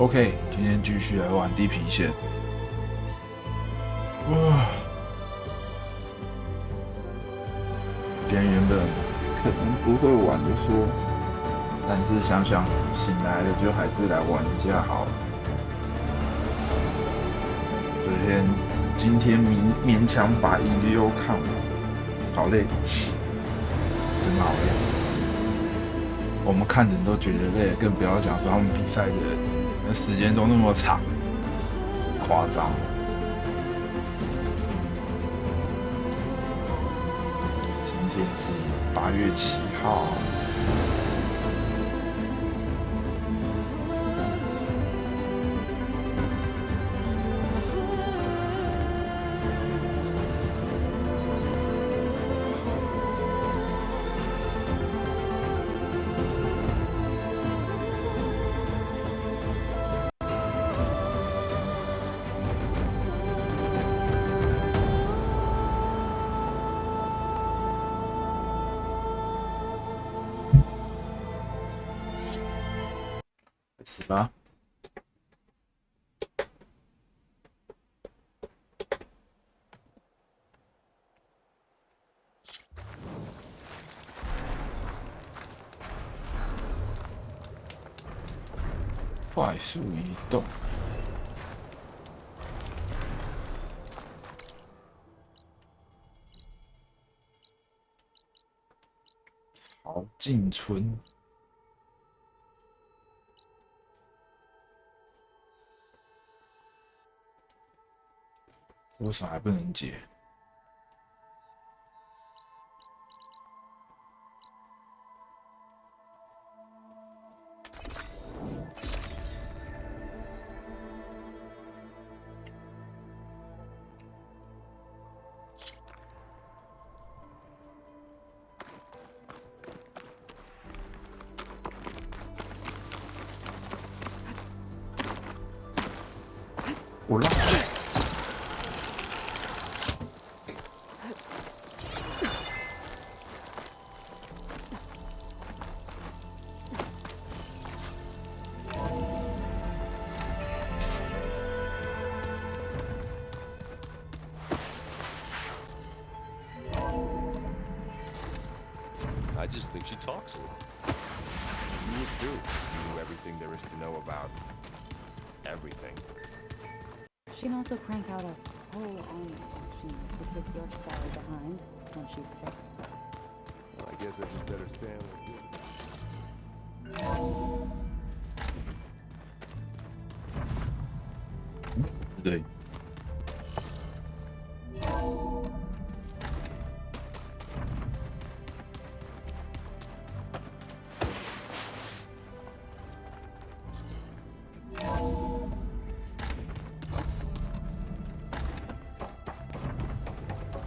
OK， 今天继续来玩地平线。哇！今天原本可能不会玩的说，但是想想醒来了就还是来玩一下好了。今天勉强把1/6看完，好累，真的好累。我们看人都觉得累，更不要讲说他们比赛的那时间都那么长，夸张。今天是8月7号。是吧？快速移动。曹进村。为什么还不能解？我让。I just think she talks a lot. You would too. You knew everything there is to know about everything. She can also crank out a whole army of machines to put your cell behind when she's fixed. Well, I guess I just better stand like this.对。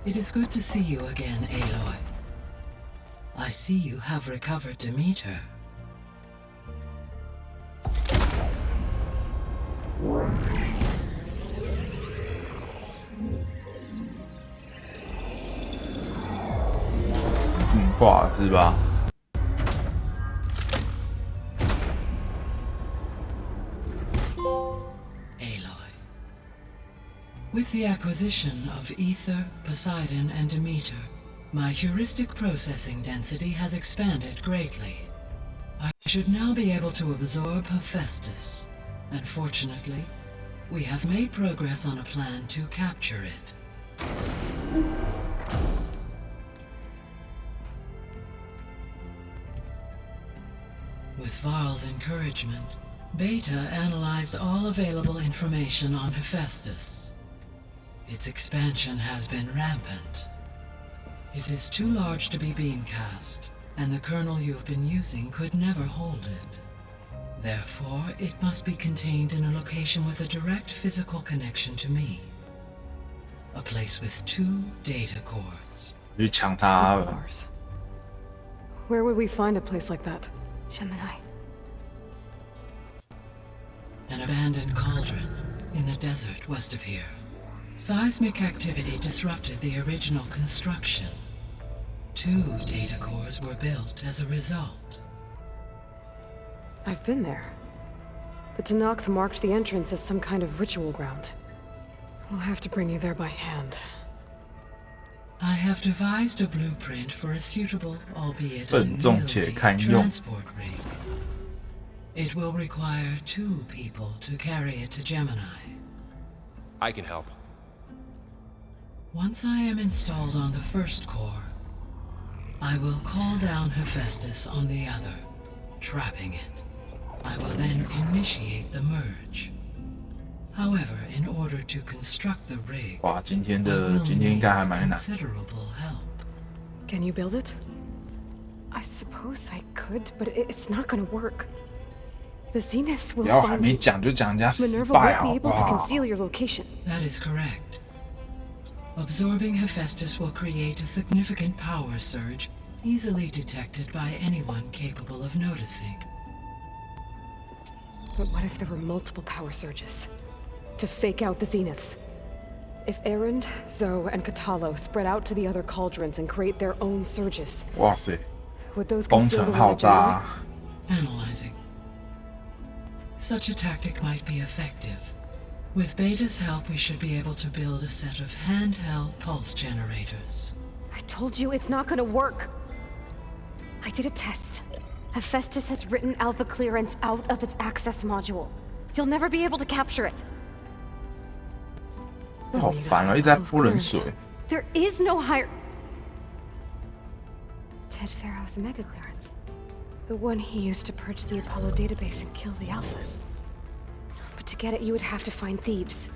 It is good to see you again, Aloy. I see you have recovered Demeter.嗯，挂是吧？With the acquisition of Ether, Poseidon, and Demeter, my heuristic processing density has expanded greatly. I should now be able to absorb Hephaestus, and fortunately, we have made progress on a plan to capture it. With Varl's encouragement, Beta analyzed all available information on Hephaestus. Its expansion has been rampant. It is too large to be beamcast, and the kernel you have been using could never hold it. Therefore, it must be contained in a location with a direct physical connection to me. A place with 2 data cores. 去抢它了。 Where would we find a place like that? Gemini. An abandoned cauldron in the desert west of here. Seismic activity disrupted the original construction. 2 data cores were built as a result. I've been there. The Tanakh marked the entrance as some kind of ritual ground. We'll have to bring you there by hand. I have devised a blueprint for a suitable, albeit 笨重且 unwieldy, 堪用。 transport rig. It will require 2 people to carry it to Gemini. I can help. Once I am installed on the first core, I will call down Hephaestus on the other, trapping it. I will then initiate the merge. However, in order to construct the rig, 哇，今天 I 的 will 今天应 need 该还蛮难。 considerable help. Can you build it? I suppose I could, but it's not gonna work. The Zeniths 不 will 要还 find 没 you. 讲就讲人家失 Minerva 败 won't be 好不 able to 好？ conceal your location. That is correct. Absorbing Hephaestus will create a significant power surge, easily detected by anyone capable of noticing. But what if there were multiple power surges? To fake out the Zeniths? If Erend, Zoe, and Katalo spread out to the other cauldrons and create their own surges, 哇塞， would those 工 conceal 程 the 浩 one at 大 Gemini? 啊。 Analyzing. Such a tactic might be effective. With Beta's help, we should be able to build a set of handheld pulse generators. I told you it's not gonna work. I did a test. Hephaestus has written Alpha clearance out of its access module. You'll never be able to capture it. 好烦啊，一直在泼冷水。 There is no higher. Ted Pharaoh's mega clearance. The one he used to purge the Apollo database and kill the Alphas. But to get it, you would have to find Thebes.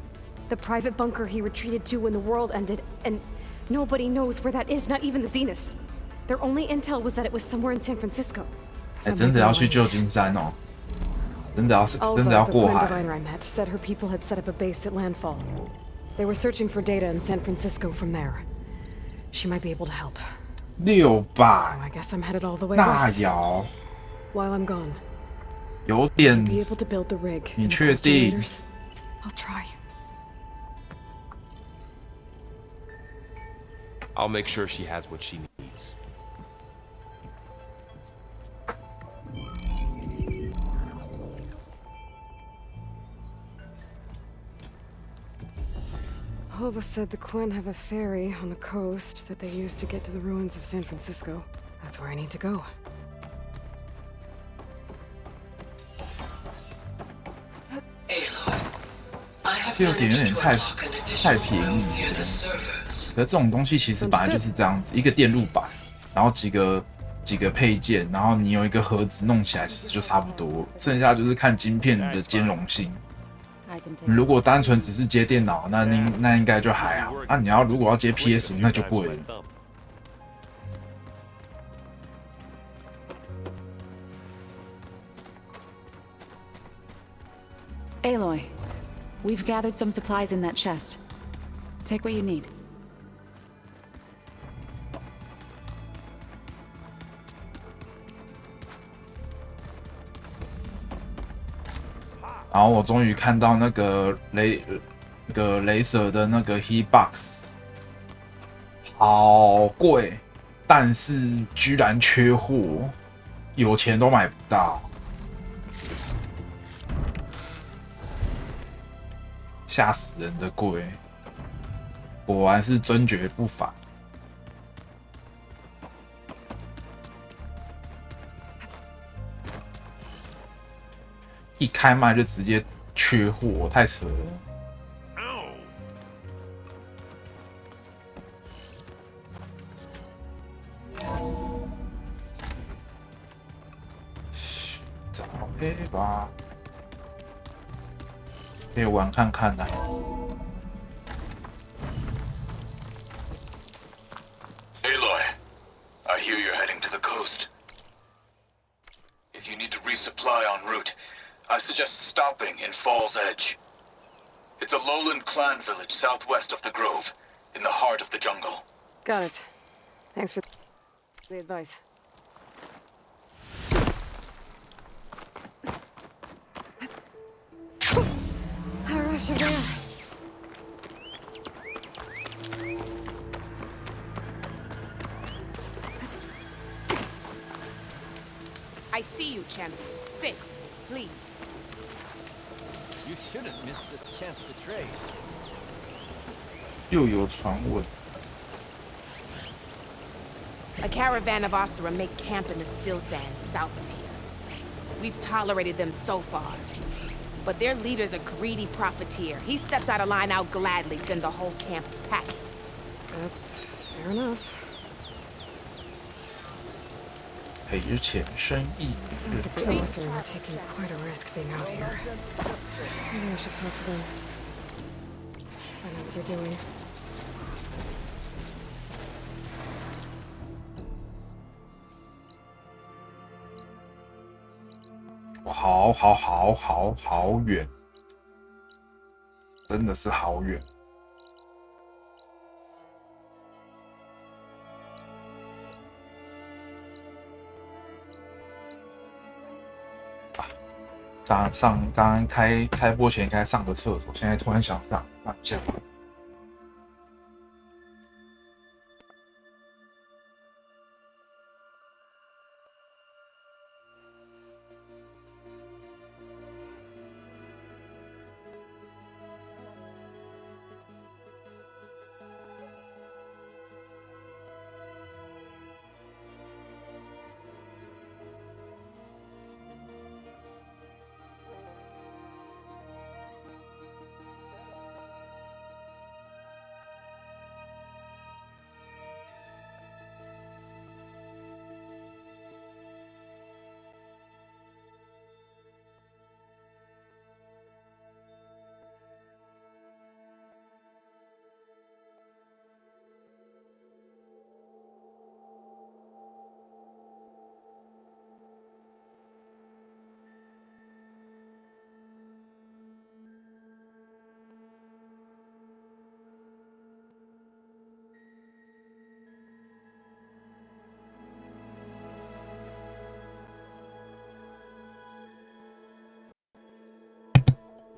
The private bunker he retreated to when the world ended, and nobody knows where that is, not even the Zeniths. Their only intel was that it was somewhere in San Francisco. 哎，真的要去旧金山哦，真的要 Alpha, the 过 Quinn 海。 diviner I met, said her people had set up a base at landfall. They were searching for data in San Francisco from there. She might be able to help. 600 So I guess I'm headed all the way 那 west. 瑶 While I'm gone, 有 I'll 点 be able to build the rig. 你 and the 确 pulse 定？ generators. I'll try. I'll make sure she has what she needs. Hova said the Quinn have a ferry on the coast that they use to get to the ruins of San Francisco. That's where I need to go. Aloy, I have 这有点 managed to 太 unlock an 太 additional 便 room 宜 near 了 the。servers. 可是这种东西其实本来就是这样子，一个电路板，然后几个配件，然后你有一个盒子弄起来，其实就差不多，剩下就是看晶片的兼容性。 I can take 你如果单纯只是接电脑，那应该就还好。啊，你如果要接 PS5，那就贵了。 Aloy, we've gathered some supplies in that chest. Take what you need. 然后我终于看到那个雷蛇的那个 Heat Box， 好贵，但是居然缺货，有钱都买不到，吓死人的贵，果然是真绝不凡。 一开卖就直接缺货，太扯了。找黑吧，可以玩看看的。 Aloy, I hear you're heading to the coast. If you need to resupply en route, I suggest stopping in Fall's Edge. It's a lowland clan village southwest of the Grove, in the heart of the jungle. Got it. Thanks for the advice. I see you, champion. Sit, please. You shouldn't miss this chance to trade. 又有传闻， A caravan of Osira make camp in the still sands south of here. We've tolerated them so far. But their leader's a greedy profiteer. He steps out of line, I'll gladly send the whole camp packing. That's fair enough. 赔钱生意。 Sounds like the Osira are taking quite a risk being out here. Maybe I should talk to them. Find out what they're doing. 哇，好远，真的是好远。刚刚开播前应该上个厕所，现在突然想上一下。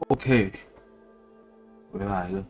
OK， 回来了。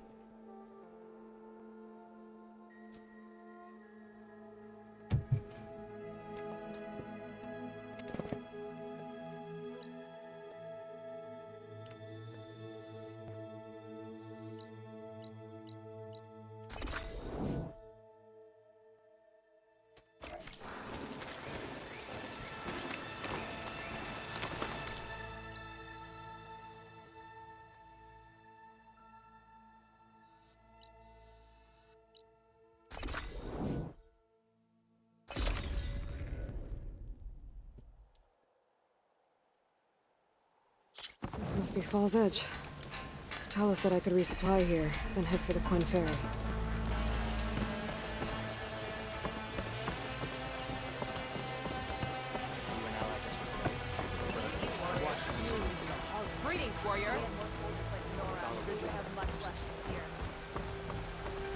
This must be Fall's Edge. Talo said I could resupply here, then head for the Quinn Ferry. Greetings, warrior.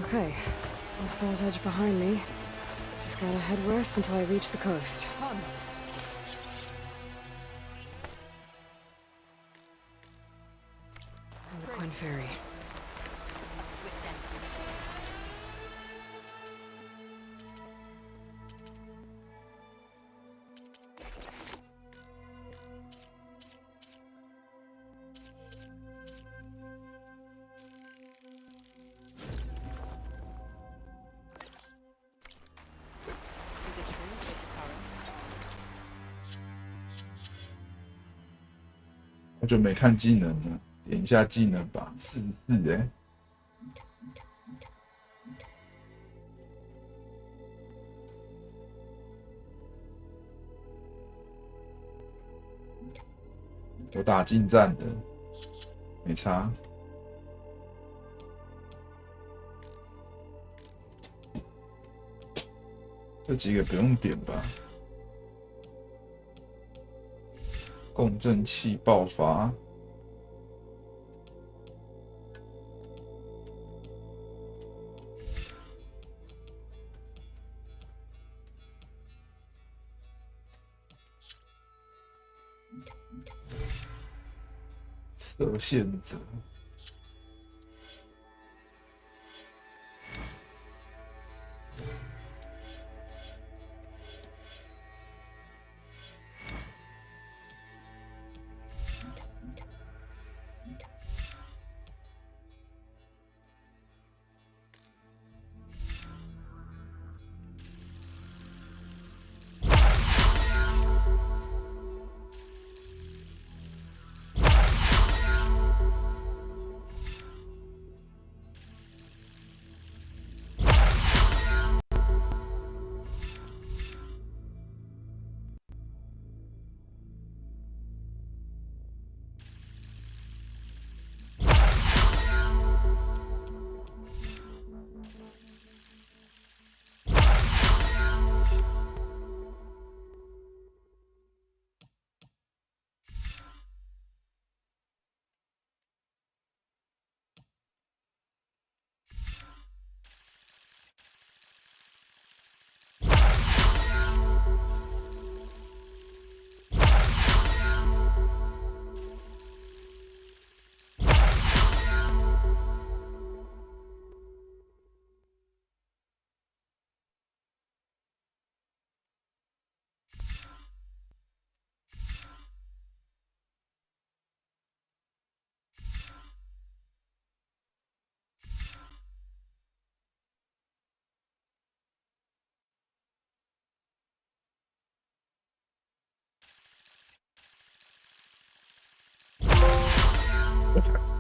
Okay, with Fall's Edge behind me, just gotta head west until I reach the coast. And the Quinn Ferry. Is it true, Sachikara? 好久没看技能了，点一下技能吧，44哎。有打近战的，没差。这几个不用点吧？共振器爆发。射线者，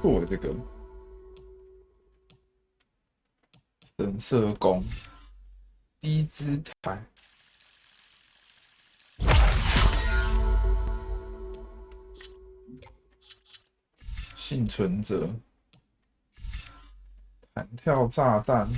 错，这个神社宫低姿态。幸存者，弹跳炸弹，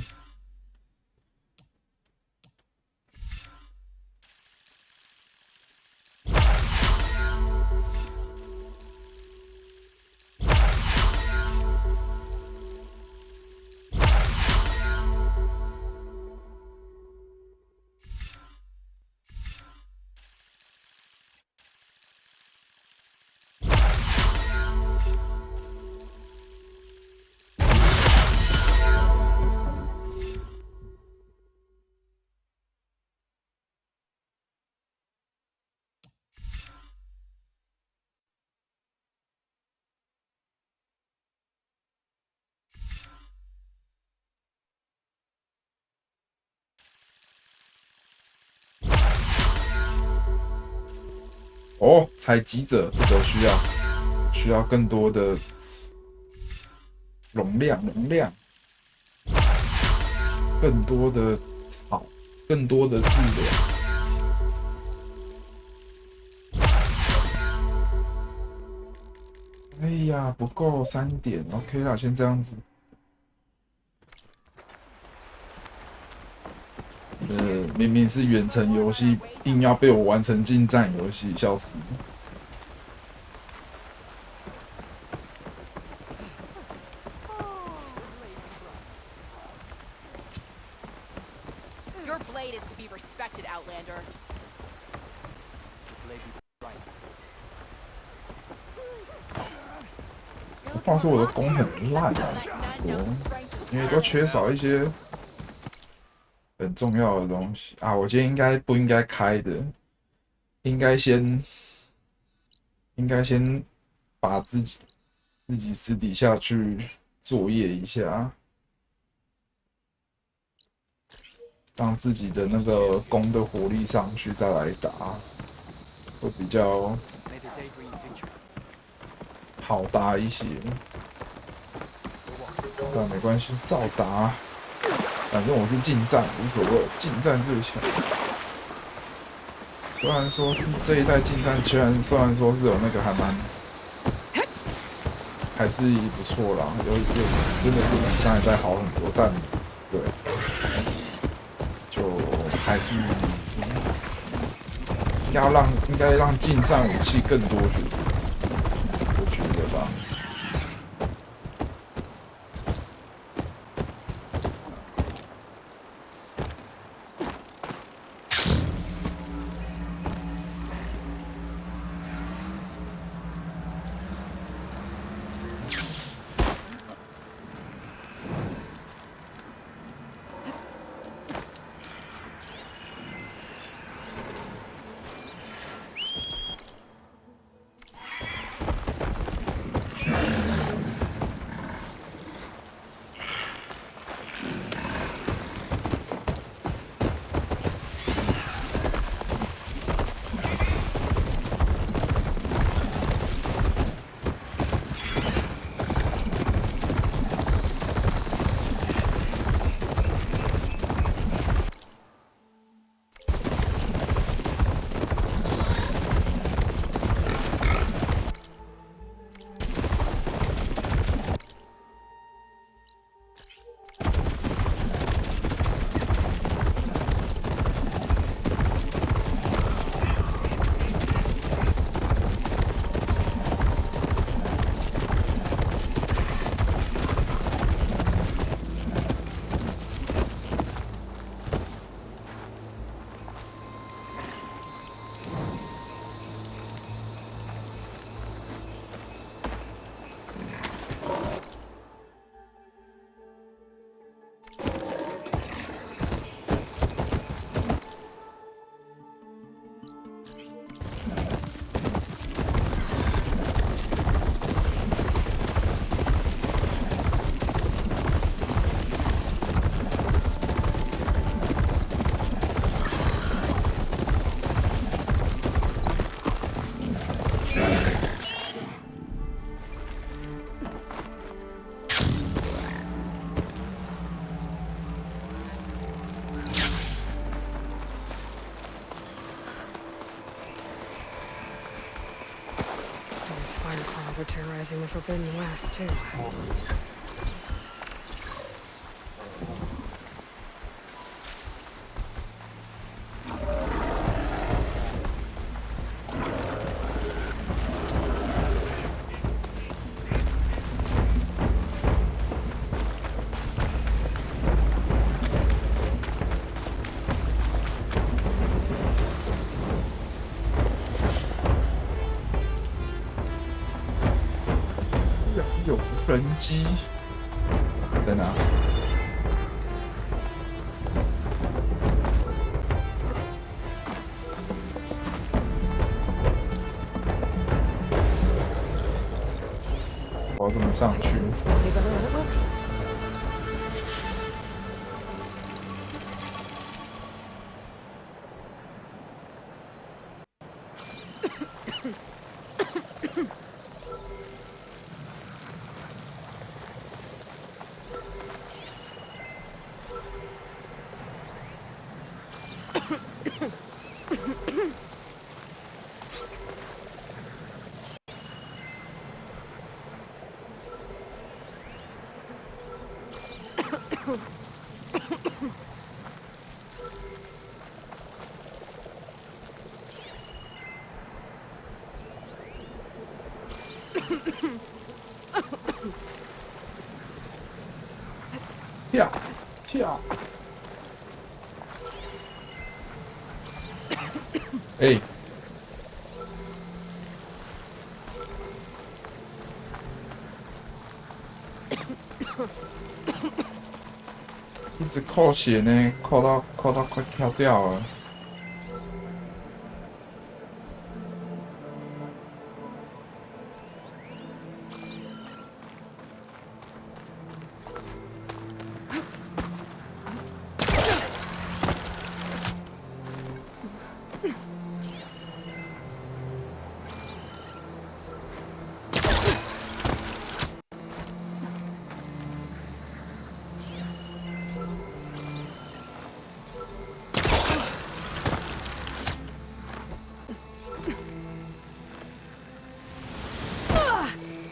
哦，采集者这个需要更多的容量，更多的草，更多的治疗。哎呀，不够3点 ，OK 啦，先这样子。明明是远程游戏，硬要被我玩成近战游戏，笑死！ Your blade is to be respected, Outlander. 话说我的弓很烂啊，因为都缺少一些很重要的东西啊。我今天不应该开的，应该先把自己私底下去作业一下，让自己的那个弓的火力上去，再来打，会比较好打一些。但没关系，照打。反正我是近战，无所谓，近战最强。虽然说是这一代近战，虽然说是有那个还是不错啦，有真的是比上一代好很多，但对，就还是应该让近战武器更多选择，我觉得吧。Those Fireclaws are terrorizing the Forbidden West, too. 有无人机在哪？我要怎么上去？ It's way better than it looks.跳跳！哎、一直扣血呢，扣到快跳掉了。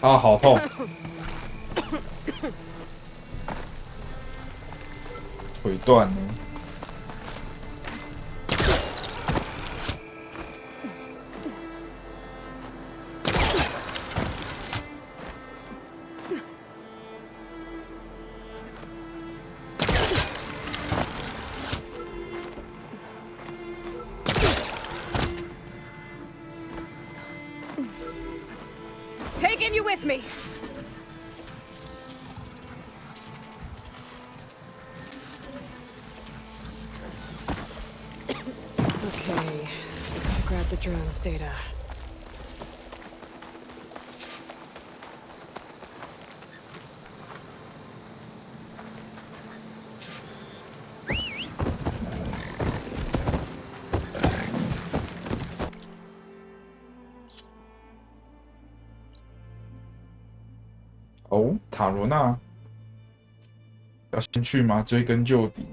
啊，好痛！腿断了。Taking you with me. Okay, grab the drone's data. Oh, 哦，塔罗娜要先去吗？追根究底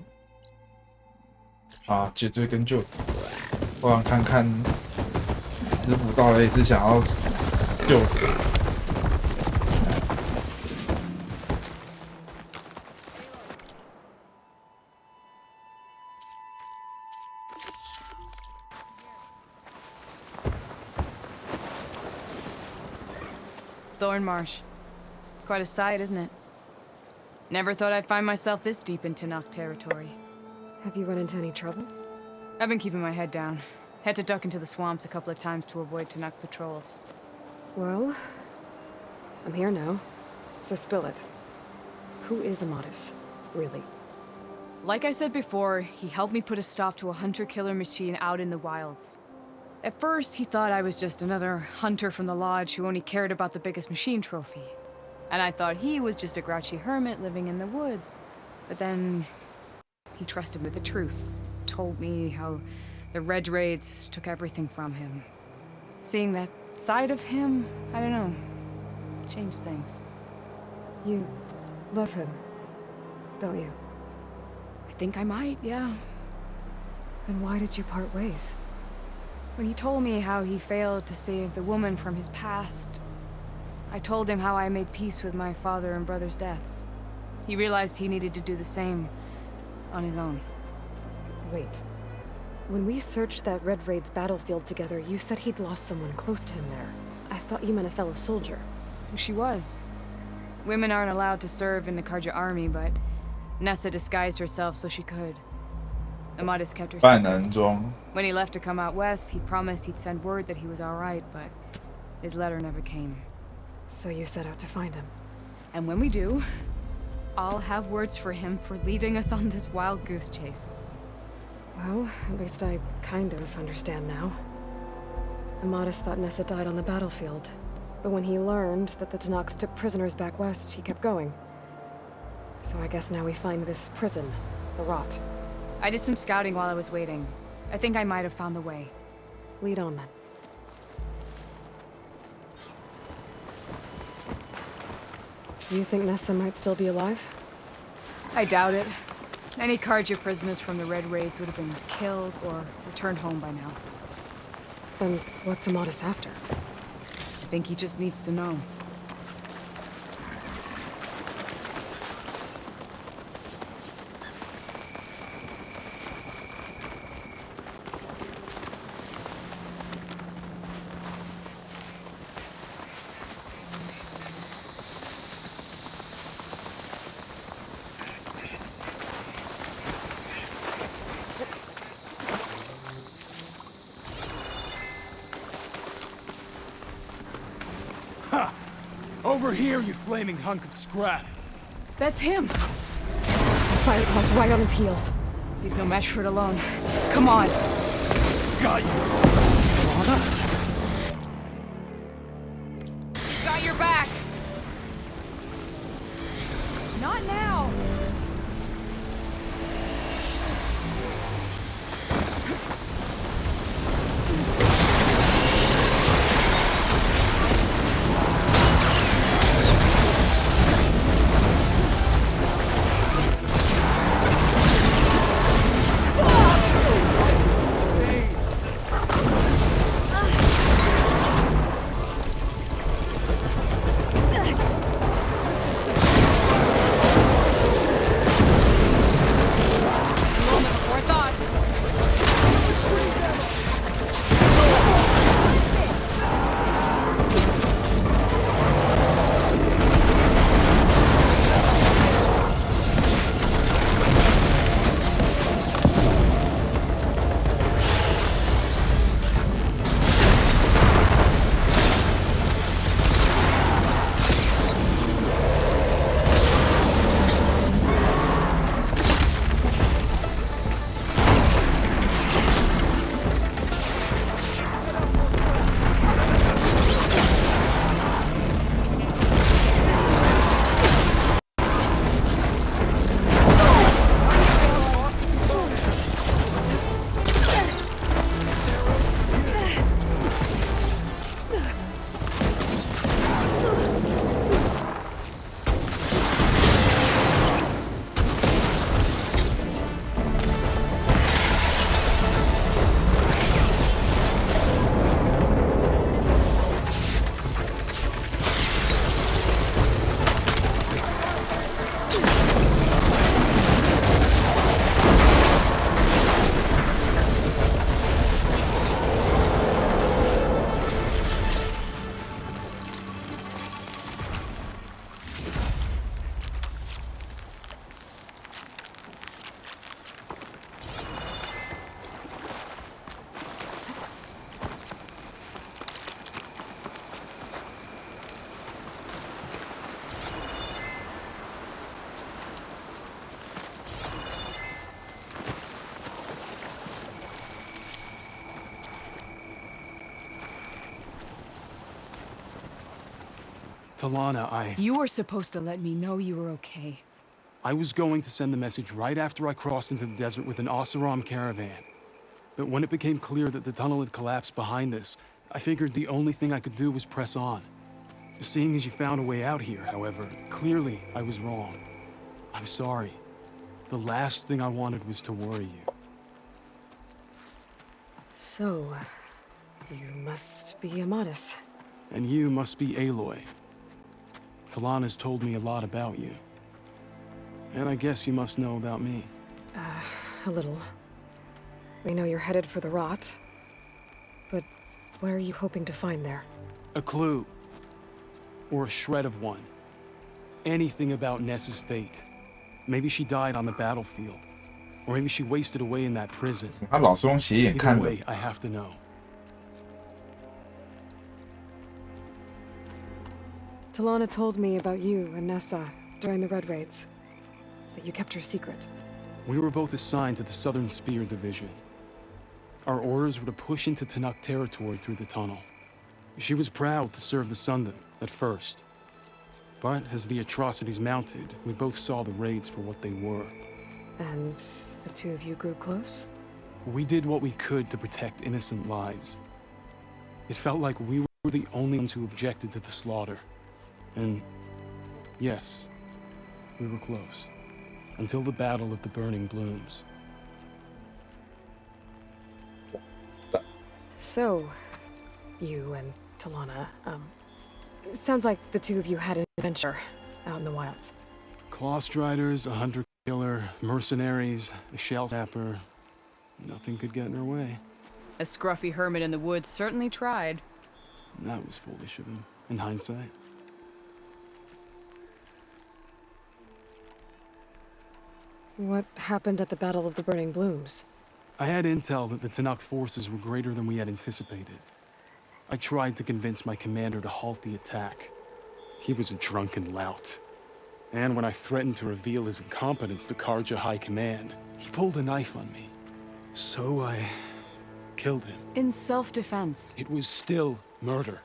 啊，追根究底。我想看看师傅到底是想要救谁。Thorn Marsh. Quite a sight, isn't it? Never thought I'd find myself this deep into Nock territory. Have you run into any trouble? I've been keeping my head down. Had to duck into the swamps a couple of times to avoid Tanakh patrols. Well, I'm here now, so spill it. Who is Amatis, really? Like I said before, he helped me put a stop to a hunter-killer machine out in the wilds. At first, he thought I was just another hunter from the lodge who only cared about the biggest machine trophy. And I thought he was just a grouchy hermit living in the woods. But then he trusted me with the truth. Told me how the Red Raids took everything from him. Seeing that side of him, I don't know, changed things. You love him, don't you? I think I might, yeah. Then why did you part ways? When he told me how he failed to save the woman from his past, I told him how I made peace with my father and brother's deaths. He realized he needed to do the same on his own. Wait. When we searched that Red Raid's battlefield together, you said he'd lost someone close to him there. I thought you meant a fellow soldier. She was. Women aren't allowed to serve in the Karja army, but Nessa disguised herself so she could. Amadis kept her 扮 secret. 男装， When he left to come out west, he promised he'd send word that he was all right, but his letter never came. So you set out to find him. And when we do, I'll have words for him for leading us on this wild goose chase. Well, at least I kind of understand now. Amadis thought Nessa died on the battlefield. But when he learned that the Tanakhs took prisoners back west, he kept going. So I guess now we find this prison, the Rot. I did some scouting while I was waiting. I think I might have found the way. Lead on then. Do you think Nessa might still be alive? I doubt it. Any Karja prisoners from the Red Raids would have been killed or returned home by now. Then what's Amadis after? I think he just needs to know. Over here, you flaming hunk of scrap. That's him! Fire paws right on his heels. He's no match for it alone. Come on! Got you. Got your back! Not now! Talana, You were supposed to let me know you were okay. I was going to send the message right after I crossed into the desert with an Oseram caravan. But when it became clear that the tunnel had collapsed behind us, I figured the only thing I could do was press on. Seeing as you found a way out here, however, clearly I was wrong. I'm sorry. The last thing I wanted was to worry you. So, you must be Amadis. And you must be Aloy. Talana's told me a lot about you. And I guess you must know about me. A little. We know you're headed for the rot. But what are you hoping to find there? A clue. Or a shred of one. Anything about Ness's fate. Maybe she died on the battlefield. Or maybe she wasted away in that prison. 他老是用斜眼 Either 看人。 way, I have to know. Talana told me about you and Nessa during the Red Raids. That you kept her secret. We were both assigned to the Southern Spear Division. Our orders were to push into Tanakh territory through the tunnel. She was proud to serve the Sundom at first. But as the atrocities mounted, we both saw the raids for what they were. And the two of you grew close? We did what we could to protect innocent lives. It felt like we were the only ones who objected to the slaughter. And yes, we were close. Until the Battle of the Burning Blooms. So, you and Talana, sounds like the two of you had an adventure out in the wilds. Clawstriders, a hunter-killer, mercenaries, a shell sapper. Nothing could get in her way. A scruffy hermit in the woods certainly tried. That was foolish of him, in hindsight. What happened at the Battle of the Burning Blooms? I had intel that the Tanakh forces were greater than we had anticipated. I tried to convince my commander to halt the attack. He was a drunken lout. And when I threatened to reveal his incompetence to Karja High Command, he pulled a knife on me. So I killed him. In self-defense. It was still murder.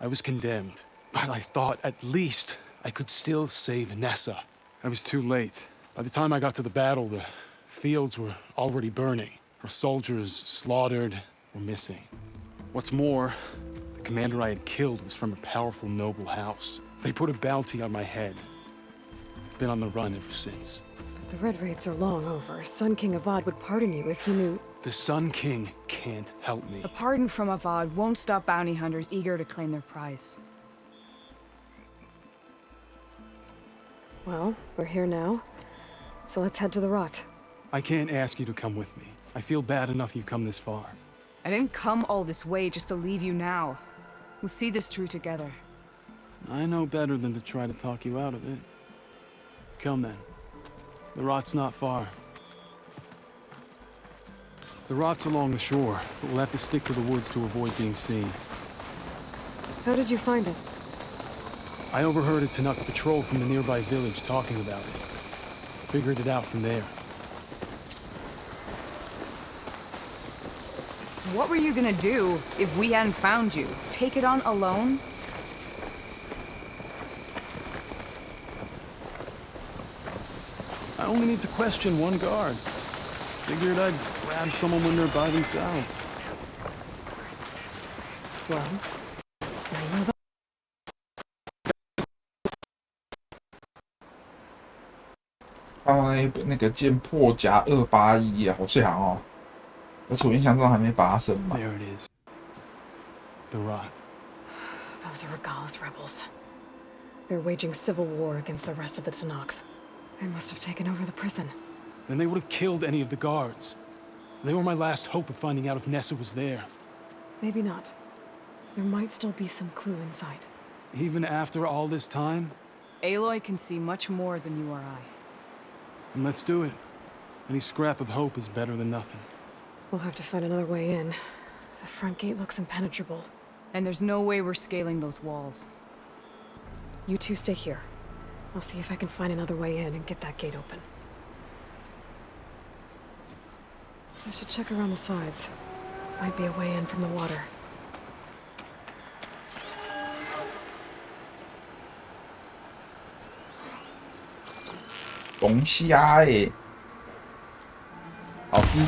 I was condemned. But I thought at least I could still save Nessa. I was too late. By the time I got to the battle, the fields were already burning. Our soldiers slaughtered or missing. What's more, the commander I had killed was from a powerful noble house. They put a bounty on my head. Been on the run ever since. But the Red Raids are long over. Sun King Avad would pardon you if he knew... The Sun King can't help me. A pardon from Avad won't stop bounty hunters eager to claim their prize. Well, we're here now. So let's head to the rot. I can't ask you to come with me. I feel bad enough you've come this far. I didn't come all this way just to leave you now. We'll see this through together. I know better than to try to talk you out of it. Come then. The rot's not far. The rot's along the shore, but we'll have to stick to the woods to avoid being seen. How did you find it? I overheard a Tanakh patrol from the nearby village talking about it. Figured it out from there. What were you gonna do if we hadn't found you? Take it on alone? I only need to question one guard. Figured I'd grab someone when they're by themselves. Well, now you have a... 那个剑破甲281啊，好强哦！而且我印象中还没把它升满。 There it is. The rot. Those are Regal's rebels. They're waging civil war against the rest of the Tanakh. They must have taken over the prison. Then they would have killed any of the guards. They were my last hope of finding out if Nessa was there. Maybe not. There might still be some clue in sight. Even after all this time? Aloy can see much more than you or I. Then let's do it. Any scrap of hope is better than nothing. We'll have to find another way in. The front gate looks impenetrable. And there's no way we're scaling those walls. You two stay here. I'll see if I can find another way in and get that gate open. I should check around the sides. Might be a way in from the water. 龙虾耶，好吃。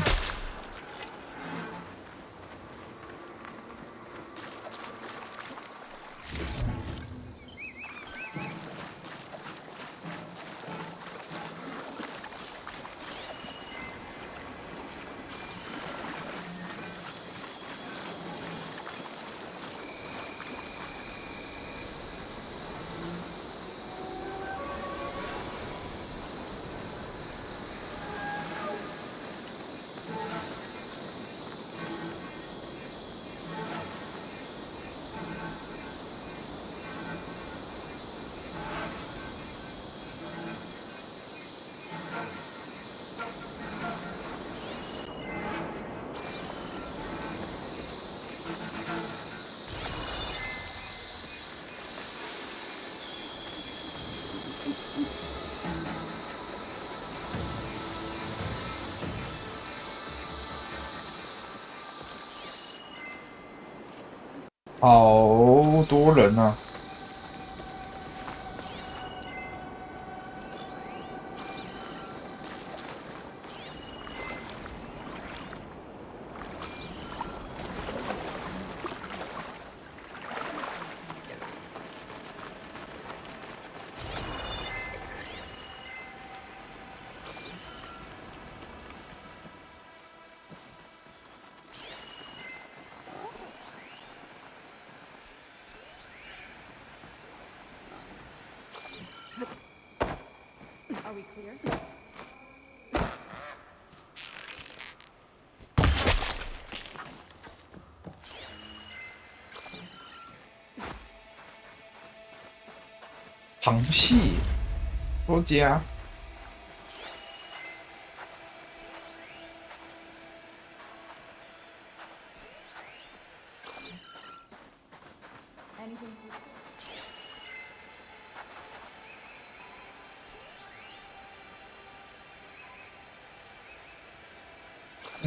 好多人啊！Are we clear? 螃蟹，多加。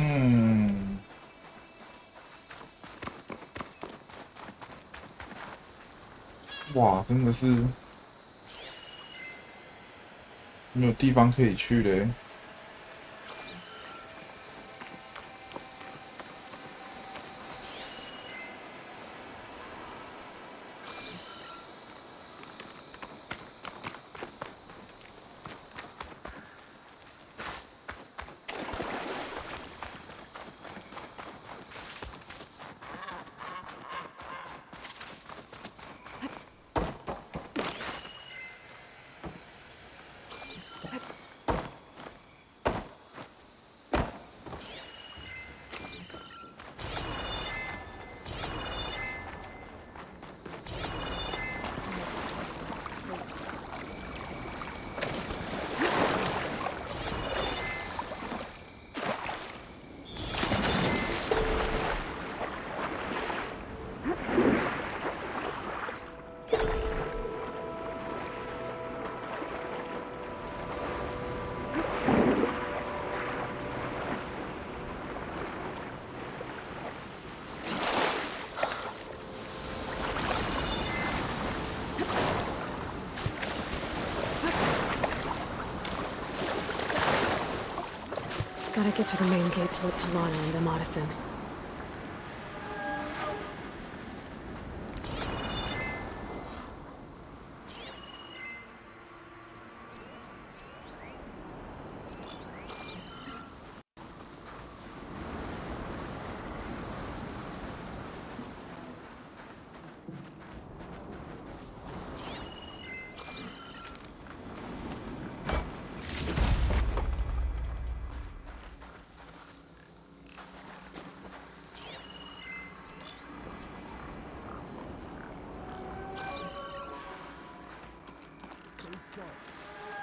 嗯，哇，真的是没有地方可以去嘞。Gotta get to the main gate to let Talana into Madison.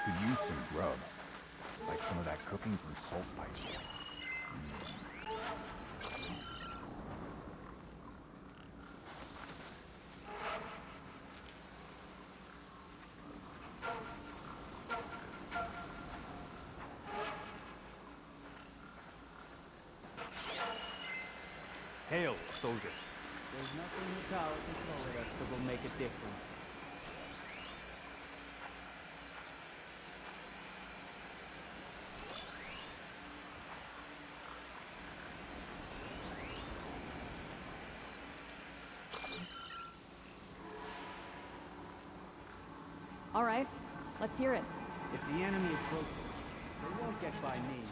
Could use some grub. Like some of that cooking from Salt Pipe. Hail, soldier. There's nothing the tower can throw at us that will make a difference. All right, let's hear it. If the enemy approaches, they won't get by me.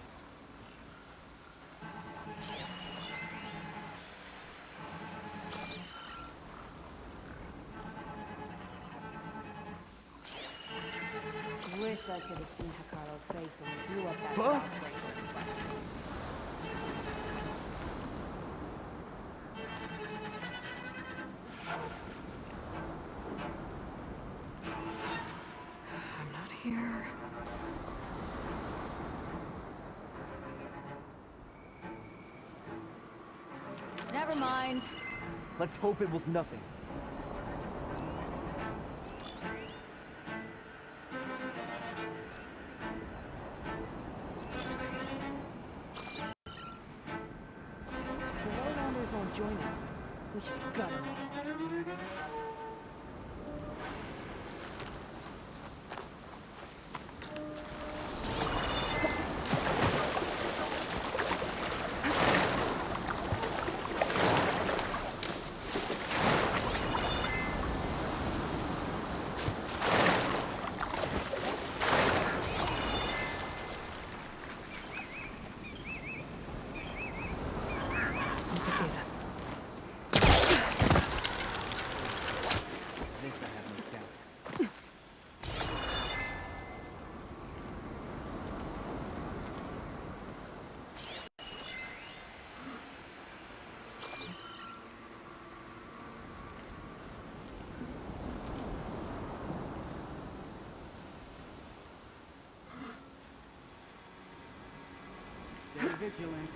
Wish I could have seen Hikaro's face when he blew up that skyscraper. I'm not here. Never mind. Let's hope it was nothing. The lowlanders won't join us. We should Got 'em all. Stay vigilant.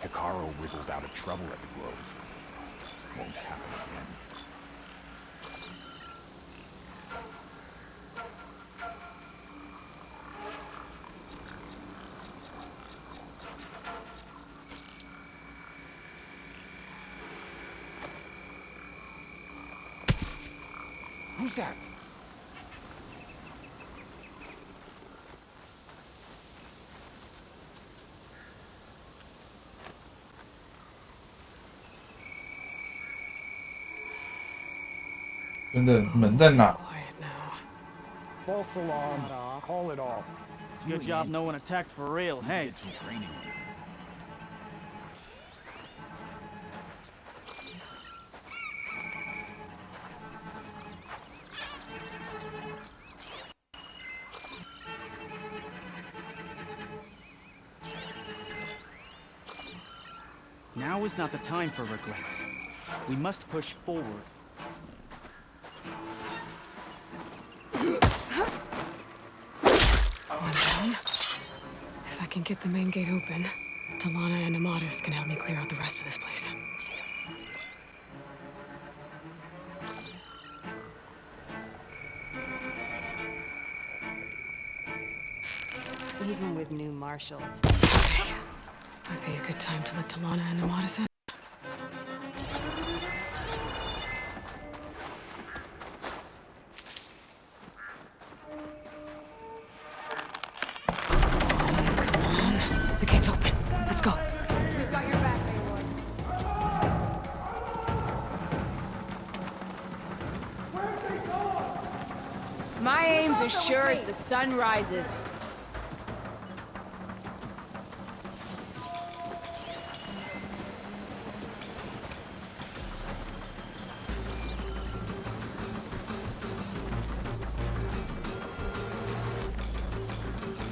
Hikaru wriggled out of trouble at the Grove. Won't happen again. Who's that?真的门在哪？ Quiet now. False alarm. Call it off. Good job no one attacked for real. Hey. Now is not the time for regrets. We must push forward. One down. If I can get the main gate open, Talana and Amatis can help me clear out the rest of this place. Even with new marshals. Might be a good time to let Talana and Amatis in. Come on. The gate's open. Let's go. We've got your back, Aloy. My aim's as sure as the sun rises.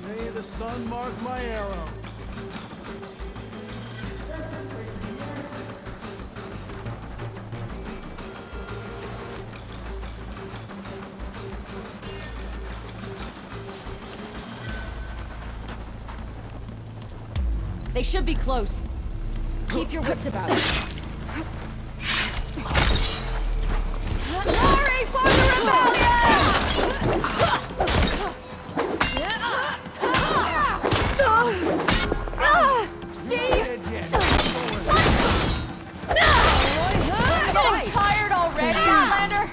May the sun mark my arrow. They should be close. Keep your wits about you. Glory for the rebellion! See? Getting tired already, Outlander?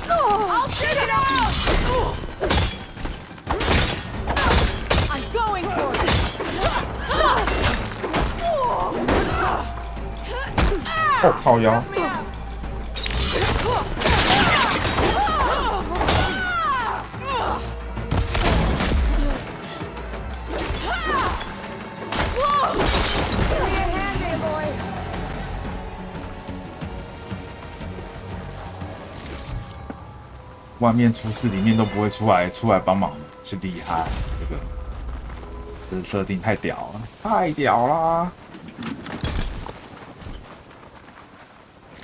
I'll shoot it out! I'm going for it! Oh，靠腰！ 外面出事，里面都不会出来帮忙，是厉害。这设定太屌了，太屌啦！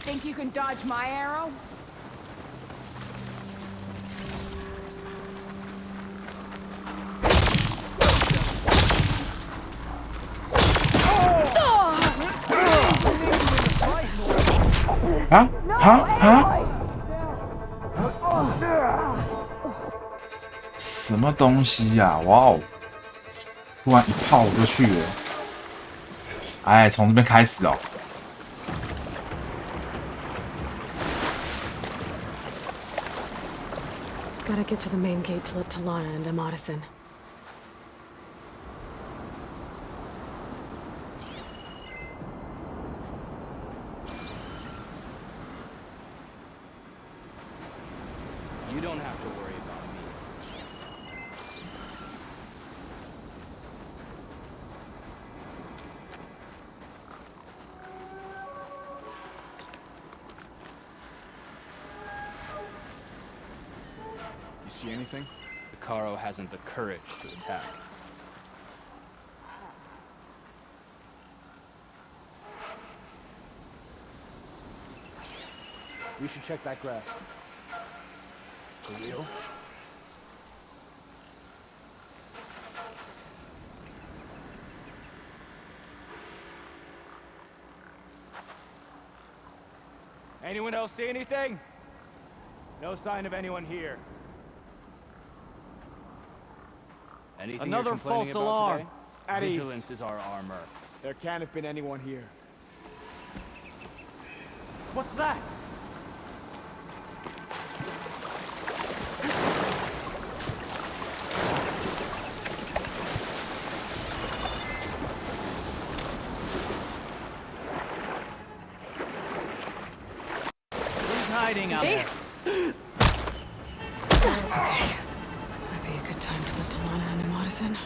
Think you can dodge my arrow? 啊啊啊！什么东西呀、哇哦！突然一炮我就去了。哎，从这边开始哦。Gotta get to the main gate to let Talana and Amatis in. You don't have to worry about me. You see anything? The Karo hasn't the courage to attack. We should check that grass. For real? Anyone else see anything? No sign of anyone here. Anything Another you're complaining false about alarm. today? At ease. Vigilance is our armor. There can't have been anyone here. What's that? Who's hiding out there? Okay. Might be a good time to let Talana and Amatis in.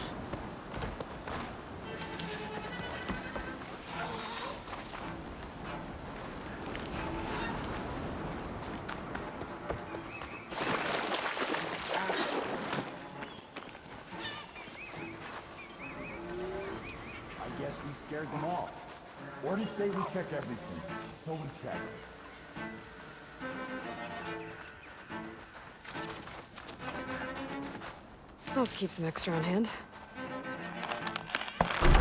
I guess we scared them off. Orders say we check everything, so we check. I'll keep some extra on hand. Come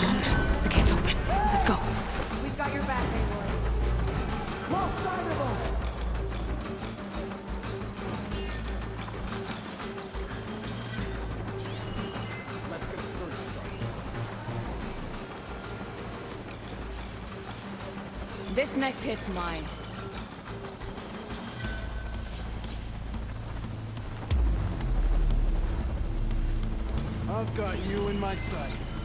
on. The gate's open. Let's go. We've got your back, Aloy. Lost sight of them! Let's get a search started. This next hit's mine. I've got you in my sights.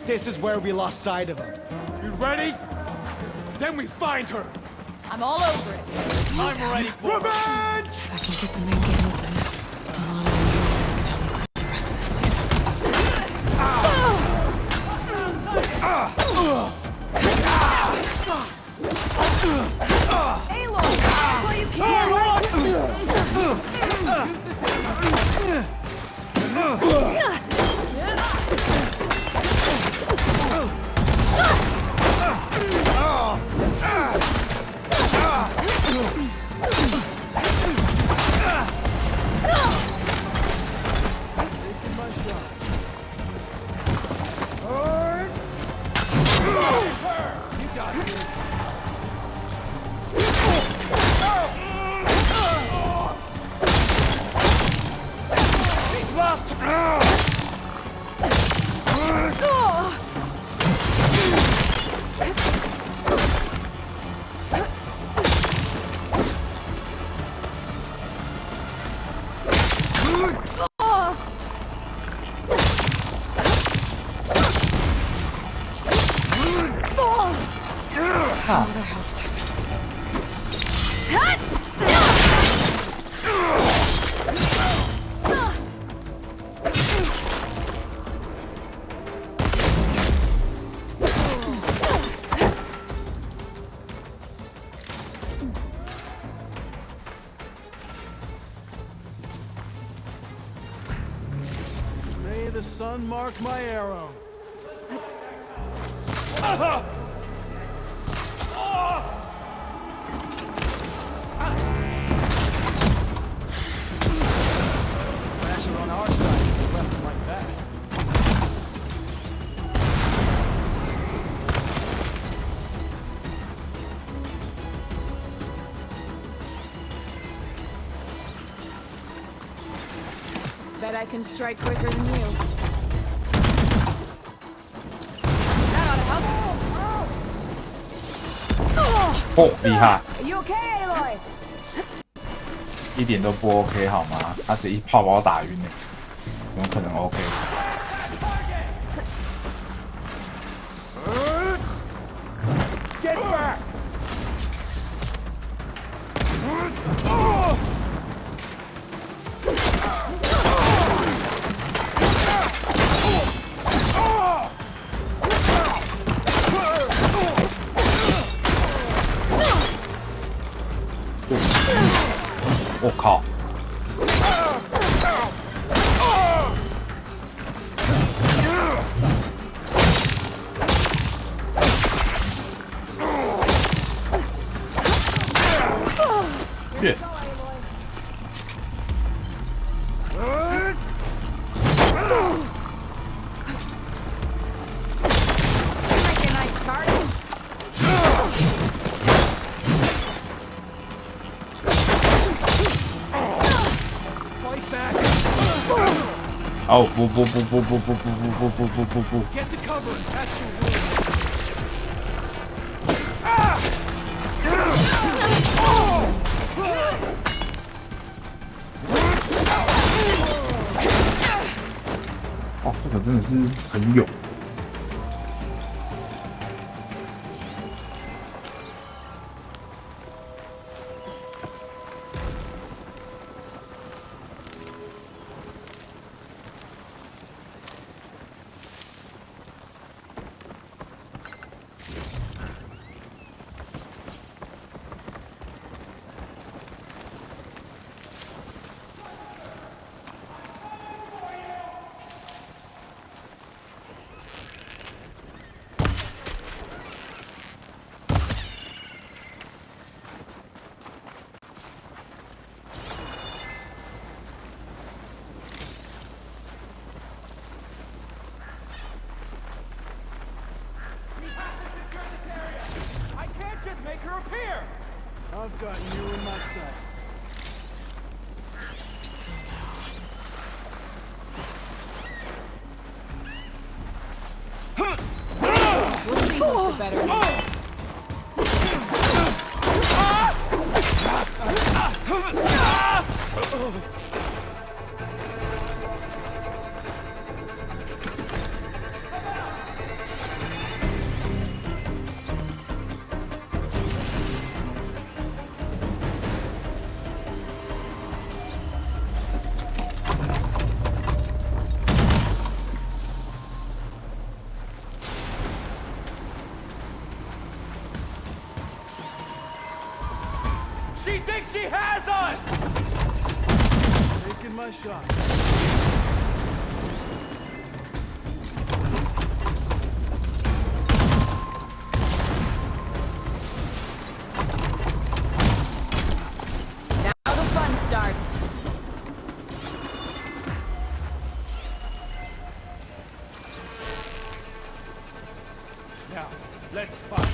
This is where we lost sight of him. You ready? Then we find her. I'm all over it. I'm ready for If I can get the main gate open, Talana and Amatis can help me clear the rest of this place. Aloy, that's what you can. Oh, that helps. May the sun mark my arrow. Pressure on our side if we left them like that. Bet I can strike quicker than you. That ought to help. 哦，厉害！ Are you okay, Aloy? 一点都不 OK 好吗？他直接一炮把我打晕了，怎么可能 OK？ Get back! 我靠！去！ 哦不！ Get to cover and catch your wind. 哦，这个真的是很勇。I've got you in my sights. We'll see who's the better one. She thinks she has us! Taking my shot. Now the fun starts. Now, let's fight.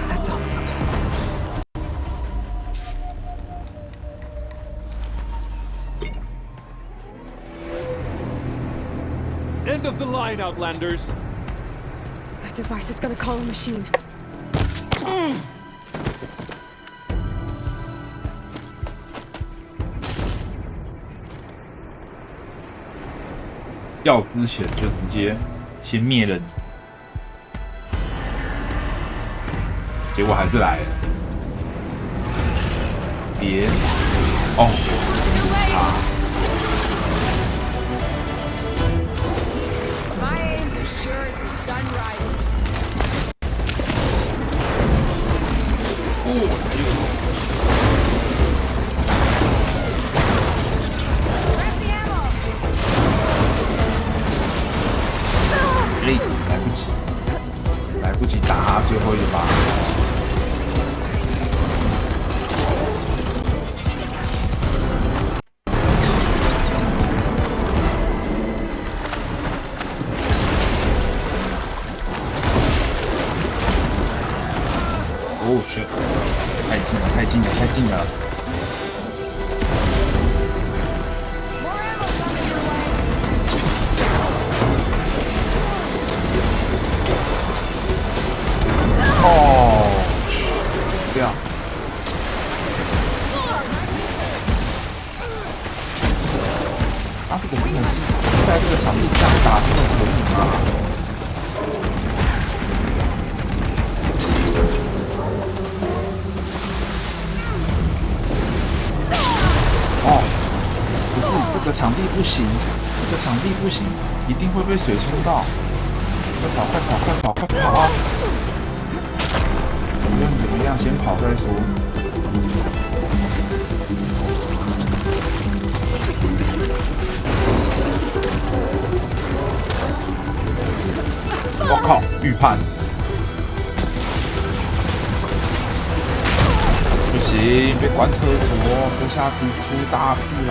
That's all of them. End of the line, Outlanders. That device is gonna call a machine. 要之前就直接先灭了你，结果还是来了。别哦，啊！ My aim's as sure as the sun rises. 来不及打最后一把。他这个真的是在这个场地这样打，真的可以吗？哦，不是这个场地不行，这个场地不行，一定会被水冲到。快跑！快跑！快跑！快跑啊！无论怎么样，先跑再说。我靠！预判，不行，别关厕所，这下子出大事啦！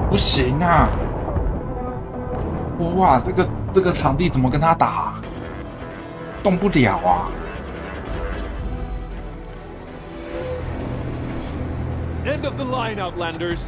不行啊！哇，这个场地怎么跟他打？动不了啊！ End of the line, Outlanders.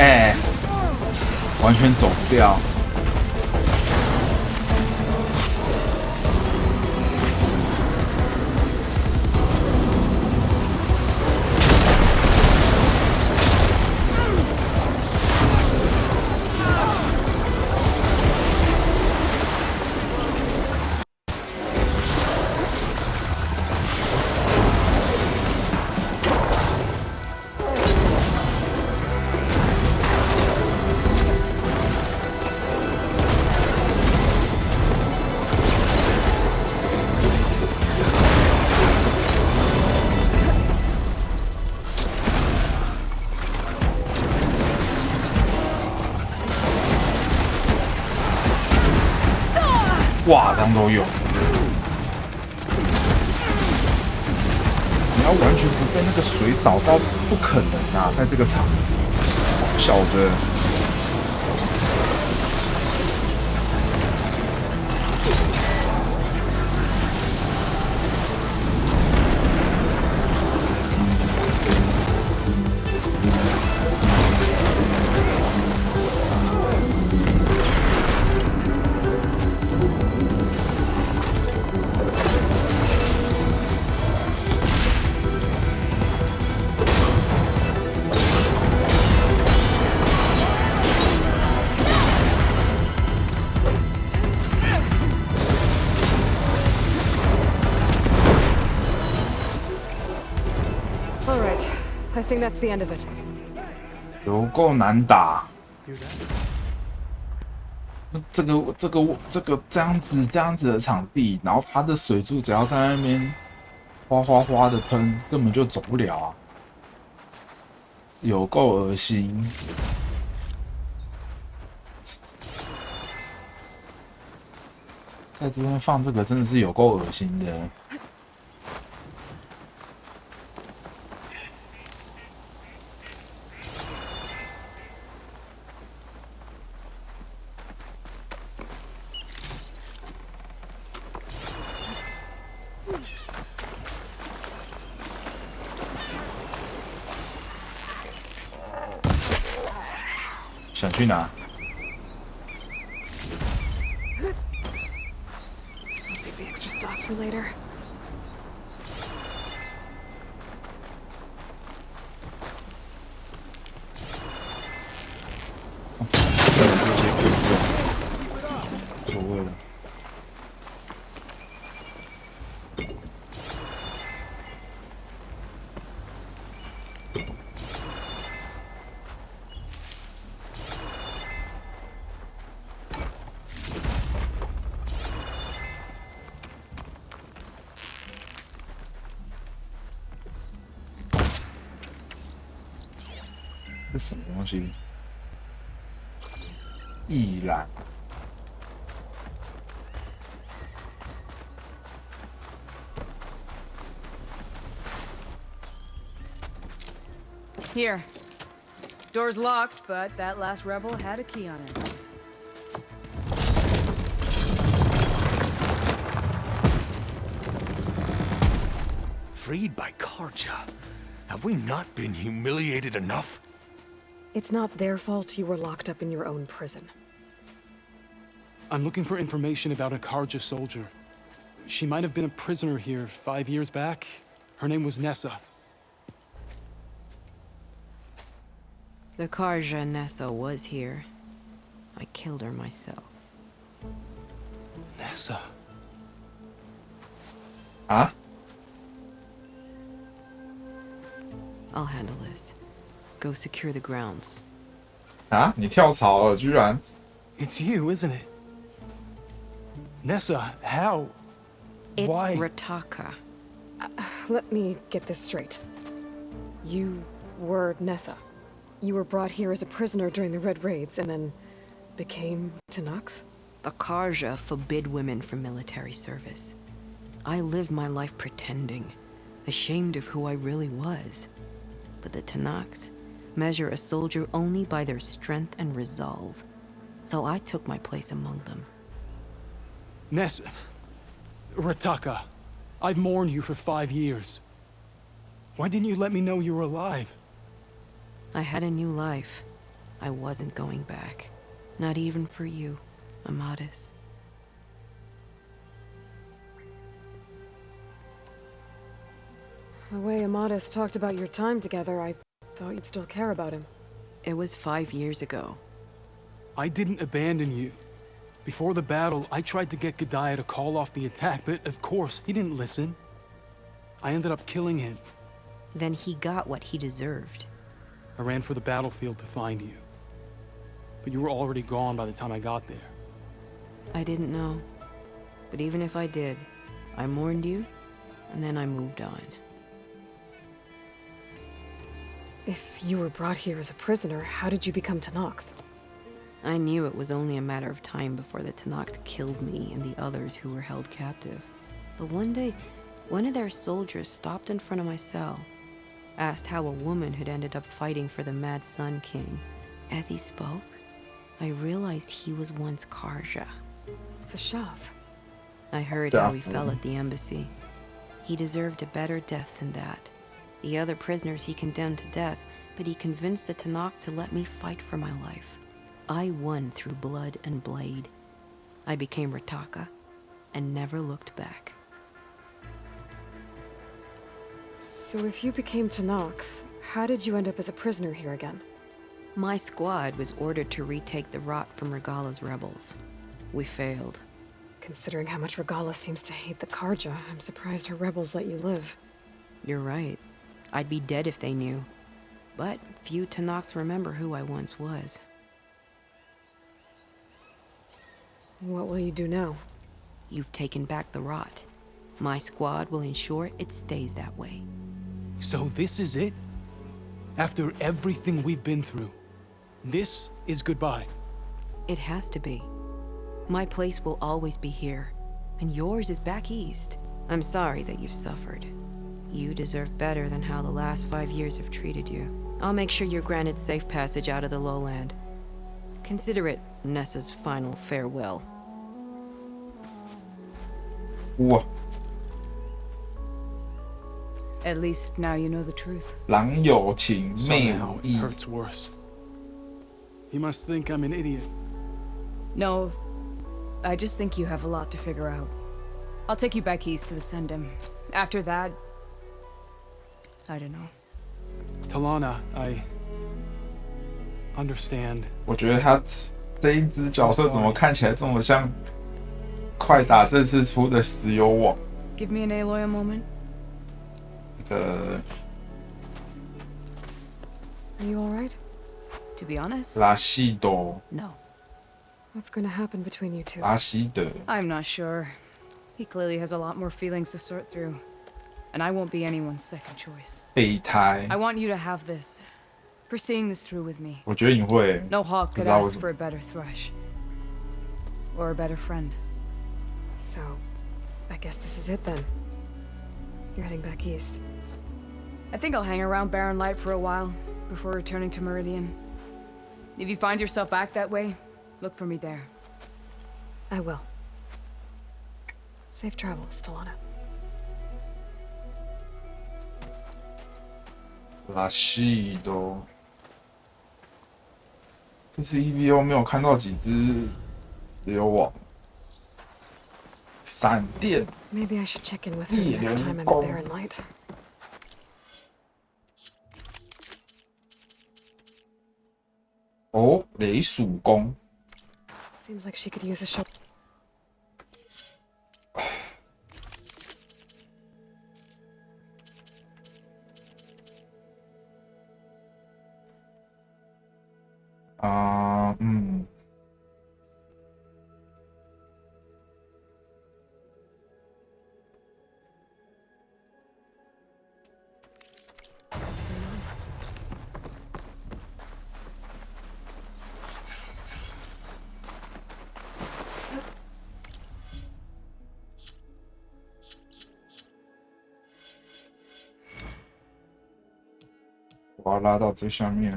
哎，完全走不掉。哇，这样都有！你要完全不被那个水扫到，不可能啊！在这个场，小的。 I think that's the end of it. 有够难打。这个这样子的场地，然后他的水柱只要在那边哗哗哗的喷，根本就走不了啊！有够恶心。在这边放这个真的是有够恶心的。 想去哪？ I'll save the extra stock for later. 这什么东西？易燃。Here. Door's locked, but that last rebel had a key on it. Freed by Karja. Have we not been humiliated enough? It's not their fault you were locked up in your own prison. I'm looking for information about a Karja soldier. She might have been a prisoner here 5 years back. Her name was Nessa. The Karja Nessa was here. I killed her myself. Nessa. Huh? I'll handle this. Go secure the grounds. 啊！你跳槽了，居然！ It's you, isn't it? Nessa, how? It's Why? Rataka. Let me get this straight. You were Nessa. You were brought here as a prisoner during the Red Raids and then became Tenakth? The Karja forbid women from military service. I lived my life pretending, ashamed of who I really was. But the Tenakth measure a soldier only by their strength and resolve. So I took my place among them. Nessa. Rataka. I've mourned you for 5 years. Why didn't you let me know you were alive? I had a new life. I wasn't going back. Not even for you, Amadis. The way Amadis talked about your time together, I thought you'd still care about him. It was 5 years ago. I didn't abandon you. Before the battle, I tried to get G'daiah to call off the attack, but of course, he didn't listen. I ended up killing him. Then he got what he deserved. I ran for the battlefield to find you. But you were already gone by the time I got there. I didn't know. But even if I did, I mourned you, and then I moved on. If you were brought here as a prisoner, how did you become Tenakth? I knew it was only a matter of time before the Tenakth killed me and the others who were held captive. But one day, one of their soldiers stopped in front of my cell, asked how a woman had ended up fighting for the Mad Sun King. As he spoke, I realized he was once Karja. Vashav. I heard how he fell at the embassy. He deserved a better death than that. The other prisoners he condemned to death, but he convinced the Tenakth to let me fight for my life. I won through blood and blade. I became Rataka and never looked back. So if you became Tenakth, how did you end up as a prisoner here again? My squad was ordered to retake the Rot from Regala's rebels. We failed. Considering how much Regala seems to hate the Karja, I'm surprised her rebels let you live. You're right. I'd be dead if they knew. But few Tenakth remember who I once was. What will you do now? You've taken back the Rot. My squad will ensure it stays that way. So this is it? After everything we've been through, this is goodbye? It has to be. My place will always be here, and yours is back east. I'm sorry that you've suffered. You deserve better than how the last 5 years have treated you. I'll make sure you're granted safe passage out of the lowland. Consider it Nessa's final farewell. Wow. At least now you know the truth. 郎有情妹无 Somehow 意 it。hurts worse. He must think I'm an idiot. No, I just think you have a lot to figure out. I'll take you back east to the Sendem. After that, I don't know. Talana, I understand. 我觉得他这一只角色怎么看起来这么像快打这次出的石油网？ Give me an Aloy a moment. 这个 Are you alright? To be honest, 拉西多， no. What's gonna happen between you two? 拉西德， I'm not sure. He clearly has a lot more feelings to sort through. And I won't be anyone's second choice. 备胎 I。want you to have this. For seeing this through with me. 我觉得你会。 No hawk 不 could 知道为 ask 什 for 么。 a better thrush. Or a better friend. So, I guess this is it then. You're heading back east. I think I'll hang around Barren Light for a while, before returning to Meridian. If you find yourself back that way, look for me there. I will. Safe travels, Stelana. 拉西多。这次 EVO 没有看到几只石油网。闪电。 Maybe I should check in with her next time I'm at Barren Light. 哦，雷属弓。 Seems like she could use a show. 我要拉到最下面。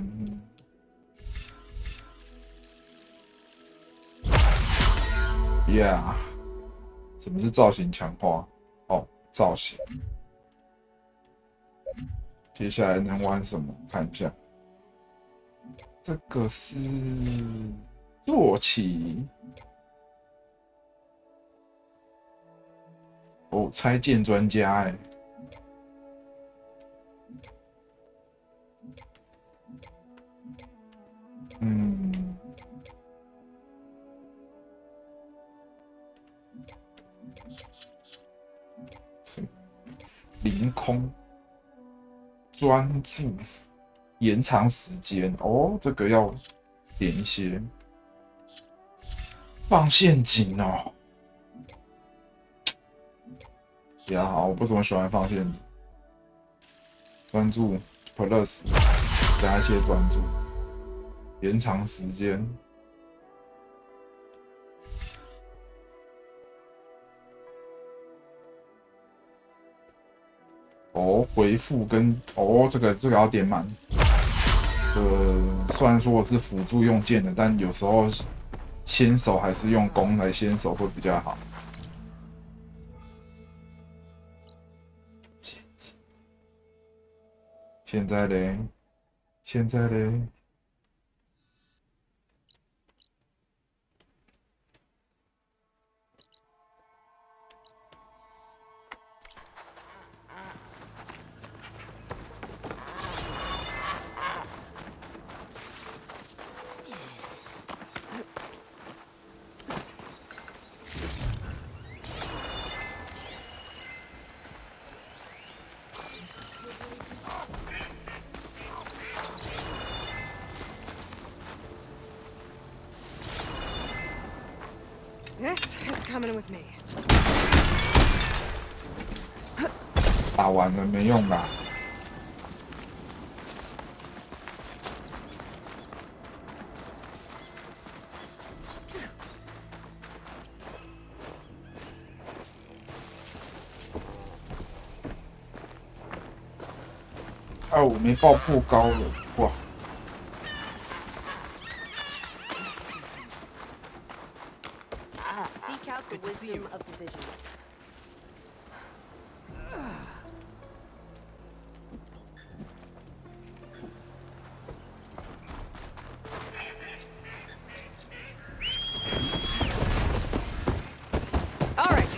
Yeah， 什么是造型强化？哦，造型。接下来能玩什么？看一下。这个是坐骑。哦，拆件专家哎。 凌空专注，延长时间哦，这个要点一些放陷阱哦。也好，我不怎么喜欢放陷阱。专注 Plus 加一些专注，延长时间。 哦，回复跟哦，这个要点满。虽然说我是辅助用剑的，但有时候先手还是用弓来先手会比较好。现在嘞，现在嘞。 This is coming with me. 打完了没用啦。啊，我没爆破高了，哇！ Seek out the wisdom of the vision. All right.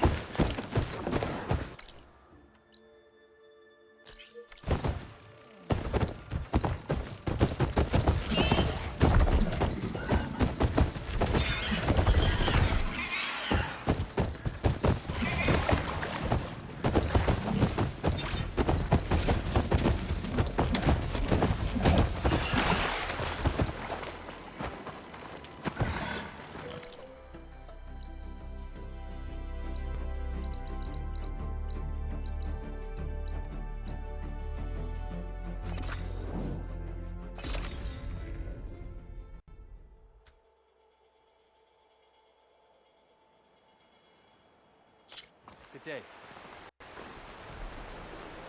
day.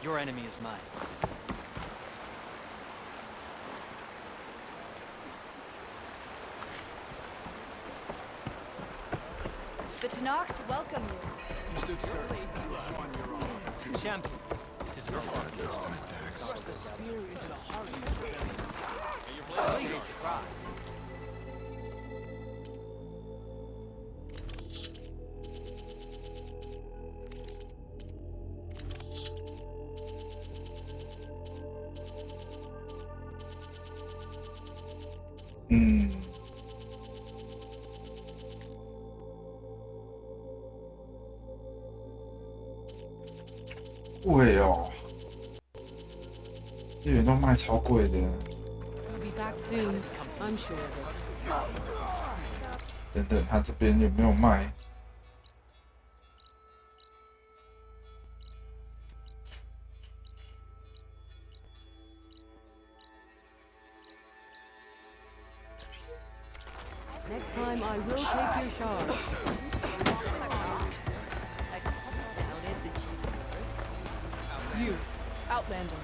Your enemy is mine. The Tenakth welcome you. Understood, sir. Champion, this is your fault. Thrust a spear into the heart of this rebellion. Your blade is to cry.贵哦，这边都卖超贵的。 We'll be back soon. I'm sure of it. 等等，他这边有没有卖？ Next time I will take your charge. You, Outlander.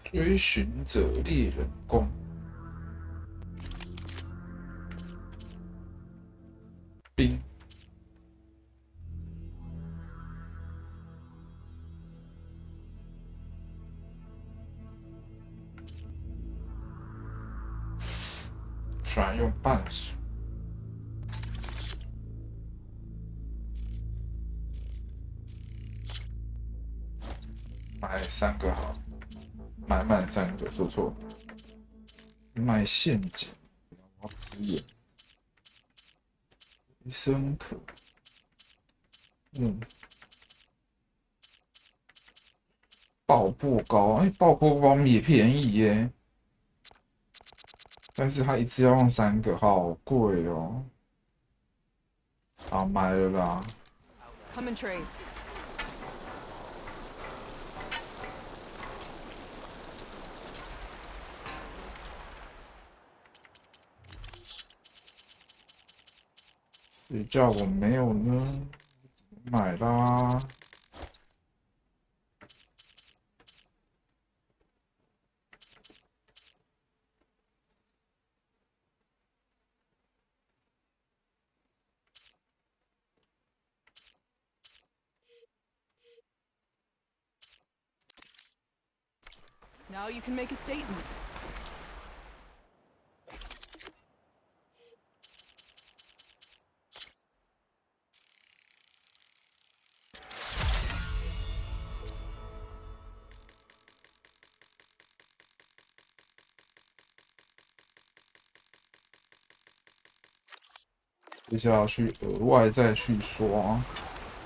追寻者猎人弓。兵。专用半数。买3个好，买满3个，说错。买陷阱，我要资源。医生可，爆破膏，爆破膏也便宜耶。 但是他一次要用3个，好贵哦。好，买了啦。Come and trade. 谁叫我没有呢？买啦。 Now you can make a statement.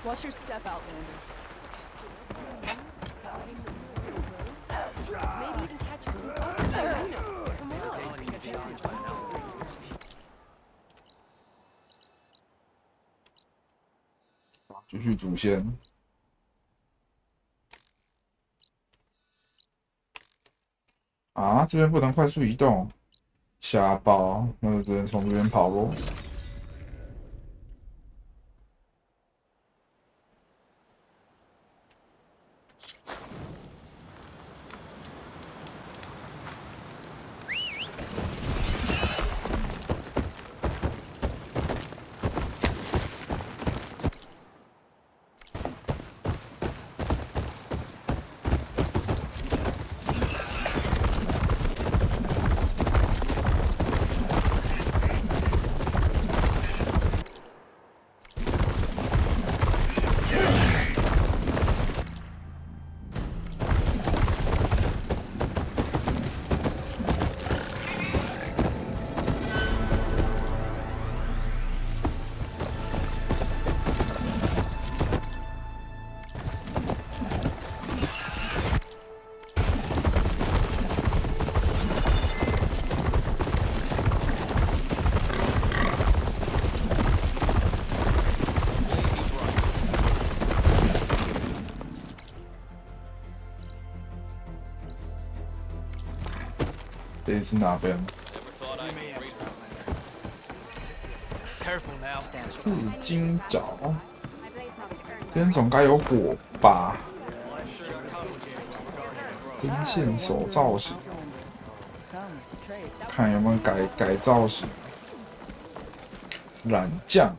Watch your step, Outlander. Maybe even catch you some bugs in the arena. Come on. 继续主线。啊，这边不能快速移动，瞎包，那就只能从这边跑咯。 这是哪边？ Careful now. 兔金爪。边总该有火吧？针线手造型，看有没有改造型。染酱。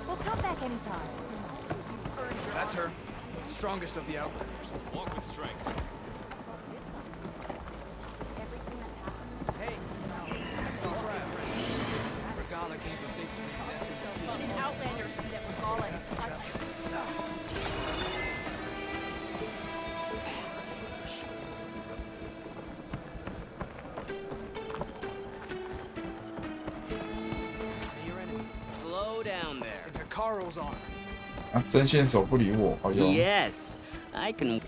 We'll come back anytime. That's her. Strongest of the Outlanders. Walk with strength. Hey. Regala gave a bid to me. Even Outlanders that Regala has touched. Slow down there. Hikaru's on. 啊，针线手不理我，好用。Yes, I can.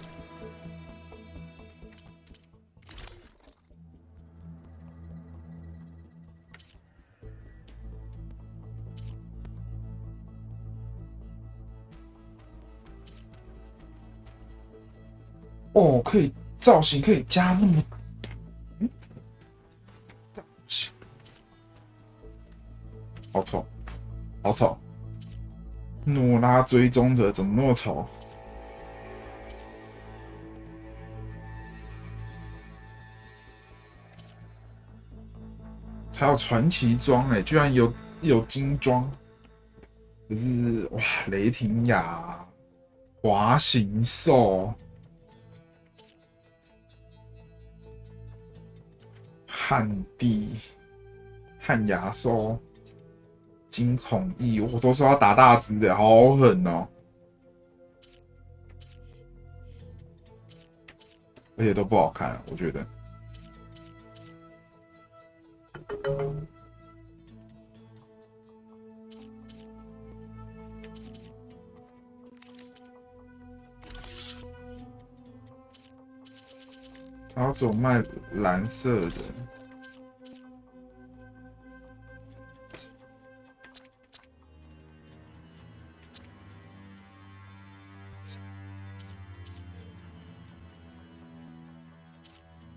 哦，可以造型可以加那么，好丑，好丑。诺拉追踪者怎么那么丑？还有传奇装居然有精装，可是哇，雷霆雅、滑行兽、旱地、旱牙兽。惊恐翼，我都说要打大只的，好狠哦！而且都不好看，我觉得。然后只有卖蓝色的。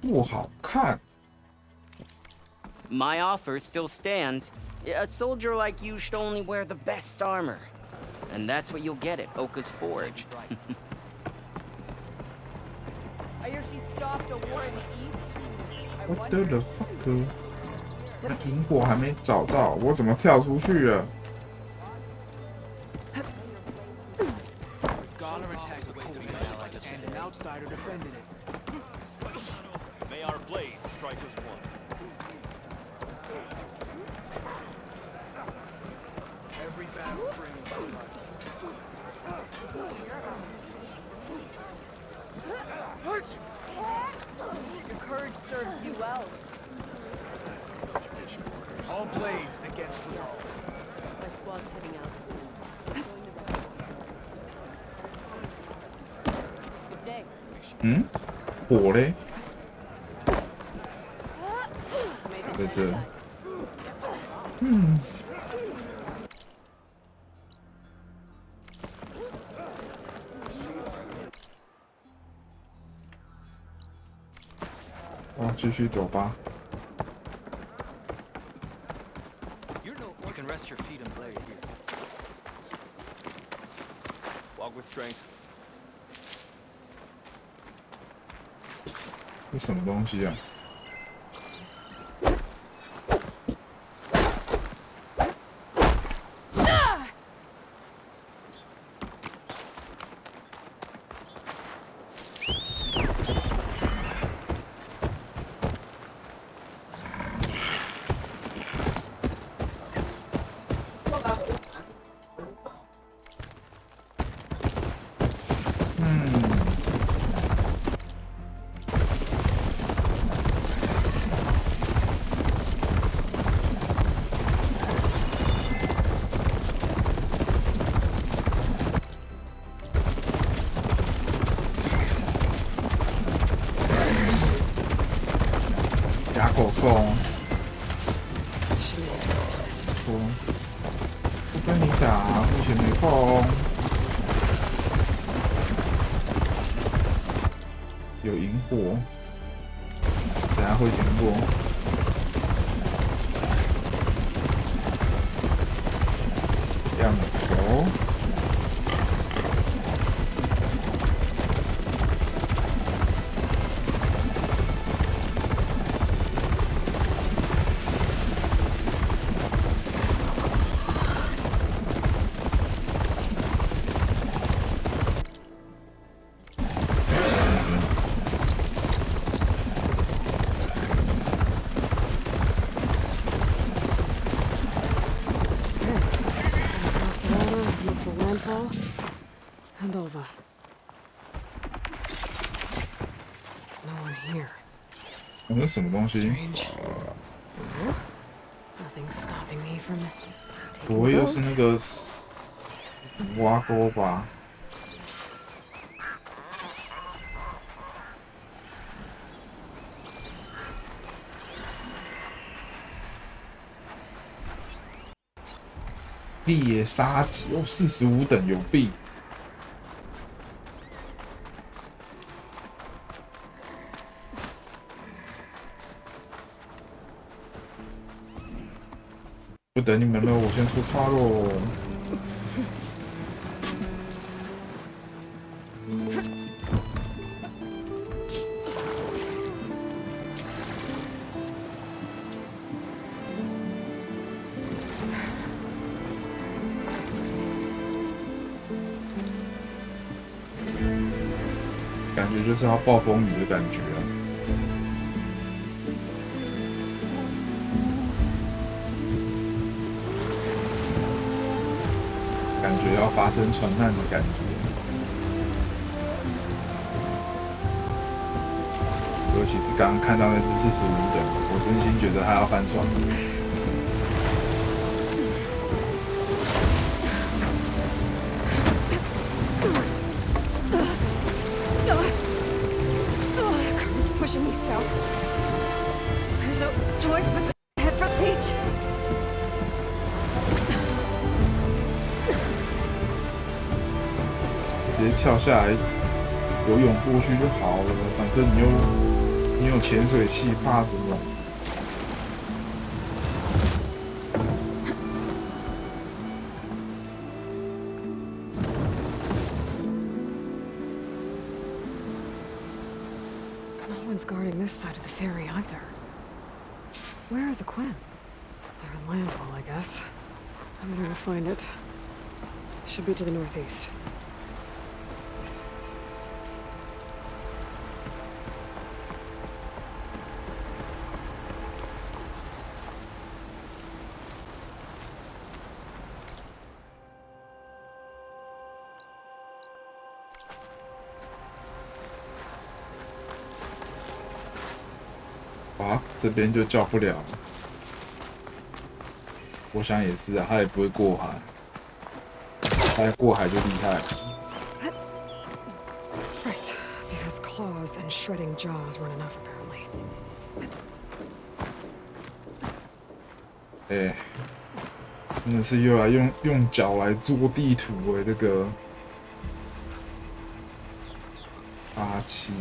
不好看。My offer still stands. A soldier like you should only wear the best armor. And that's what you'll get at Oka's Forge. I hear she stopped a war in the east. What the fuck？ 那萤火还没找到，我怎么跳出去了？ May our blades strike as one. Every battle brings blood. Your courage serves you well. All blades against the wall. My squad's heading out soon. Good day. 嗯，火嘞？在这。嗯。继续走吧。You can rest your feet and blade here. Walk with strength. 这什么东西啊？口风，不跟你打，目前没空。有萤火，等下会经过。这样走。And over. No one here. 这是什么东西？ Nothing's stopping me from 不会又是那个挖沟吧？猎杀级哦，45等有币。不等你们了，我先出发喽。感觉就是要暴风雨的感觉啊！感觉要发生船难的感觉。尤其是刚刚看到那只45等，我真心觉得它要翻船。Pushing me south. There's no choice but to head for the beach. 直接跳下来，游泳过去就好了。反正你有潜水器，怕什么？No one's guarding this side of the ferry either. Where are the Quinn? They're in landfall, I guess. I'm gonna go find it. Should be to the northeast.啊，这边就叫不了了。我想也是啊，他也不会过海，他过海就厉害了。Right, because claws and shredding jaws weren't enough apparently. 哎，真的是又来用脚来做地图哎，这个87。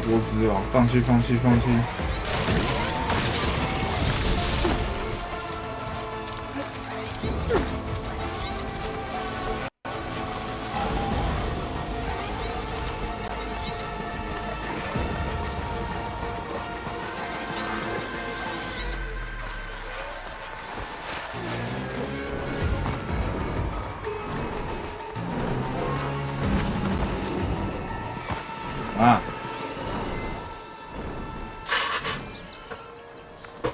多只哦，放弃，放弃，放弃！啊！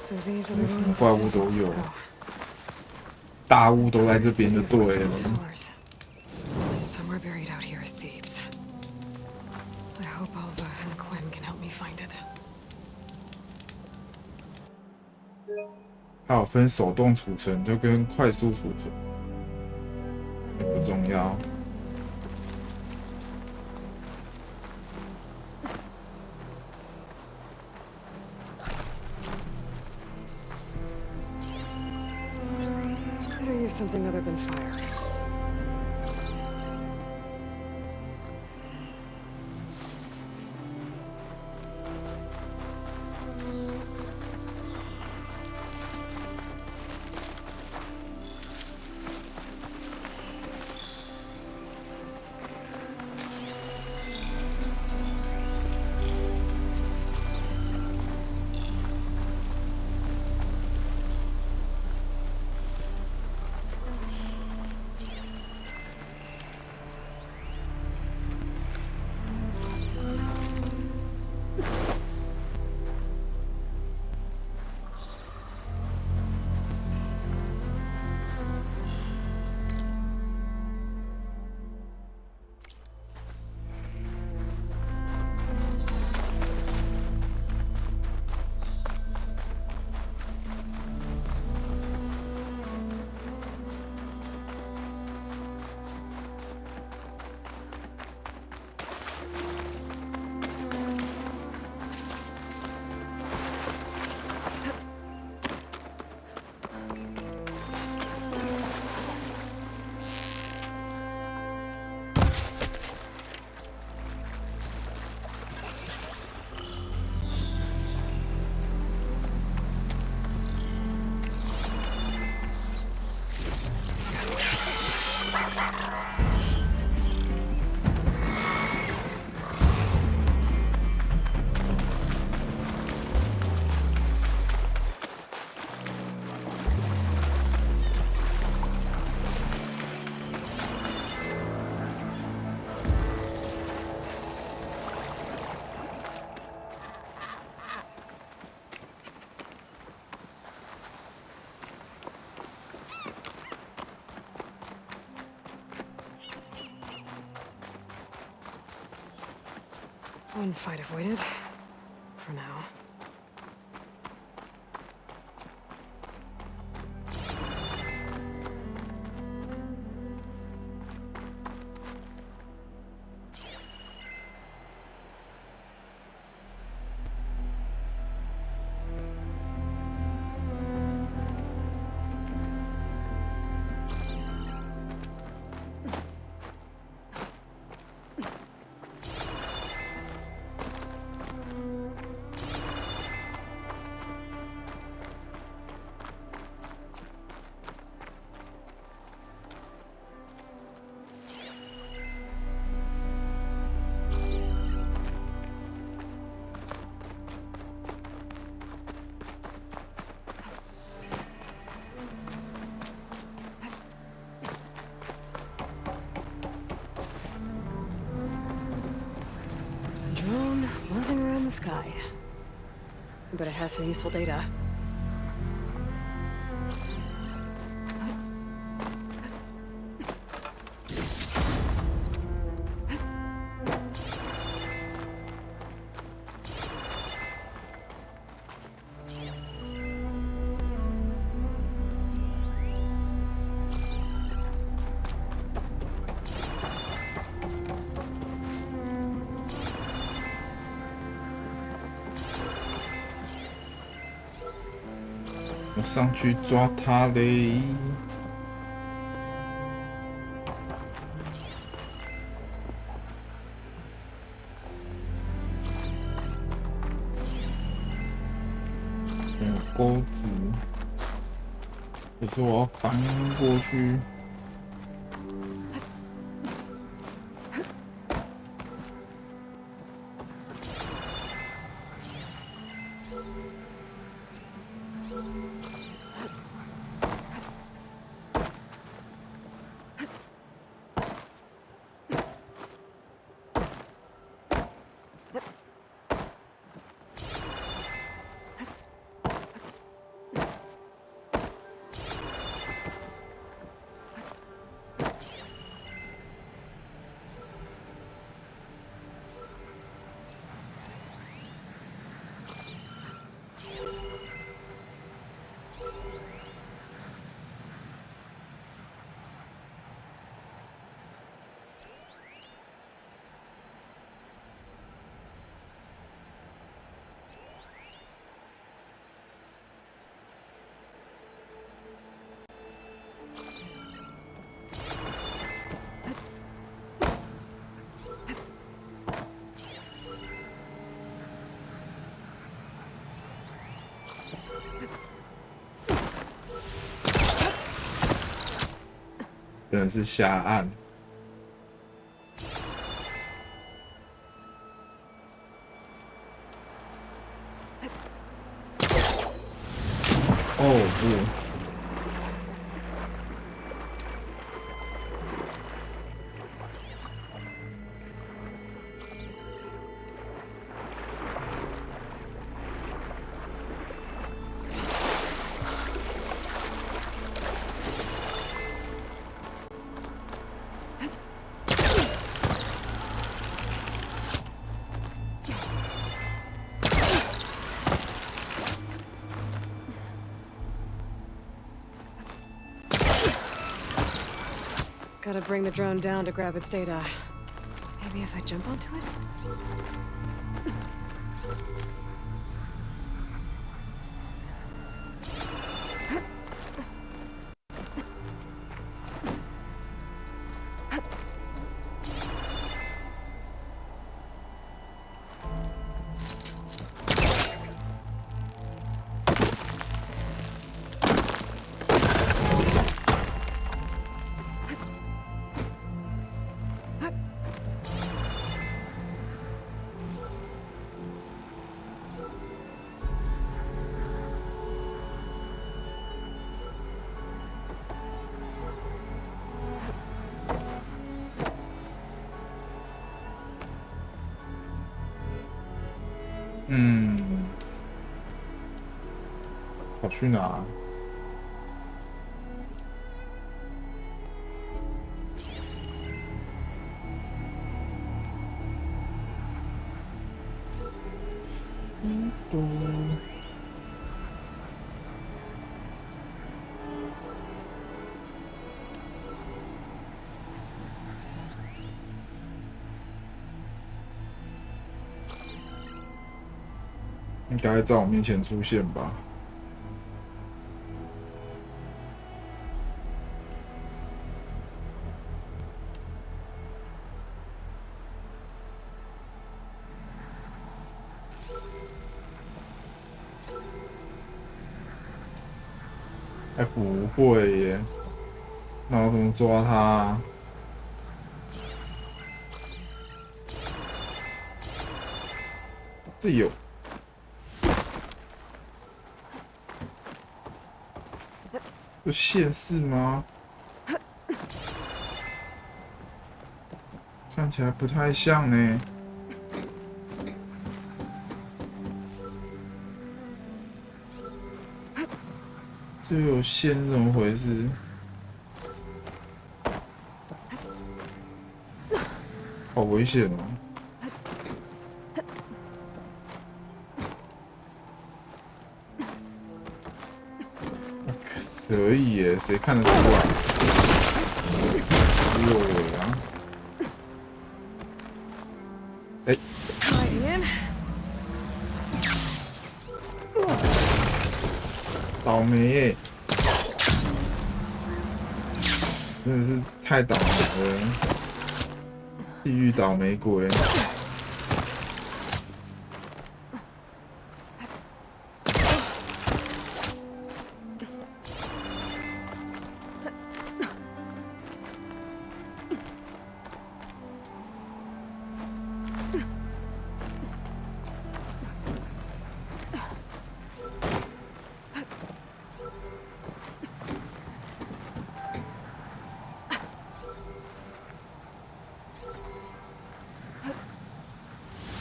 So these are 什 the 么 ruins 怪 of 物 San 都有， Francisco. 大物都在这 Towers 边就 sitting 对 above 了。 the towers. And somewhere buried out here is Thebes. I hope Alva and Quinn can help me find it. 还有分手动储存，就跟快速储存，也不重要。Better use something other than fire. One fight avoided. For now. Drone buzzing around the sky. But it has some useful data.我上去抓他嘞！有钩子，可是我要翻过去。真的是瞎按。哦不。Gotta bring the drone down to grab its data. Maybe if I jump onto it?跑去哪？应该在我面前出现吧。还不会耶，那我怎么抓他啊？这有。有线是吗？看起来不太像呢。这有线是怎么回事？好危险哦！可以耶，谁看得出来？有尾啊！哎，倒霉耶！真的是太倒霉了，地狱倒霉鬼！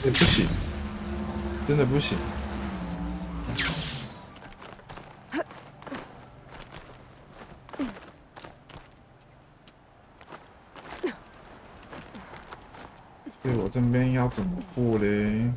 不行，真的不行。所以我这边要怎么过嘞？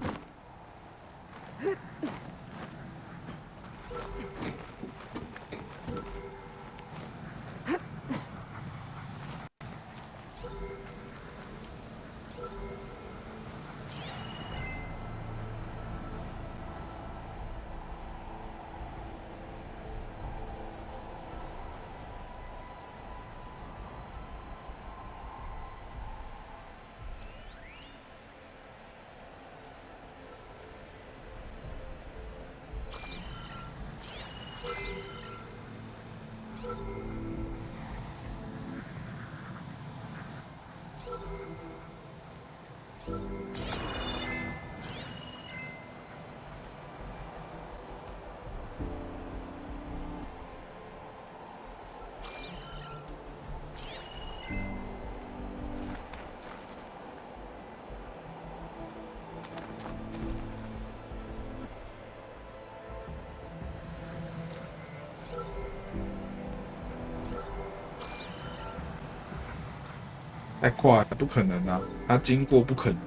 太快，不可能啊！他经过不可能。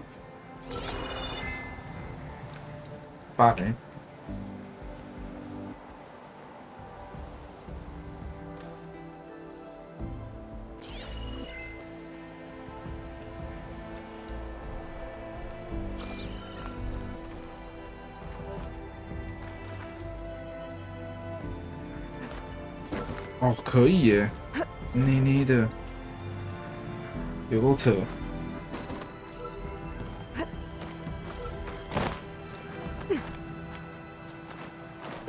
爸呢？哦，可以耶，捏捏的，有够扯。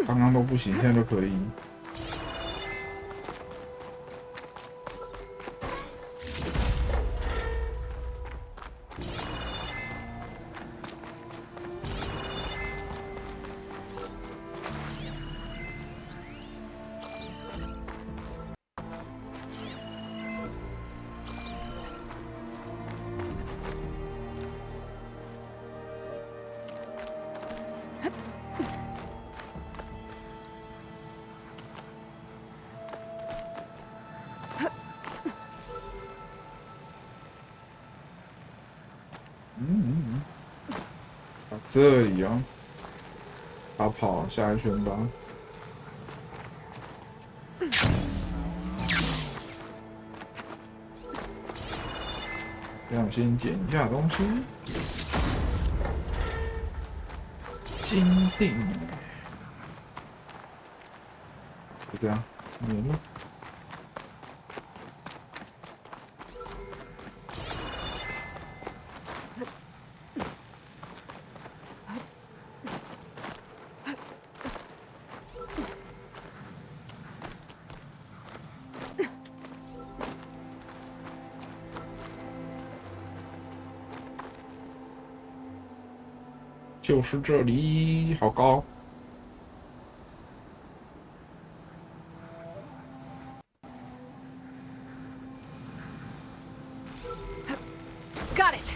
刚刚都不行，现在都可以。到这里哦，好跑下一圈吧。这样先捡一下东西，金锭，就这样，免了。就是这里，好高。Got it.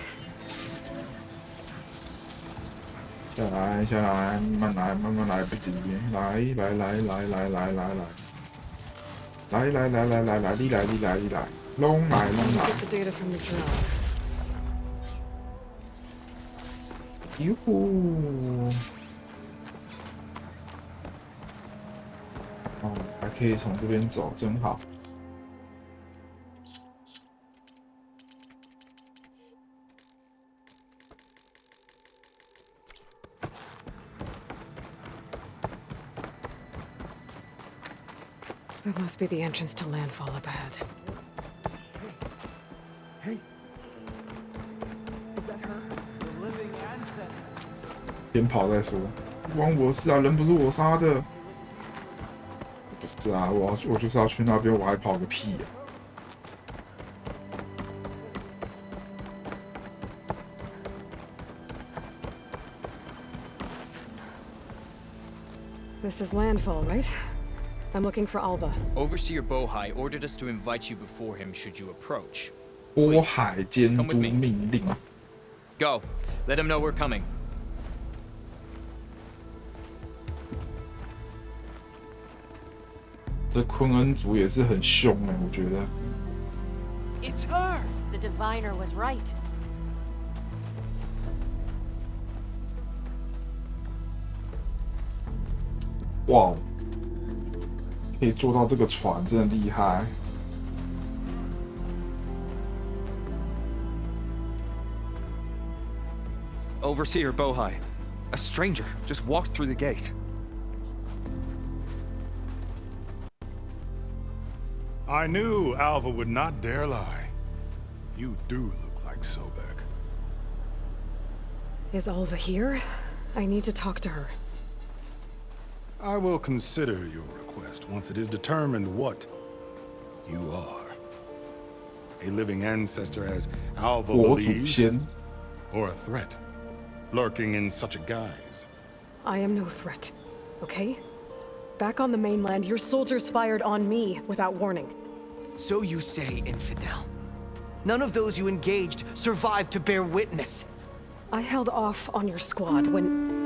下来，下来，慢慢来，慢慢来，不急。来，来，来，来，来，来，来，来，来，来，来，来，来，来，你来，你来，你来，拢来，拢来。哟呼！哦，还可以从这边走，真好。That must be the entrance to landfall up ahead. Hey, is that her? The living ancestor. 先跑再说，不关我事啊，人不是我杀的。不是啊，我就是要去那边，我还跑个屁呀！This is landfall, right? I'm looking for Alva. Overseer Bohai ordered us to invite you before him should you approach. 波海监督命令。Go. Let him know we're coming. 这昆恩族也是很凶哎，我觉得。It's her. The diviner was right. 哇，可以坐到这个船，真的厉害。Overseer Bohai, a stranger just walked through the gate. I knew Alva would not dare lie. You do look like Sobek. Is Alva here? I need to talk to her. I will consider your request once it is determined what you are. A living ancestor as Alva believes, or a threat, lurking in such a guise. I am no threat, okay? Back on the mainland, your soldiers fired on me without warning. So you say, infidel. None of those you engaged survived to bear witness. I held off on your squad when...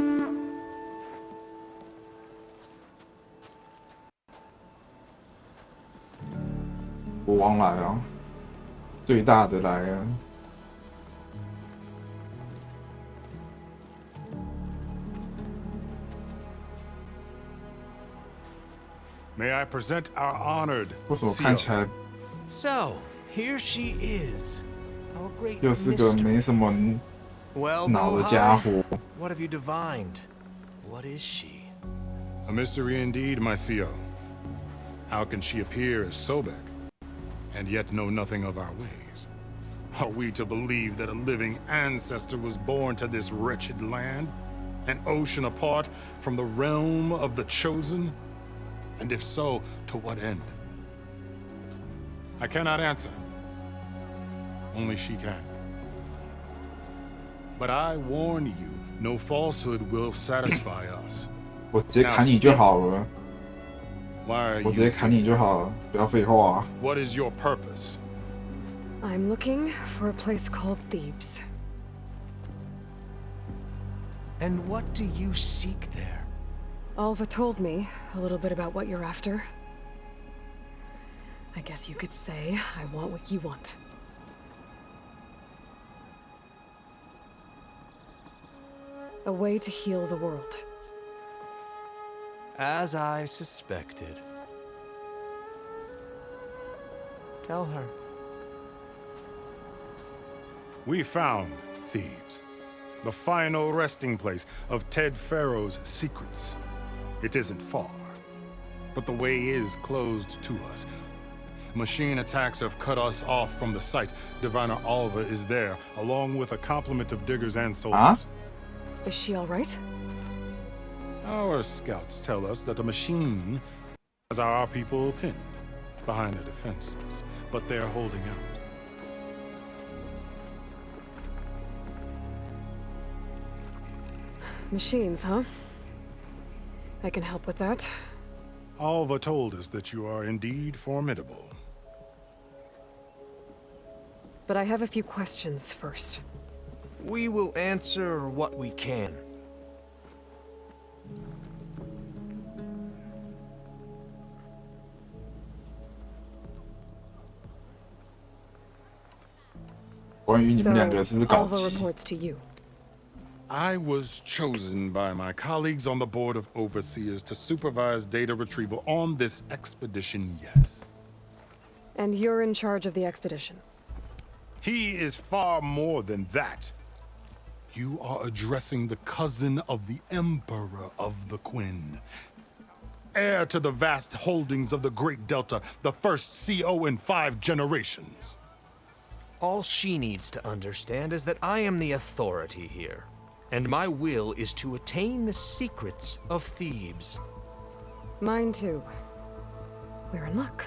国王来了。最大的来啊！ May I present our honored 为什么看起来 So, here she is. Our great 又是个 mystery. 没什么 Well, 脑的家 Bohai, 伙？ what have you divined? What is she? A mystery indeed, my CO. How can she appear as Sobek, and yet know nothing of our ways? Are we to believe that a living ancestor was born to this wretched land? An ocean apart from the realm of the Chosen? And if so, to what end? I cannot answer. Only she can. But I warn you, no falsehood will satisfy us. 我直接砍你就好了。 Why are 我直接 you 砍你就好了，不要废话啊。 What is your purpose? I'm looking for a place called Thebes. And what do you seek there? Alva told me a little bit about what you're after. I guess you could say I want what you want. A way to heal the world. As I suspected. Tell her. We found Thebes, the final resting place of Ted Pharaoh's secrets. It isn't far, but the way is closed to us. Machine attacks have cut us off from the site. Diviner Alva is there, along with a complement of diggers and soldiers. Is she all right? Our scouts tell us that a machine has our people pinned behind the defenses, but they're holding out. Machines, huh? I can help with that. Alva told us that you are indeed formidable. But I have a few questions first. We will answer what we can. Alva reports to you. I was chosen by my colleagues on the Board of Overseers to supervise data retrieval on this expedition, yes. And you're in charge of the expedition? He is far more than that. You are addressing the cousin of the Emperor of the Quinn. Heir to the vast holdings of the Great Delta, the first CO in 5 generations. All she needs to understand is that I am the authority here. And my will is to attain the secrets of Thebes. Mine too. We're in luck.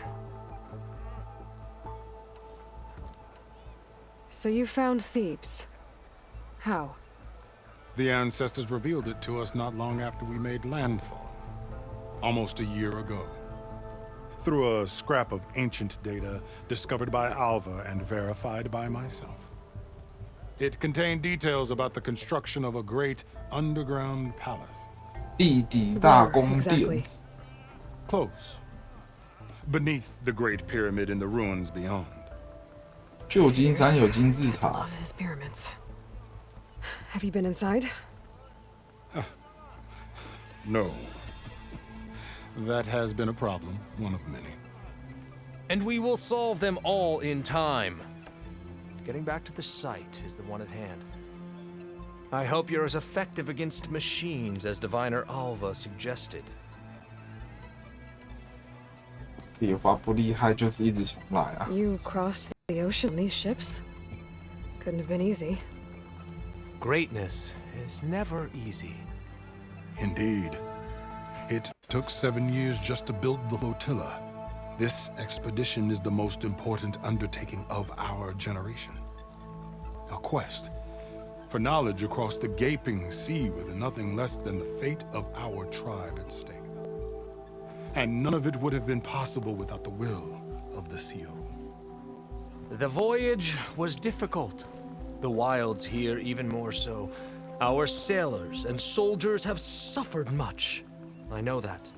So you found Thebes. How? The ancestors revealed it to us not long after we made landfall. Almost a year ago. Through a scrap of ancient data discovered by Alva and verified by myself. It contained details about the construction of a great underground palace. 地底大宫殿. Exactly. Close. Beneath the Great Pyramid in the ruins beyond. 旧金山有金字塔. Love his pyramids. Have you been inside? No. That has been a problem, one of many. And we will solve them all in time. Getting back to the site is the one at hand. I hope you're as effective against machines as Diviner Alva suggested. 废话不厉害，就是一直重来啊。 You crossed the ocean on these ships? Couldn't have been easy. Greatness is never easy. Indeed. It took 7 years just to build the flotilla. This expedition is the most important undertaking of our generation. A quest for knowledge across the gaping sea with nothing less than the fate of our tribe at stake. And none of it would have been possible without the will of the CO. The voyage was difficult. The wilds here even more so. Our sailors and soldiers have suffered much. I know that.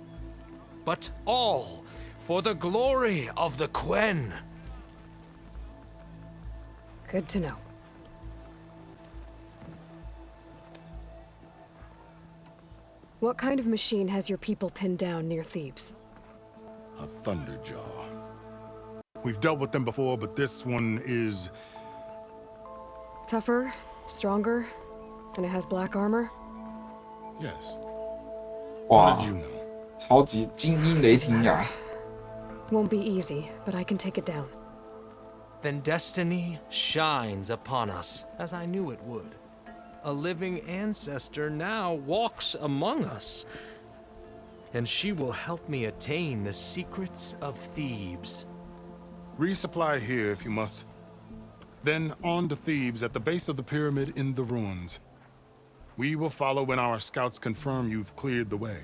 But all for the glory of the Quen. Good to know. What kind of machine has your people pinned down near Thebes? A Thunderjaw. We've dealt with them before, but this one is... Tougher, stronger, and it has black armor? Yes. 哇 How did you know? 超级精英雷霆牙。 Won't be easy, but I can take it down. Then destiny shines upon us, as I knew it would. A living ancestor now walks among us, and she will help me attain the secrets of Thebes. Resupply here if you must. Then on to Thebes at the base of the pyramid in the ruins. We will follow when our scouts confirm you've cleared the way.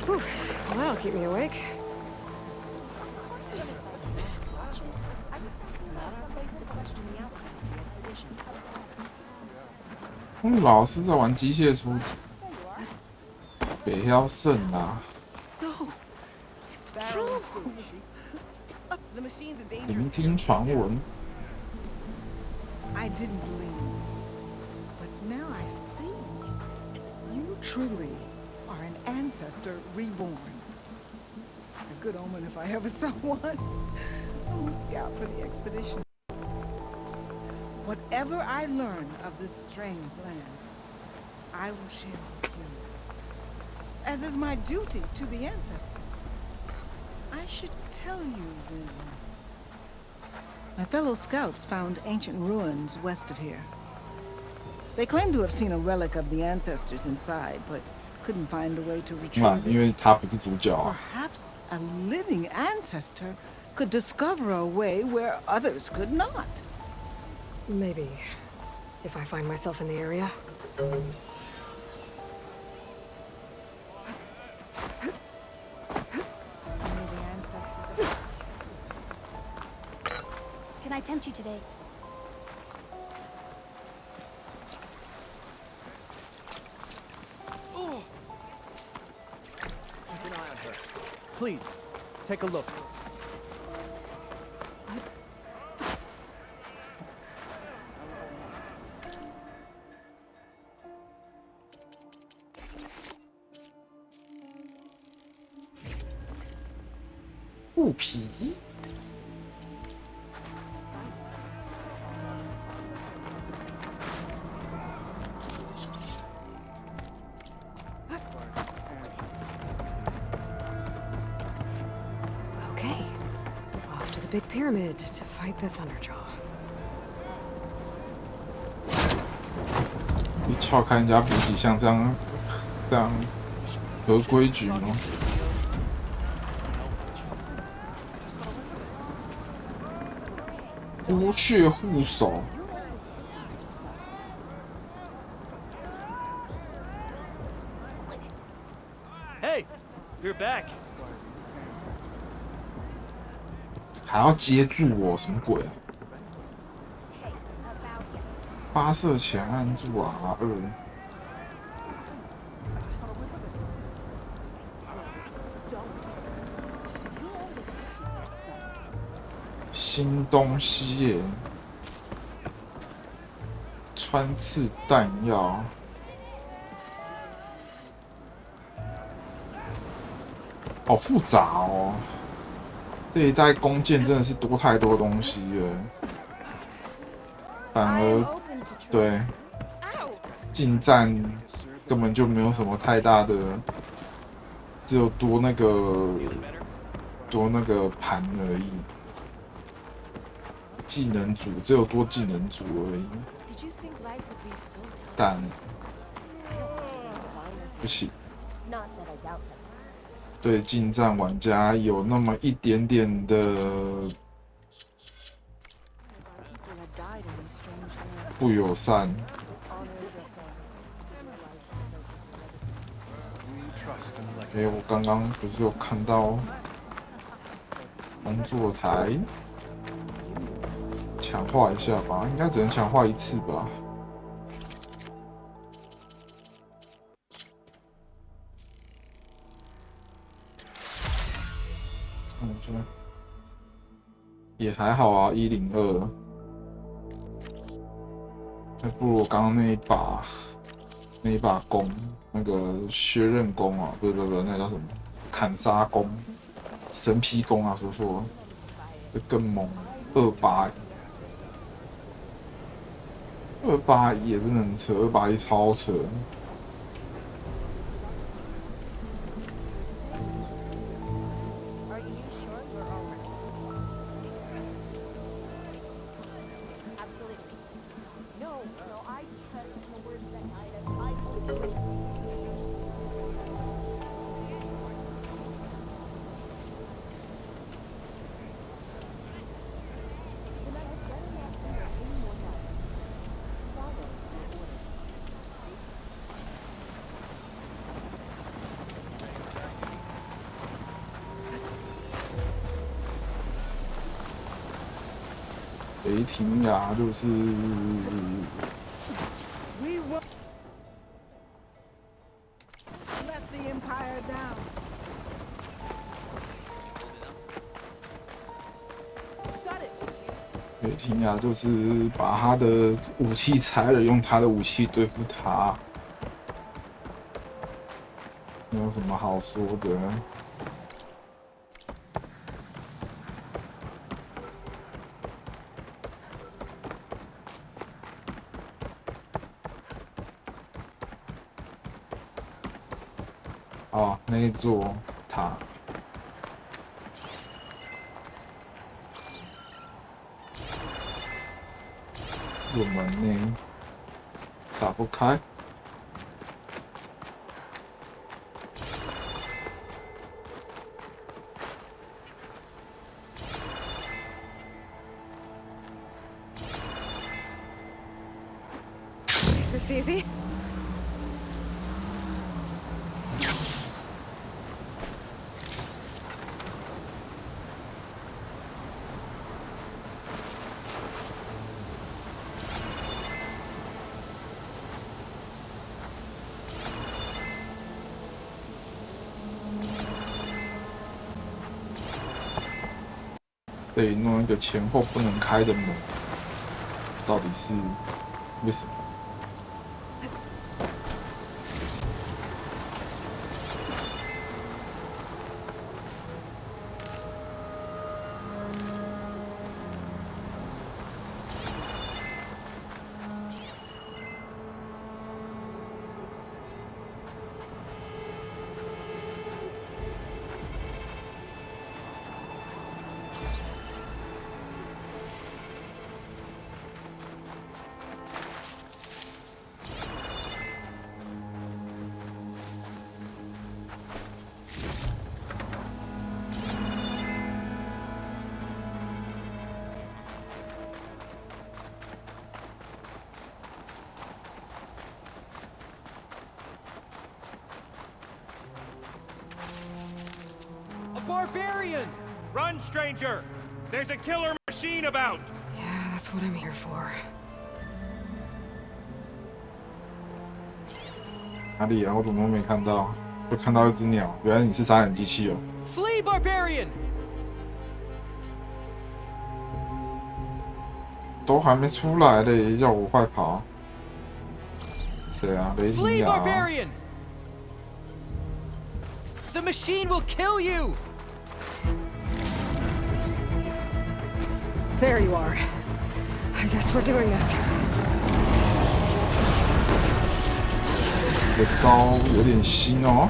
Whew, well, that'll keep me awake. 老师在玩机械出击，北要胜啦。 So, it's true. The machine's a dangerous. 聆听传闻。 I didn't believe, but now I see. You truly are an ancestor reborn. A good omen if I ever saw one. I'm a scout for the expedition. Whatever I learn of this strange land, I will share with you. As is my duty to the ancestors. I should tell you then. My fellow scouts found ancient ruins west of here. They claim to have seen a relic of the ancestors inside, but couldn't find a way to retrieve it. 因为他不是主角啊。 Perhaps a living ancestor could discover a way where others could not. Maybe. If I find myself in the area. Can I tempt you today? Keep an eye on her. Please, take a look.物皮。 Okay. Off to the big pyramid to fight the Thunderjaw. 你撬开人家补给箱，这样合规矩吗？剥削护手。 Hey, you're back. 还要接住我，什么鬼啊？发射前按住R2。新东西耶！穿刺弹药。 好复杂哦！这一代弓箭真的是多太多东西了，反而对近战根本就没有什么太大的，只有多那个盘而已。技能组只有多技能组而已，但不行。 对近战玩家有那么一点点的不友善。哎，我刚刚不是有看到工作台，强化一下吧，应该只能强化一次吧。也还好啊，102。那不如我刚刚那一把弓，那个削刃弓啊，不，那叫什么？砍杀弓、神劈弓啊，说错了，会更猛。281也真的很扯，281超扯。雷霆牙就是。雷霆牙就是把他的武器拆了，用他的武器对付他，没有什么好说的。哦，那一座塔。入门内打不开。This easy?得弄一个前后不能开的门，到底是为什么？Barbarian! Run, stranger! There's a killer machine about! Yeah, that's what I'm here for. 哪里啊？我怎么没看到？就看到一只鸟，原来你是杀人机器哦。Flee, barbarian! 都还没出来嘞，要我快跑？谁啊？雷霆 Flee, 牙、啊。barbarian! The machine will kill you! There you are. I guess we're doing this. 这招有点新哦。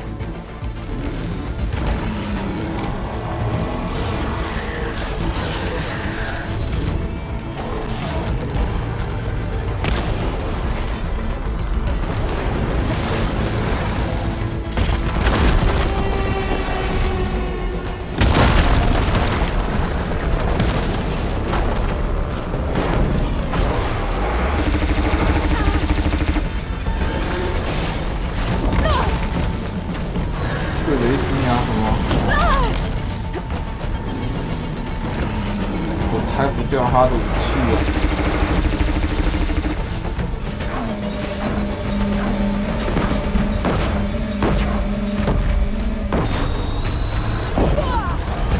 他的武器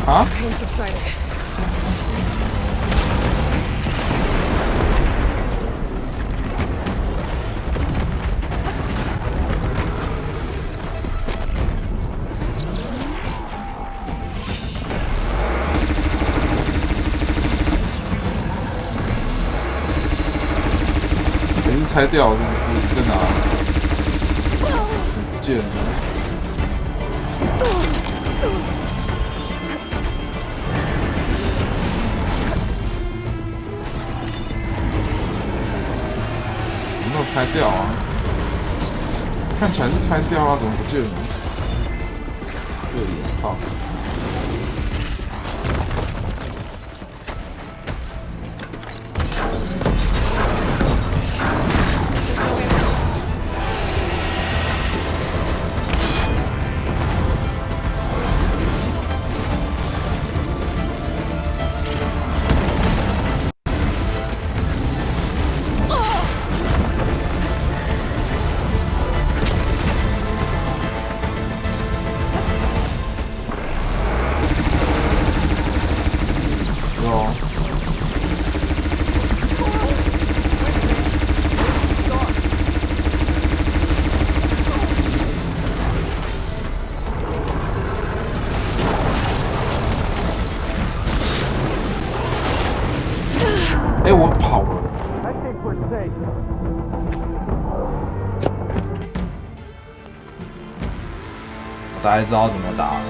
啊。啊？ Pain subsided. 拆掉是不是？在哪？不见了。有没有拆掉啊？看起来是拆掉啊，怎么不见了？这里好。 哎，我跑了。我大概知道怎么打了。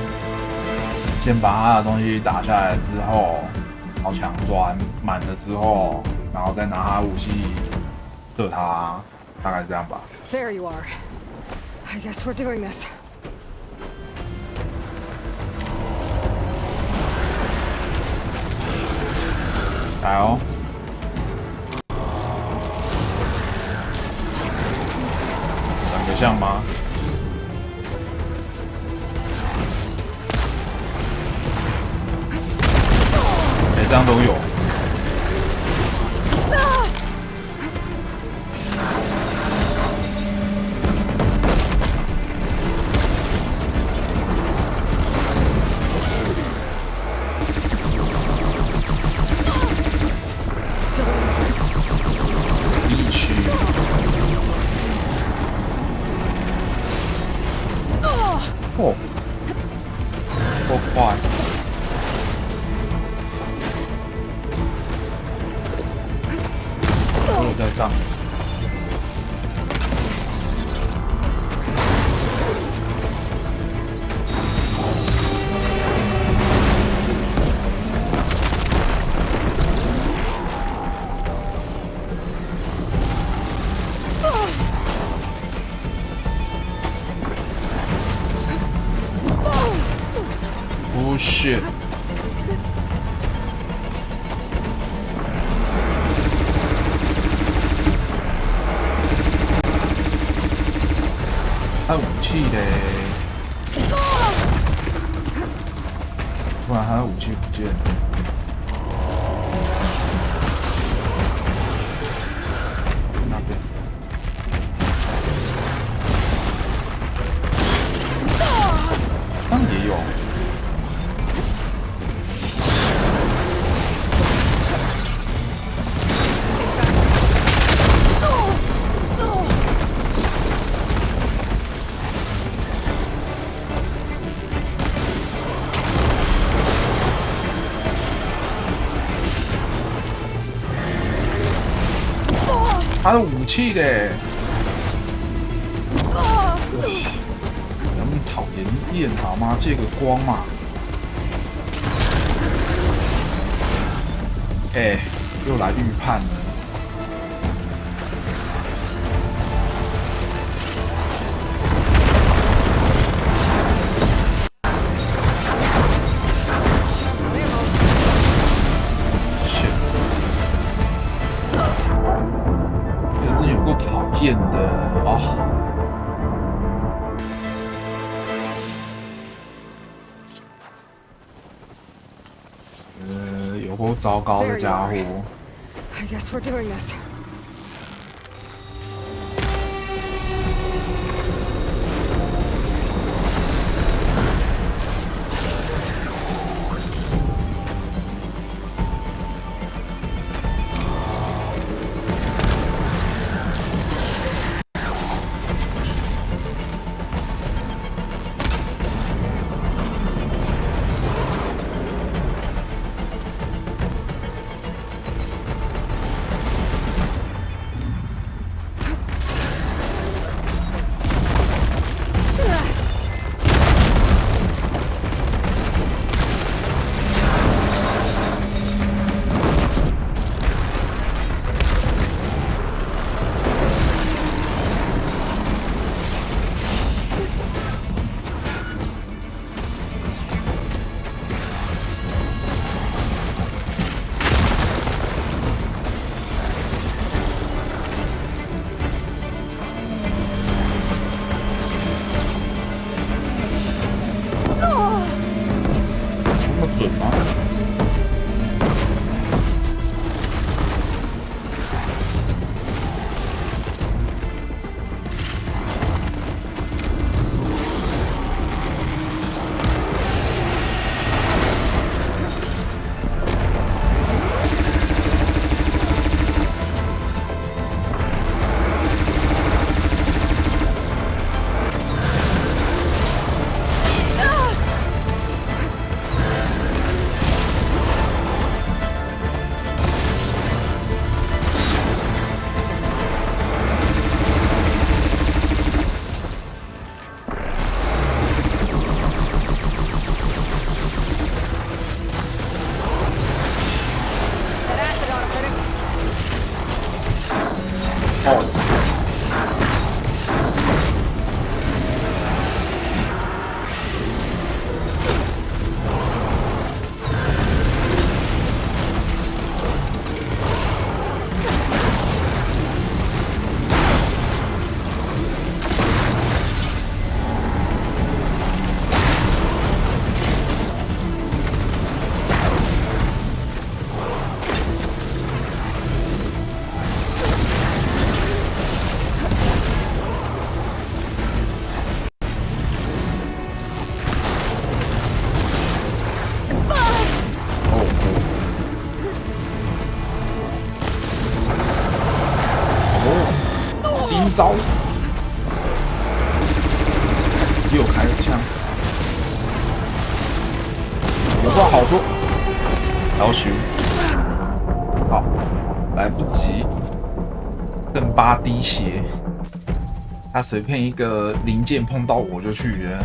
先把他的东西打下来之后，好抢砖满了之后，然后再拿他武器射他，大概这样吧。There you are. I guess we're doing this. 来哦！长得像吗？每张都有。哦，够快！我在上。Oh shit！ 他武器嘞？突然他的武器不见了。那边。那也有。 他的武器嘞，能不能讨厌好吗？借个光嘛。哎，又来预判了。变的啊！有有够糟糕的家伙。I guess we're doing this.招，又开了枪，有话好说。要许，好，来不及，剩8滴血，他随便一个零件碰到我就去了。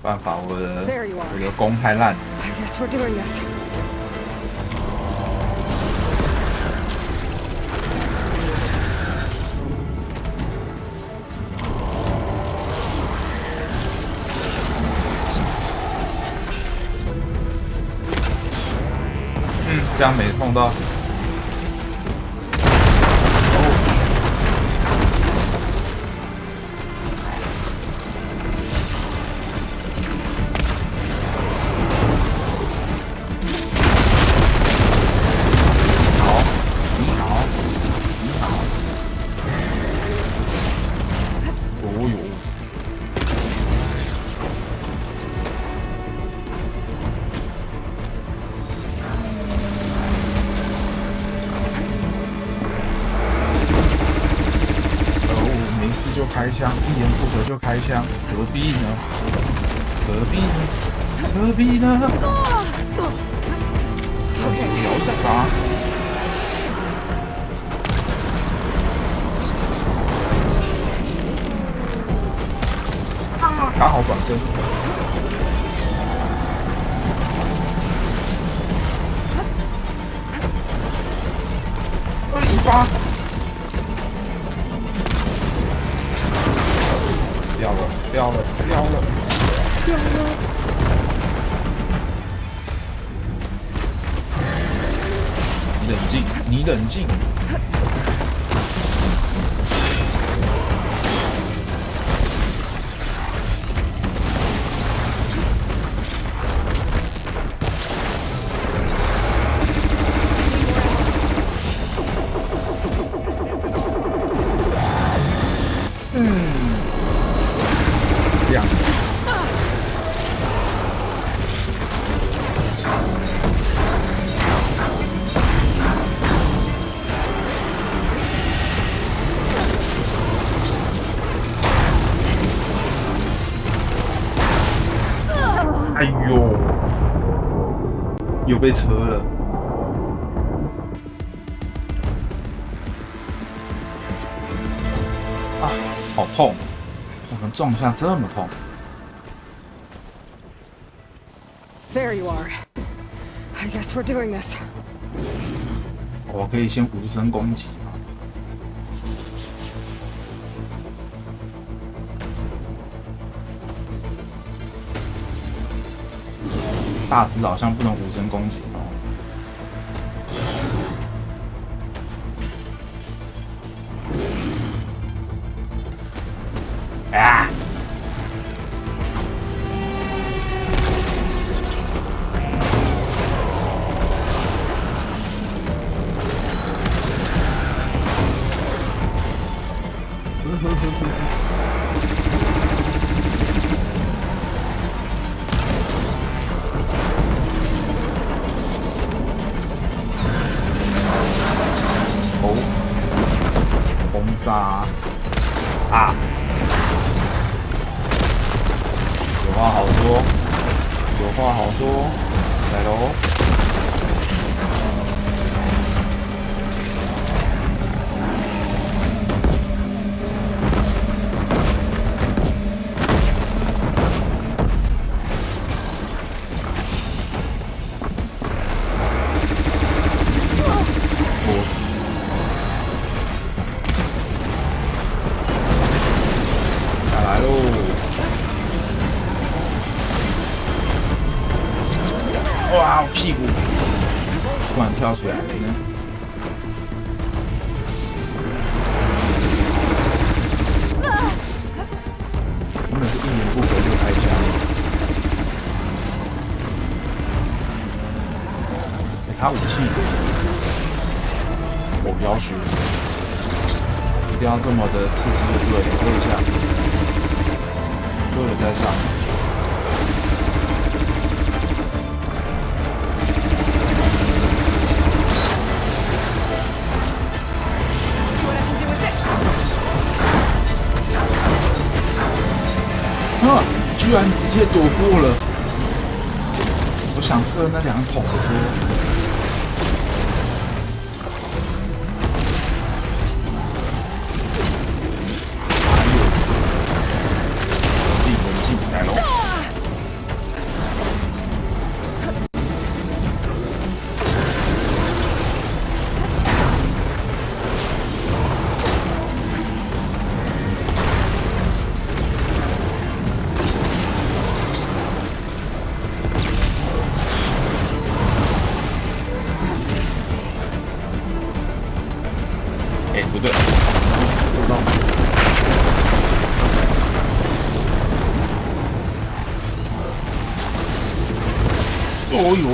办法，我的弓太烂。I guess we're doing this. 这样没碰到。开枪，一言不合就开枪，何必呢？何必呢？何必呢？聊的啥？刚好转身。一发。掉了！你冷静！哎呦，又被车了。啊，好痛！怎么撞一下这么痛？ There you are. I guess we're doing this. 我可以先无声攻击吗？大只好像不能无声攻击哦。啊！哦，轰炸啊！有话好说，有话好说，来喽！下来喽！哇，屁股突然跳出来了呢！根本是一言不合就开枪，给他武器，我要求一定要这么的刺激，对，喝一下，喝了再上。 啊！居然直接躲过了！我想射那2桶的时候，冷静来喽！哎，不对，不知道。哦呦！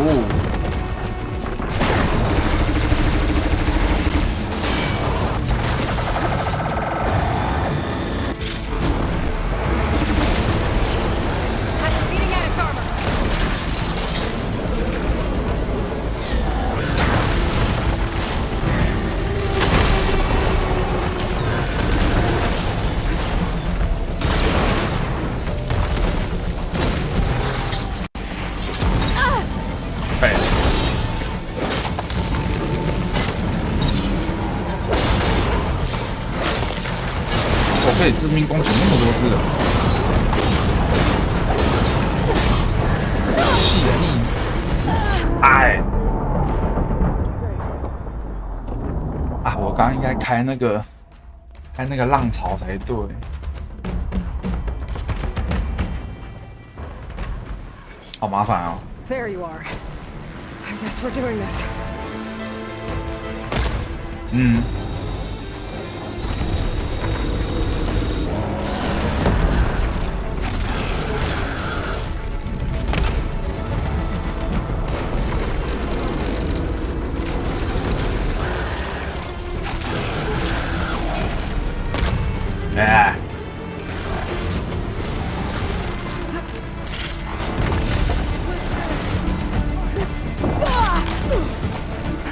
可以致命攻击那么多次的，细腻，哎，啊！我刚刚应该开那个浪潮才对，好麻烦哦。There you are. I guess we're doing this. 嗯。 哎，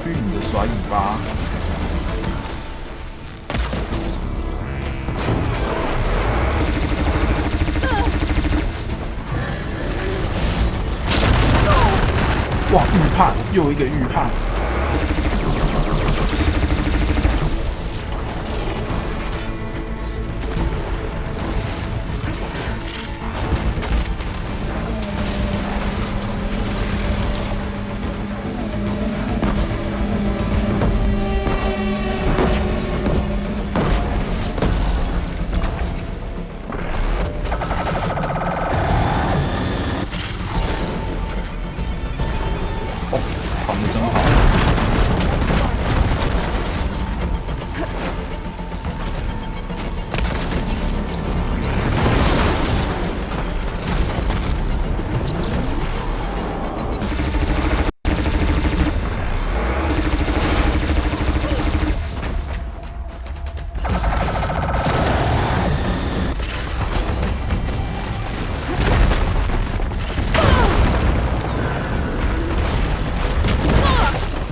去你的甩尾巴！哇，预判，又一个预判。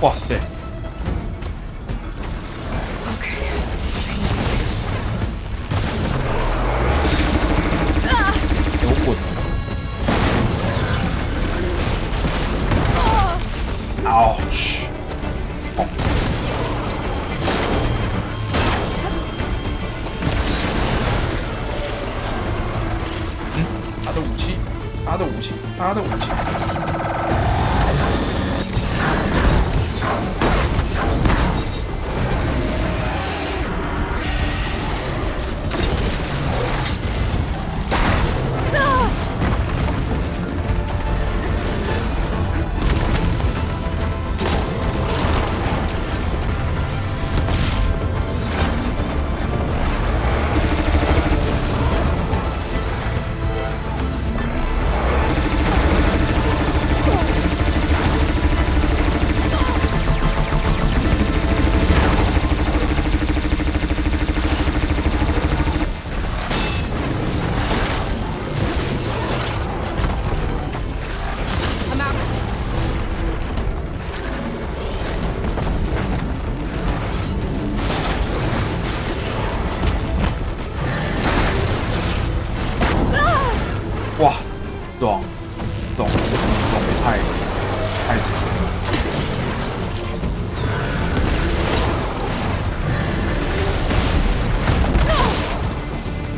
哇塞！有滚！ouch！ 哦！他的武器，他的武器，他的武器。哇，懂，太扯了。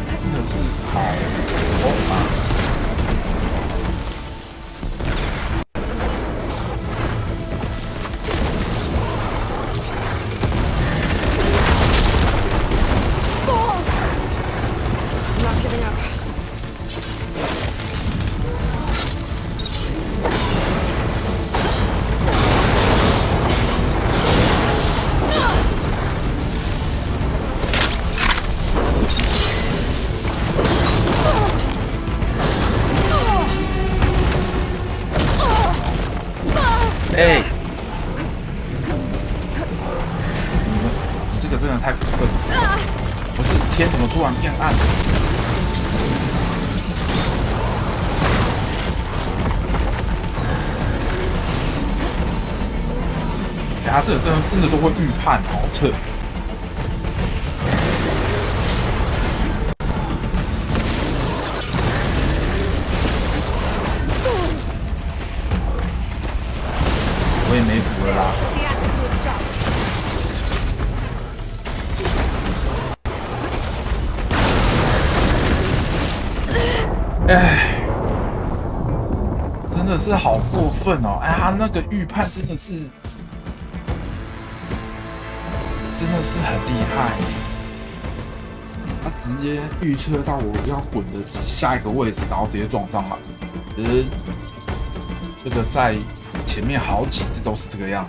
真的是好疯啊！哎，你这个真的太过分了！不是天怎么突然变暗？他这个真的都会预判，好扯！我也没补了啦。哎，真的是好过分哦！哎，他那个预判真的是很厉害，他直接预测到我要滚的下一个位置，然后直接撞上来。其实这个在前面好几次都是这个样。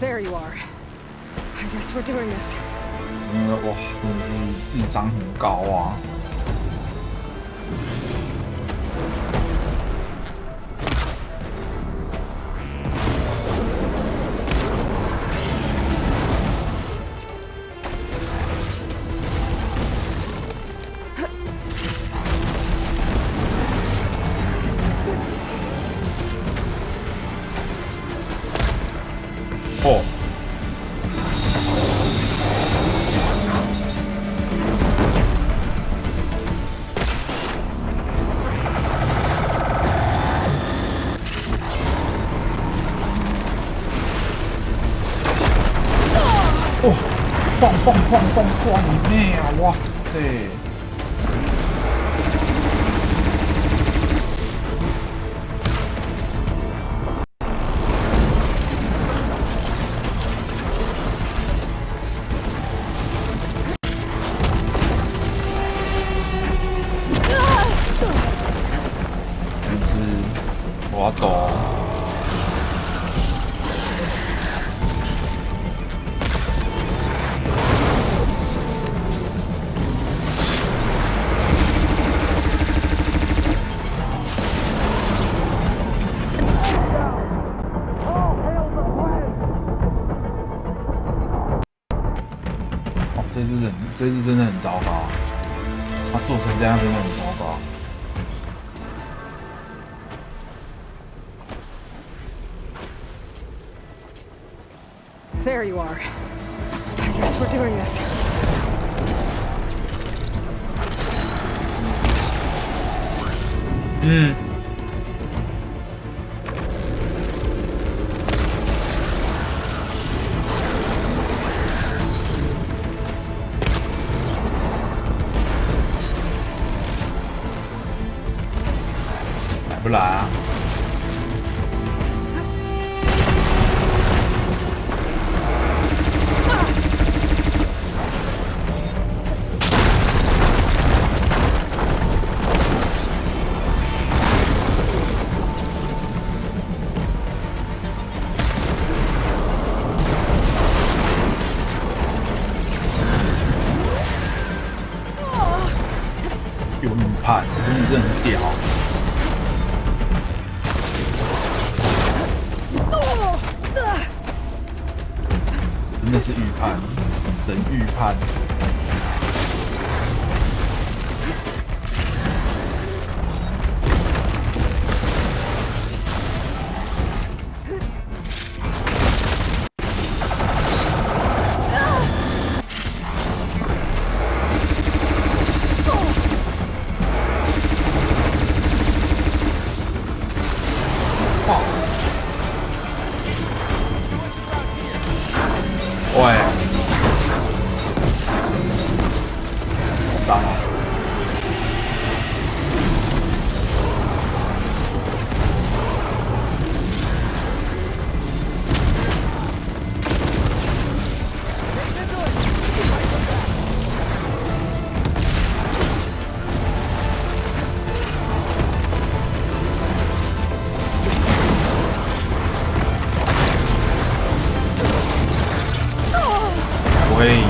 There you are. I guess we're doing this. 哇，真的是智商很高啊！哦。砰砰砰砰砰！你妹啊！哇塞！真是我懂。这只真的很糟糕，他做成这样真的很糟糕。There you are. I guess we're doing this. Mm. 不来啊！有预判，真的很屌。真的是预判，人预判。喂，打了。喂。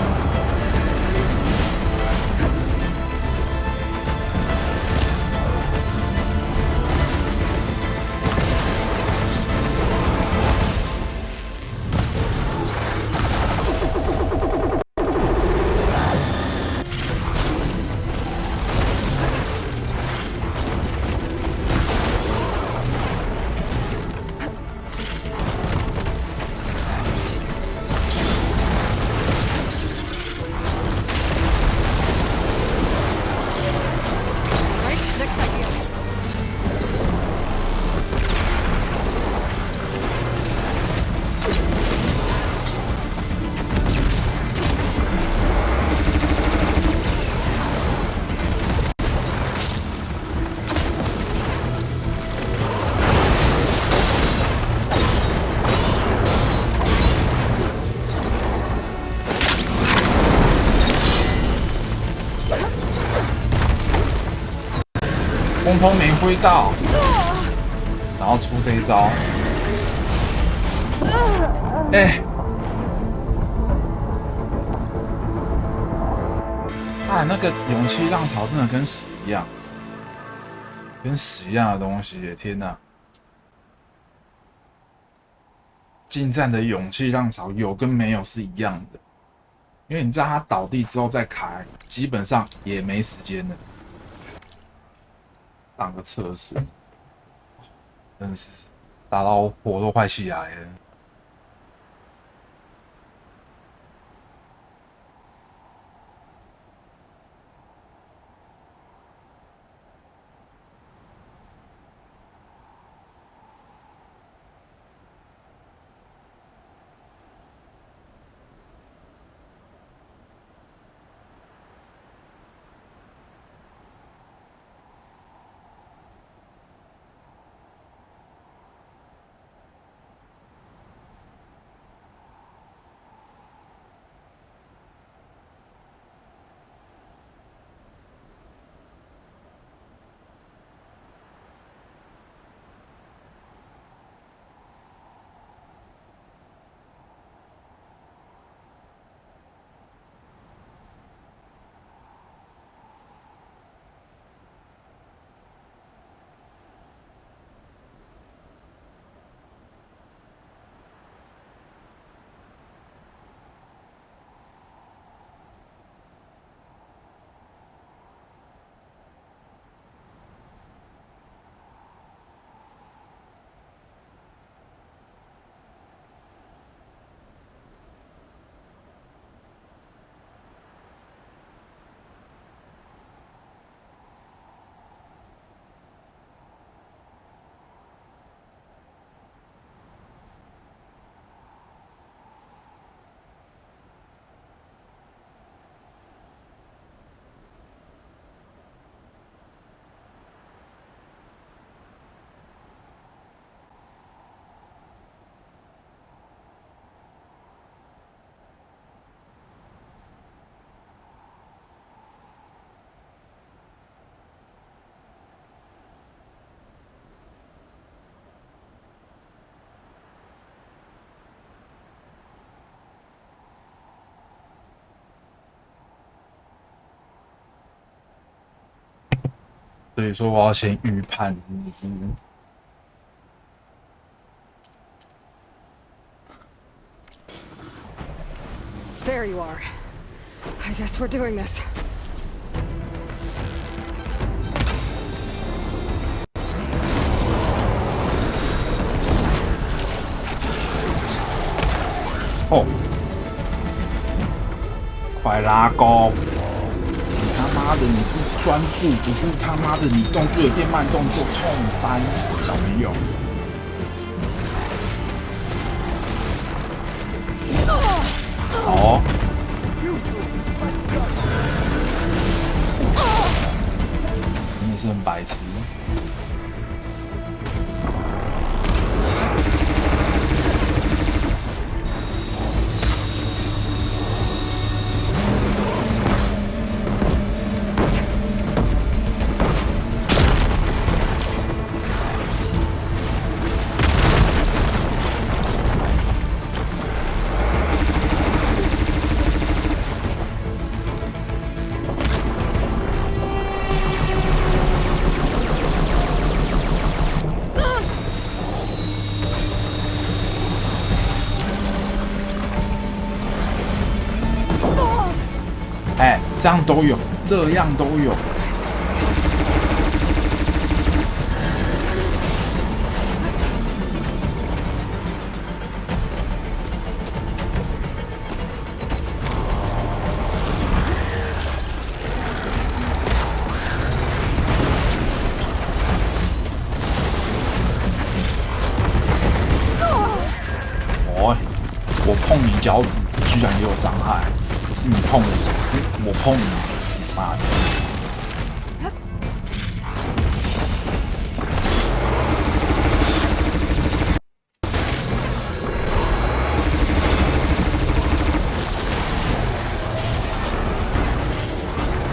风头没挥到，然后出这一招。哎，啊，那个勇气浪潮真的跟屎一样，跟屎一样的东西耶！天哪，近战的勇气浪潮有跟没有是一样的，因为你知道他倒地之后再开，基本上也没时间了。上个厕所，真是打到火都快起来了。所以说我要先预判，是不是？ There you are. I guess we're doing this. Oh. 快拉钩！你他妈的你是专注，不是他妈的你动作有变慢动作，冲三小没有。好。你也是很白痴。 哎，这样都有，这样都有。哦，我碰你脚趾，居然也有伤害。 是你碰我，我碰你，妈的！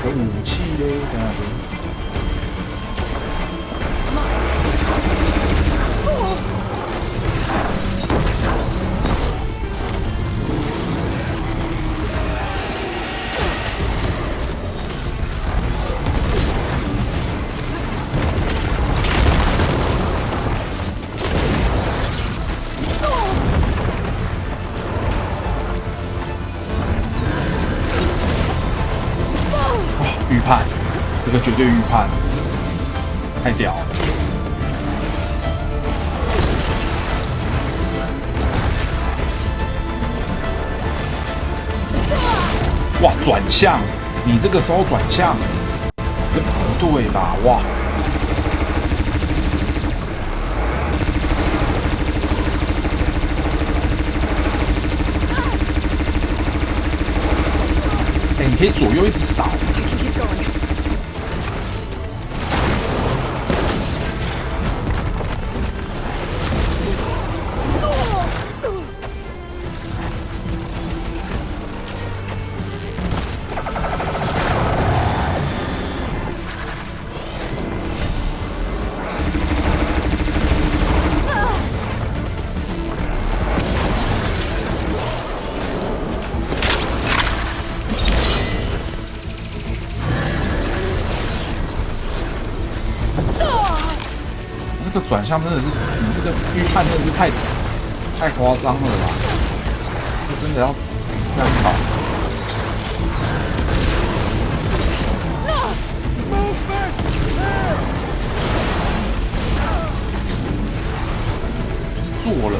有武器嘞，在那边。 预判，这个绝对预判，太屌了！哇，转向，你这个时候转向，这不对吧？哇！哎，你可以左右一直扫。 这个转向真的是，你这个预判真的是太夸张了吧？这真的要这样跑。做了。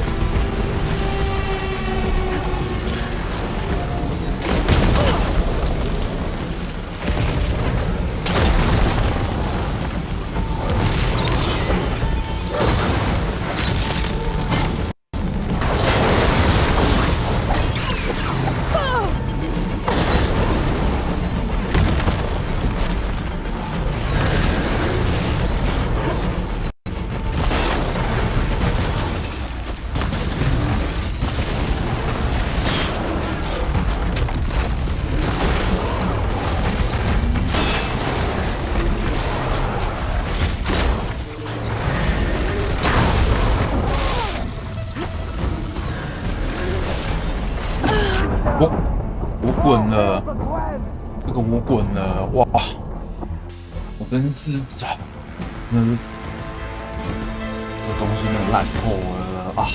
我滚了，这个我滚了，哇！我真是那是这东西真的烂透了啊！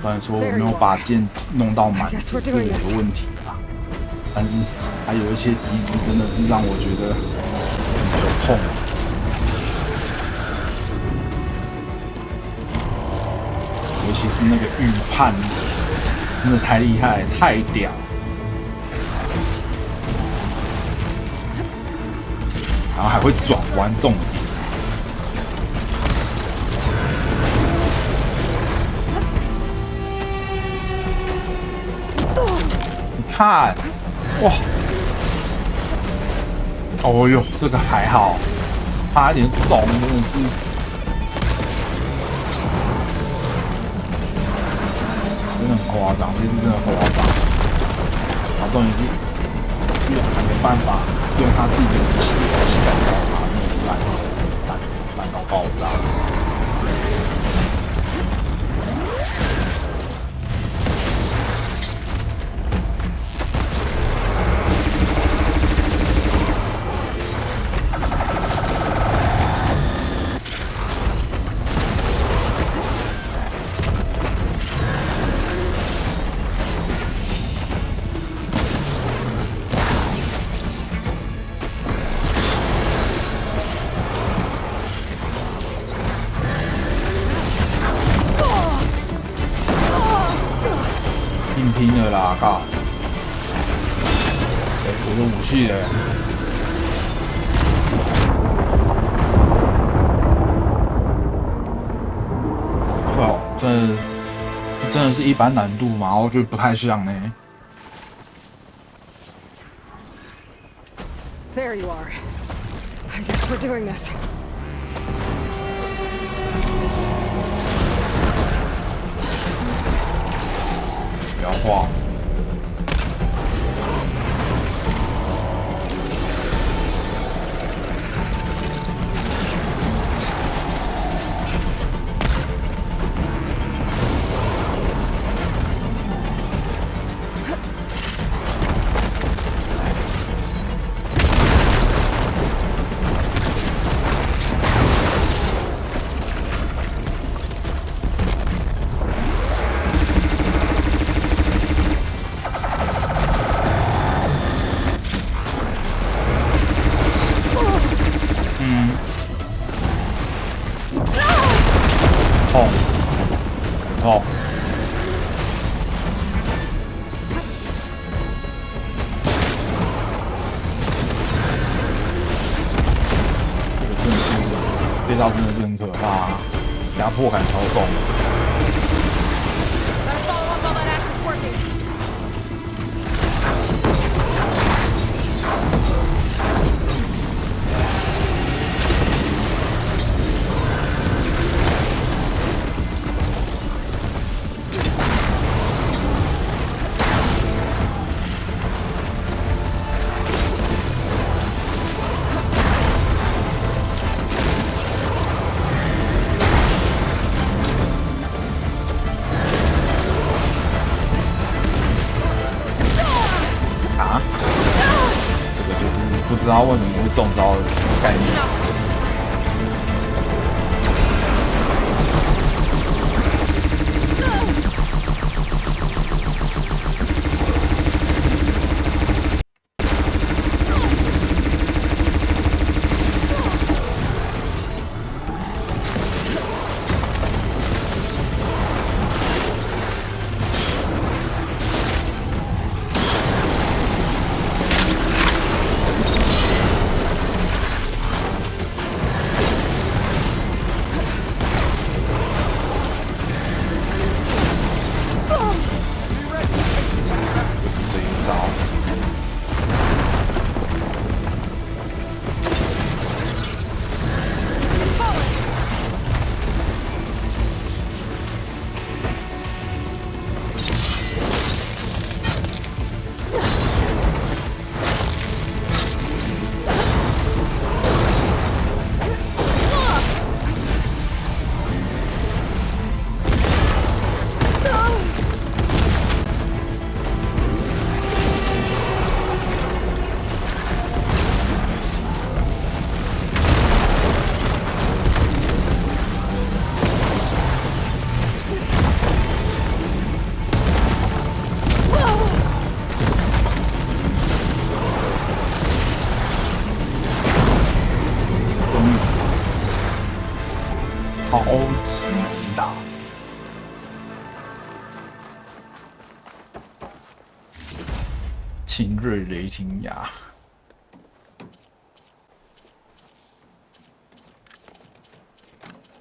虽然说我没有把剑弄到满，是有个问题啦，但是还有一些机制真的是让我觉得有痛。尤其是那个预判，真的太厉害，太屌！然后还会转弯，重点。你看，哇！哦哟，这个还好，差一点中，真的是。真的很夸张，这次真的夸张。然后终于是越还没办法用他自己的武器来洗干掉他，真的是烂到爆炸。拼了啦！靠！我的武器嘞！哇，这真的是一般难度吗？我觉得不太像呢。There you are. I guess we're doing this. 不要晃！痛！这招真的是很可怕，压迫感超重。不知道为什么会中招的概念。超级难打。秦瑞雷霆牙，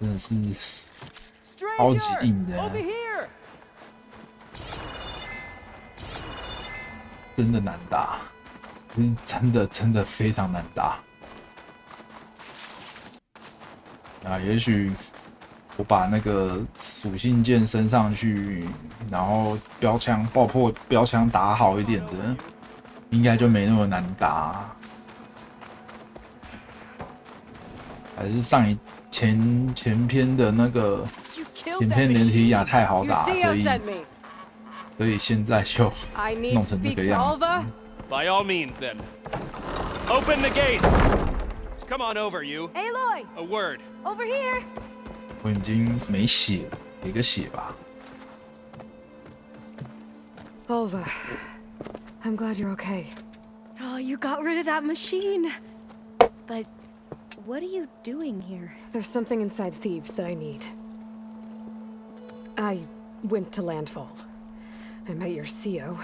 真的是超级硬的，真的难打，真的非常难打。啊，也许我把那个属性键升上去，然后爆破标枪打好一点的，应该就没那么难打。还是前篇的那个前篇连体亚太好打，所以现在就弄成这个样子。By all means, then. Open the gates. Come on over, you. Aloy. A word. Over here. 我已经没血了，给个血吧。Alva, I'm glad you're okay. Oh, you got rid of that machine. But what are you doing here? There's something inside Thebes that I need. I went to landfall. I met your CO.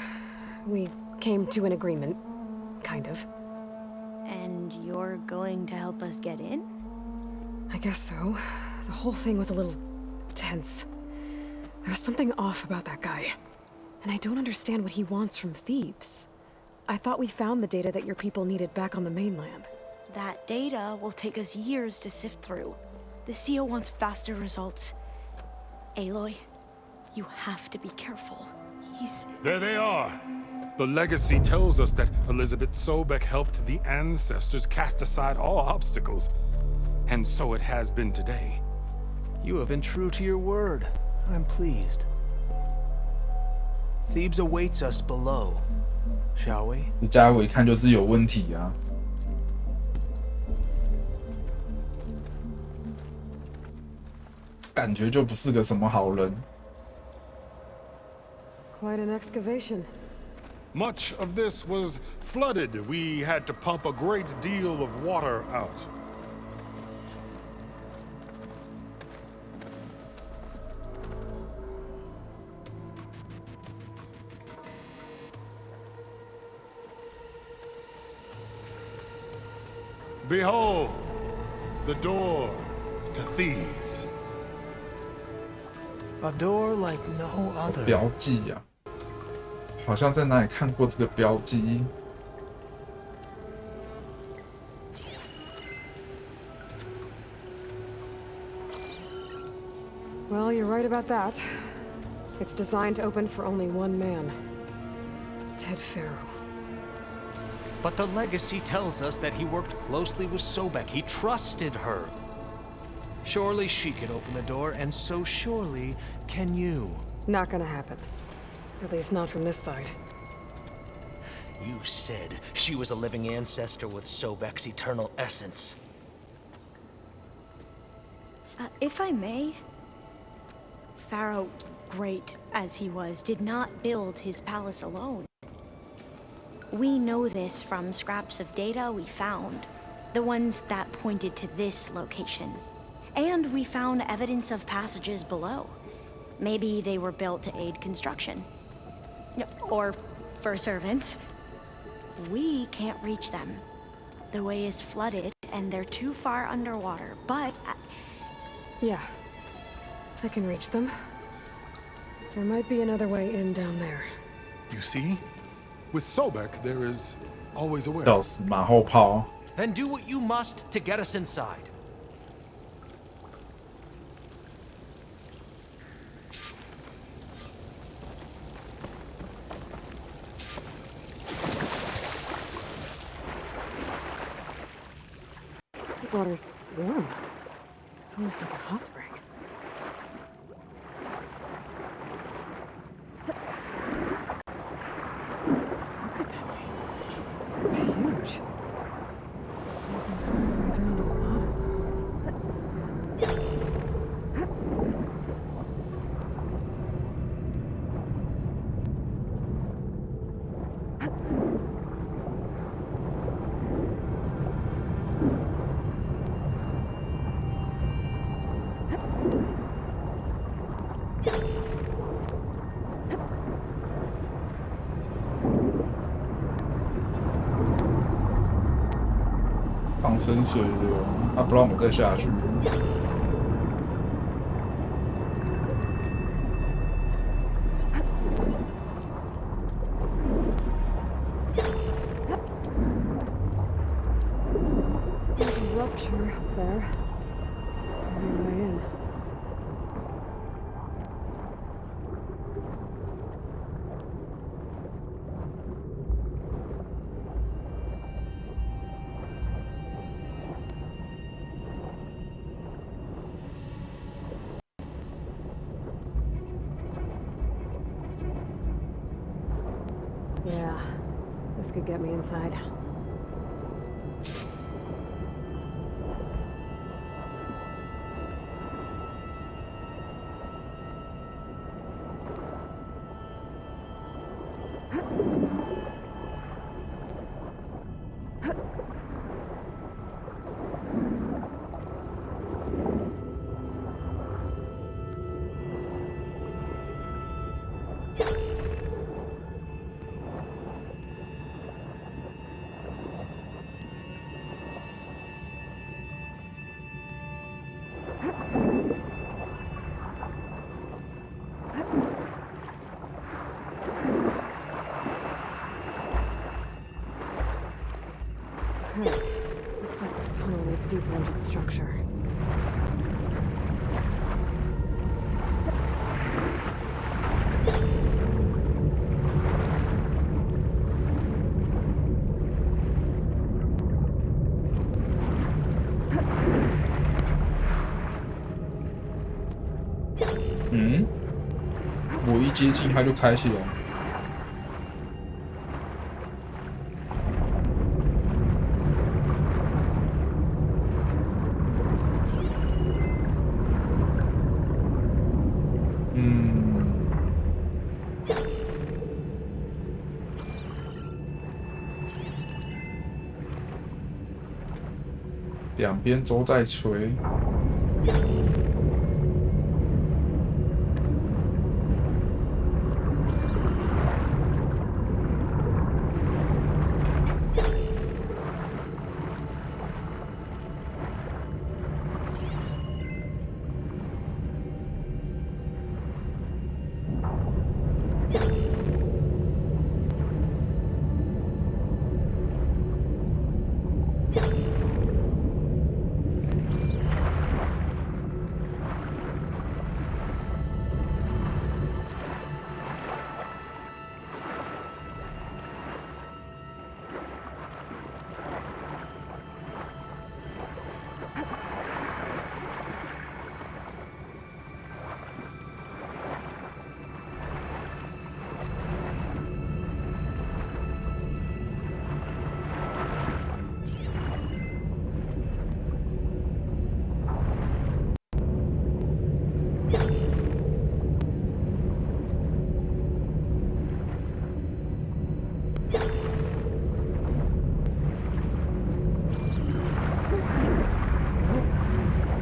We came to an agreement, kind of. And you're going to help us get in? I guess so. The whole thing was a little tense. There was something off about that guy. And I don't understand what he wants from Thebes. I thought we found the data that your people needed back on the mainland. That data will take us years to sift through. The CO wants faster results. Aloy, you have to be careful. There they are! The legacy tells us that Elizabeth Sobek helped the ancestors cast aside all obstacles. And so it has been today. You have been true to your word. I'm pleased. Thebes awaits us below. Shall we? 这家伙一看就是有问题啊！感觉就不是个什么好人。Quite an excavation. Much of this was flooded. We had to pump a great deal of water out. Behold, the door to Thebes. A door like no other. 标记呀、好像在哪里看过这个标记。Well, you're right about that. It's designed to open for only one man. Ted Farrow. But the legacy tells us that he worked closely with Sobek. He trusted her. Surely she could open the door, and so surely can you. Not gonna happen. At least not from this side. You said she was a living ancestor with Sobek's eternal essence. If I may, Pharaoh, great as he was, did not build his palace alone. We know this from scraps of data we found, the ones that pointed to this location. And we found evidence of passages below. Maybe they were built to aid construction. Or for servants. We can't reach them. The way is flooded, and they're too far underwater, but... Yeah. I can reach them. There might be another way in down there. You see? With Sobek, there is always a way. 笑死，马后炮。 Then do what you must to get us inside. The water's warm. It's almost like a hot spring. Look at that thing. It's huge. It goes all the way down to the bottom. 放生水流，啊，不让我们再下去。There's a rupture up there. On your way in. Yeah, this could get me inside. Looks like this tunnel leads deeper into the structure.我一接近它就开起来。两边都在吹。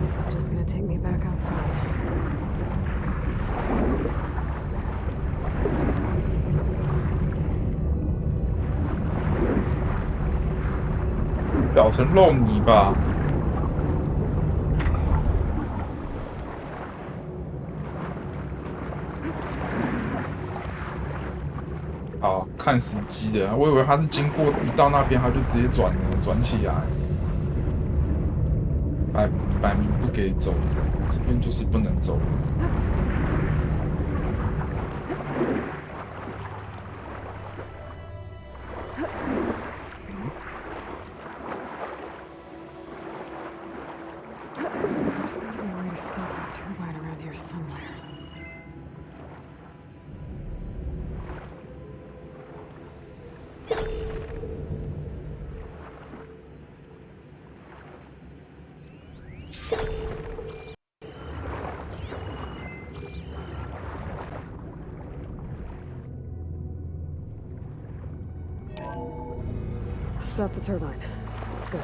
This is just gonna take me back outside. 咬成肉泥吧。好，看时机的，我以为他是经过一到那边他就直接转起来，摆明不给走，这边就是不能走。There's gotta be a way to stop that turbine around here somewhere. Stop the turbine. Good.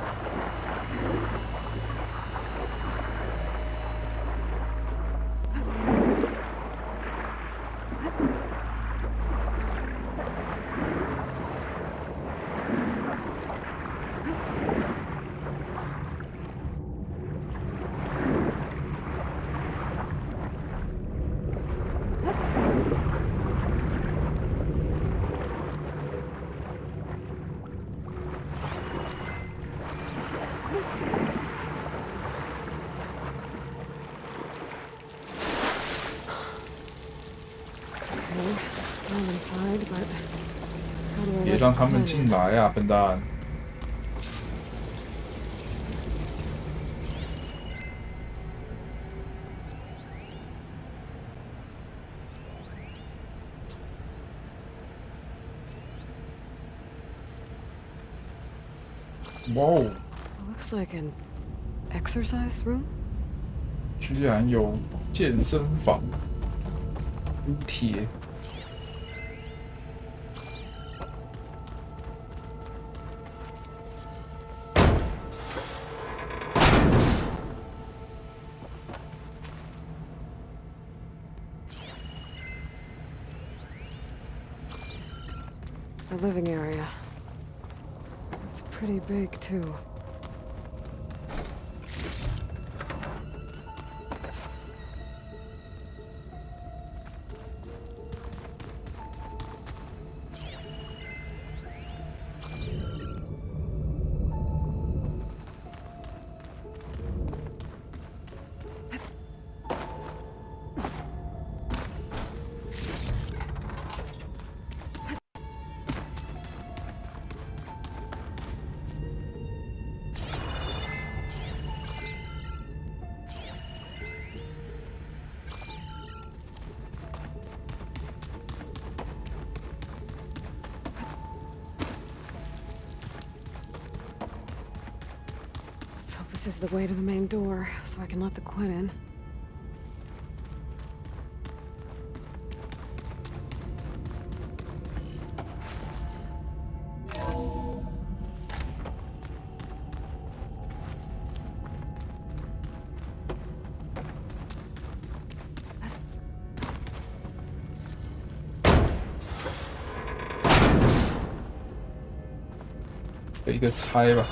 climb inside, but how do I 别 let 让 the 他们 clan 进 in? 来啊，笨蛋！ 哇， Looks like an exercise room. 居然有健身房，撸铁。 The living area. It's pretty big, too. Let's hope this is the way to the main door, so I can let the Quinn in. "给一个猜吧。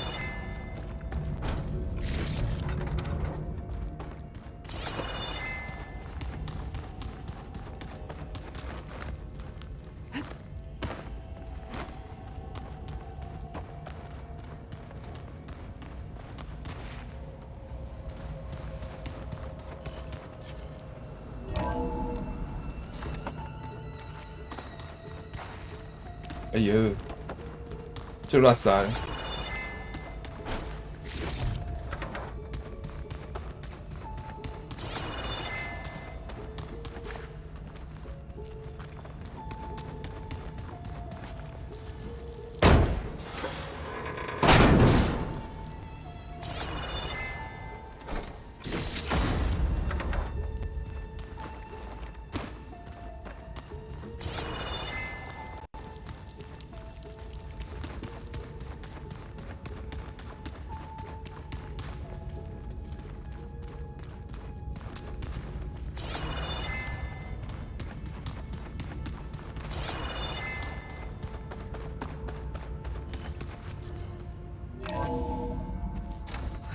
哎呦，就那啥。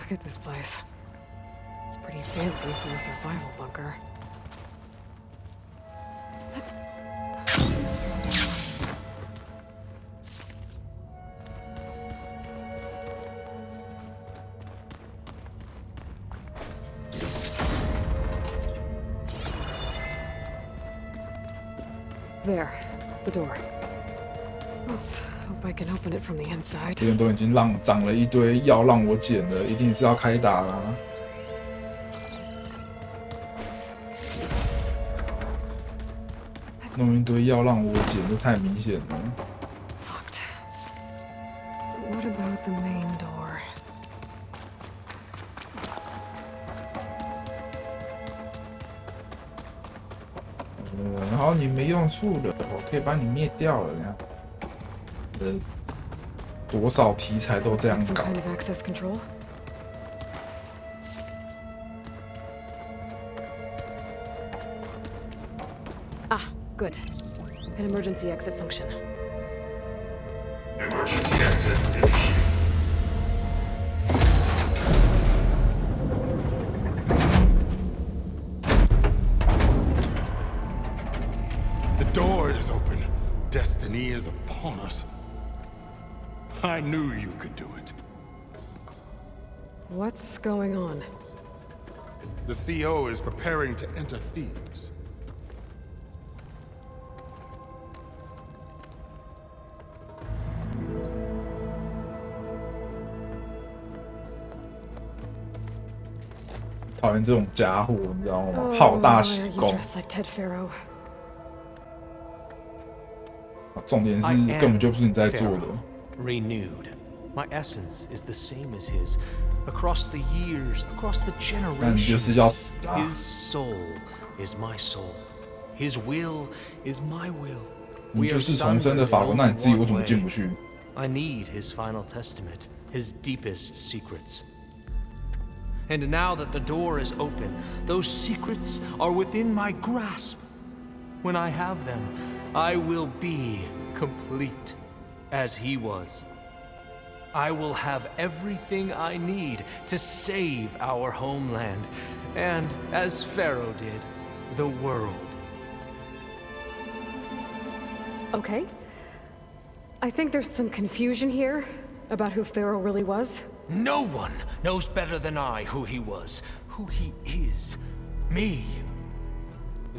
Look at this place. It's pretty fancy for a survival bunker. There, the door. Let's hope I can open it from the inside. 这边都已经长了一堆药让我捡了，一定是要开打啦。弄一堆药让我捡，这太明显了。 Locked. What about the main door? 然后你没用处的，我可以把你灭掉了，这样。多少题材都这样搞。 Some kind of access control? Ah, good. An emergency exit function. Emergency exit initiated. The door is open. Destiny is upon us. I knew you could do it. What's going on? The CO is preparing to enter Thebes. 讨厌这种家伙，你知道吗？好大喜 You 功。 dress like Ted Pharaoh. 重点是根本就不是你在做的。 Renewed. My essence is the same as his. Across the years, across the 但你就是要 generations, 死啊！ his soul is my soul. His will is my will. 你就是重生的法国，那你自己为什么进不去？ I need his final testament, his deepest secrets. And now that the door is open, those secrets are within my grasp. When I have them, I will be complete, as he was. I will have everything I need to save our homeland, and, as Pharaoh did, the world. Okay. I think there's some confusion here about who Pharaoh really was. No one knows better than I who he was, who he is. Me.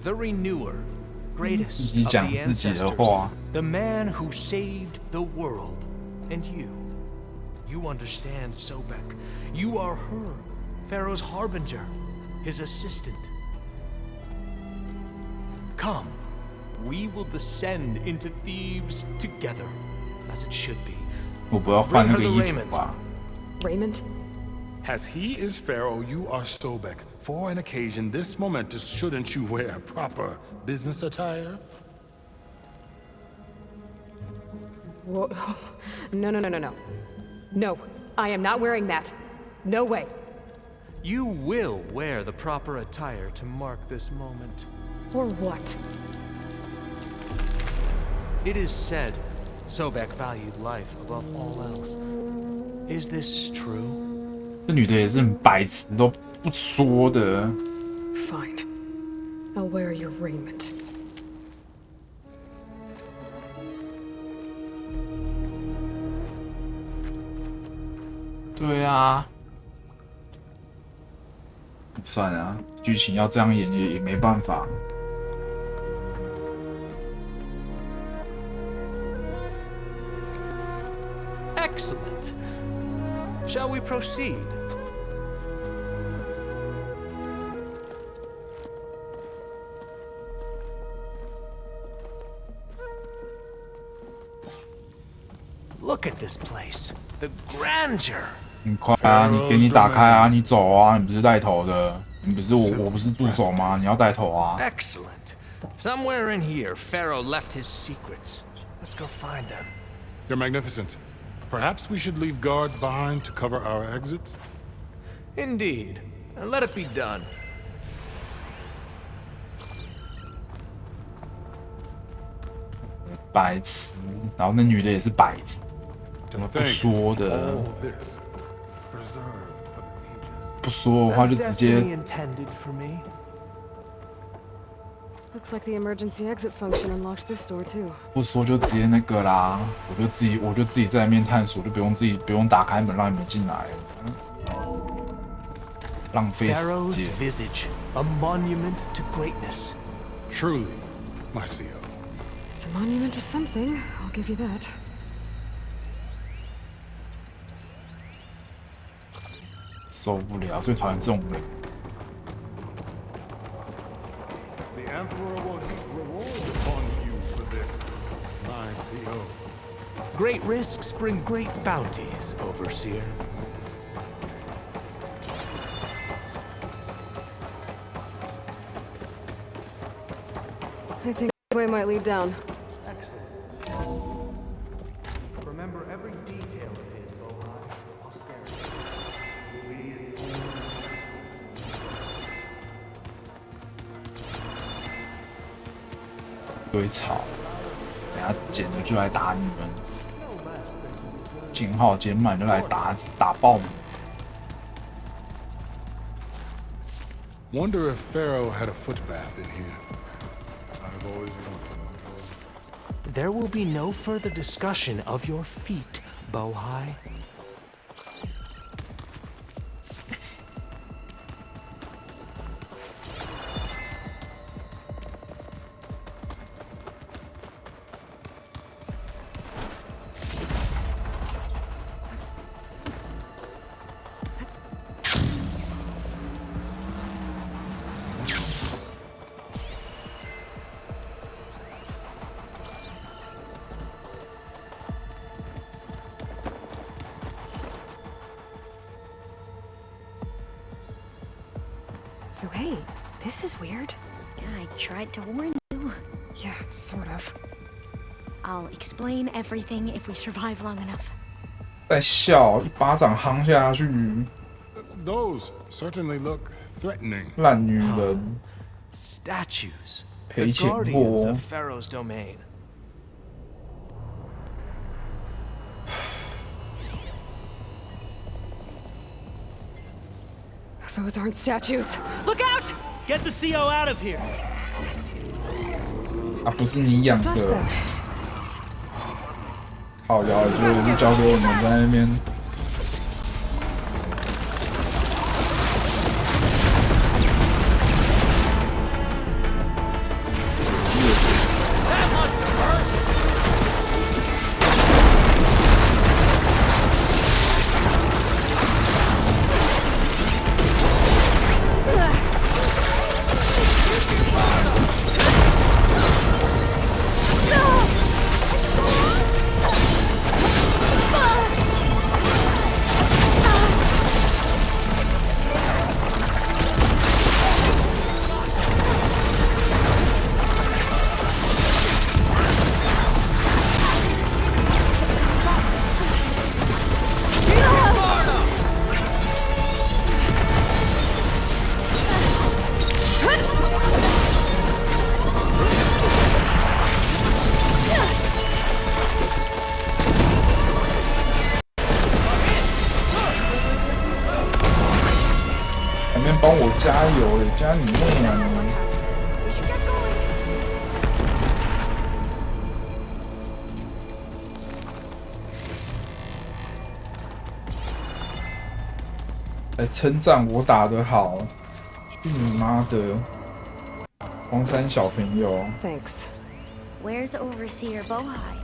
The Renewer, greatest of the ancestors. The man who saved the world. And you. You understand, Sobek. You are her, Pharaoh's harbinger, his assistant. Come. We will descend into Thebes together, as it should be. 我不要换那个衣服吧。 Raymond? As he is Pharaoh, you are Sobek. For an occasion this momentous, shouldn't you wear proper business attire? Whoa. No. No, I am not wearing that. No way. You will wear the proper attire to mark this moment. For what? It is said Sobek valued life above all else. Is this true? 这女的也是很白痴，都不说的。 Fine. I'll wear your raiment. 对啊，算了啊，剧情要这样演也没办法。 Excellent. Shall we proceed? Look at this place. The grandeur. 你快啊！你给你打开啊！你走啊！你不是带头的，你不是我不是助手吗？你要带头啊 Excellent. Somewhere in here, Pharaoh left his secrets. Let's go find them. You're magnificent. Perhaps we should leave guards behind to cover our exits? Indeed. And let it be done. 白痴，然后那女的也是白痴，怎么不说的？不说的话就直接。 Looks like the emergency exit function unlocked this door too. 不说就直接那个啦，我就自己在里面探索，就不用打开门让你们进来，浪费时 Pharaoh's 间。 visage, a monument to greatness. Truly, my CEO. It's a monument to something, I'll give you that. 受不了，最讨厌这种人。 The Emperor will heap reward upon you for this, my CEO. Great risks bring great bounties, Overseer. I think this way might lead down. Remember every detail of his Bohai. Posterity. 堆草，等下捡了就来打你们，捡好捡满就来打爆你。 Wonder if Pharaoh had a footbath in here. I've always wondered. There will be no further discussion of your feet, Bohai. So hey, this is weird. Yeah, I tried to warn you. Yeah, sort of. I'll explain everything if we survive long enough. 在笑，一巴掌夯下去。 Those certainly look threatening. 烂女人。 Statues. 赔钱 Guardians 货。 of Pharaoh's domain. Those aren't statues. Look out! Get the CO out of here. 啊，不是你养的。好呀，就是交给我们在那边。 帮我加油嘞，加你妹啊你！来称赞我打得好，去你妈的！荒山小朋友。Thanks. Where's Overseer Bohai?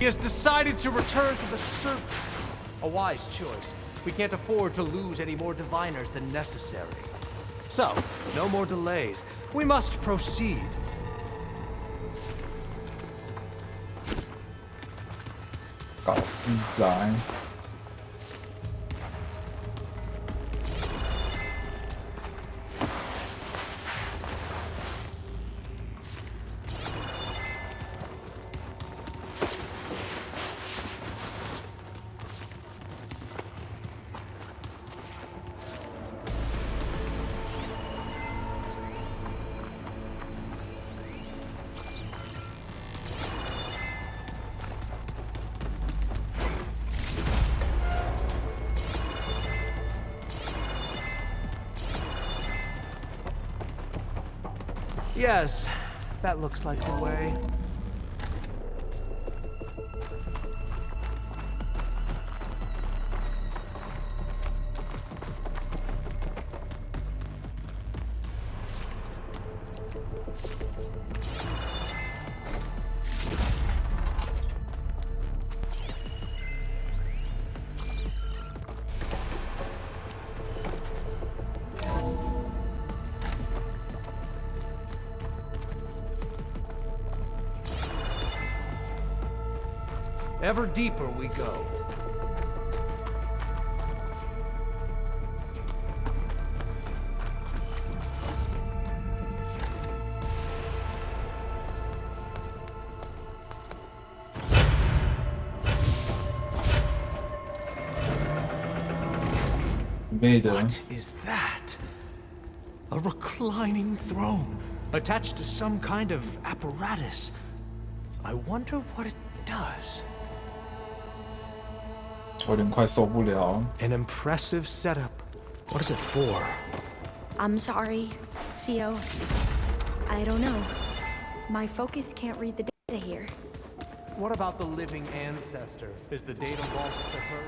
He has decided to return to the surface. A wise choice. We can't afford to lose any more diviners than necessary. So, no more delays. We must proceed. Yes, that looks like the way. Ever deeper we go. What is that? A reclining throne attached to some kind of apparatus. I wonder what it does. 我有点快受不了。 An impressive setup. What is it for? I'm sorry, CO. I don't know. My focus can't read the data here. What about the living ancestor? Is the data lost to her?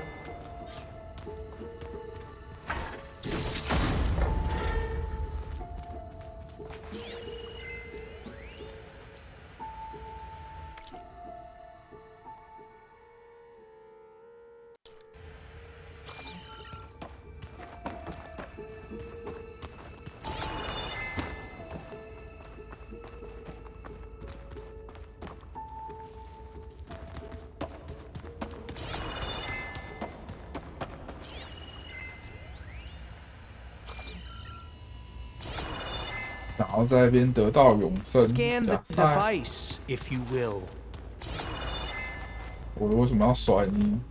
然后在那边得到永生。 Scan the 假赛， device, if you will. 我为什么要甩你？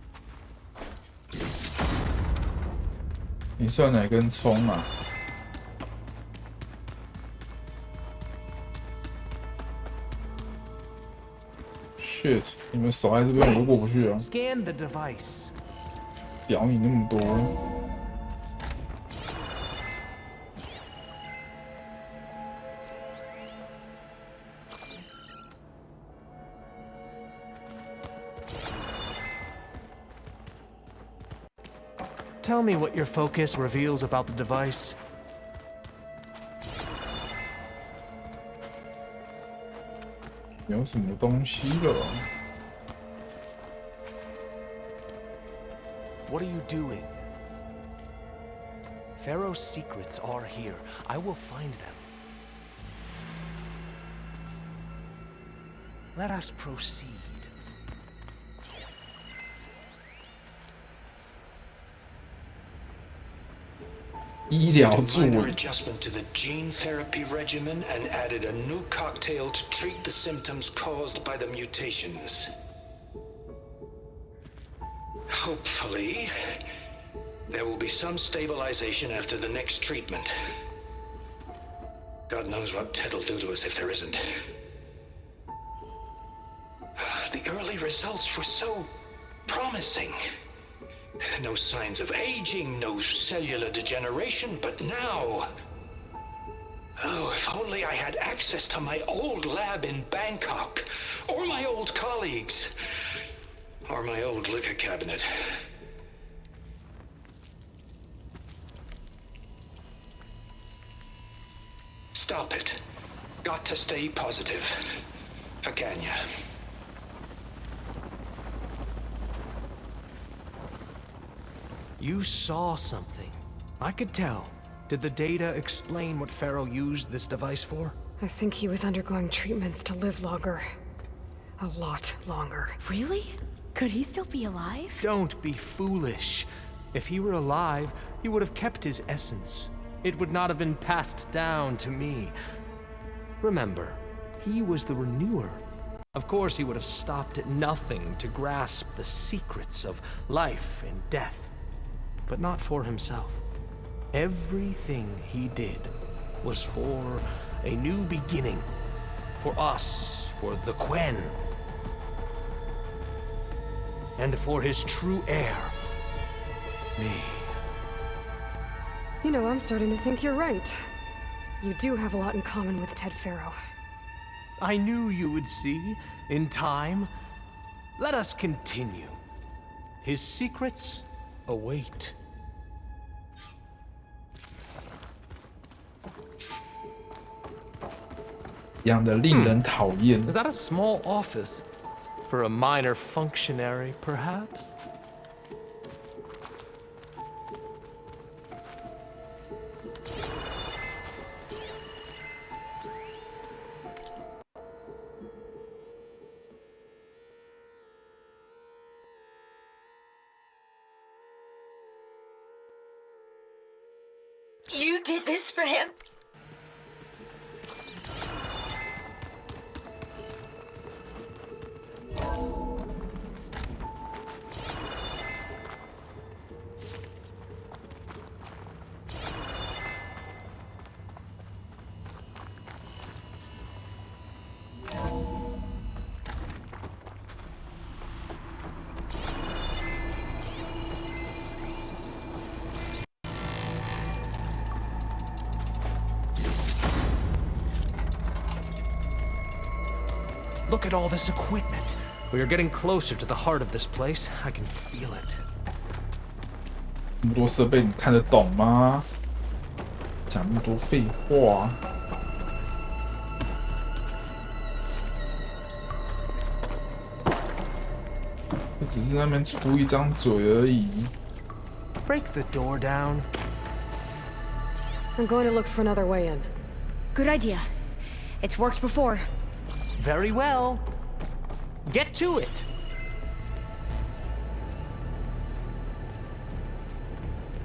你算哪根葱啊？ shit！ 你们守在这边，我都过不去啊！ Scan the device. 屌你那么多！ Tell me what your focus reveals about the device. 有什么东西了？ What are you doing? Pharaoh's secrets are here. I will find them. Let us proceed. 医疗助 Minor 理。 adjustment to the gene therapy regimen and added a new cocktail to treat the symptoms caused by the mutations. Hopefully, there will be some stabilization after the next treatment. God knows what Ted will do to us if there isn't. The early results were so promising. No signs of aging, no cellular degeneration, but now... Oh, if only I had access to my old lab in Bangkok, or my old colleagues, or my old liquor cabinet. Stop it. Got to stay positive. For Kenya. You saw something. I could tell. Did the data explain what Pharaoh used this device for? I think he was undergoing treatments to live longer. A lot longer. Really? Could he still be alive? Don't be foolish. If he were alive, he would have kept his essence. It would not have been passed down to me. Remember, he was the renewer. Of course, he would have stopped at nothing to grasp the secrets of life and death. But not for himself. Everything he did was for a new beginning. For us, for the Quen. And for his true heir, me. You know, I'm starting to think you're right. You do have a lot in common with Ted Pharaoh. I knew you would see, in time. Let us continue. His secrets await. Is that a small office? For a minor functionary, perhaps? You did this for him? Look at all this equipment. We are getting closer to the heart of this place. I can feel it. 这么多设备，你看得懂吗？讲那么多废话。我只是在那边出一张嘴而已。Break the door down. I'm going to look for another way in. Good idea. It's worked before. Very well. Get to it.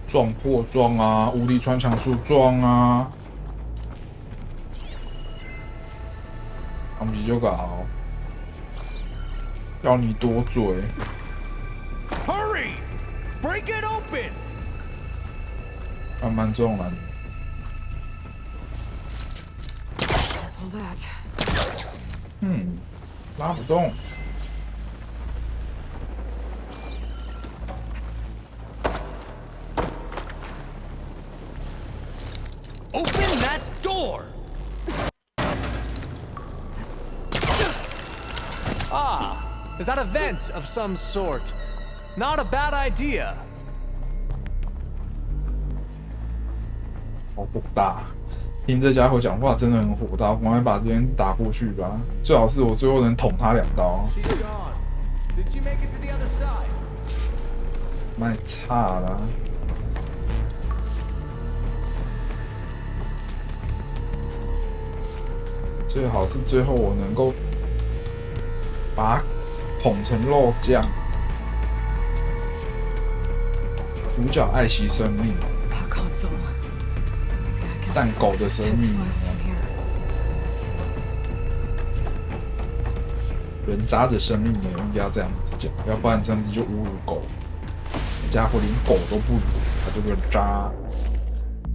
撞破撞啊！无敌穿墙术撞啊！他们就搞，要你多嘴。Hurry! Break it open! 慢慢撞了。All that. 拉不动。Open that door! Ah, is that a vent of some sort? Not a bad idea. 好火大！听这家伙讲话真的很火大，赶快把这边打过去吧。最好是我最后能捅他2刀。卖差啦！最好是最后我能够把它捅成肉酱。主角爱惜生命，但狗的生命，人渣的生命呢，应该要这样子讲，要不然这样子就侮辱狗。这家伙连狗都不如，他这个渣，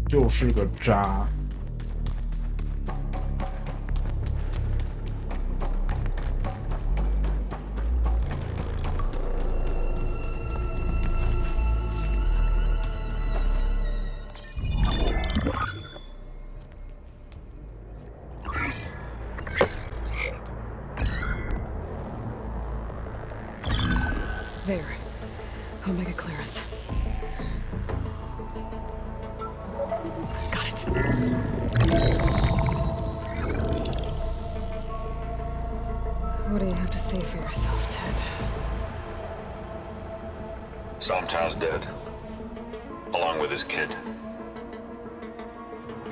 就是个渣。There. Omega clearance. Got it. What do you have to say for yourself, Ted? Somtow's dead. Along with his kid.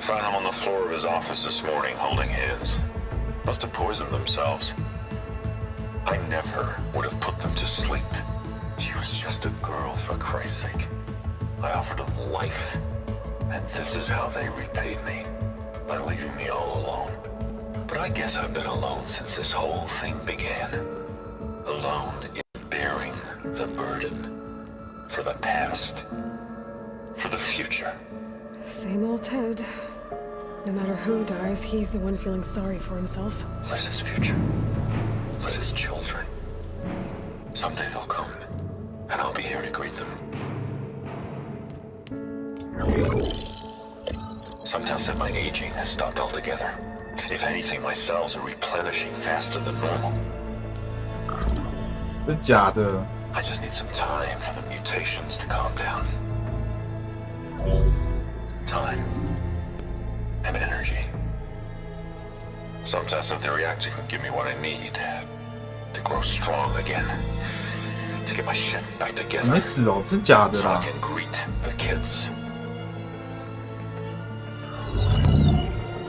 Found him on the floor of his office this morning, holding hands. Must have poisoned themselves. I never would have put them to sleep. She was just a girl, for Christ's sake. I offered them life, and this is how they repaid me, by leaving me all alone. But I guess I've been alone since this whole thing began. Alone in bearing the burden. For the past. For the future. Same old Ted. No matter who dies, he's the one feeling sorry for himself. Liz's future. Liz's children. Someday they'll come, and I'll be here to greet them. Sometimes said my aging has stopped altogether. If anything, my cells are replenishing faster than normal. 真假的？ I just need some time for the mutations to calm down. Time. And energy. Sometimes if the reactor can give me what I need to grow strong again. To get my shit back together. 没死哦，真假的 So 啦 I can greet the kids.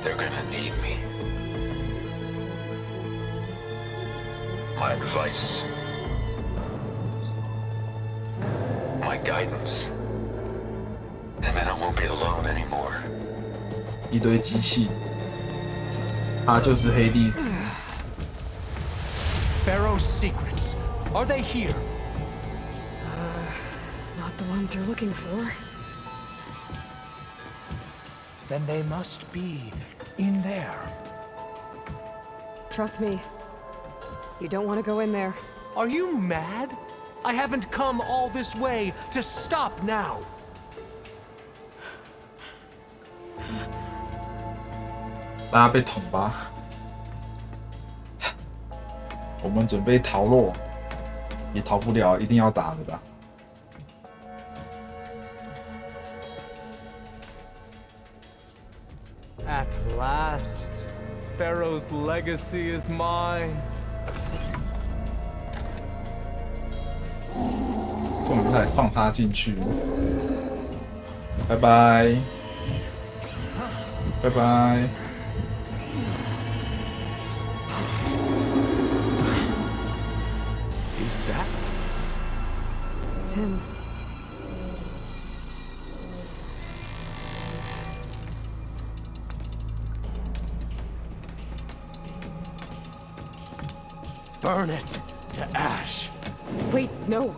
They're gonna need me. My advice. My guidance. And then I won't be alone anymore. 一堆机器，他就是黑帝斯。 Pharaoh's secrets. Are they here? Not the ones you're looking for. Then they must be in there. Trust me. You don't want to go in there. Are you mad? I haven't come all this way to stop now. 大家被捅吧！我们准备逃落，也逃不了，一定要打的吧。 At last, Pharaoh's legacy is mine. 终于再放他进去，拜拜，拜拜。 Is that? It's him. burn it to ash. Wait, no.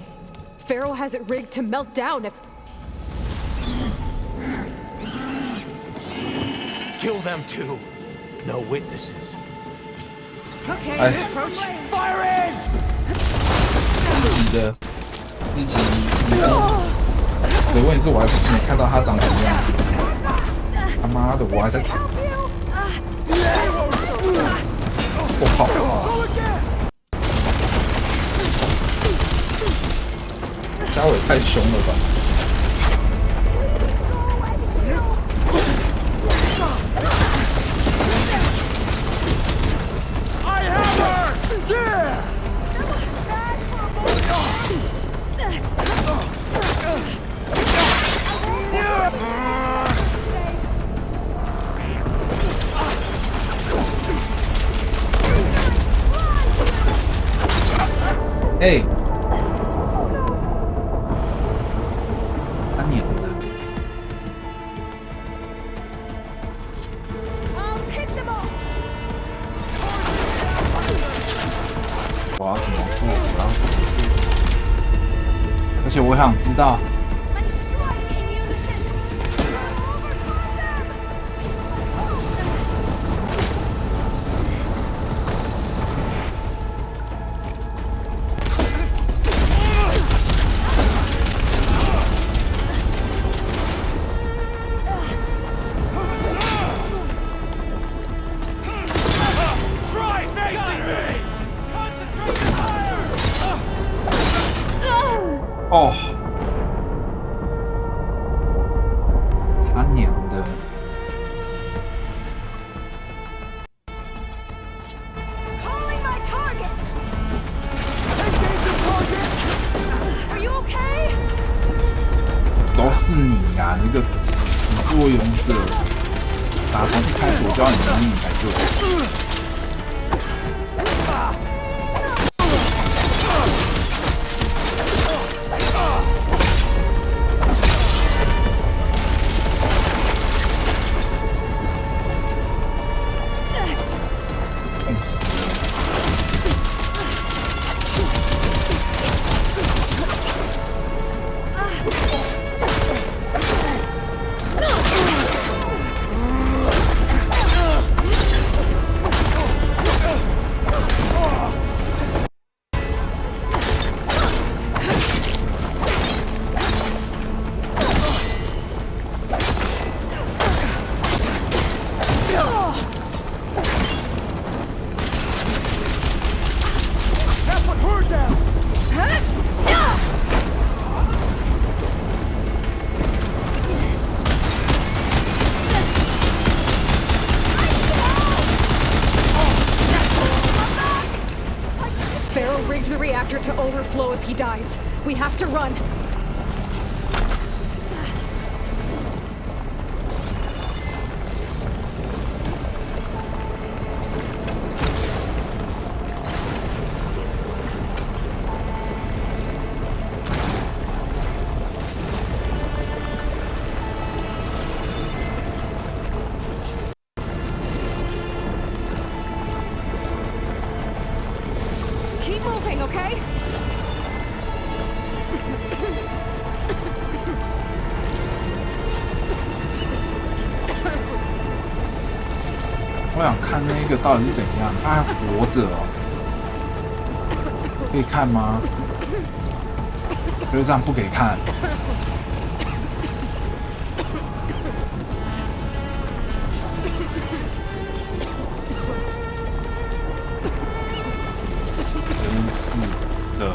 Pharaoh has it rigged to melt down if... Kill them too. No witnesses. Okay, I- new approach. Fire in! 日期的问题是我还不没看到他长什么样。他妈的，我还在。我靠！家伙也太凶了吧！ I have her! Yeah! Hey. 他娘的！我要怎么做？而且我想知道。 哦，他娘的！ 都是你呀、那个始作俑者！打从一开始我就要你的命才对。 Pharaoh rigged the reactor to overflow if he dies. We have to run. Keep moving, okay? 我想看那个到底是怎样，他还活着哦，可以看吗？就是这样不给看。真是的。 Pharaoh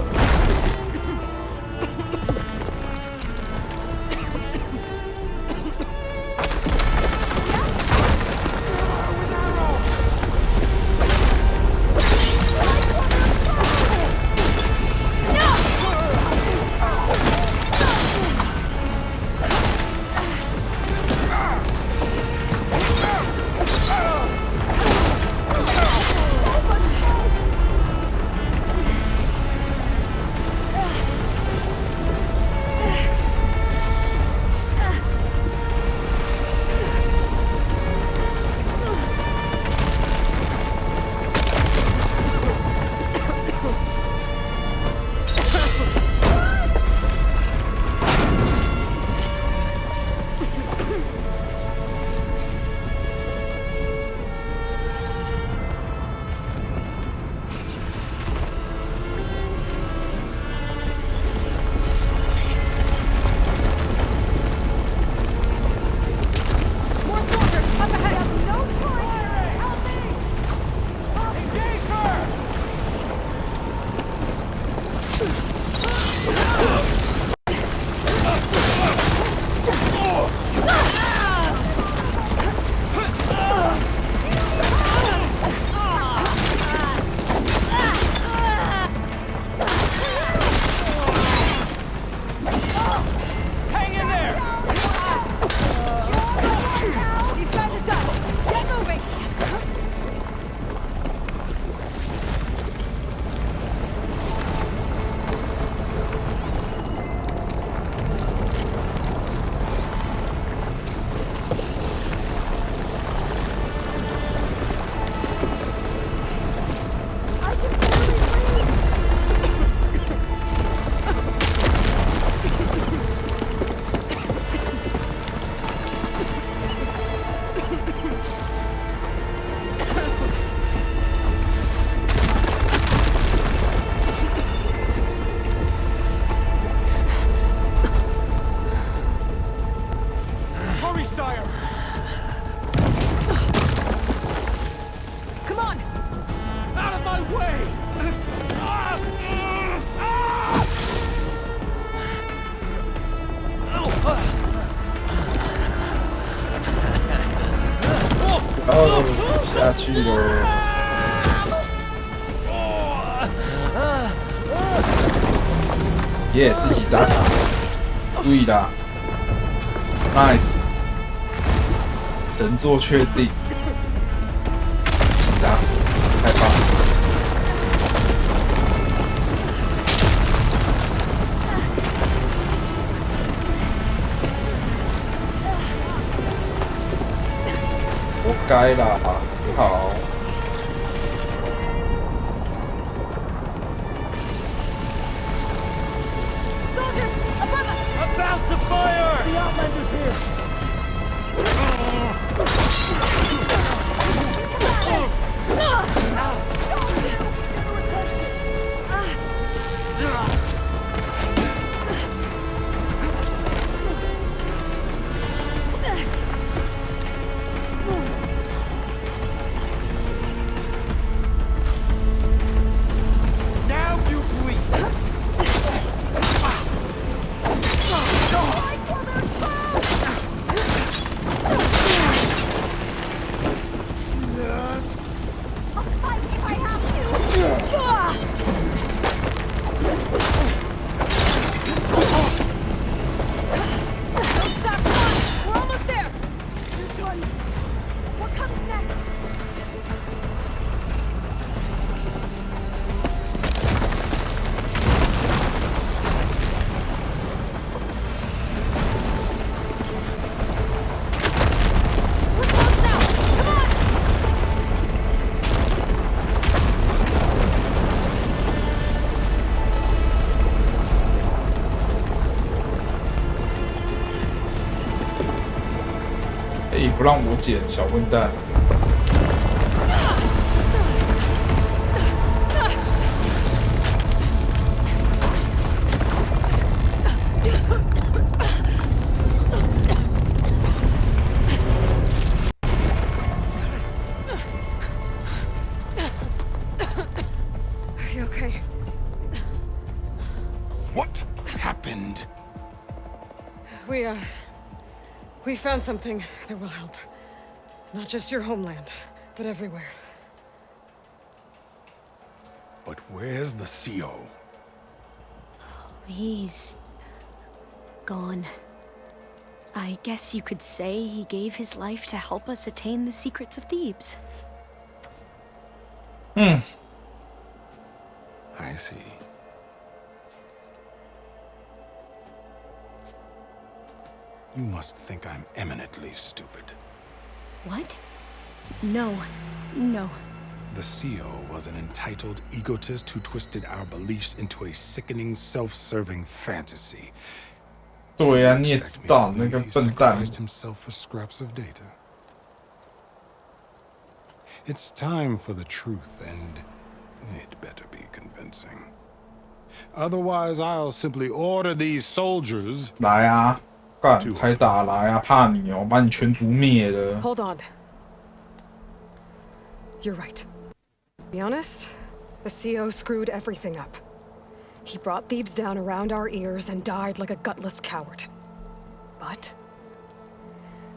去了。耶，自己砸死，对的 ，nice， 神作确定，自己砸死，太棒了。活该啦，死好。About to fire! The Outlander's here! Now you bleed!哎，不让我捡，小混蛋！ Are you okay? What happened? We found something that will help. Not just your homeland, but everywhere. But where's the CO? He's gone. I guess you could say he gave his life to help us attain the secrets of Thebes. I see. You must think I'm eminently stupid. What? No. No. The CO was an entitled egotist who twisted our beliefs into a sickening, self-serving fantasy. 对呀，你也知道那个笨蛋。 himself for scraps of data. It's time for the truth, and it better be convincing. Otherwise, I'll simply order these soldiers. 来啊，干开打来啊！怕你哦，把你全族灭了。 Hold on. You're right. To be honest, the CO screwed everything up. He brought Thebes down around our ears and died like a gutless coward. But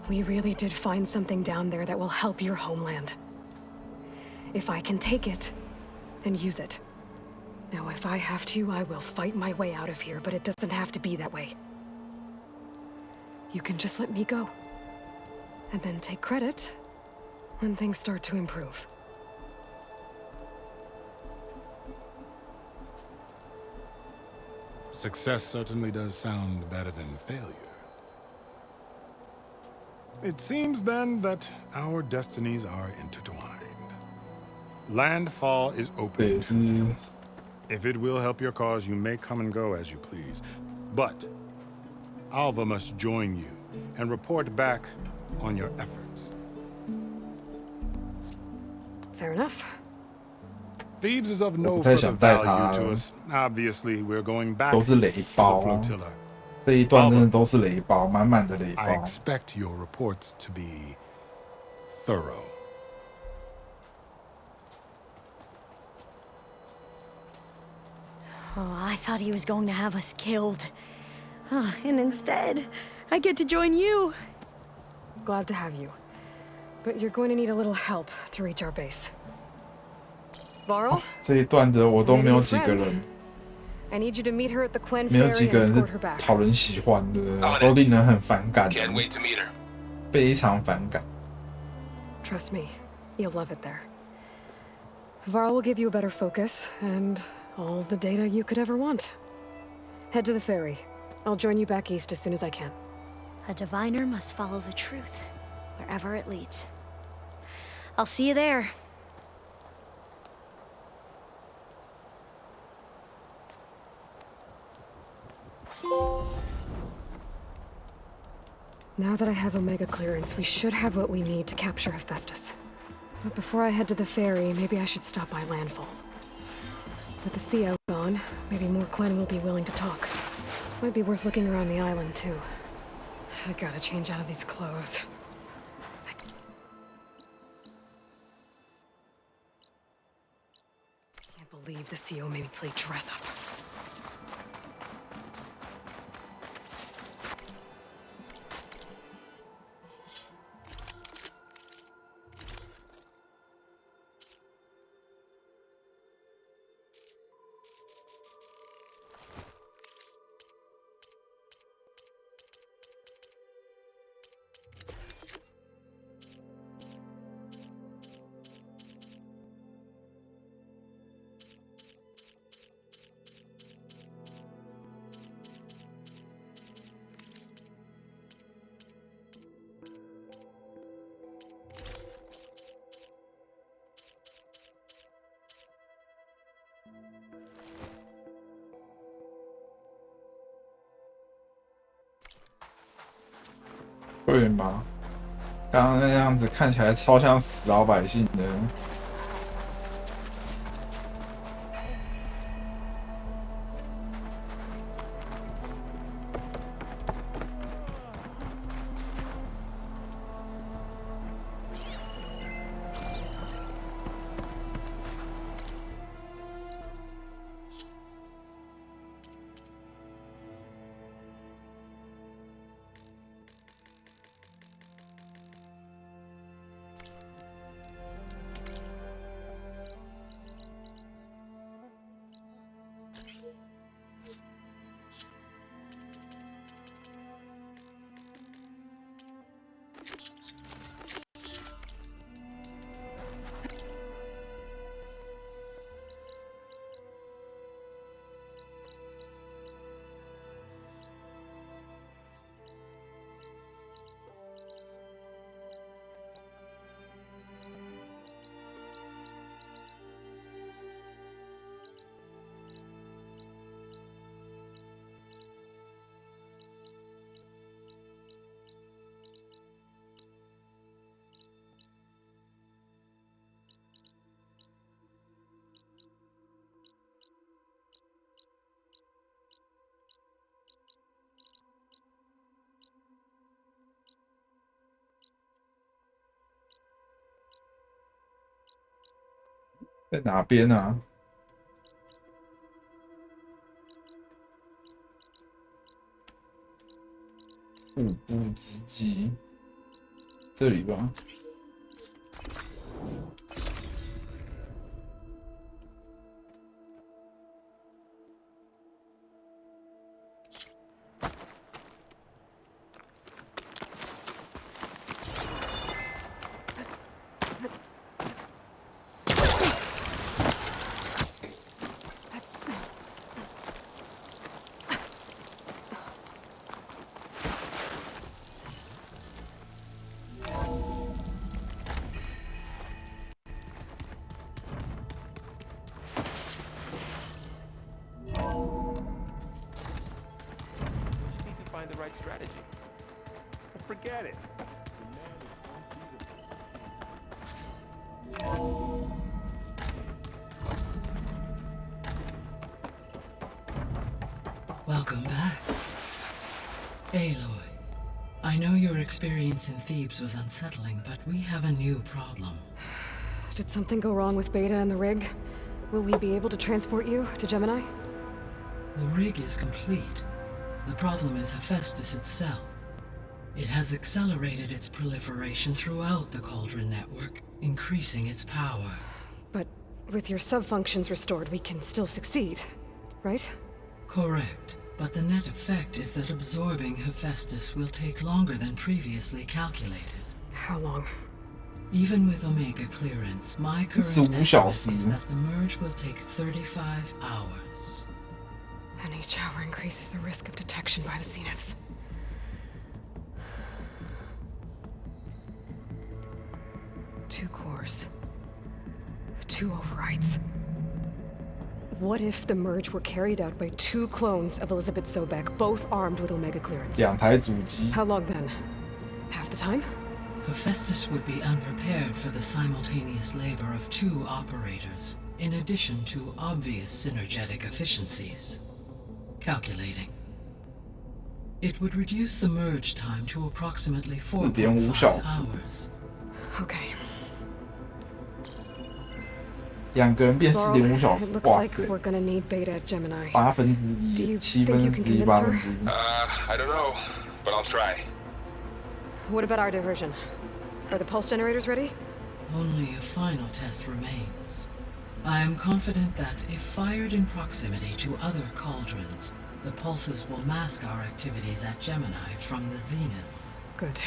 we really did find something down there that will help your homeland. If I can take it and use it. Now, if I have to, I will fight my way out of here, but it doesn't have to be that way. You can just let me go. And then take credit when things start to improve. Success certainly does sound better than failure. It seems then that our destinies are intertwined. Landfall is open to you. If it will help your cause, you may come and go as you please. But Alva must join you and report back on your efforts. Fair enough. Thebes is of no further value to us. Obviously, we're going back to the flotilla. 这一段真的都是雷包，满满的雷包。 I expect your reports to be thorough. Oh, I thought he was going to have us killed. And instead, I get to join you. Glad to have you. but you're going to need a little help to reach our base. Varl? 这一段的我都没有几个人， I need you to meet her at the Quen 没有几 Ferry 个 and 人 escort 是 her back. 讨人喜欢的，都令人很反感， Can't wait to meet her. 非常反感。 Trust me, you'll love it there. Varl will give you a better focus and all the data you could ever want. Head to the ferry. I'll join you back east as soon as I can. A diviner must follow the truth, wherever it leads. I'll see you there. Now that I have Omega clearance, we should have what we need to capture Hephaestus. But before I head to the ferry, maybe I should stop by Landfall. With the sea out gone, maybe more Quen will be willing to talk. Might be worth looking around the island, too. I gotta change out of these clothes. I can't believe the CO made me play dress up.会吗？刚刚那样子看起来超像死老百姓的。在哪边啊？步步之机，这里吧。Strategy. Forget it. Welcome back. Aloy, I know your experience in Thebes was unsettling, but we have a new problem. Did something go wrong with Beta and the rig? Will we be able to transport you to Gemini? The rig is complete. The problem is Hephaestus itself. It has accelerated its proliferation throughout the Cauldron network, increasing its power. But with your sub-functions restored, we can still succeed, right? Correct. But the net effect is that absorbing Hephaestus will take longer than previously calculated. How long? Even with Omega clearance, my current 15小 estimate 时 is that the merge will take 35 hours. And each hour increases the risk of detection by the Zeniths. Two cores. 2 overrides. What if the merge were carried out by 2 clones of Elizabeth Sobek, both armed with Omega clearance? 2台主机 How long then? Half the time? Hephaestus would be unprepared for the simultaneous labor of 2 operators, in addition to obvious synergetic efficiencies. Calculating. It would reduce the merge time to approximately 4.5 hours. Okay. 2个人变 Laurel, 4.5小 it 时， looks 哇 like 塞 we're gonna need Beta at Gemini. 1/8 Do you 7 think you 分 can 之一 convince her? 1/8 I don't know, but I'll try. What about our diversion? Are the pulse generators ready? Only a final test remains. I am confident that if fired in proximity to other cauldrons, the pulses will mask our activities at Gemini from the Zeniths. Good.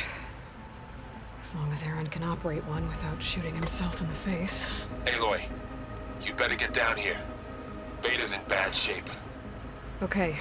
As long as Aaron can operate one without shooting himself in the face. Aloy, you better get down here. Beta's in bad shape. Okay.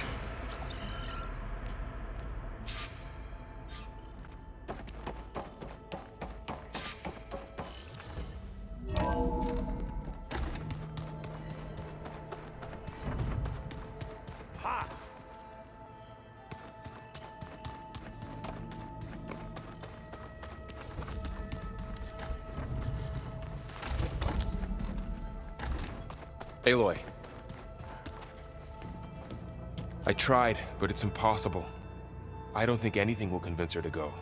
Aloy. I tried, but it's impossible. I don't think anything will convince her to go.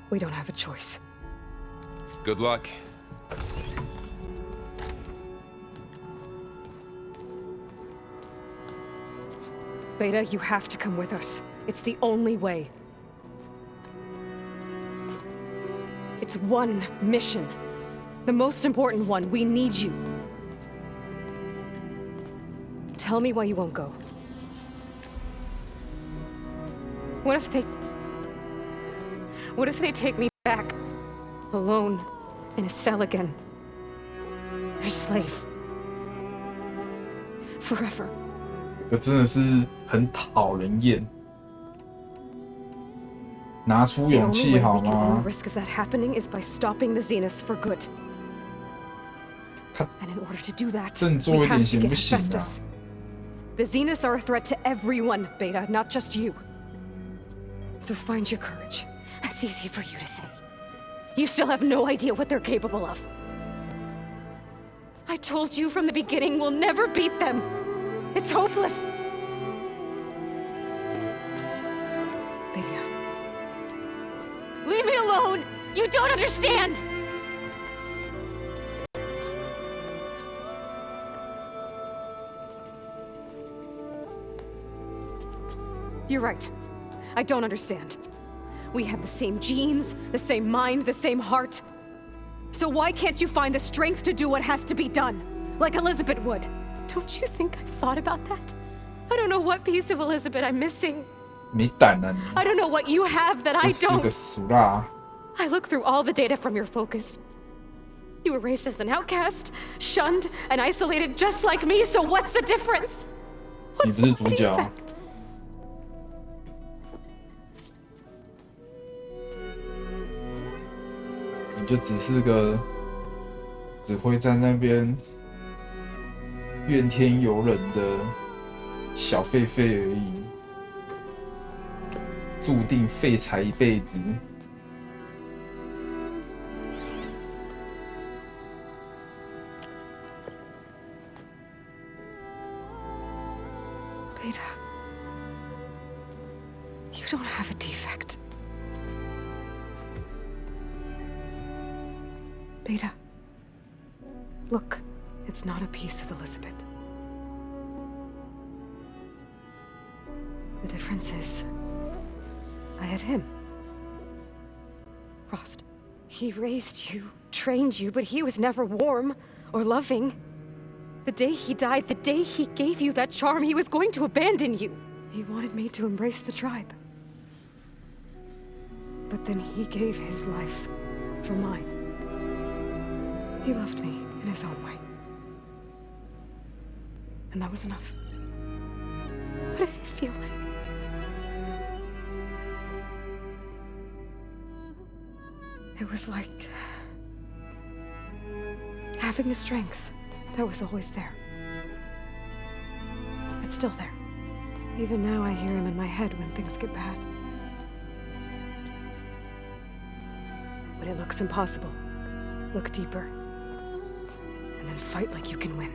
We don't have a choice. Good luck. Beta, you have to come with us. It's the only way. It's one mission. The most important one. We need you. Tell me why you won't go. What if they take me back? Alone, in a cell again. Their slave. Forever. 这真的是很讨人厌。拿出勇气好 The only way we can 吗 run the risk of that happening is by stopping the Zeniths for good. And in order to do that, 振作 we 一 have 点 to 行 get 不行啊 Hephaestus. The Zeniths are a threat to everyone, Beta, not just you. So find your courage. That's easy for you to say. You still have no idea what they're capable of. I told you from the beginning we'll never beat them. It's hopeless. Beta. Leave me alone! You don't understand! You're right. I don't understand. We have the same genes, the same mind, the same heart. So why can't you find the strength to do what has to be done? Like Elizabeth would. Don't you think I've thought about that? I don't know what piece of Elizabeth I'm missing. 没胆啊你！ I don't know what you have that I 就是个 don't. 俗辣。 I looked through all the data from your focus. You were raised as an outcast, shunned, and isolated just like me, so what's the difference? 你不是主角啊。 你就只是个只会在那边怨天尤人的小狒狒而已，注定废柴一辈子。 Beta, you don't have a defect. Beta, look, it's not a piece of Elizabeth. The difference is, I had him. crossed. He raised you, trained you, but he was never warm or loving. The day he died, the day he gave you that charm, he was going to abandon you. He wanted me to embrace the tribe. But then he gave his life for mine. He loved me in his own way. And that was enough. What did it feel like? It was like having a strength that was always there. It's still there. Even now I hear him in my head when things get bad. When it looks impossible, look deeper. And then fight like you can win.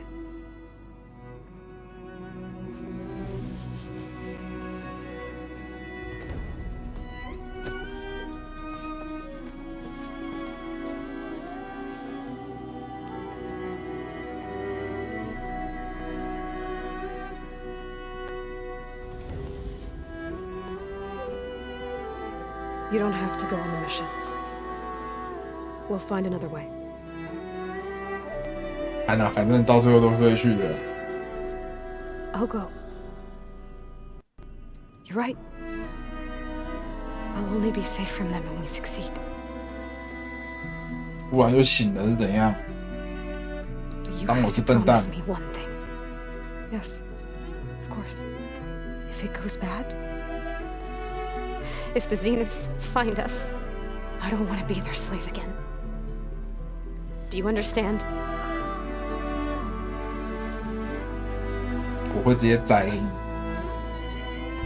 You don't have to go on the mission. We'll find another way. 反正到最后都会去的。I'll go. You're right. I'll only be safe from them when we succeed. 不然就醒了是怎样？ But you 当 have 我是 to 笨蛋 promise me one thing. Yes, of course. If it goes bad, if the Zeniths find us, I don't want to be their slave again. Do you understand? 我会直接宰了你。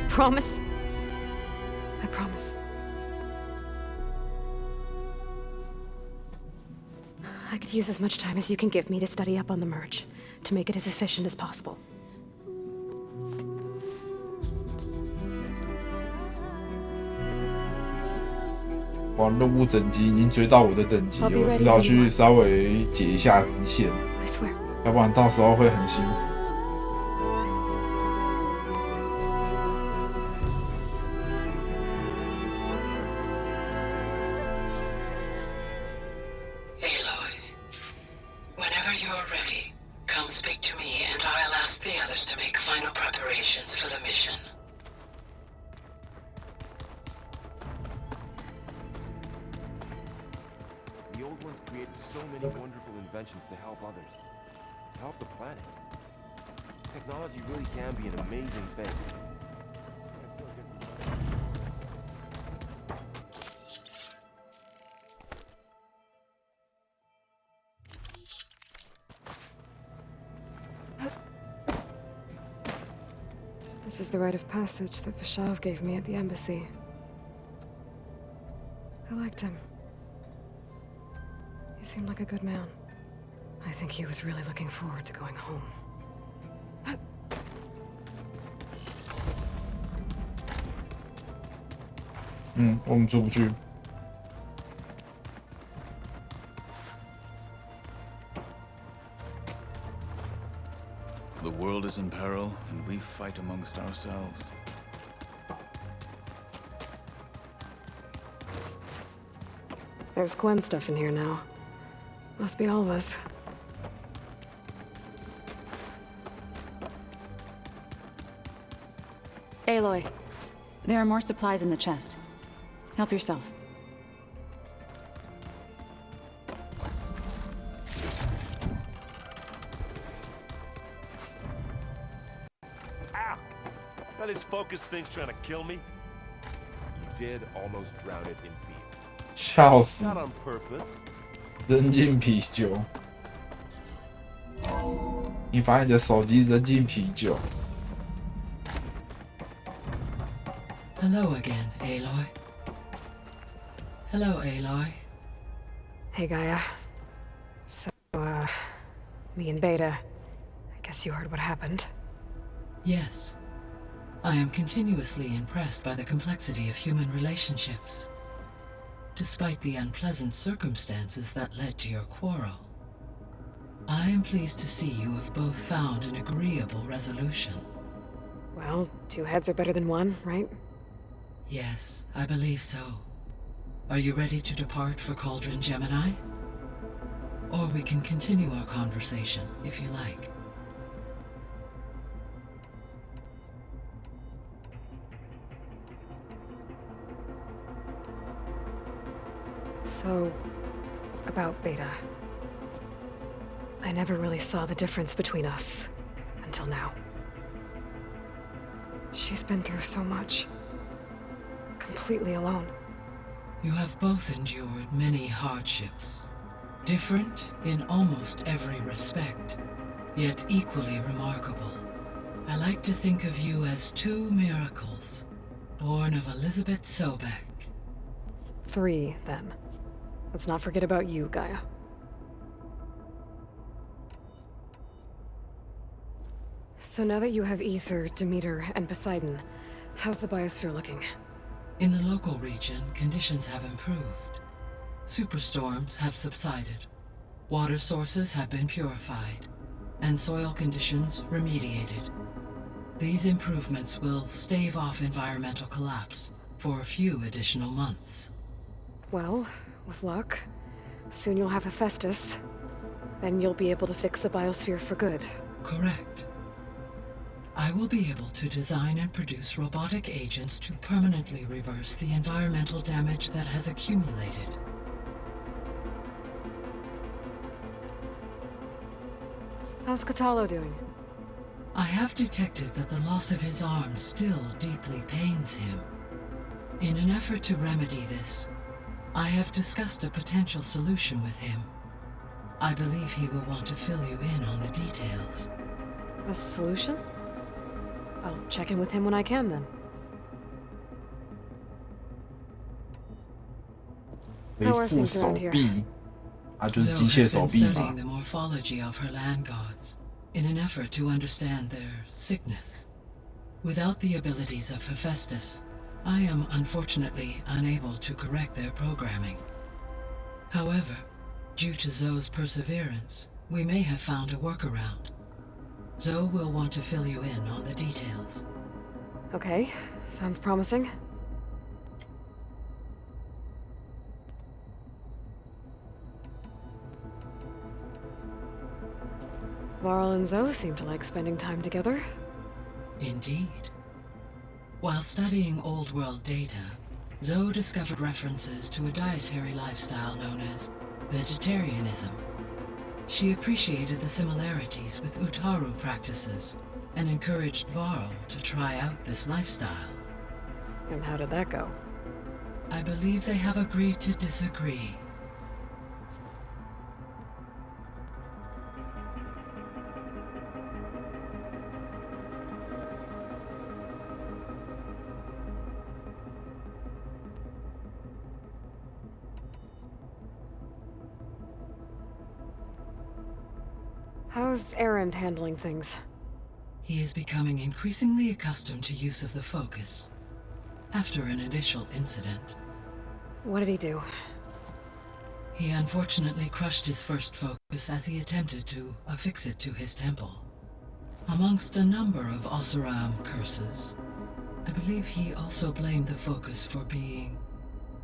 Promise? I promise. I could use as much time as you can give me to study up on the merge, to make it as efficient as possible. 哇，任务等级已经追到我的等级，我只好去稍微解一下支线，要不然到时候会很辛苦。 Whenever you're ready, come speak to me and I'll ask the others to make final preparations for the mission. The old ones created so many wonderful inventions to help others, to help the planet. Technology really can be an amazing thing. This is the rite of passage that Vashav gave me at the embassy. I liked him. He seemed like a good man. I think he was really looking forward to going home. 我们出不去。 The world is in peril, and we fight amongst ourselves. There's Gwen stuff in here now. Must be all of us. Aloy, there are more supplies in the chest. Help yourself. Ow! That is focus thing's trying to kill me. You did almost drown it in beer. 笑死！ Not on purpose. 扔进啤酒，你把你的手机扔进啤酒。 Hello again, Aloy. Hello, Aloy. Hey, Gaia. So, me and Beta, I guess you heard what happened. Yes. I am continuously impressed by the complexity of human relationships. Despite the unpleasant circumstances that led to your quarrel, I am pleased to see you have both found an agreeable resolution. Well, two heads are better than one, right? Yes, I believe so. Are you ready to depart for Cauldron Gemini? Or we can continue our conversation, if you like. So, about Beta. I never really saw the difference between us, until now. She's been through so much. Completely alone. You have both endured many hardships. Different in almost every respect, yet equally remarkable. I like to think of you as two miracles, born of Elizabeth Sobek. 3, then. Let's not forget about you, Gaia. So now that you have Ether, Demeter, and Poseidon, how's the biosphere looking? In the local region, conditions have improved. Superstorms have subsided. Water sources have been purified, and soil conditions remediated. These improvements will stave off environmental collapse for a few additional months. Well, with luck, soon you'll have Hephaestus. Then you'll be able to fix the biosphere for good. Correct. I will be able to design and produce robotic agents to permanently reverse the environmental damage that has accumulated. How's Catalo doing? I have detected that the loss of his arm still deeply pains him. In an effort to remedy this, I have discussed a potential solution with him. I believe he will want to fill you in on the details. A solution? I'll check in with him when I can, then. How are things around here? Zoe has been studying the morphology of her land gods in an effort to understand their sickness. Without the abilities of Hephaestus, I am unfortunately unable to correct their programming. However, due to Zoe's perseverance, we may have found a workaround. Zoe will want to fill you in on the details. Okay, sounds promising. Varl and Zoe seem to like spending time together. Indeed. While studying Old World data, Zoe discovered references to a dietary lifestyle known as vegetarianism. She appreciated the similarities with Utaru practices and encouraged Varl to try out this lifestyle. And how did that go? I believe they have agreed to disagree. How's Erend handling things? He is becoming increasingly accustomed to use of the focus, after an initial incident. What did he do? He unfortunately crushed his first focus as he attempted to affix it to his temple. Amongst a number of Oseram curses, I believe he also blamed the focus for being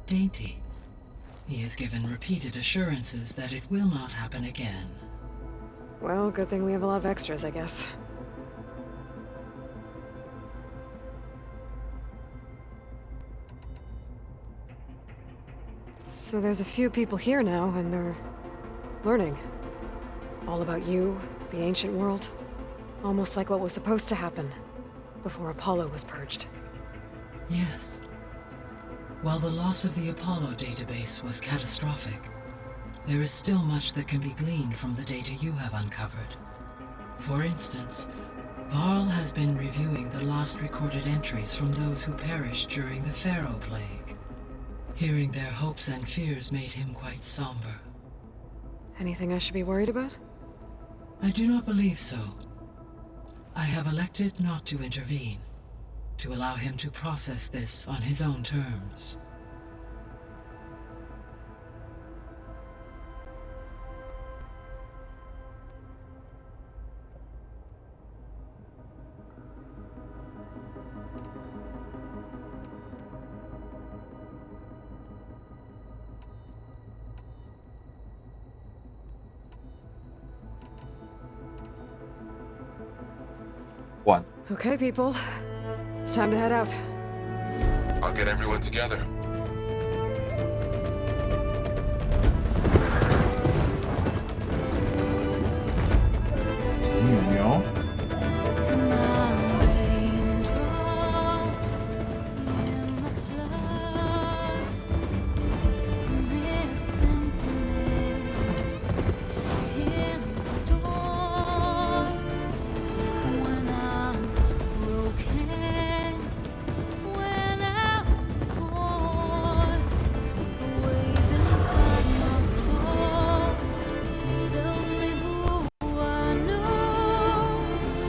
dainty. He has given repeated assurances that it will not happen again. Well, good thing we have a lot of extras, I guess. So there's a few people here now, and they're learning. All about you, the ancient world. Almost like what was supposed to happen before Apollo was purged. Yes. While the loss of the Apollo database was catastrophic, there is still much that can be gleaned from the data you have uncovered. For instance, Varl has been reviewing the last recorded entries from those who perished during the Pharaoh Plague. Hearing their hopes and fears made him quite somber. Anything I should be worried about? I do not believe so. I have elected not to intervene, to allow him to process this on his own terms. One. Okay, people. It's time to head out. I'll get everyone together.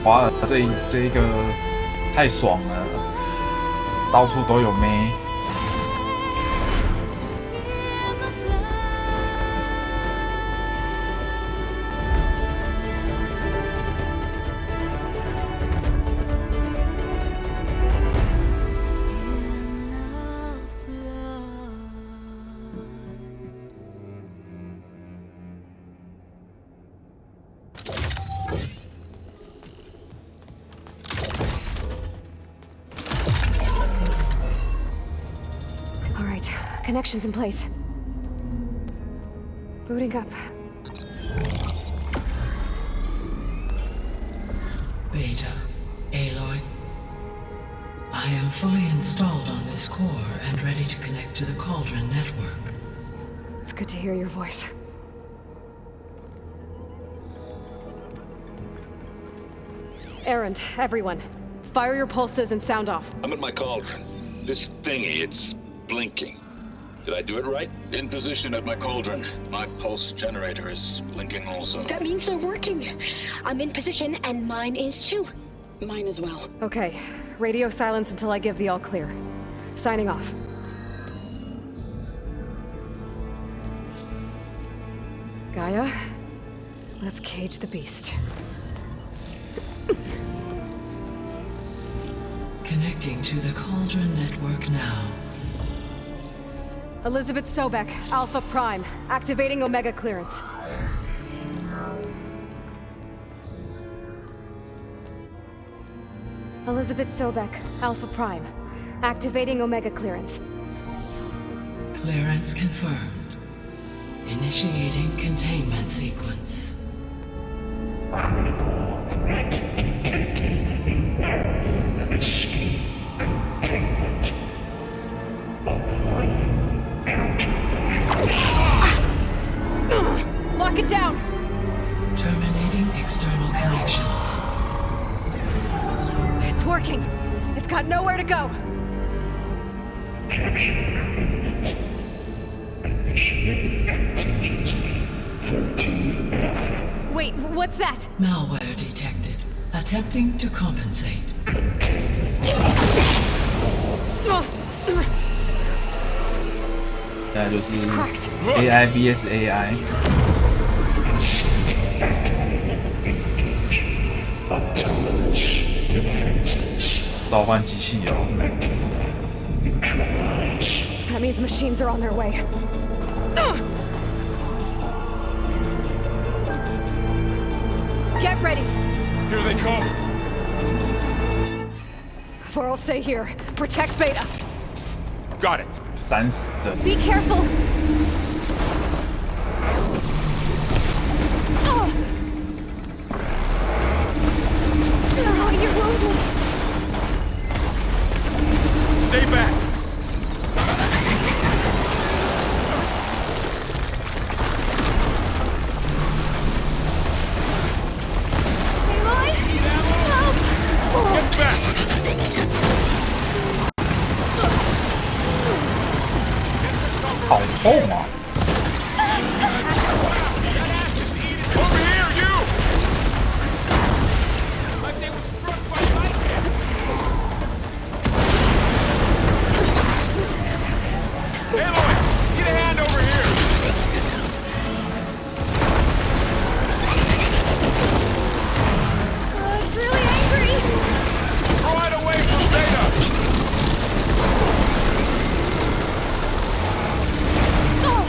华尔这一个太爽了，到处都有妹。Connections in place. Booting up. Beta, Aloy. I am fully installed on this core and ready to connect to the Cauldron network. It's good to hear your voice. Errand, everyone. Fire your pulses and sound off. I'm at my cauldron. This thingy, it's blinking. Did I do it right? In position at my cauldron. My pulse generator is blinking also. That means they're working. I'm in position, and mine is too. Mine as well. Okay. Radio silence until I give the all clear. Signing off. Gaia, let's cage the beast. Connecting to the Cauldron network now. Elizabeth Sobek, Alpha Prime, activating Omega clearance. Elizabeth Sobek, Alpha Prime, activating Omega clearance. Clearance confirmed. Initiating containment sequence. Critical threat detected. Imperative escape containment. Applying Lock it down! Terminating external connections. It's working. It's got nowhere to go. Capture imminent. Initiating contingency 13F. Wait, what's that? Malware detected. Attempting to compensate. That 就是 AI vs AI。 召唤机器哦。 That means machines are on their way. Get ready. Here they come. Four will stay here. Protect Beta. Got it. 30的。 Be careful. You're wounded. Stay back. Aloy? Help! Get back. Hảo痛啊！ Over here, you! Like they were struck by lightning. Aloy, get a hand over here. It's really angry. Throw it away from Beta. Oh!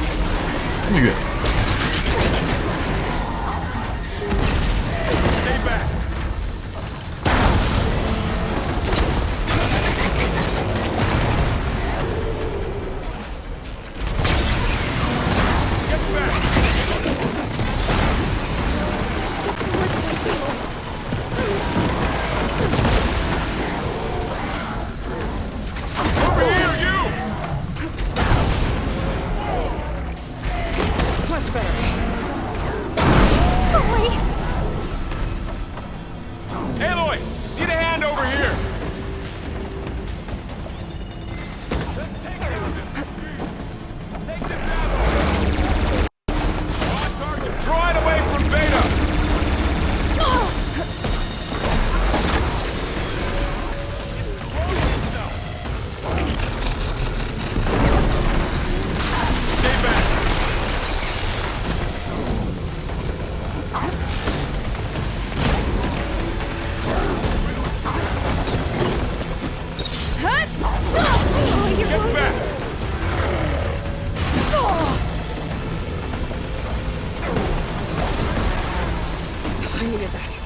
I needed that.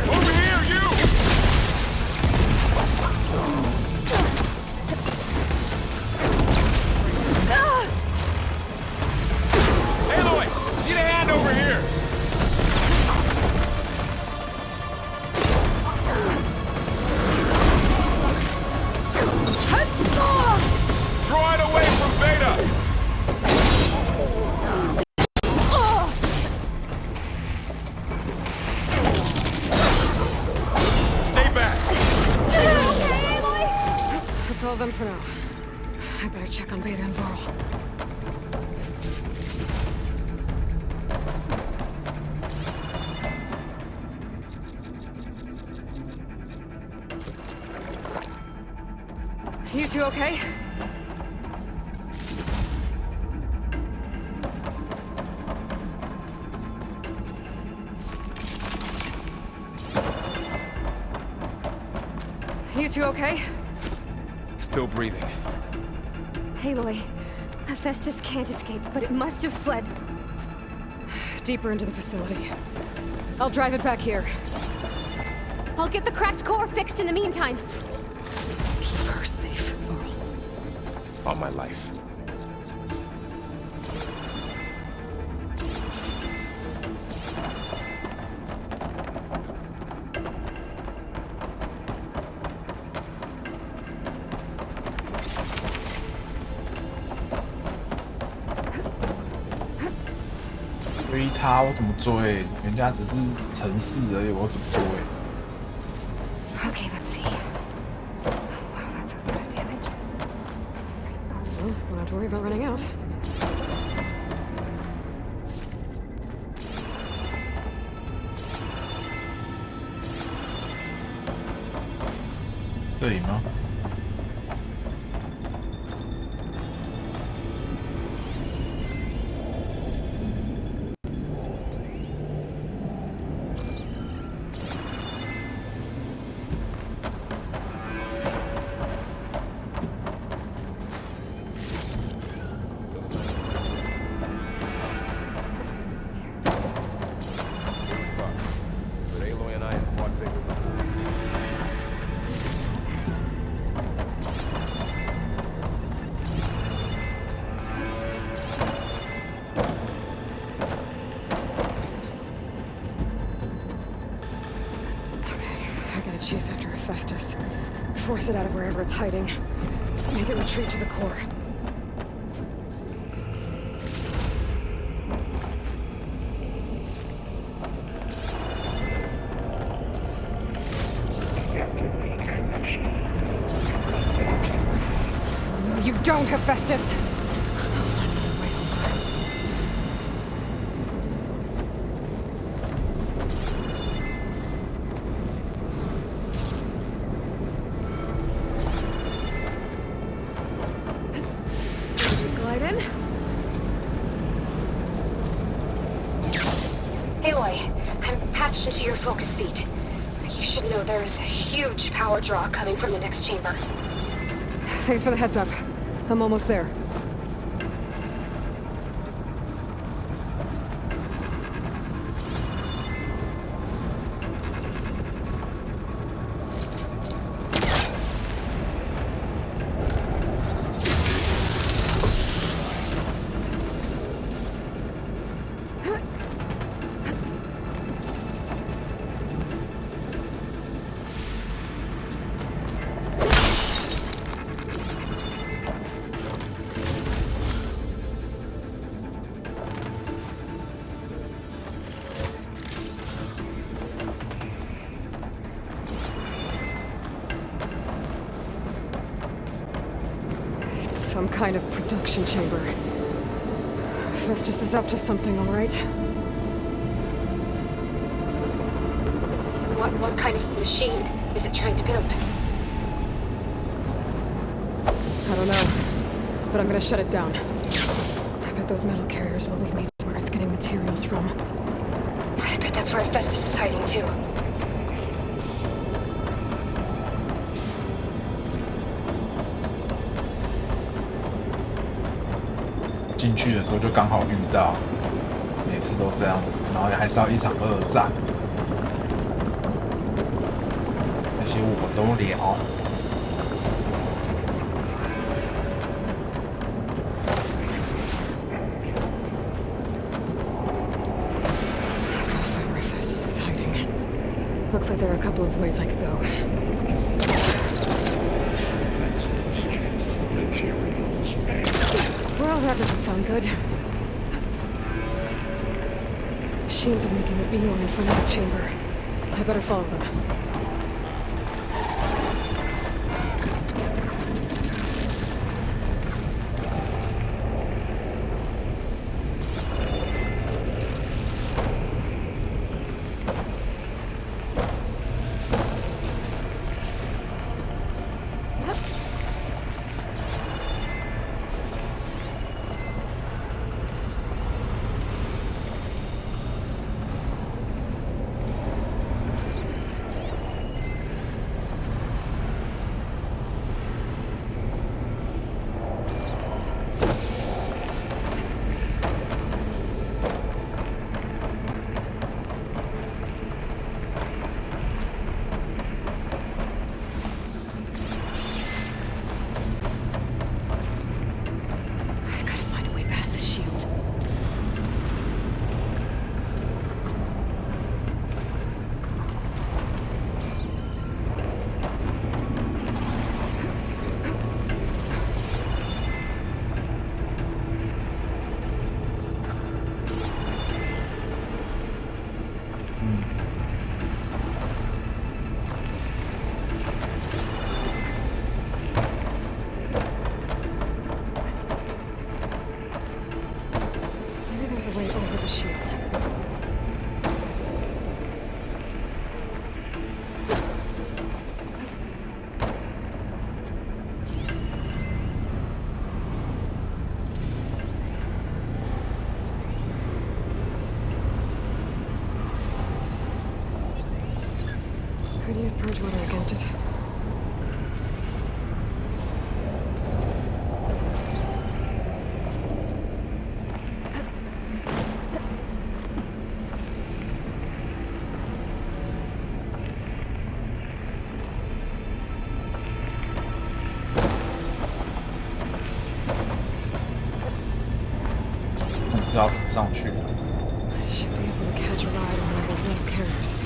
Over here, you! Aloy! Get a hand over here! Draw it away from Beta! Stay back! That's all of them for now. I better check on Beta and Varl. You two okay? You two okay? Still breathing. Aloy, Hephaestus can't escape, but it must have fled. Deeper into the facility. I'll drive it back here. I'll get the cracked core fixed in the meantime. Keep her safe, Varl. On my life.追他，我怎么追？人家只是城市而已，我怎么追？ Okay, let's see. Wow, that's a lot of damage. Well, don't have to worry about running out. 这里吗？But Aloy and I have fought bigger before. I gotta chase after Hephaestus. Force it out of wherever it's hiding. Make it retreat to the core. No, you don't, Hephaestus! I'll find another way over. Glide in. Aloy, I'm patched into your focus feed. You should know there is a huge power draw coming from the next chamber. Thanks for the heads up. I'm almost there. Some kind of production chamber. Festus is up to something, all right? What kind of machine is it trying to build? I don't know, but I'm gonna shut it down. I bet those metal carriers will lead me to where it's getting materials from. I bet that's where Festus is hiding too. 进去的时候就刚好遇到，没次都这样子，然后还是要一场2战，那些我都聊。Looks like there are a couple of ways I could go. Well, that doesn't sound good. Machines are making a beeline for another chamber. I better follow them. There's a way over the shield. Could use purge water against it. Should be able to catch a ride on one of those metal carriers.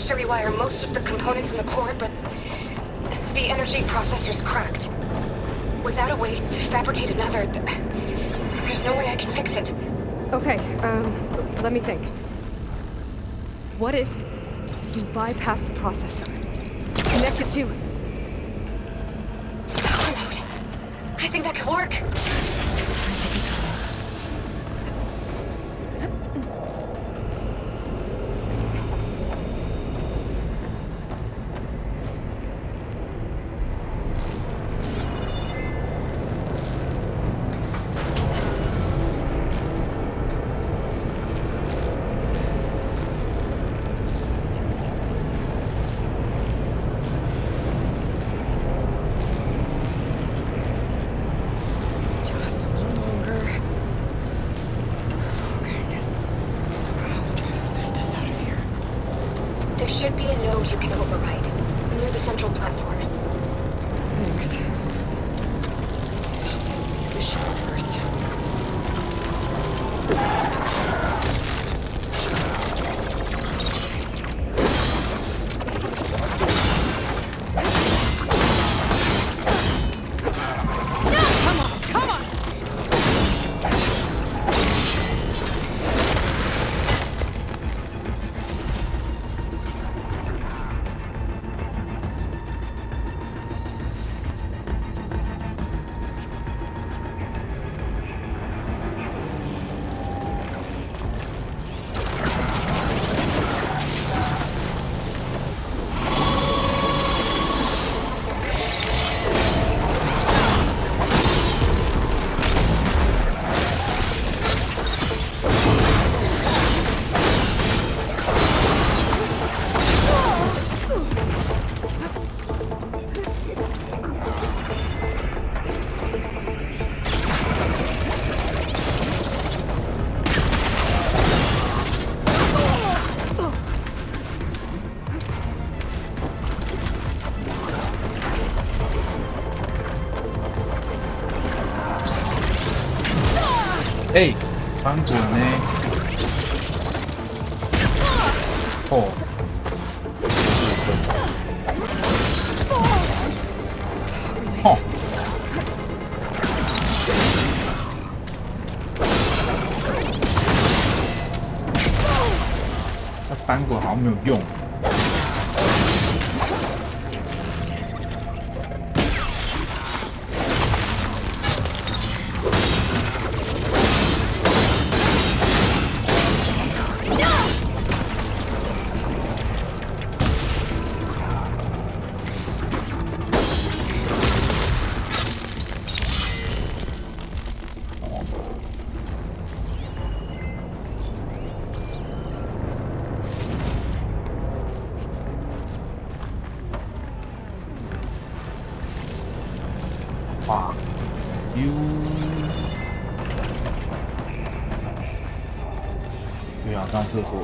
To rewire most of the components in the core, but the energy processor's cracked. Without a way to fabricate another, there's no way I can fix it. Okay, let me think. What if you bypass the processor? Connect it to... Power node. I think that could work. Should be a node you can override, near the central platform. Thanks. I should deal with these machines first. 哎，翻滚呢？哦。哦。那翻滚好像没有用。哇，对啊，上厕所。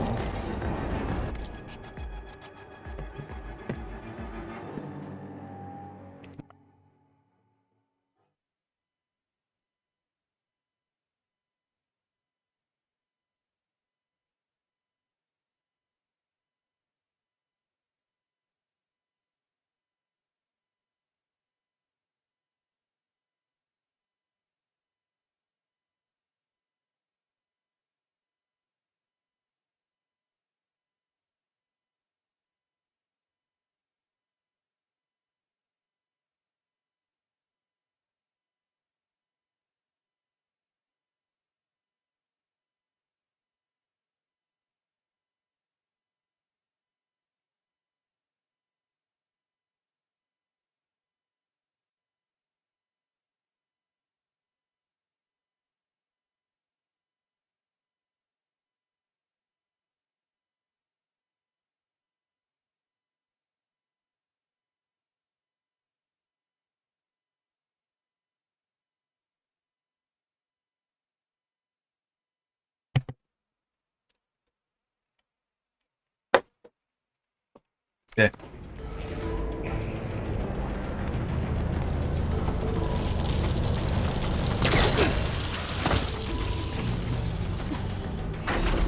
对。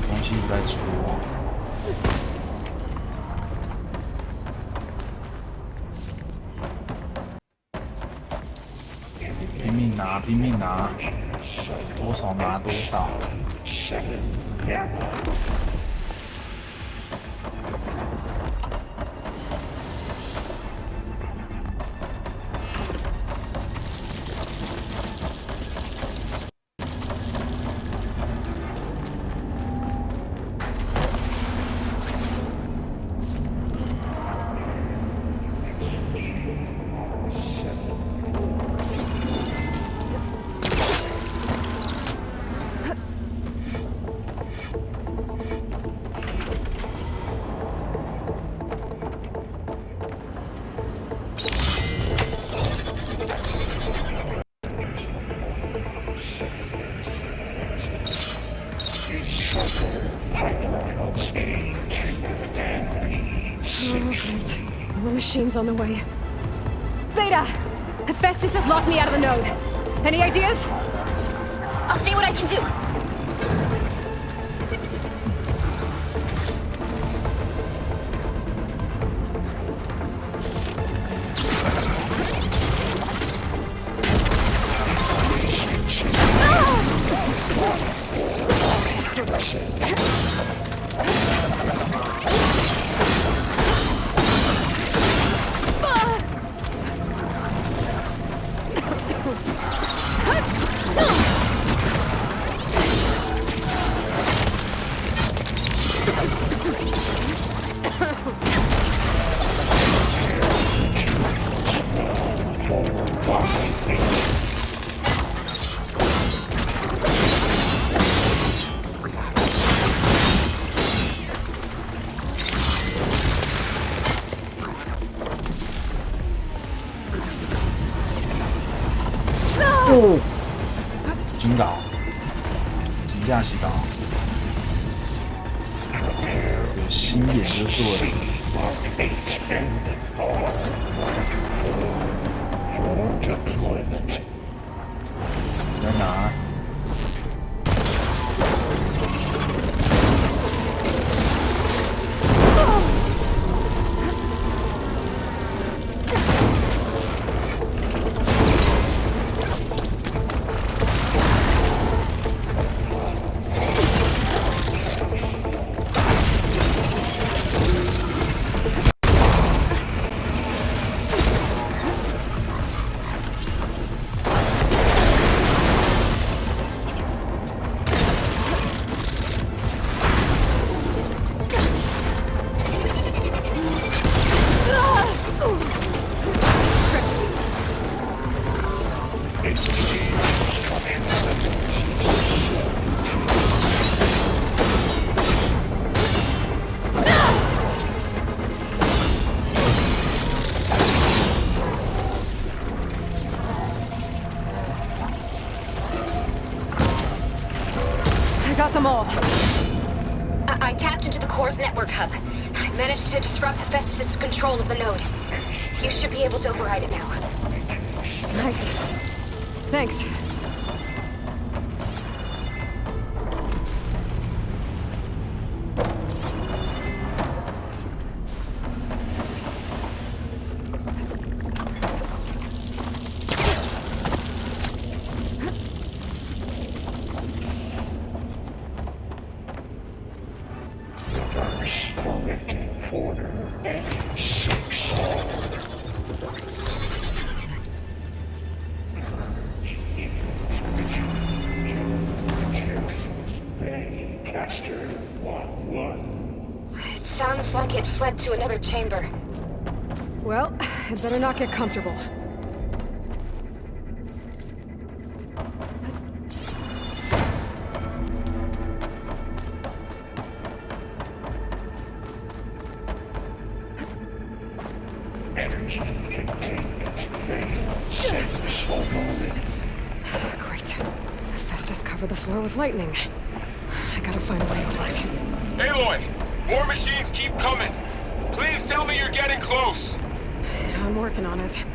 东西在出啊！拼命拿，拼命拿，多少拿多少。More machines on the way. Veda! Hephaestus has locked me out of the node. Any ideas? I'll see what I can do.哦，真搞，真架是搞，有心眼就对了。在哪？ them all. I tapped into the core's network hub. I managed to disrupt Hephaestus' control of the node. You should be able to override it now. Nice. Thanks. It sounds like it fled to another chamber. Well, it better not get comfortable. Energy containment failed. Save for moment. Great. Hephaestus covered the floor with lightning. I gotta find a way over it. Aloy! More machines keep coming! Please tell me you're getting close! I'm working on it.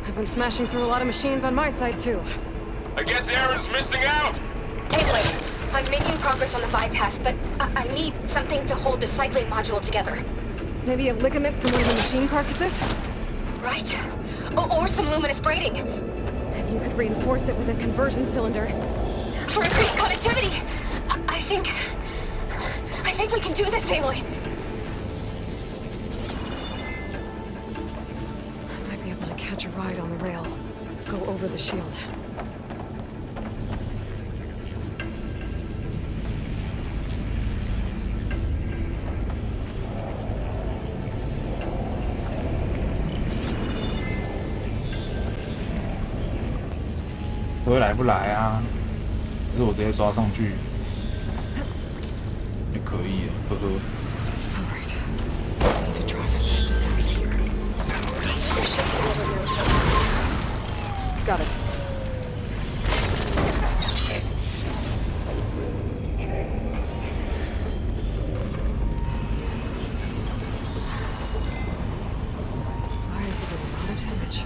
I've been smashing through a lot of machines on my side, too. I guess Aaron's missing out! Anyway, I'm making progress on the bypass, but I need something to hold the cycling module together. Maybe a ligament from one of the machine carcasses? Right. Or some luminous braiding. And you could reinforce it with a conversion cylinder. For increased connectivity! I think we can do this, Aloy. I might be able to catch a ride on the rail. Go over the shield.会来不来啊？还是我直接抓上去也可以，呵呵。Alright. Need to drive Hephaestus out of here. Got it. I did a lot of damage.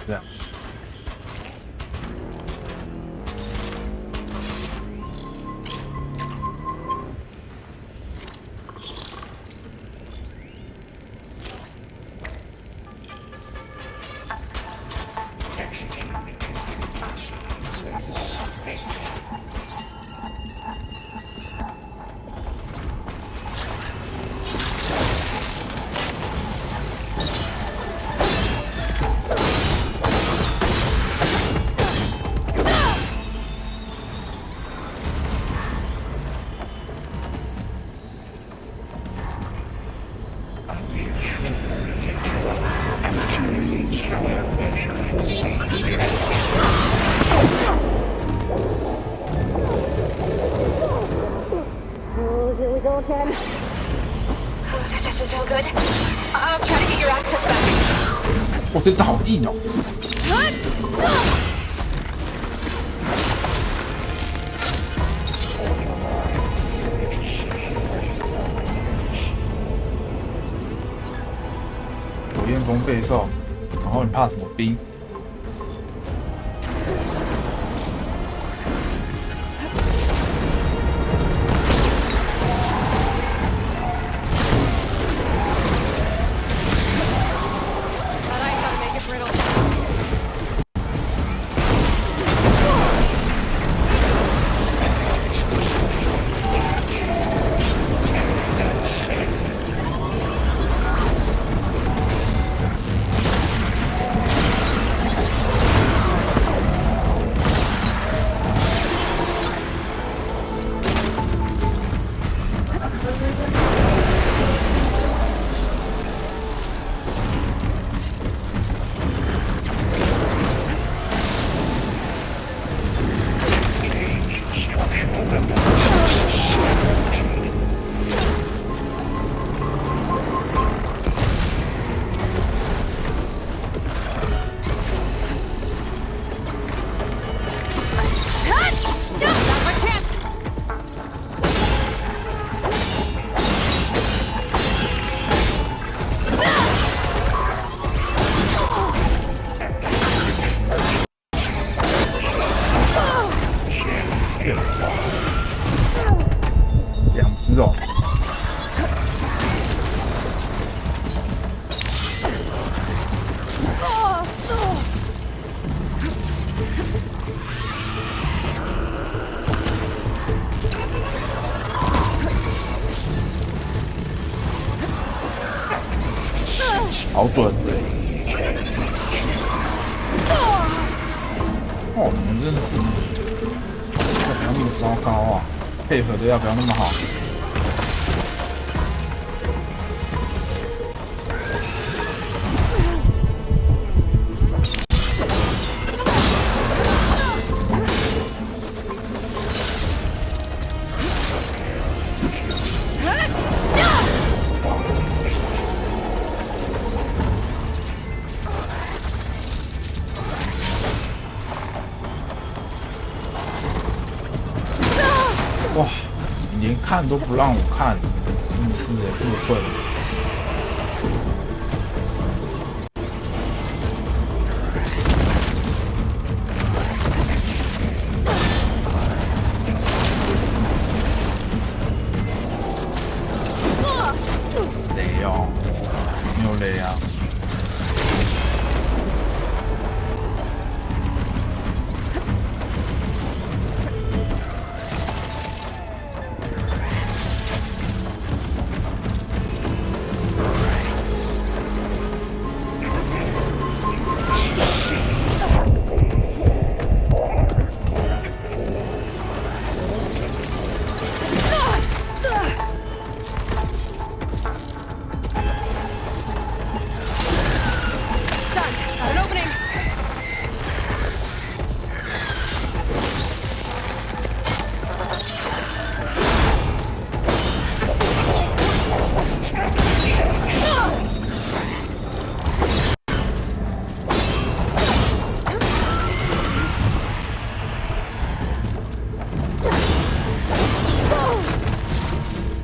Yeah. Here we go again. Oh, that doesn't sound good. I'll try to get your access back. 我这招好硬哦。巅峰备受，然后你怕什么冰？好准！哦，你们真的是要不要那么糟糕啊？配合的要不要那么好？哇，你连看都不让我看，真的是过分。雷哦，没有雷啊。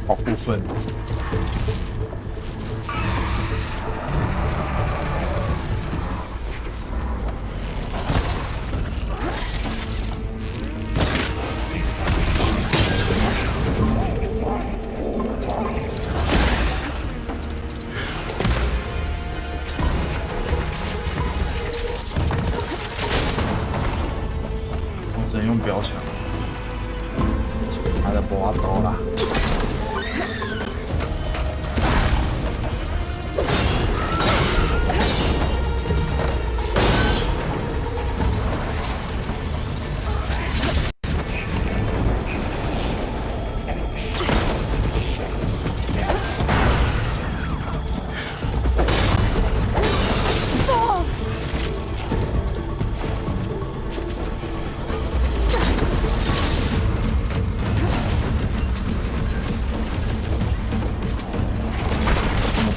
好过分！我只能用标枪，他的波多啦。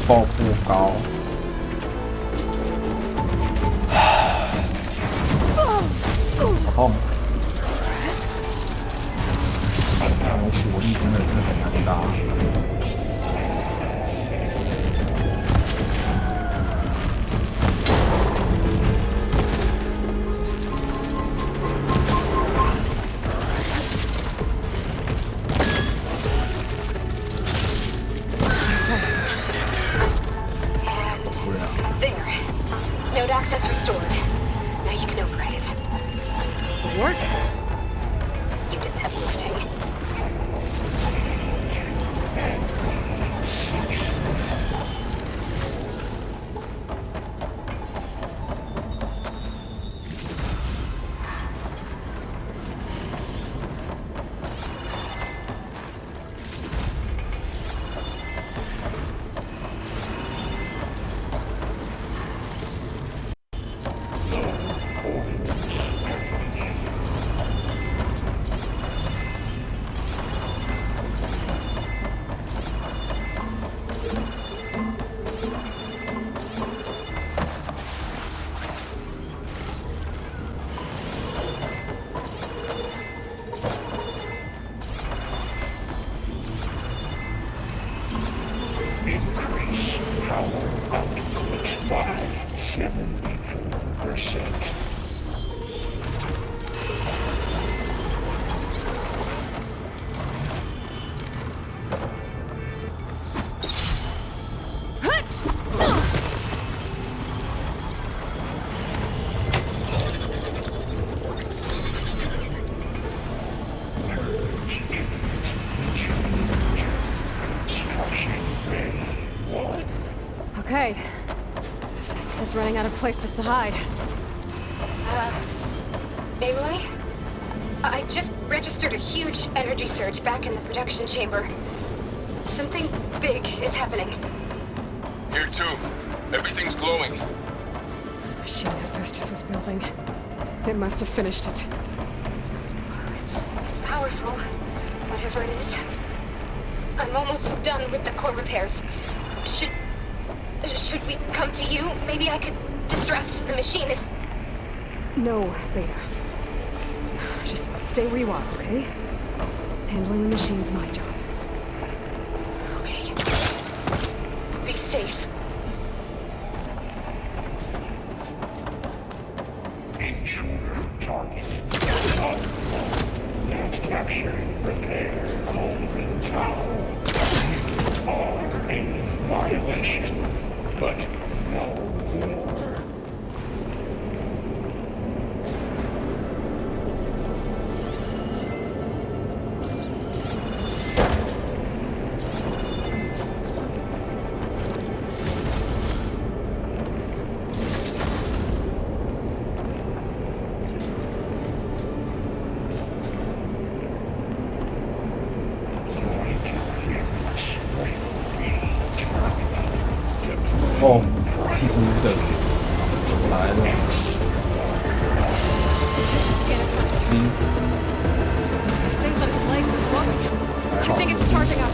爆破高，好痛！我火力真的很难打。There. Node access restored. Now you can override it. Work? You did the heavy lifting. Okay. Festus is running out of places to hide. Aloy? I just registered a huge energy surge back in the production chamber. Something big is happening. Here too. Everything's glowing. The machine Festus was building. It must have finished it. It's powerful, whatever it is. I'm almost done with the core repairs. Should we come to you? Maybe I could distract the machine if... No, Beta. Just stay where you are, okay? Handling the machine's my job. Okay. Be safe. Intruder targeted. Not capturing repair Cauldron Tower. Are in violation, but no war.哦，45等，来了。There's things on its legs are glowing. I think it's charging up.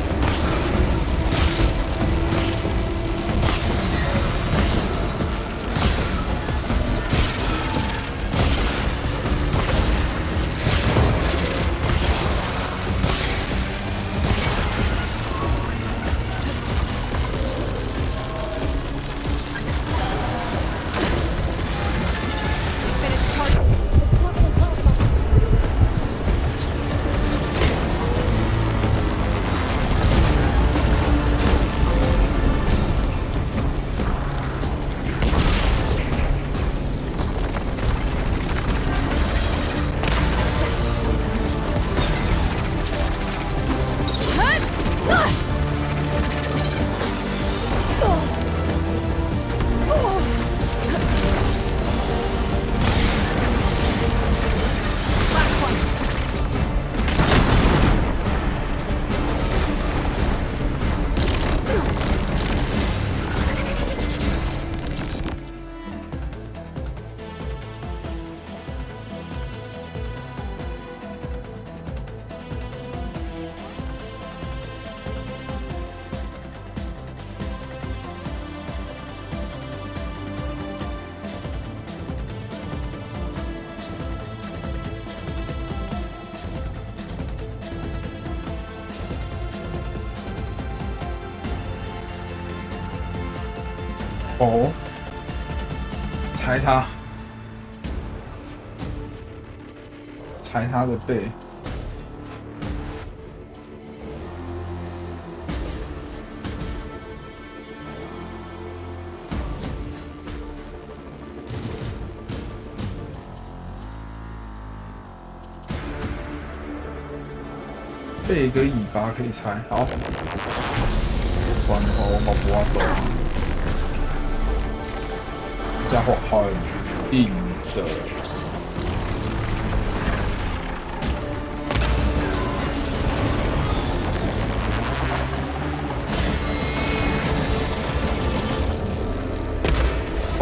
哦，踩他，踩他的背。背跟尾巴可以拆，好。不然的话我不要走。家伙很硬的。哦。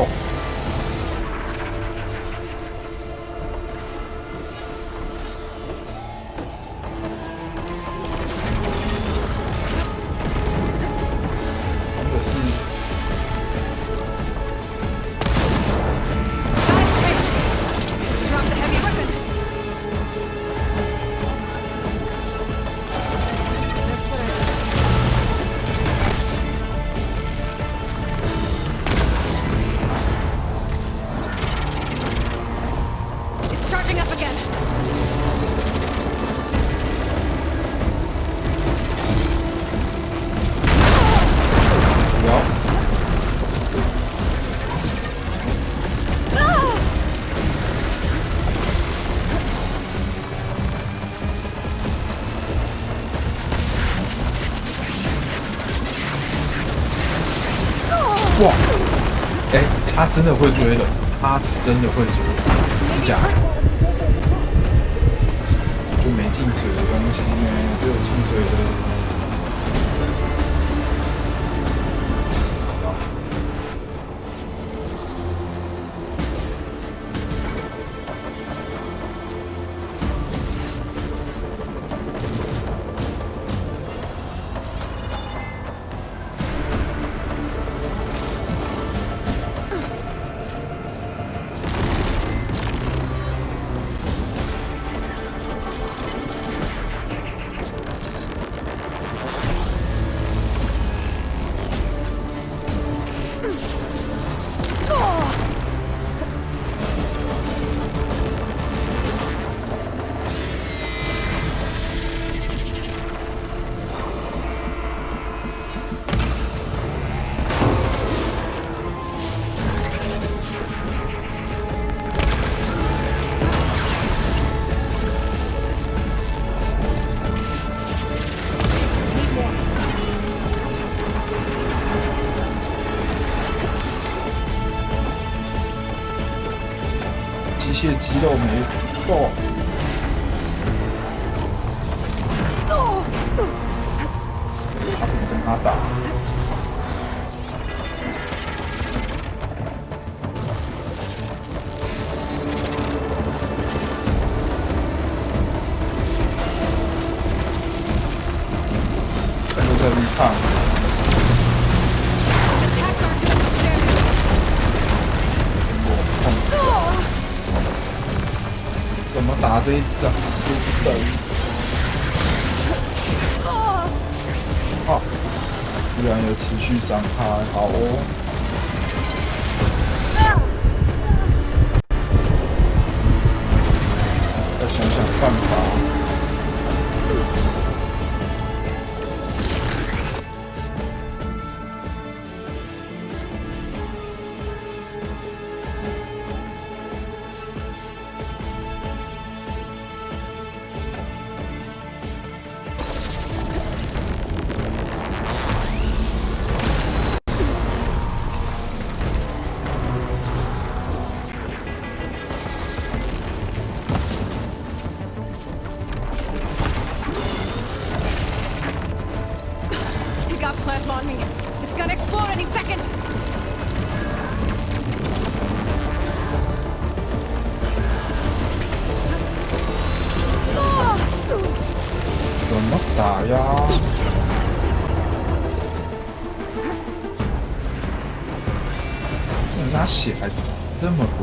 哇！哎，他真的会追了，他是真的会追，真假的？就没进水的东西呢，只有进水的。机械肌肉没够，他怎么跟他打？他又在预判。怎么打这一个死等？哦，居然有持续伤害，好哦。再想想办法。怎么打呀？他血还这么多。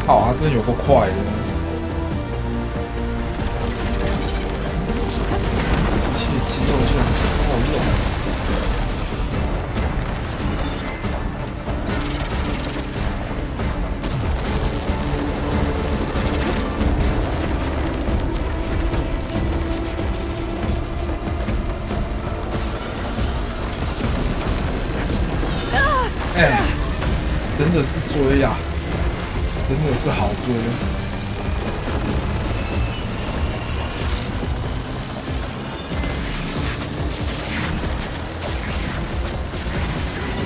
好啊，真有够快的。机械肌肉竟然好用。是追啊，真的是好追。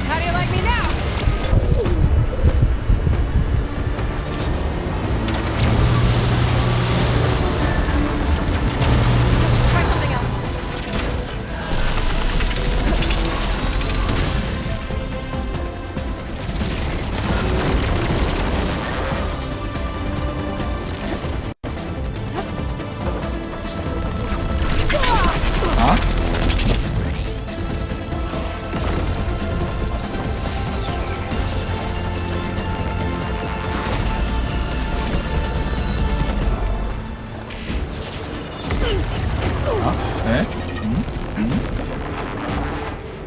How do you like me now? Try something else.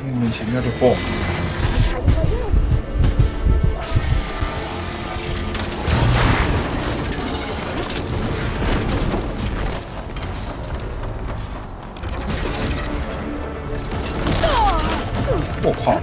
莫名其妙就爆。我靠！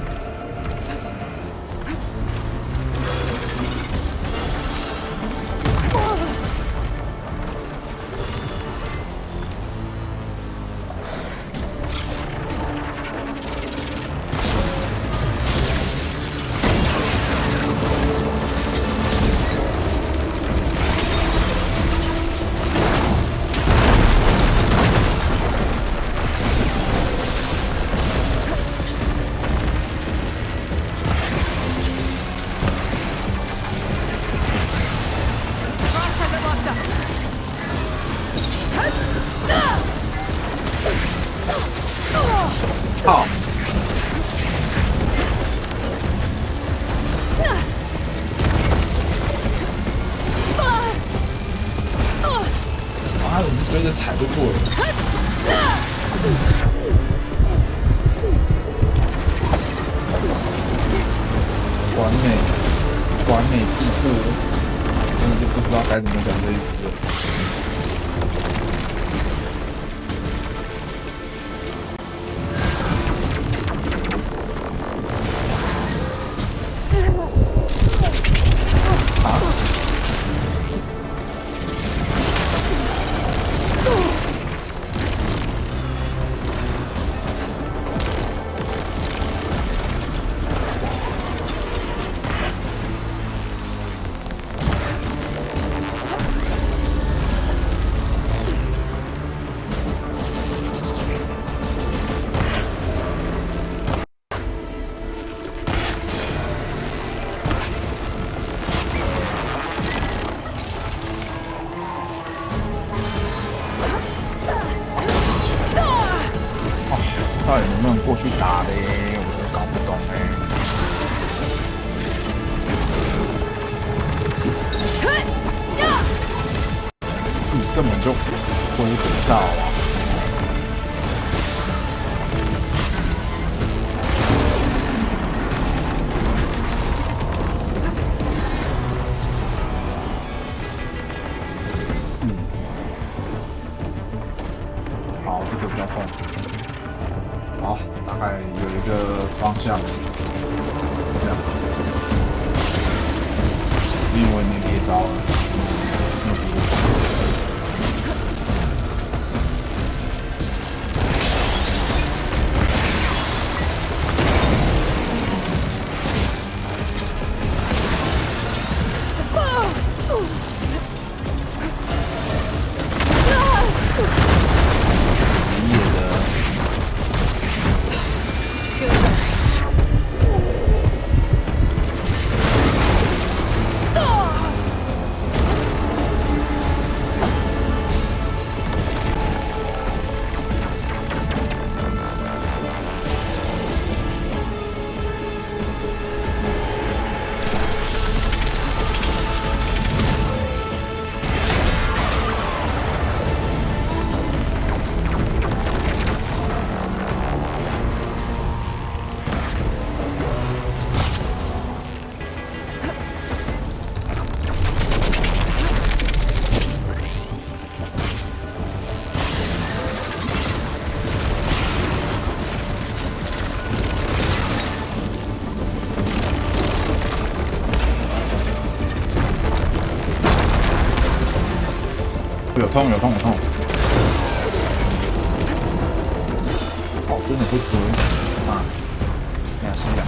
靠！啊！我们追着踩就过了。完美，完美地步，真的就不知道该怎么讲这一集了。到底能不能过去打嘞？我真搞不懂根本就挥不到啊！是，好，这个比较痛。好，大概有一个方向，这样。因为我也没别招了，有痛有痛有痛！哦，真的会推啊！没事的。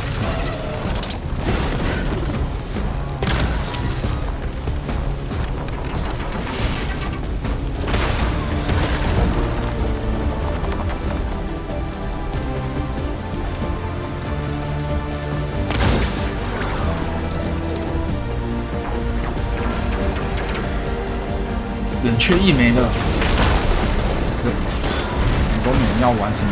冷却一枚了，对，很多人要玩什么？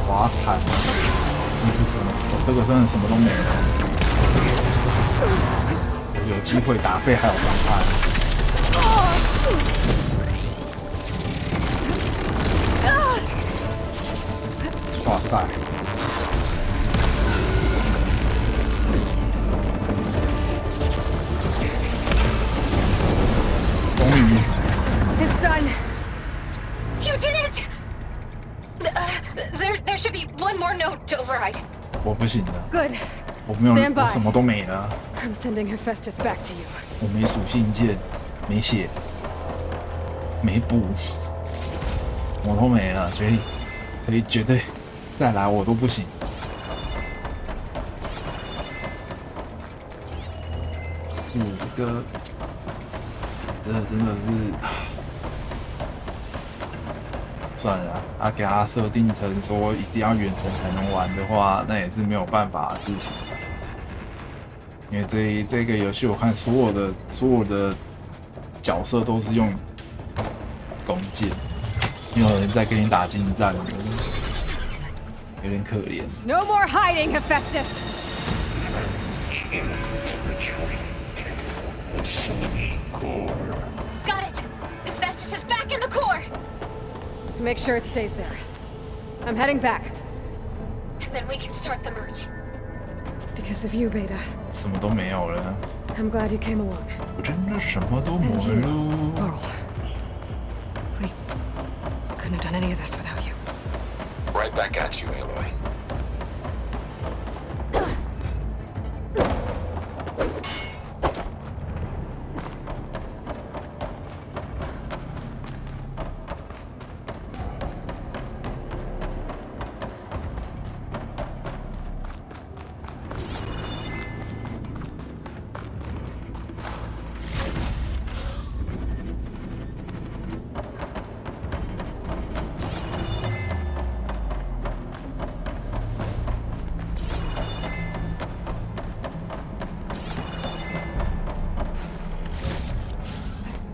哇惨了！你是什么？我这个真的什么都没了。有机会打飞还有伤害。哇塞！终于。It's done. You did it! There should be one more note to override. 我不行的。 Good. 我没有， Stand by. 我什么都没了。 I'm sending Hephaestus back to you. 我没属性键，没血，没补，我都没了，所以绝对再来我都不行。这个真的是。 算了啊，给他设定成说一定要远程才能玩的话，那也是没有办法的事情。因为这个游戏，我看所有的角色都是用弓箭，没有人在跟你打近战，有点可怜。No more hiding, Hephaestus. Got it. Hephaestus is back in the core. Make sure it stays there. I'm heading back. And then we can start the merge. Because of you, Beta. 什么都没有了。 I'm glad you came along. 我真的什么都没了。 Laurel. We couldn't have done any of this without you. Right back at you, Aloy.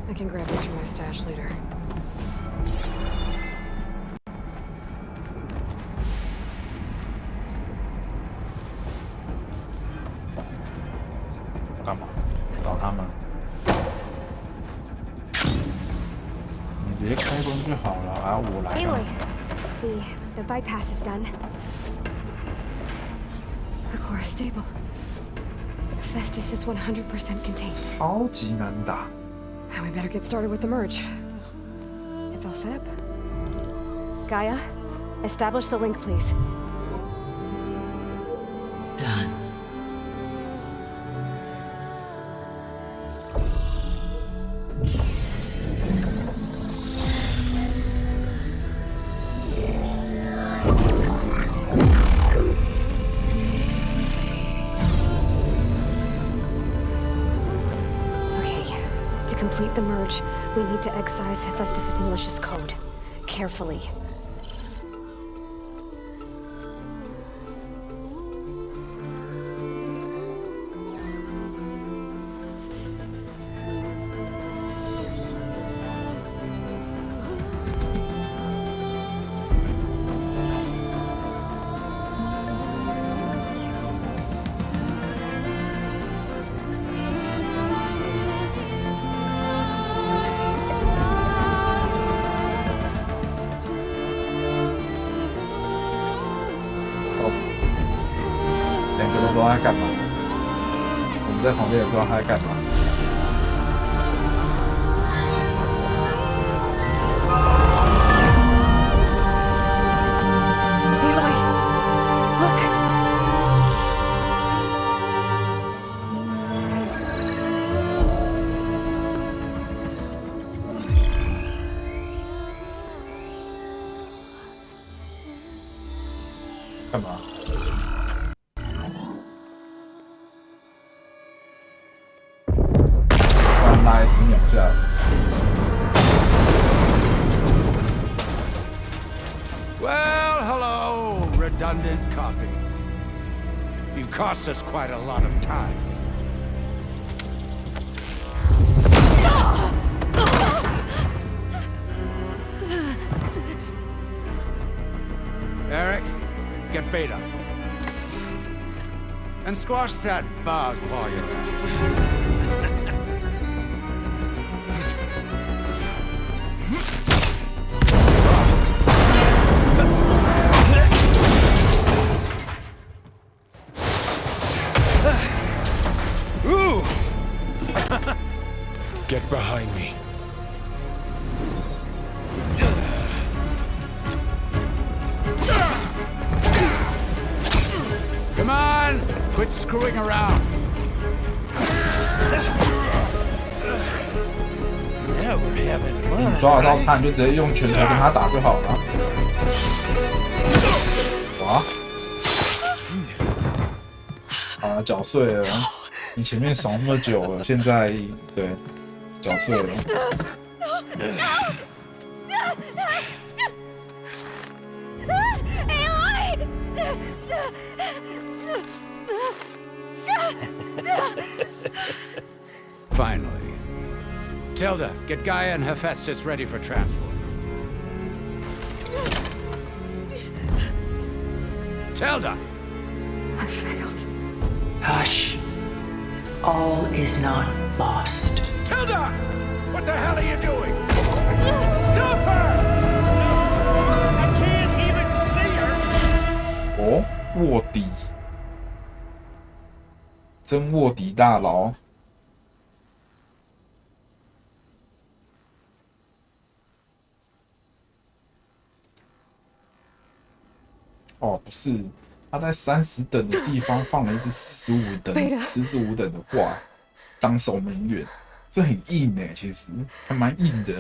I can grab this from my stash later. 干嘛？找他们？你直接开关就好了，还要我来干嘛？ Aloy, the bypass is done. The core is stable. Hephaestus is 100% contained. 超级难打。 And we better get started with the merge. It's all set up. Gaia, establish the link, please. Done. complete the merge, we need to excise Hephaestus's malicious code. Carefully.两个都不知道他干嘛，我们在旁边也不知道他在干嘛。干嘛？ 拉一只鸟下来。Well, hello, redundant copy. You cost us quite a lot of time. Eric, get Beta. And squash that bug while you're there. Get behind me. Come on! Quit screwing around. Yeah, we're having fun. 你抓得到他，你就直接用拳头跟他打就好了。哇！好了，脚碎了。你前面爽那么久了，现在对脚碎了。Finally. Tilda, get Gaia and Hephaestus ready for transport. Tilda! I failed. Hush. All is not lost. Tilda! What the hell are you doing? Stop her! I can't even see her! 哦，卧底，真卧底大佬。哦，不是，他在30等的地方放了一只45等的挂当守门员，这很硬哎，其实还蛮硬的。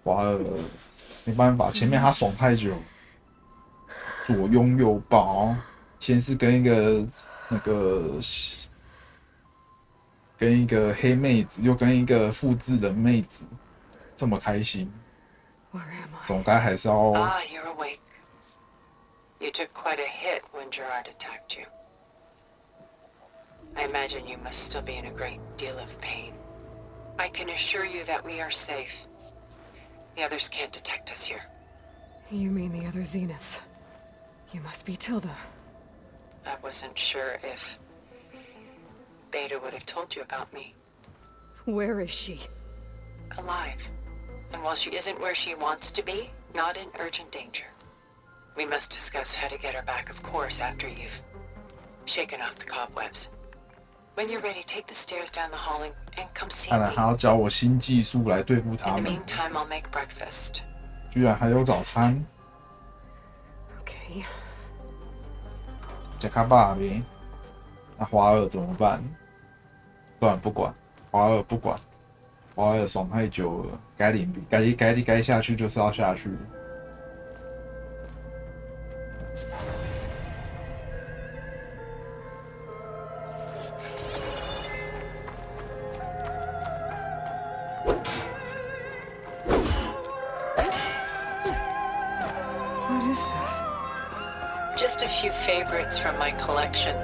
华尔，没办法，前面他爽太久，左拥右抱，先是跟一个黑妹子，又跟一个复制人妹子，这么开心，总该还是要。Ah, you're awake. You took quite a hit when Gerard attacked you. I imagine you must still be in a great deal of pain. I can assure you that we are safe. The others can't detect us here. You mean the other Zeniths? You must be Tilda. I wasn't sure if Beta would have told you about me. Where is she? Alive. And while she isn't where she wants to be, not in urgent danger. We must discuss how to get her back, of course, after you've shaken off the cobwebs. When you're ready, take the stairs down the hall and come see 看来 me. 还要教我新技术来对付 In 他 the 们。 meantime, I'll make breakfast. 居然还有早餐。 Okay. 加卡巴呗。那华尔怎么办？算了，不管，华尔不管，华尔爽太久了，该下去就是要下去。is this? Just a few favorites from my collection.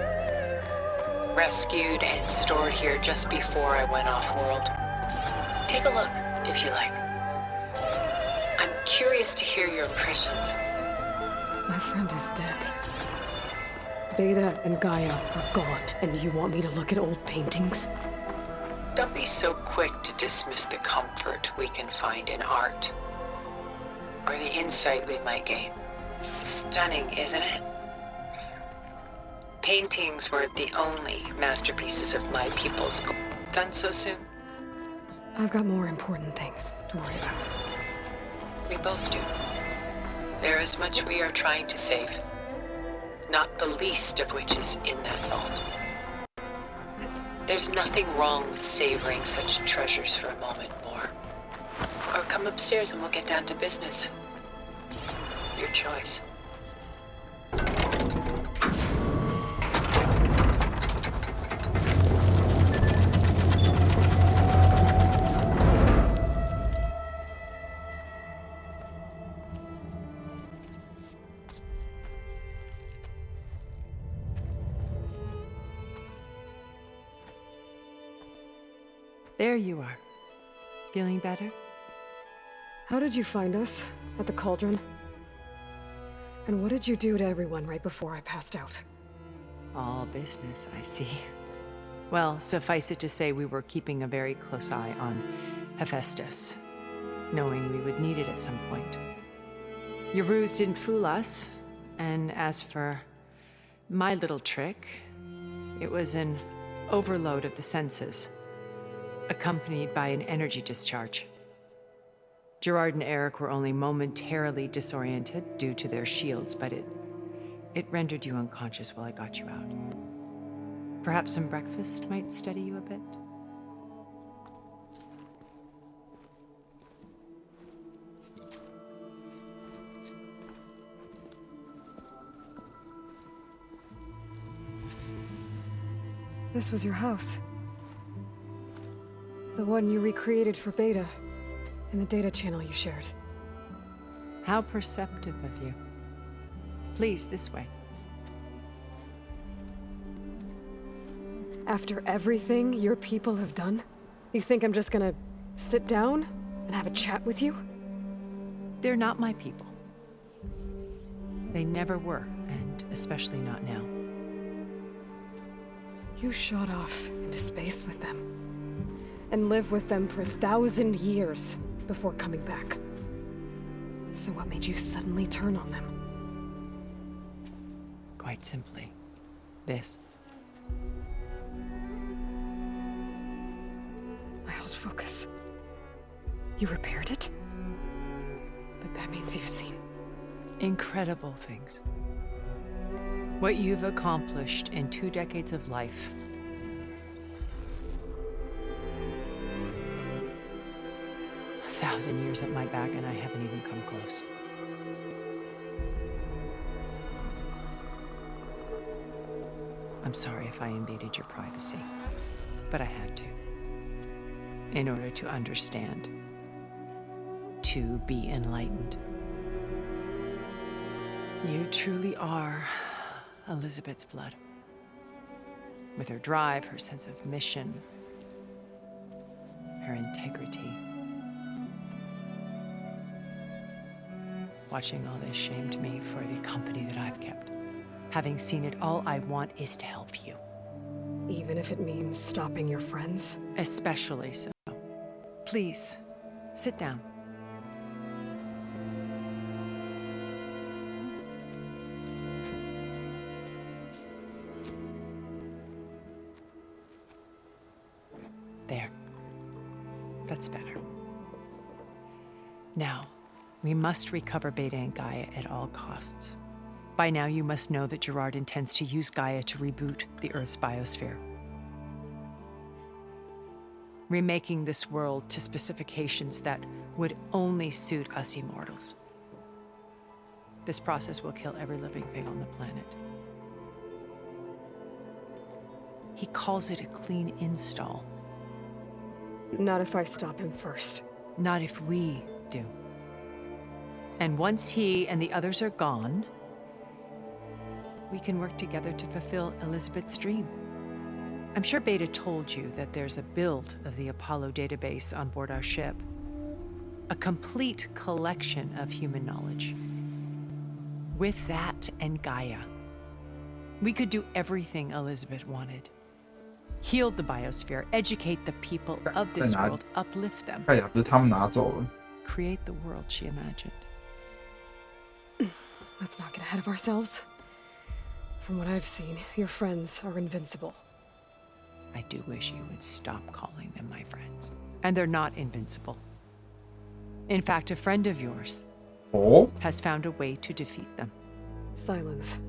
Rescued and stored here just before I went off-world. Take a look, if you like. I'm curious to hear your impressions. My friend is dead. Beta and Gaia are gone, and you want me to look at old paintings? Don't be so quick to dismiss the comfort we can find in art. Or the insight we might gain. Stunning, isn't it? Paintings weren't the only masterpieces of my people's done so soon. I've got more important things to worry about. We both do. There is much we are trying to save. Not the least of which is in that vault. There's nothing wrong with savoring such treasures for a moment more. Or come upstairs and we'll get down to business. Your choice. There you are. Feeling better? How did you find us? At the cauldron? And what did you do to everyone right before I passed out? All business, I see. Well, suffice it to say we were keeping a very close eye on Hephaestus, knowing we would need it at some point. Your ruse didn't fool us, and as for my little trick, it was an overload of the senses, accompanied by an energy discharge. Gerard and Eric were only momentarily disoriented due to their shields, but it rendered you unconscious while I got you out. Perhaps some breakfast might steady you a bit? This was your house. The one you recreated for Beta, in the data channel you shared. How perceptive of you. Please, this way. After everything your people have done, you think I'm just gonna sit down and have a chat with you? They're not my people. They never were, and especially not now. You shot off into space with them, and lived with them for 1,000 years before coming back. So what made you suddenly turn on them? Quite simply, this. My old focus. You repaired it? But that means you've seen incredible things. What you've accomplished in 2 decades of life. A 1,000 years at my back, and I haven't even come close. I'm sorry if I invaded your privacy, but I had to. In order to understand. To be enlightened. You truly are Elizabeth's blood. With her drive, her sense of mission, her integrity. Watching all this shamed me for the company that I've kept. Having seen it, all I want is to help you. Even if it means stopping your friends? Especially so. Please, sit down. There. That's better. Now, we must recover Beta and Gaia at all costs. By now, you must know that Gerard intends to use Gaia to reboot the Earth's biosphere. Remaking this world to specifications that would only suit us immortals. This process will kill every living thing on the planet. He calls it a clean install. Not if I stop him first. Not if we do. And once he and the others are gone, we can work together to fulfill Elizabeth's dream. I'm sure Beta told you that there's a build of the Apollo database on board our ship. A complete collection of human knowledge. With that and Gaia, we could do everything Elizabeth wanted. Heal the biosphere, educate the people of this world, uplift them. 盖亚不是他们拿走了。 Create the world she imagined. Let's not get ahead of ourselves. From what I've seen, your friends are invincible. I do wish you would stop calling them my friends. And they're not invincible. In fact, a friend of yours has found a way to defeat them. Silence.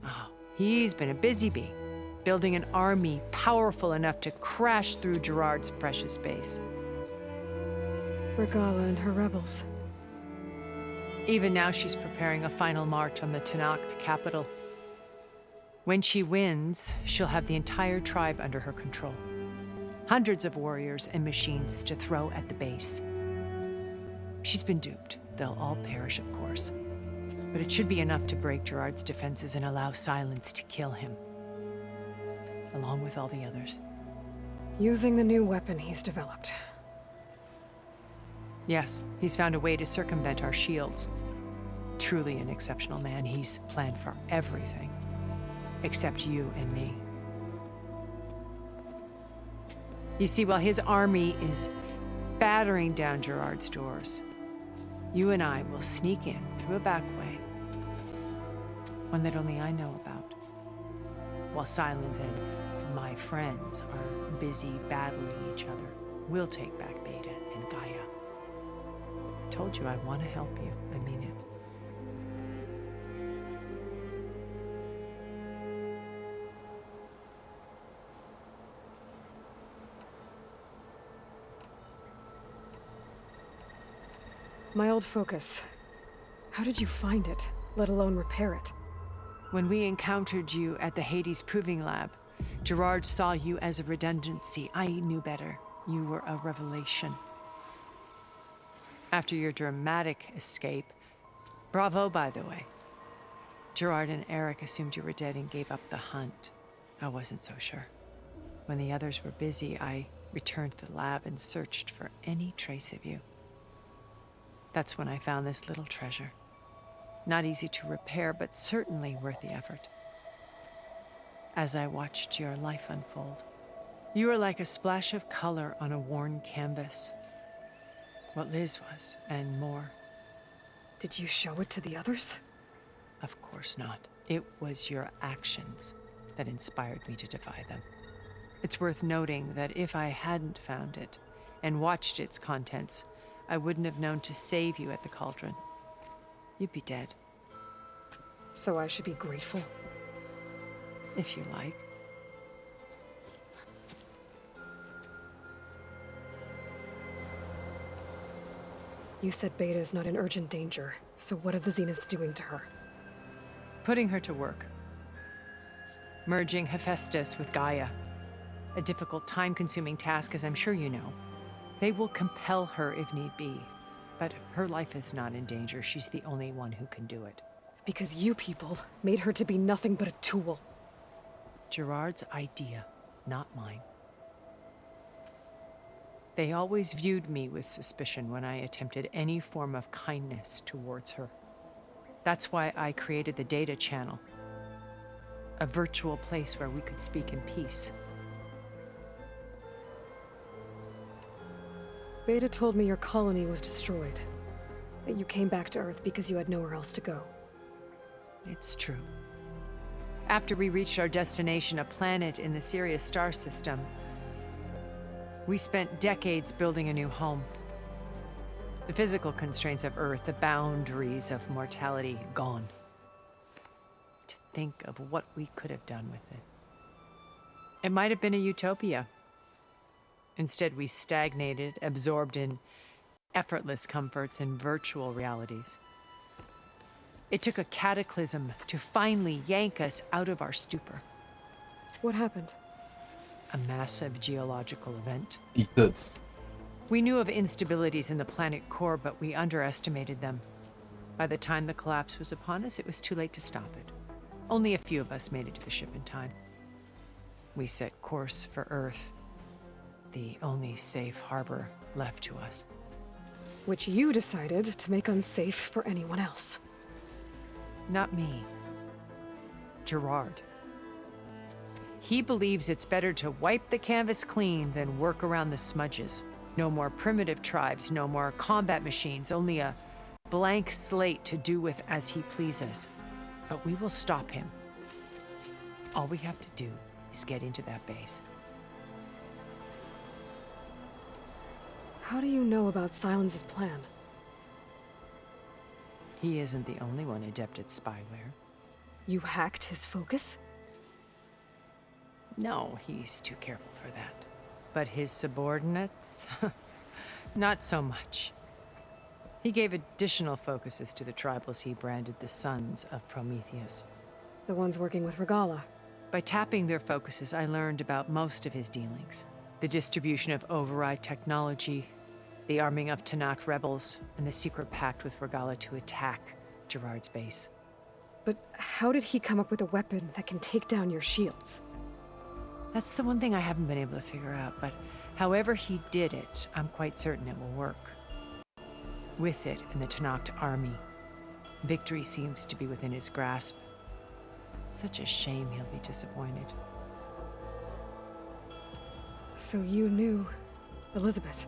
Oh, he's been a busy bee, building an army powerful enough to crash through Gerard's precious base. Regala and her rebels. Even now, she's preparing a final march on the Tenakth capital. When she wins, she'll have the entire tribe under her control. Hundreds of warriors and machines to throw at the base. She's been duped. They'll all perish, of course. But it should be enough to break Gerard's defenses and allow Silence to kill him. Along with all the others. Using the new weapon he's developed. Yes, he's found a way to circumvent our shields. Truly an exceptional man. He's planned for everything. Except you and me. You see, while his army is battering down Gerard's doors, you and I will sneak in through a back way. One that only I know about. While Silence and my friends are busy battling each other, we'll take back Beta and Gaia. I told you I want to help you. I mean it. My old focus. How did you find it, let alone repair it? When we encountered you at the Hades Proving Lab, Gerard saw you as a redundancy. I knew better. You were a revelation. After your dramatic escape, bravo, by the way. Gerard and Eric assumed you were dead and gave up the hunt. I wasn't so sure. When the others were busy, I returned to the lab and searched for any trace of you. That's when I found this little treasure. Not easy to repair, but certainly worth the effort. As I watched your life unfold, you were like a splash of color on a worn canvas. What Liz was, and more. Did you show it to the others? Of course not. It was your actions that inspired me to defy them. It's worth noting that if I hadn't found it and watched its contents, I wouldn't have known to save you at the cauldron. You'd be dead. So I should be grateful? If you like. You said Beta is not in urgent danger, so what are the Zeniths doing to her? Putting her to work. Merging Hephaestus with Gaia. A difficult, time-consuming task, as I'm sure you know. They will compel her if need be. But her life is not in danger. She's the only one who can do it. Because you people made her to be nothing but a tool. Gerard's idea, not mine. They always viewed me with suspicion when I attempted any form of kindness towards her. That's why I created the data channel. A virtual place where we could speak in peace. Beta told me your colony was destroyed. That you came back to Earth because you had nowhere else to go. It's true. After we reached our destination, a planet in the Sirius star system, we spent decades building a new home. The physical constraints of Earth, the boundaries of mortality, gone. To think of what we could have done with it. It might have been a utopia. Instead, we stagnated, absorbed in effortless comforts and virtual realities. It took a cataclysm to finally yank us out of our stupor. What happened? A massive geological event. Ethan. We knew of instabilities in the planet core, but we underestimated them. By the time the collapse was upon us, it was too late to stop it. Only a few of us made it to the ship in time. We set course for Earth, the only safe harbor left to us. Which you decided to make unsafe for anyone else. Not me. Gerard. He believes it's better to wipe the canvas clean than work around the smudges. No more primitive tribes, no more combat machines, only a blank slate to do with as he pleases. But we will stop him. All we have to do is get into that base. How do you know about Silence's plan? He isn't the only one adept at spyware. You hacked his focus? No, he's too careful for that. But his subordinates? Not so much. He gave additional focuses to the tribals he branded the Sons of Prometheus. The ones working with Regala. By tapping their focuses, I learned about most of his dealings. The distribution of override technology, the arming of Tanakh rebels, and the secret pact with Regala to attack Gerard's base. But how did he come up with a weapon that can take down your shields? That's the one thing I haven't been able to figure out, but however he did it, I'm quite certain it will work. With it and the Tanakh army, victory seems to be within his grasp. Such a shame he'll be disappointed. So you knew Elizabeth.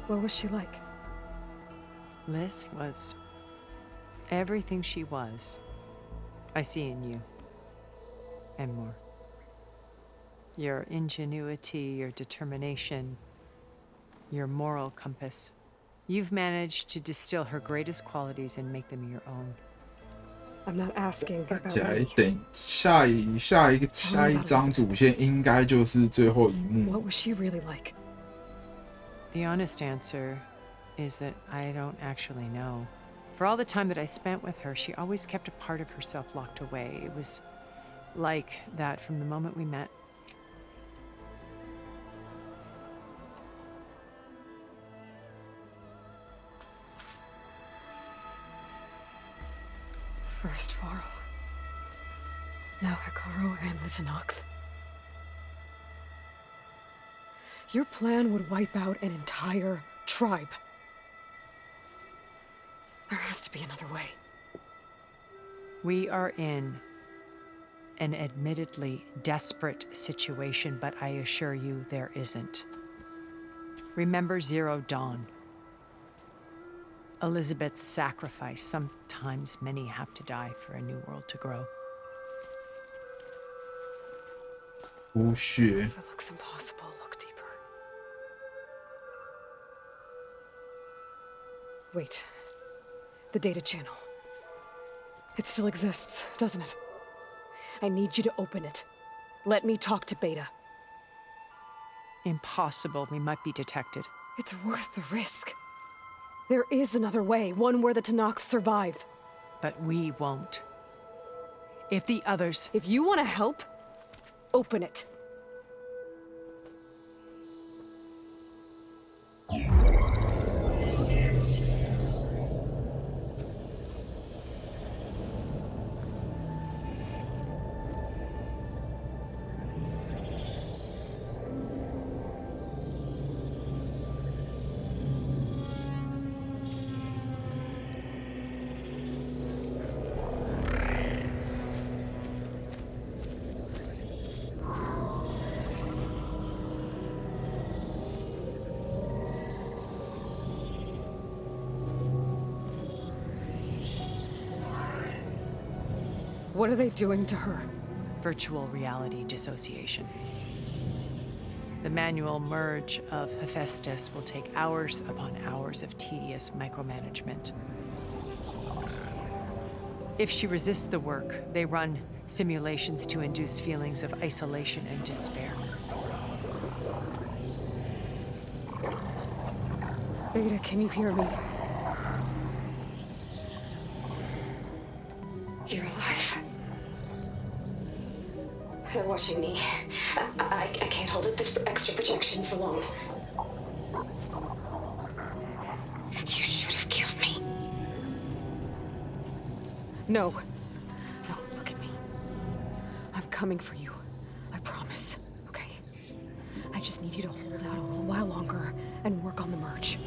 What was she like? Liz was everything she was. I see in you. And more. Your ingenuity, your determination, your moral compass. You've managed to distill her greatest qualities and make them your own. I'm not asking about 起来 me. 等下一张主线应该就是最后一幕。 What was she really like? The honest answer is that I don't actually know. For all the time that I spent with her, she always kept a part of herself locked away. It was like that from the moment we met. First Varl. Now Hikaru and the Tanakh. Your plan would wipe out an entire tribe. There has to be another way. We are in an admittedly desperate situation, but I assure you there isn't. Remember Zero Dawn. Elizabeth's sacrifice. Sometimes many have to die for a new world to grow. 无血。 If it looks impossible, look deeper. Wait. The data channel. It still exists, doesn't it? I need you to open it. Let me talk to Beta. Impossible. We might be detected. It's worth the risk. There is another way, one where the Tanakh survive. But we won't. If the others... If you want to help, open it. What are they doing to her? Virtual reality dissociation. The manual merge of Hephaestus will take hours upon hours of tedious micromanagement. If she resists the work, they run simulations to induce feelings of isolation and despair. Beta, can you hear me? You're alive. They're watching me. I can't hold up this extra projection for long. You should have killed me. No. No, look at me. I'm coming for you. I promise. Okay? I just need you to hold out a little while longer and work on the merge.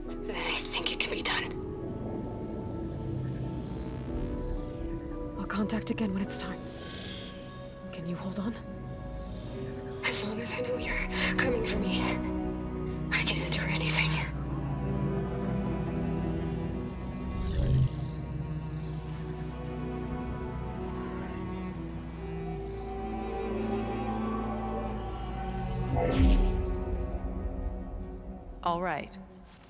Then I think it can be done. I'll contact again when it's time. Can you hold on? As long as I know you're coming for me, I can endure anything. All right.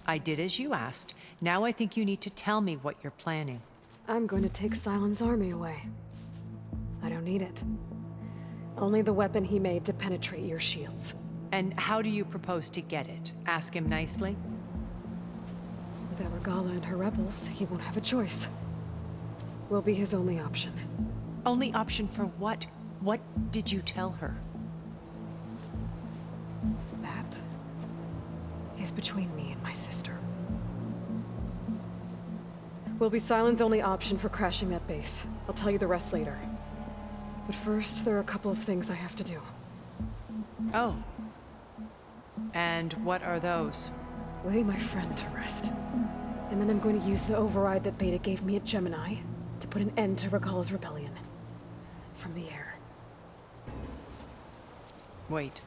I did as you asked. Now I think you need to tell me what you're planning. I'm going to take Sylens' army away. I don't need it. Only the weapon he made to penetrate your shields. And how do you propose to get it? Ask him nicely? With Argala and her rebels, he won't have a choice. We'll be his only option. Only option for what? What did you tell her? That is between me and my sister. Will be Sylens' only option for crashing that base. I'll tell you the rest later. But first, there are a couple of things I have to do. Oh. And what are those? Lay my friend to rest. And then I'm going to use the override that Beta gave me at Gemini to put an end to Regala's rebellion. From the air. Wait.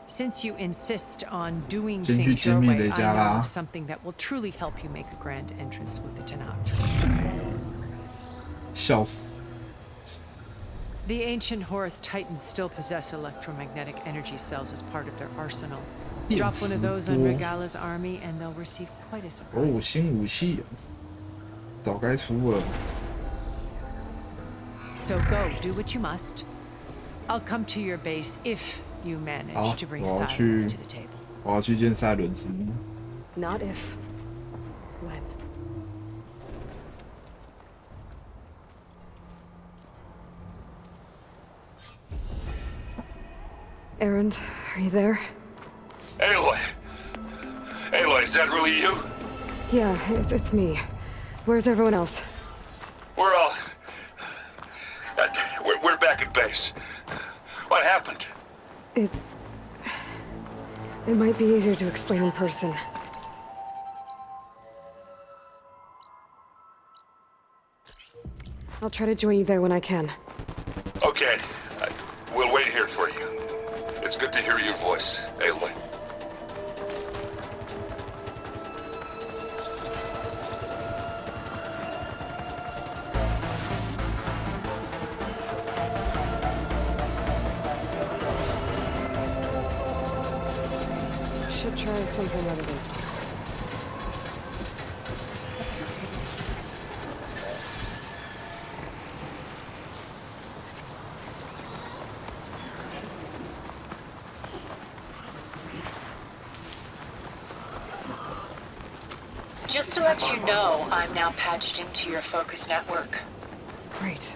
Since you insist on doing things your way, I know of something that will truly help you make a grand entrance with the Tenat. 笑死. The ancient Horus Titans still possess electromagnetic energy cells as part of their arsenal. Drop one of those on Regala's army and they'll receive quite a surprise. 哦，新武器，早该出了。 So go, do what you must. I'll come to your base if you manage to bring Sylens to the table. 我要去见赛伦斯。 Not if. When. Erend, are you there? Aloy! Aloy, is that really you? Yeah, it's me. Where's everyone else? We're all... we're back at base. What happened? It might be easier to explain in person. I'll try to join you there when I can. Okay. We'll wait here for you. It's good to hear your voice, Aloy. Should try something other than fire. Just to let you know, I'm now patched into your focus network. Great.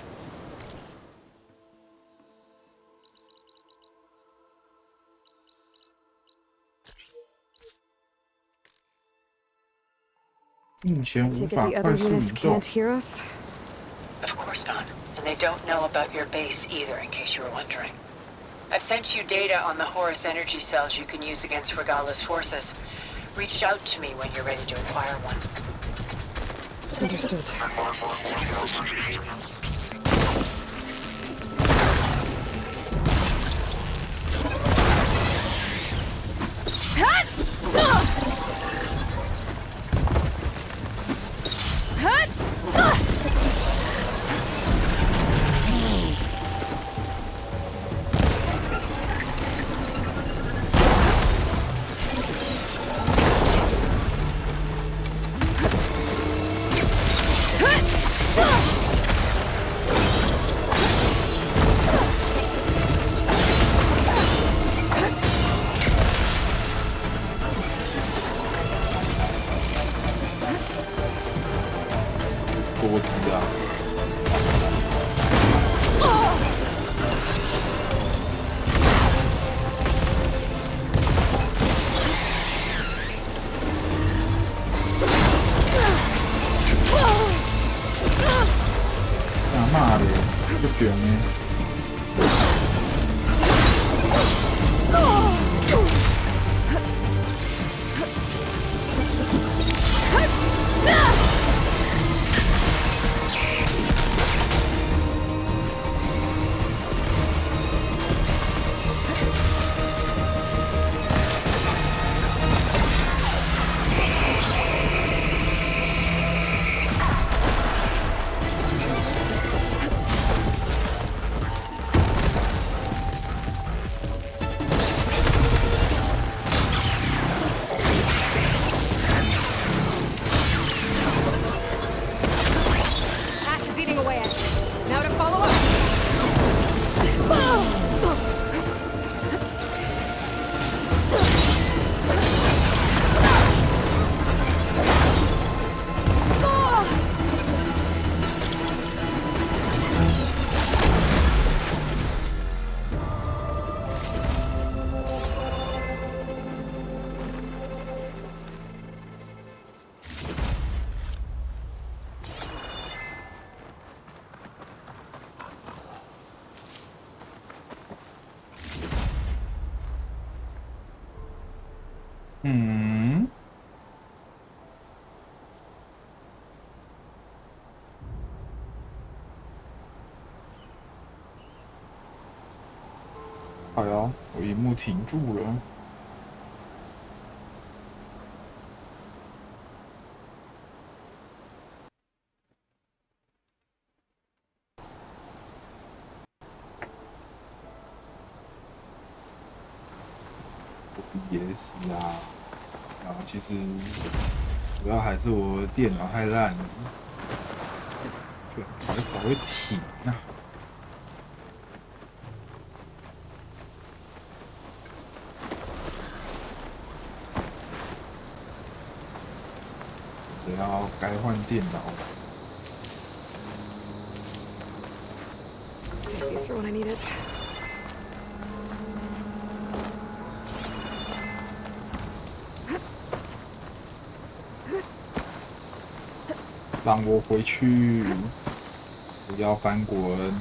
Take it the other units can't hear us? Of course not. And they don't know about your base either, in case you were wondering. I've sent you data on the Horus energy cells you can use against Regala's forces. Reach out to me when you're ready to acquire one. Understood. 骂的，就囧呢。好呀，我荧幕停住了。也是啊，然后其实主要还是我电脑太烂了，就搞一搞会停啊。我要该换电脑了。Save these for when I need it. 让我回去，不要翻滚。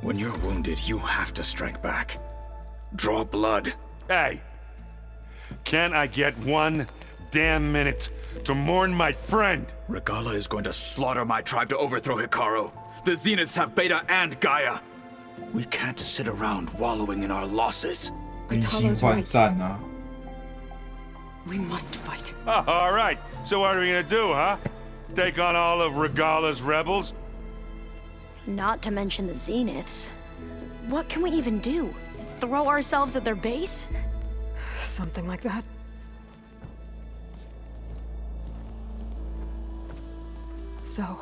When you're wounded, you have to strike back. Draw blood. Hey! Can't I get one damn minute to mourn my friend? Regala is going to slaughter my tribe to overthrow Hikaru. The Zeniths have Beta and Gaia. We can't sit around wallowing in our losses. Katalo's right. We must fight. Oh, all right. So what are we gonna do, huh? Take on all of Regala's rebels? Not to mention the Zeniths. What can we even do? Throw ourselves at their base? Something like that. So...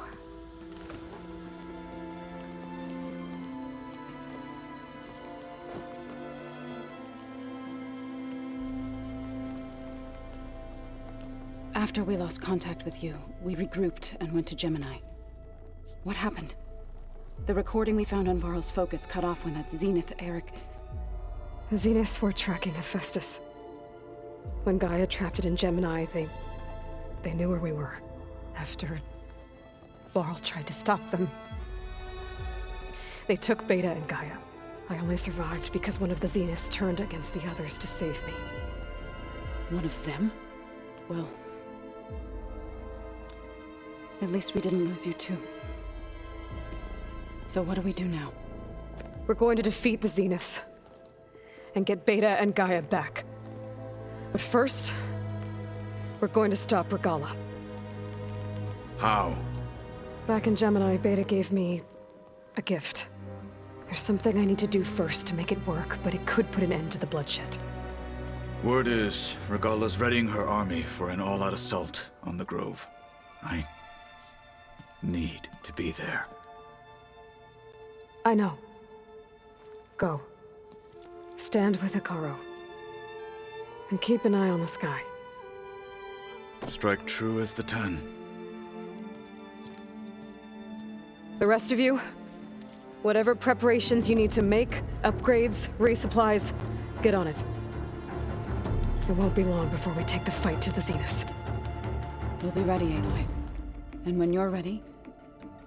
After we lost contact with you, we regrouped and went to Gemini. What happened? The recording we found on Varl's focus cut off when that Zenith, Eric... The Zeniths were tracking Hephaestus. When Gaia trapped it in Gemini, they knew where we were. After Varl tried to stop them. They took Beta and Gaia. I only survived because one of the Zeniths turned against the others to save me. One of them? Well... at least we didn't lose you too. So what do we do now? We're going to defeat the Zeniths. And get Beta and Gaia back. But first, we're going to stop Regala. How? Back in Gemini, Beta gave me a gift. There's something I need to do first to make it work, but it could put an end to the bloodshed. Word is, Regala's readying her army for an all-out assault on the Grove. I need to be there. I know. Go. Stand with Ikaro. And keep an eye on the sky. Strike true as the 10. The rest of you, whatever preparations you need to make, upgrades, resupplies, get on it. It won't be long before we take the fight to the Zenith. We'll be ready, Aloy. And when you're ready,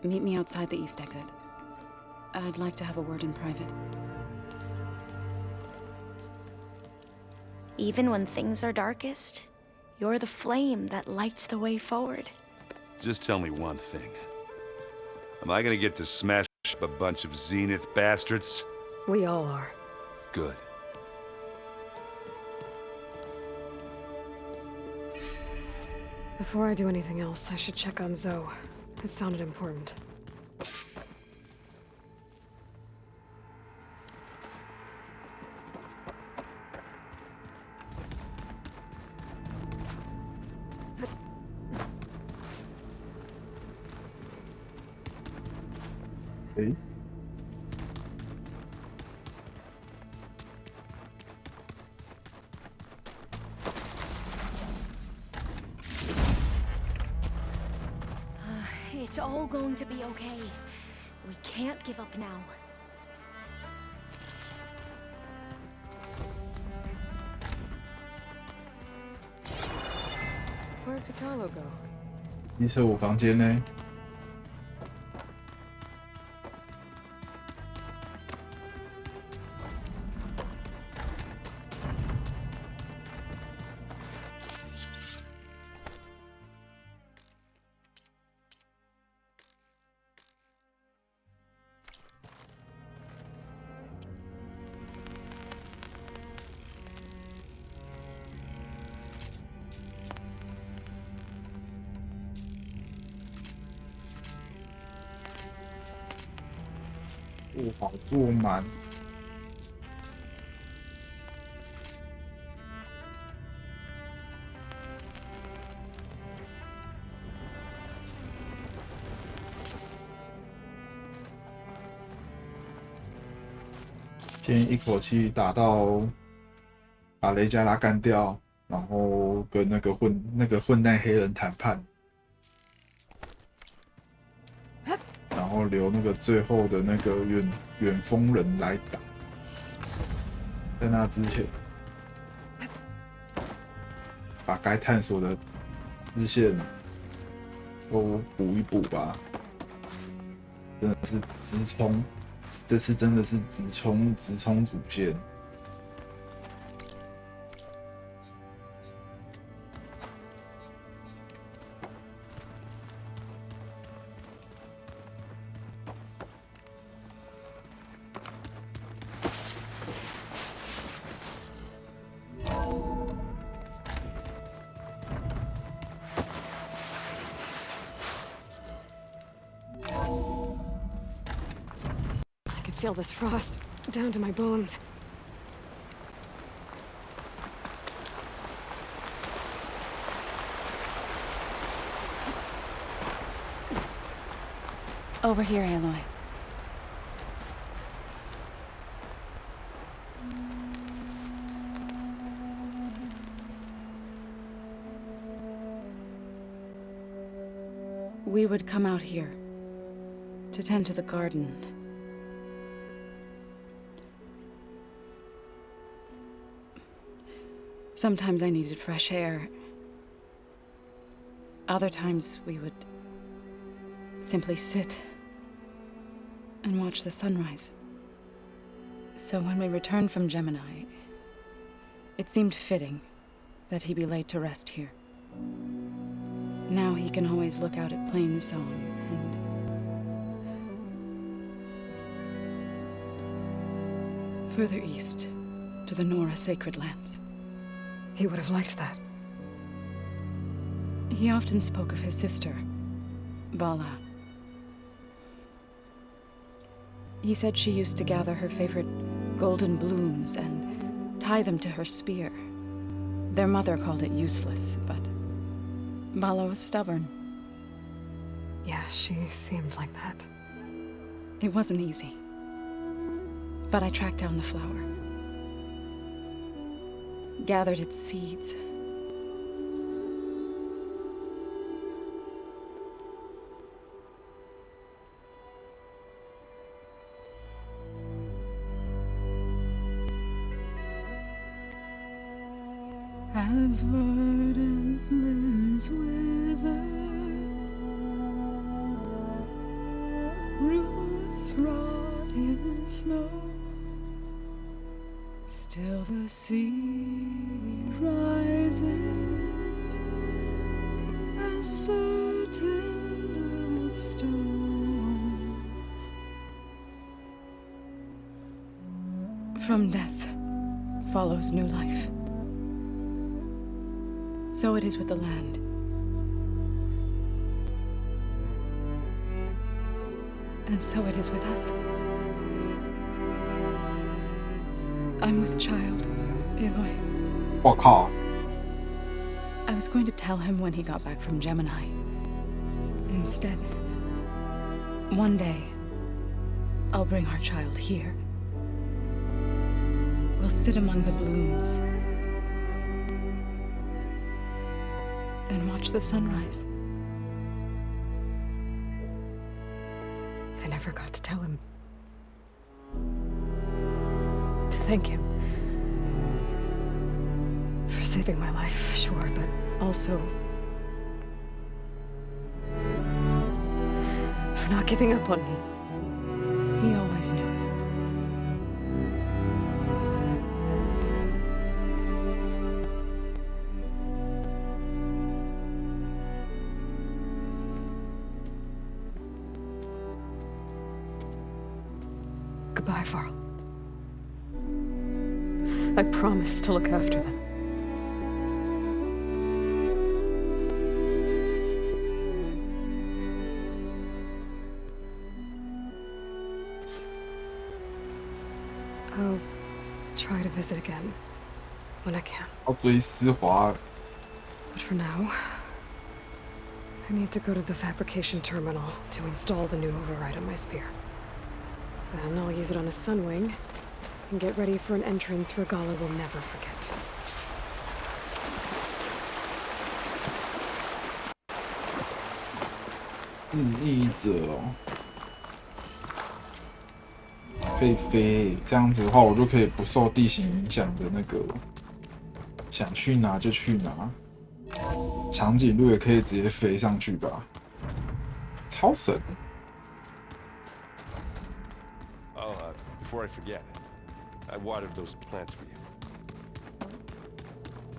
meet me outside the east exit. I'd like to have a word in private. Even when things are darkest, you're the flame that lights the way forward. Just tell me one thing. Am I gonna get to smash up a bunch of Zenith bastards? We all are. Good. Before I do anything else, I should check on Zoe. It sounded important. Hey. It's all going to be okay. We can't give up now. Where'd Katalo go? 115房间呢？不好坐满。先一口气打到把雷加拉干掉，然后跟那个混蛋黑人谈判。然后留那个最后的那个远锋人来打，在那之前，把该探索的支线都补一补吧。真的是直冲，这次真的是直冲主线。Feel this frost down to my bones. Over here, Aloy. We would come out here to tend to the garden. Sometimes I needed fresh air. Other times we would simply sit and watch the sunrise. So when we returned from Gemini, it seemed fitting that he be laid to rest here. Now he can always look out at Plain Song and further east to the Nora Sacred Lands. He would have liked that. He often spoke of his sister, Bala. He said she used to gather her favorite golden blooms and tie them to her spear. Their mother called it useless, but Bala was stubborn. Yeah, she seemed like that. It wasn't easy. But I tracked down the flower. Gathered its seeds. As verdant limbs wither, roots rot in snow, still the seed rises, as certain as stone. From death follows new life. So it is with the land. And so it is with us. I'm with child, Aloy. 我靠 I was going to tell him when he got back from Gemini. Instead, one day, I'll bring our child here. We'll sit among the blooms and watch the sunrise. I never got to tell him. To thank him. For saving my life, sure, but also for not giving up on me. He always knew. Goodbye, Varl. I promise to look after them. I'll try to visit again when I can. 要追丝滑 But for now, I need to go to the fabrication terminal to install the new override on my spear. Then I'll use it on a sunwing and get ready for an entrance Regala will never forget.可以飞，这样子的话，我就可以不受地形影响的那个，想去哪就去哪。长颈鹿也可以直接飞上去吧，超神！ Before I forget, I watered those plants for you.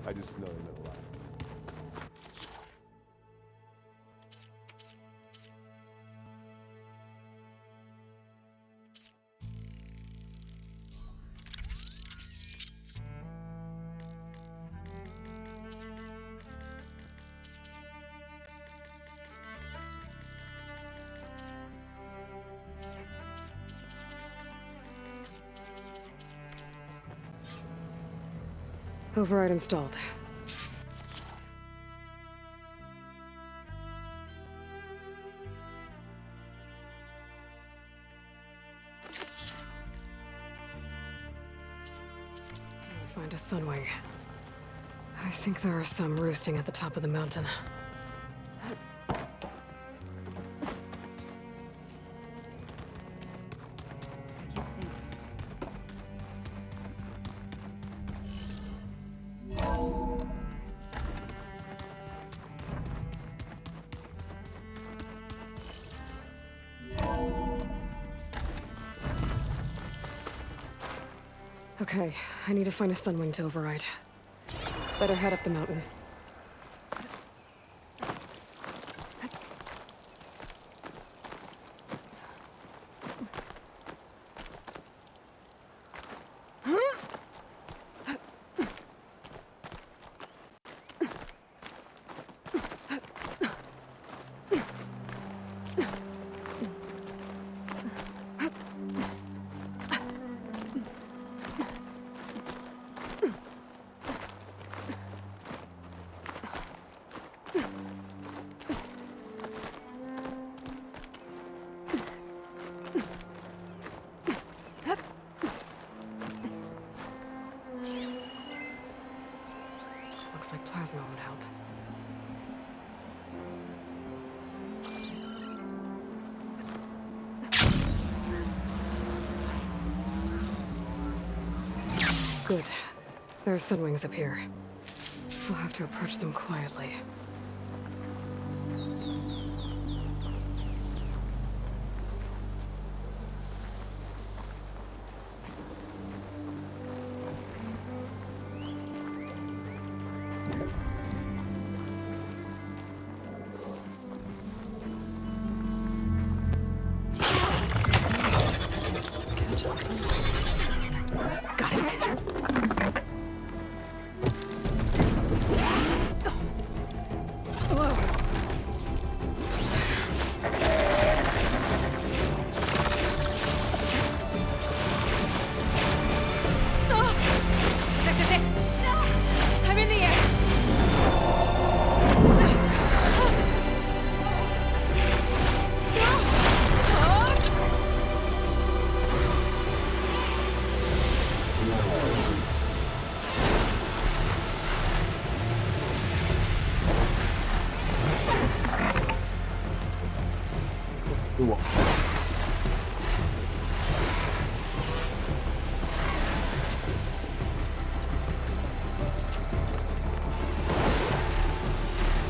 I just know they meant a lot. Override installed. Find a sunwing. I think there are some roosting at the top of the mountain. Okay, I need to find a sunwing to override. Better head up the mountain. Looks like plasma would help. Good. There are sunwings up here. We'll have to approach them quietly. Got it. This is it. I'm in the air.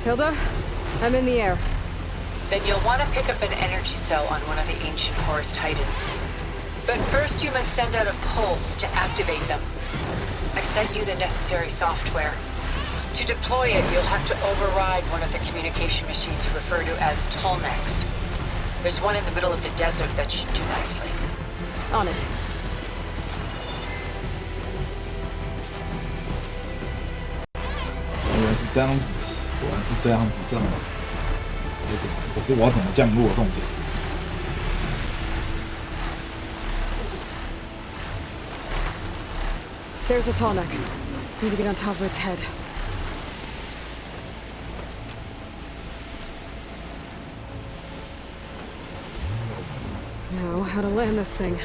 Tilda, I'm in the air. Then you'll want to pick up an energy cell on one of the ancient Horus Titans. But first you must send out a pulse to activate them. I've sent you the necessary software. To deploy it, you'll have to override one of the communication machines you refer to as Tolmecs. There's one in the middle of the desert that should do nicely. On it.果然是这样子，这么那个，可是我要怎么降落重点？ There's a Tolmec. Need to get on top of its head. Now, how to land this thing.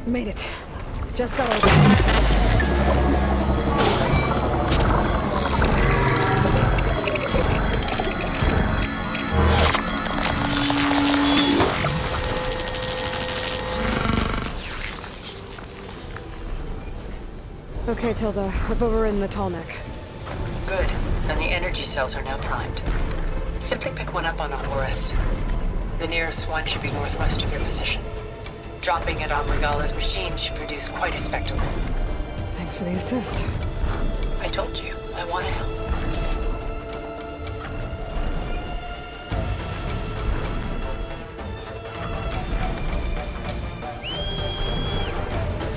Made it. Just got over. Okay, Tilda. I've overridden the Tolmec. Good. Then the energy cells are now primed. Simply pick one up on a Horus. The nearest one should be northwest of your position. Dropping it on Regala's machine should produce quite a spectacle. Thanks for the assist. I told you, I want to help.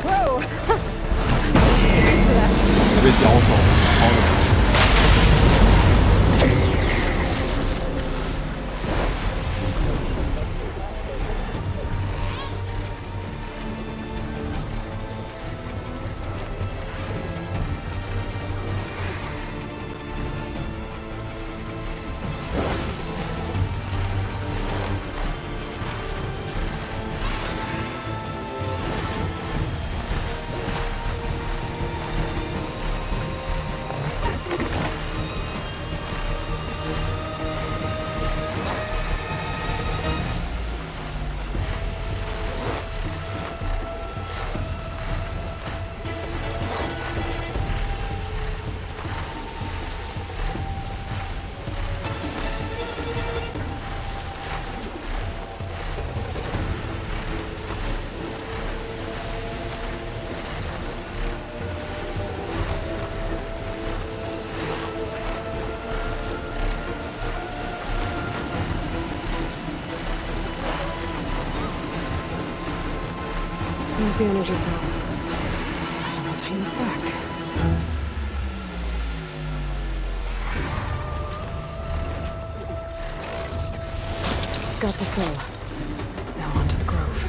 Whoa! Used to that. Where's the energy cell? I don't know, Titan's back. Got the cell. Now onto the grove.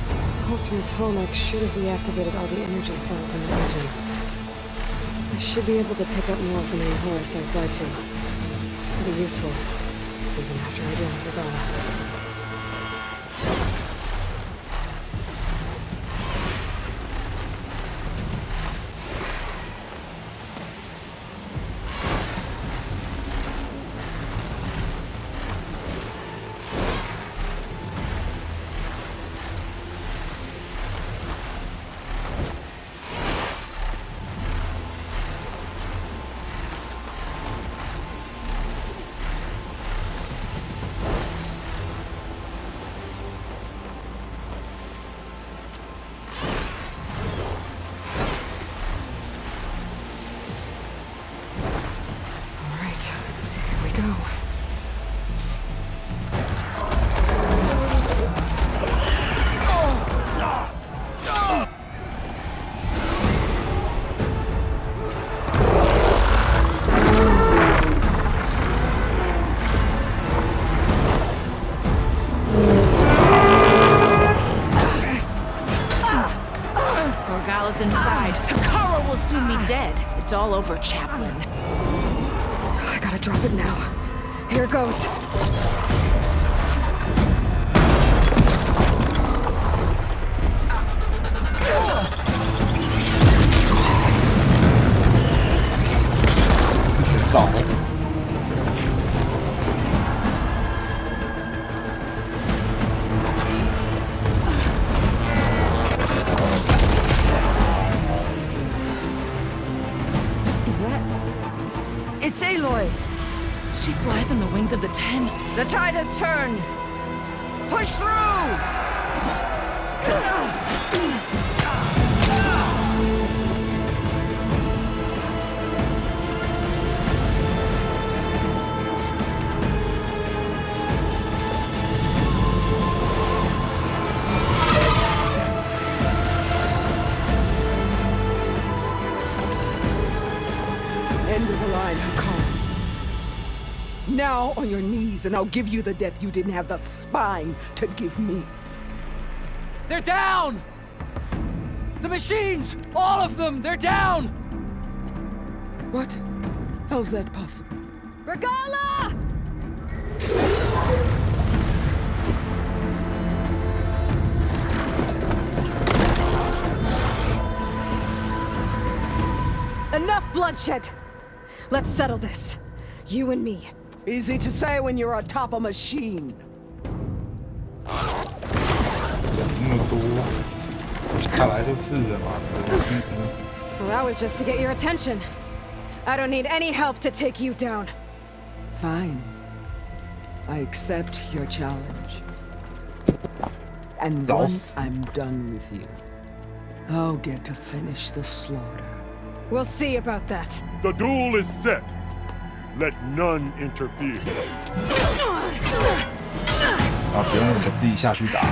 The pulse from the Tolmec should have reactivated all the energy cells in the region. I should be able to pick up more from the horse I fly to. It'll be useful, even after I deal with Rebella. It's all over, Chaplain. I gotta drop it now. Here it goes. It's Aloy! She flies on the wings of the 10. The tide has turned! Push through! End of the line, Hakar. Now on your knees, and I'll give you the death you didn't have the spine to give me. They're down! The machines! All of them! They're down! What? How's that possible? Regala! Enough bloodshed! Let's settle this. You and me. Easy to say when you're atop a machine. Well, that was just to get your attention. I don't need any help to take you down. Fine. I accept your challenge. And once I'm done with you, I'll get to finish the slaughter. We'll see about that. The duel is set. Let none interfere. 啊，不用我们自己下去打。啊，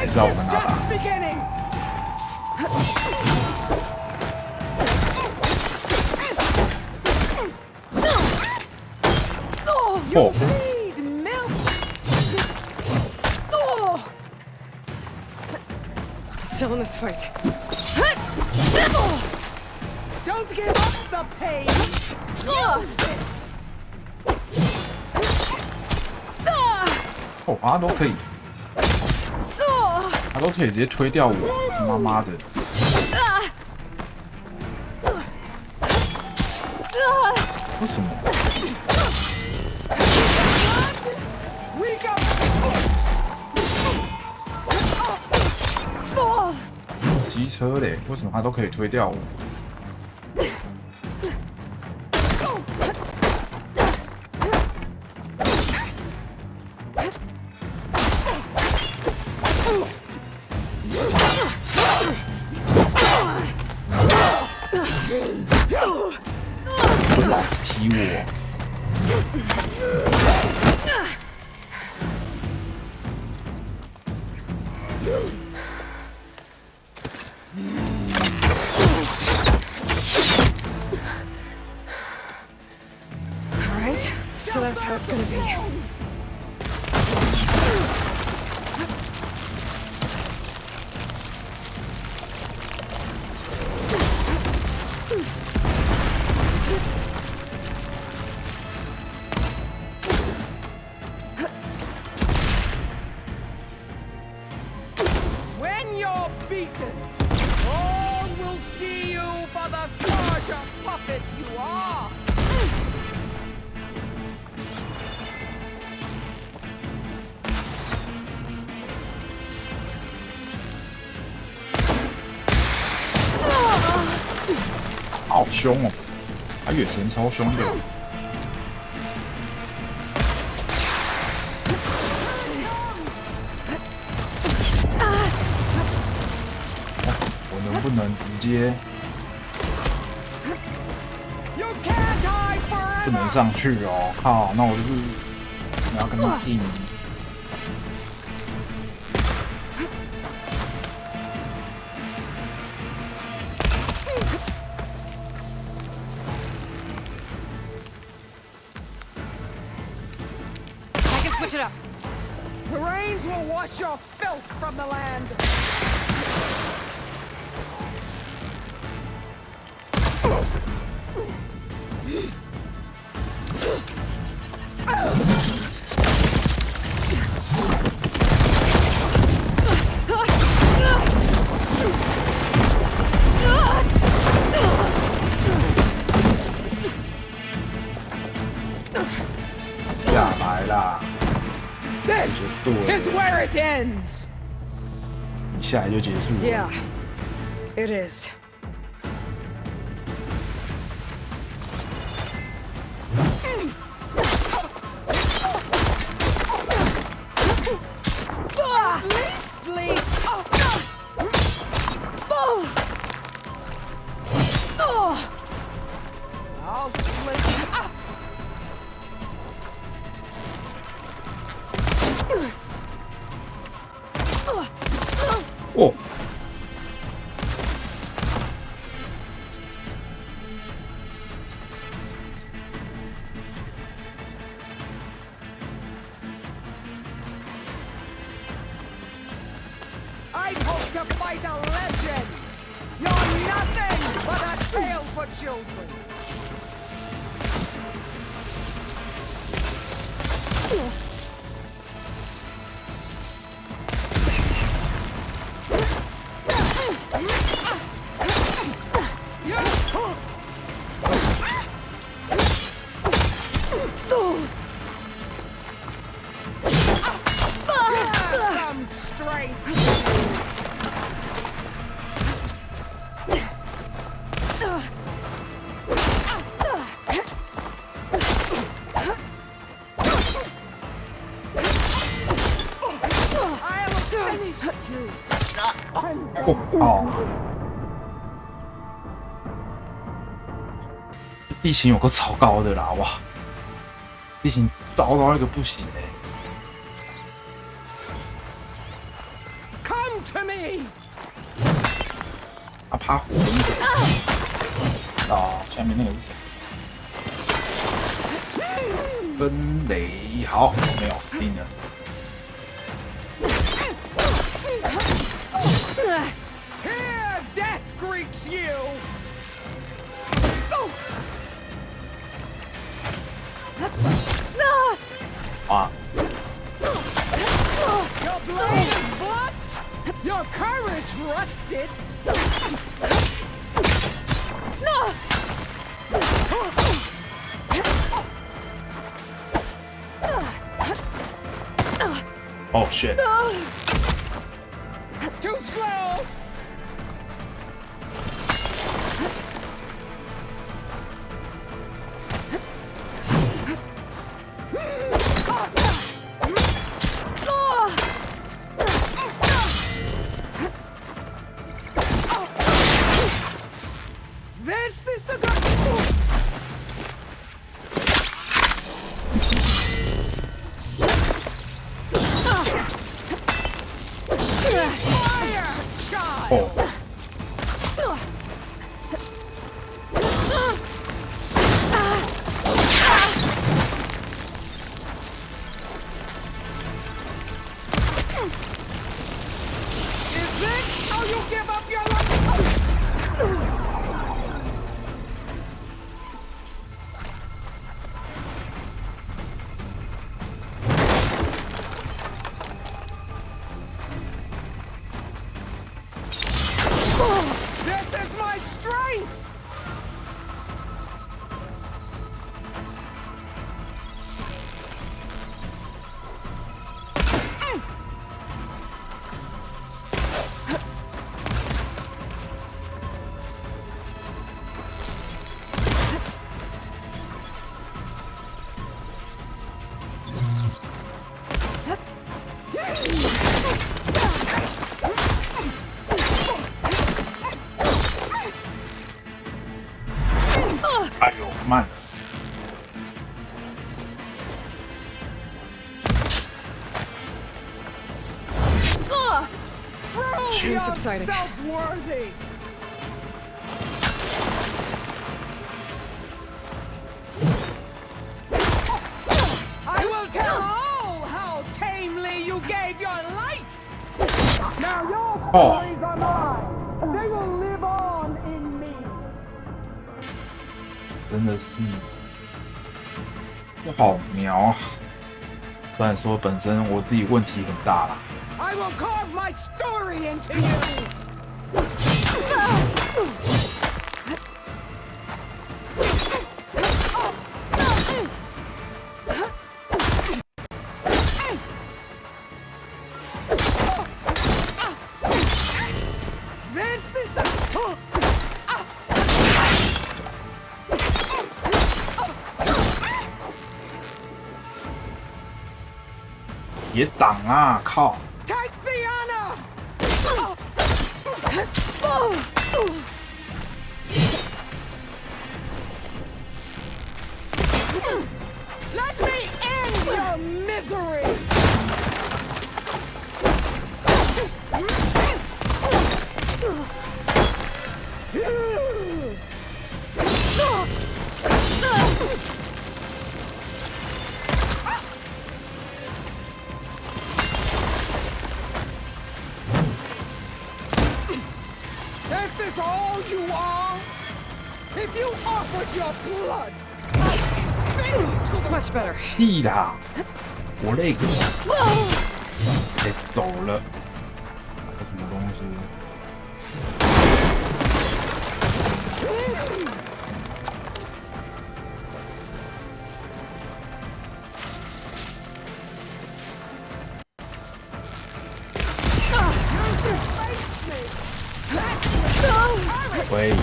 你知道我们哪打？哦。 Still in this fight. Don't give up the pain! Use it! 哦，啊都可以，他都可以直接推掉我，妈妈的！为什么？机车嘞，为什么他都可以推掉我？老是踢我！ So that's how it's gonna be. defeated. All will see you for the gorgeous puppet you are.好凶哦！他远程超凶的。我能不能直接不能上去哦？靠，那我就是你要跟他硬。Switch it up. The rains will wash your filth from the land. This is where it ends. 一下来就结束了。Yeah, it is. I'll split you up. 哦， I'd hope to fight a legend. You're nothing but a tale for children. Some strength. I'll finish you. 哦，地形有个超高的啦，哇，地形糟到一个不行哎。 Come to me. 啊，爬火一点。哦，下面那个是谁？分雷，好，没有死定了。 Here, death greets you. Ah. Your blade is blocked. Your courage rusted. Oh shit. Too slow. This is the good. Fire, child. Oh. Is this how you give up your life? pain subsiding. Self-worthy. I will tell all how tamely you gave your life. Now your stories are mine. They will live on in me. 真的是不好瞄啊！虽然说本身我自己问题很大啦。I will carve my story into you. This is the. 别挡啊！靠！ Take the honor. Let me end your misery. Is this all you are? If you offered your blood, I'd spit to the Much better. 屁啦！我那个给走了，这什么东西？喂。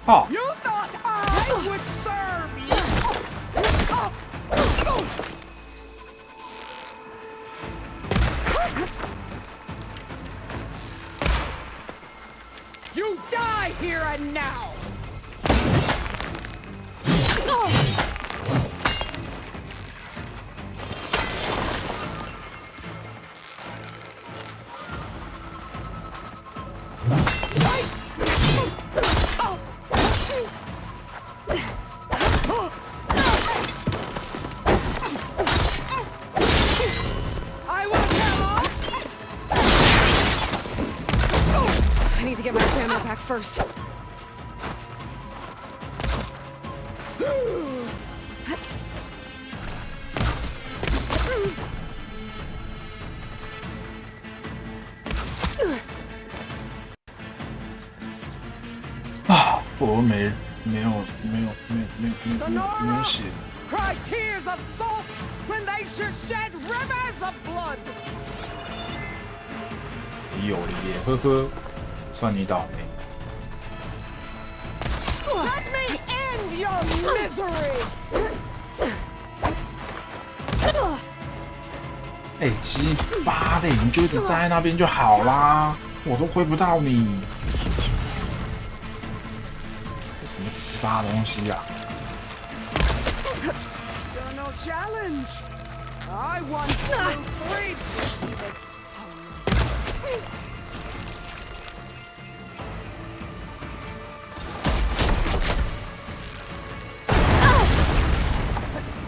哦。 You thought I would serve you? You die here and now. I will tell all. I need to get my stamina back first. Ah, 我没有血。 Cry tears of salt when they should shed rivers of blood. 有了耶，呵呵，算你倒霉。 Let me end your misery. 哎，鸡巴嘞，你就一直站在那边就好啦，我都挥不到你。这什么鸡巴东西啊？ You're no challenge. I once slew 3.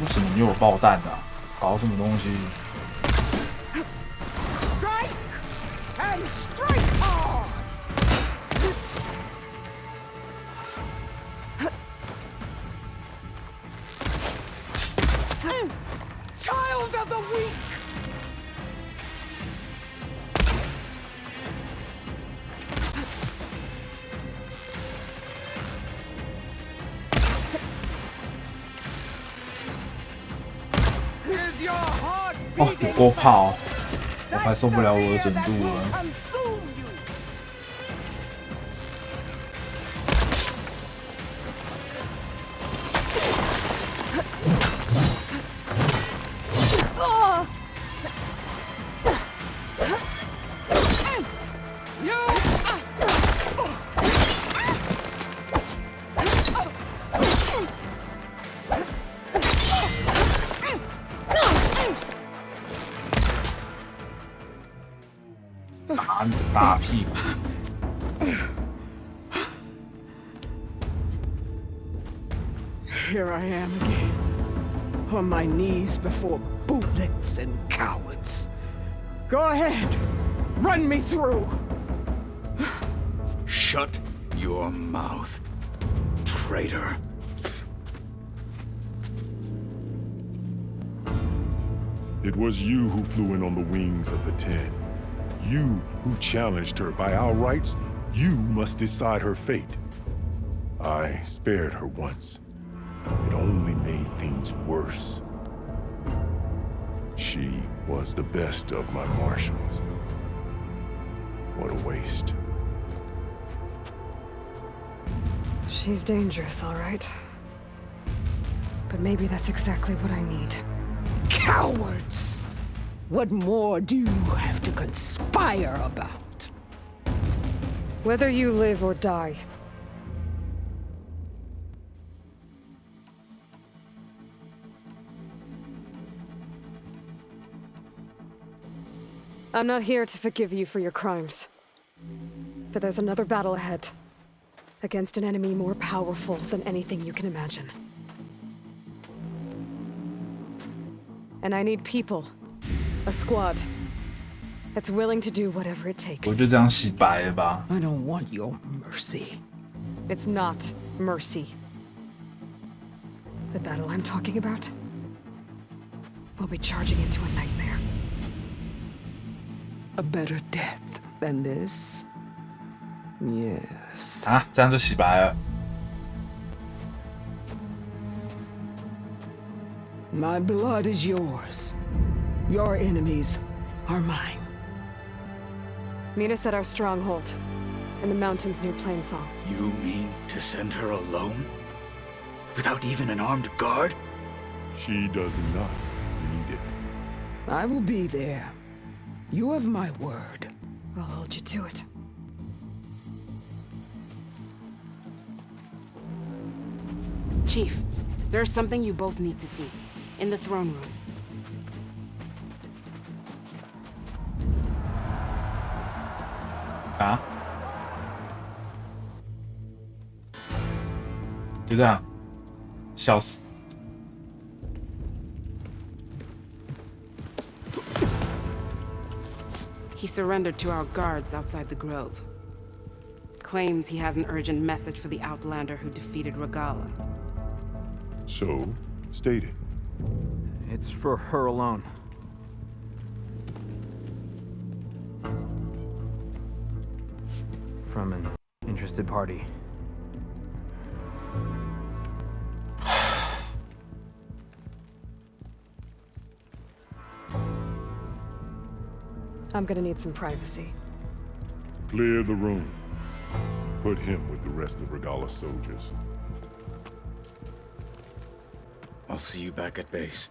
为什么你有爆弹的、啊？搞什么东西？ Strike and strike hard. Child of the weak. Here's your heart 哦，有 beating 够炮，我快受不了我的准度了。 consume you. 打你的大屁股。Here I am again, on my knees before bootlets and cowards. Go ahead, run me through. Shut your mouth, traitor. It was you who flew in on the wings of the 10. You who challenged her. By our rights, you must decide her fate. I spared her once. It only made things worse. She was the best of my marshals. What a waste. She's dangerous, all right. But maybe that's exactly what I need. Cowards! What more do you have to conspire about? Whether you live or die. I'm not here to forgive you for your crimes. But there's another battle ahead. Against an enemy more powerful than anything you can imagine. And I need people. A squad. That's willing to do whatever it takes. 我就这样洗白了吧。 I don't want your mercy. It's not mercy. The battle I'm talking about will be charging into a nightmare. A better death than this? Yes. 啊，这样就洗白了。 My blood is yours. Your enemies are mine. Meet us at our stronghold, in the mountains near Plainsong. You mean to send her alone? Without even an armed guard? She does not need it. I will be there. You have my word. I'll hold you to it. Chief, there's something you both need to see. In the throne room. Ah? 就这样，笑死。 He surrendered to our guards outside the grove. Claims he has an urgent message for the Outlander who defeated Regala. So, state it. It's for her alone. From an interested party. I'm gonna need some privacy. Clear the room. Put him with the rest of Regala's soldiers. I'll see you back at base.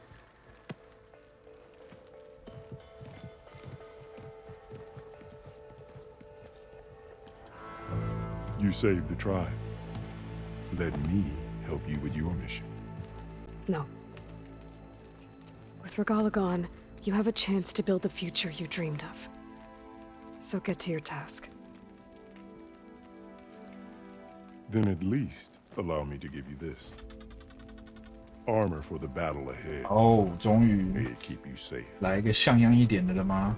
You saved the tribe. Let me help you with your mission. No. With Regala gone, you have a chance to build the future you dreamed of. So get to your task. Then at least allow me to give you this. Armor for the battle ahead. 哦，终于 May it keep you safe. 来一个像样一点的了吗？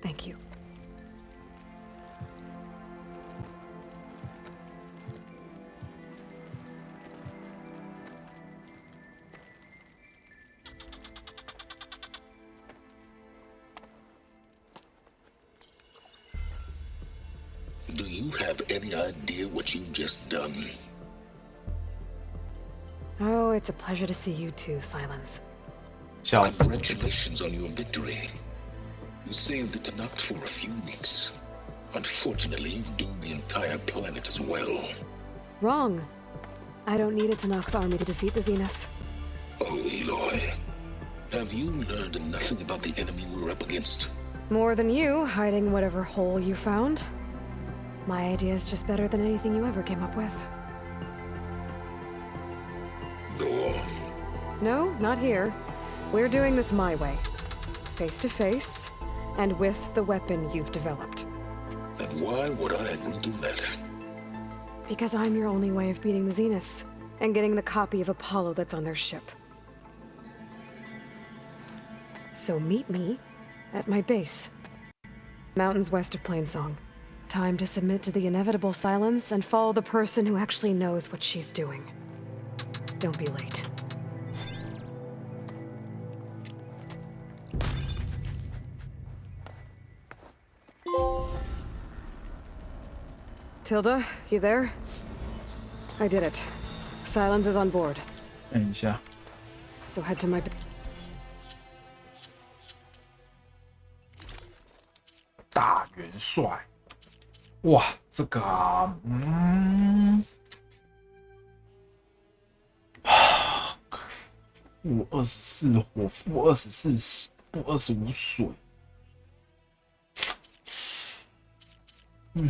Thank you. Do you have any idea what you've just done? Oh, it's a pleasure to see you too, Silence. Congratulations on your victory. You saved the Tanakh for a few weeks. Unfortunately, you've doomed the entire planet as well. Wrong. I don't need a Tanakh army to defeat the Zeniths. Oh, Eloy. Have you learned nothing about the enemy we're up against? More than you, hiding whatever hole you found. My idea is just better than anything you ever came up with. Go on. No, not here. We're doing this my way. face to face, and with the weapon you've developed. And why would I do that? Because I'm your only way of beating the Zeniths, and getting the copy of Apollo that's on their ship. So meet me at my base. Mountains west of Plainsong. Time to submit to the inevitable silence and follow the person who actually knows what she's doing. Don't be late. Tilda, you there? I did it. Silence is on board. 等一下， So head to my... 大元帅，哇，这个啊，负24火，负24，负25水，不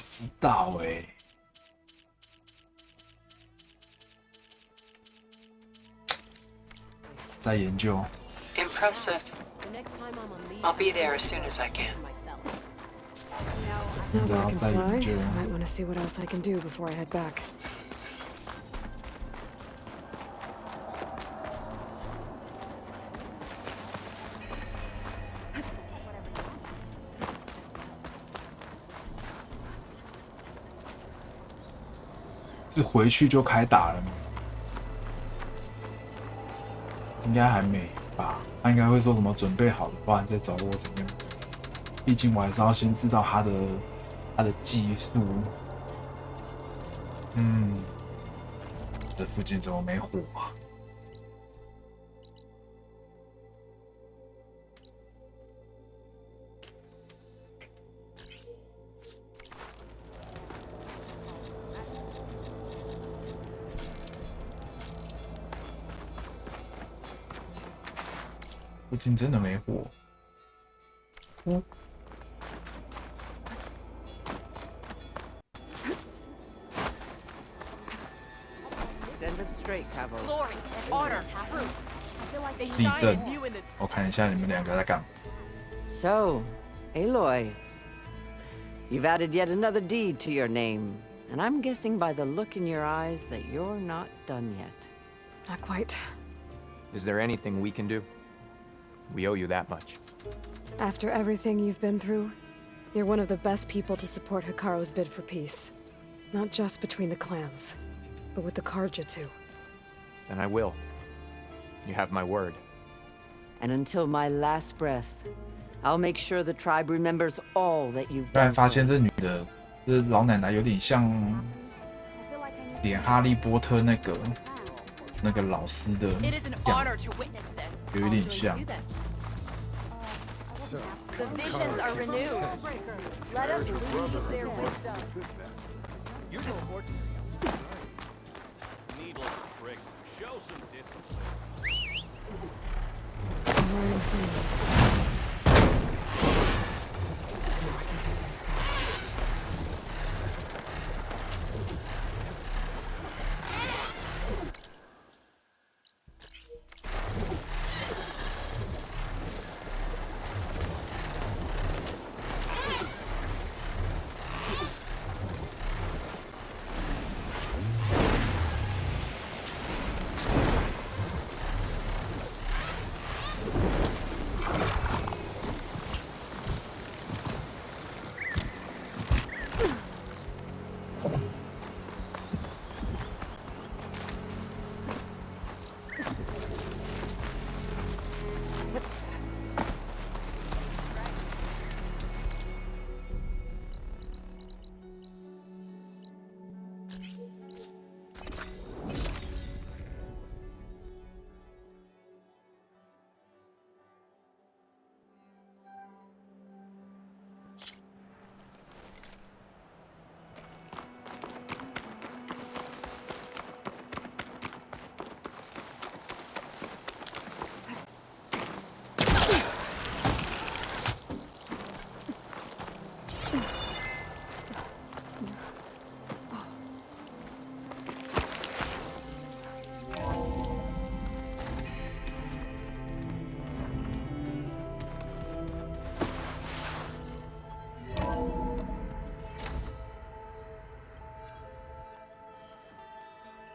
知道哎，在研究。 Impressive. I'll be there as soon as I can. Now that I can fly, I might want to see what else I can do before I head back. 是回去就开打了吗？应该还没吧？他应该会说什么准备好的话，你再找我怎么样？毕竟我还是要先知道他的技术。这附近怎么没火啊？附近真的没火。地震，我看一下你们两个在干嘛。 So, Aloy, you've added yet another deed to your name, and I'm guessing by the look in your eyes that you're not done yet. Not quite. Is there anything we can do? We owe you that much. After everything you've been through, you're one of the best people to support Hikaru's bid for peace. Not just between the clans, but with the Karja too. Then I will. You have my word. And until my last breath, I'll make sure the tribe remembers all that you've 突然 done 发 for 现这 us. 女的，这老奶奶有点像演哈利波特那个老师的样子，有一点像。 The visions are renewed. Let us leave their wisdom. You're just ordinary. Needless tricks. Show some discipline.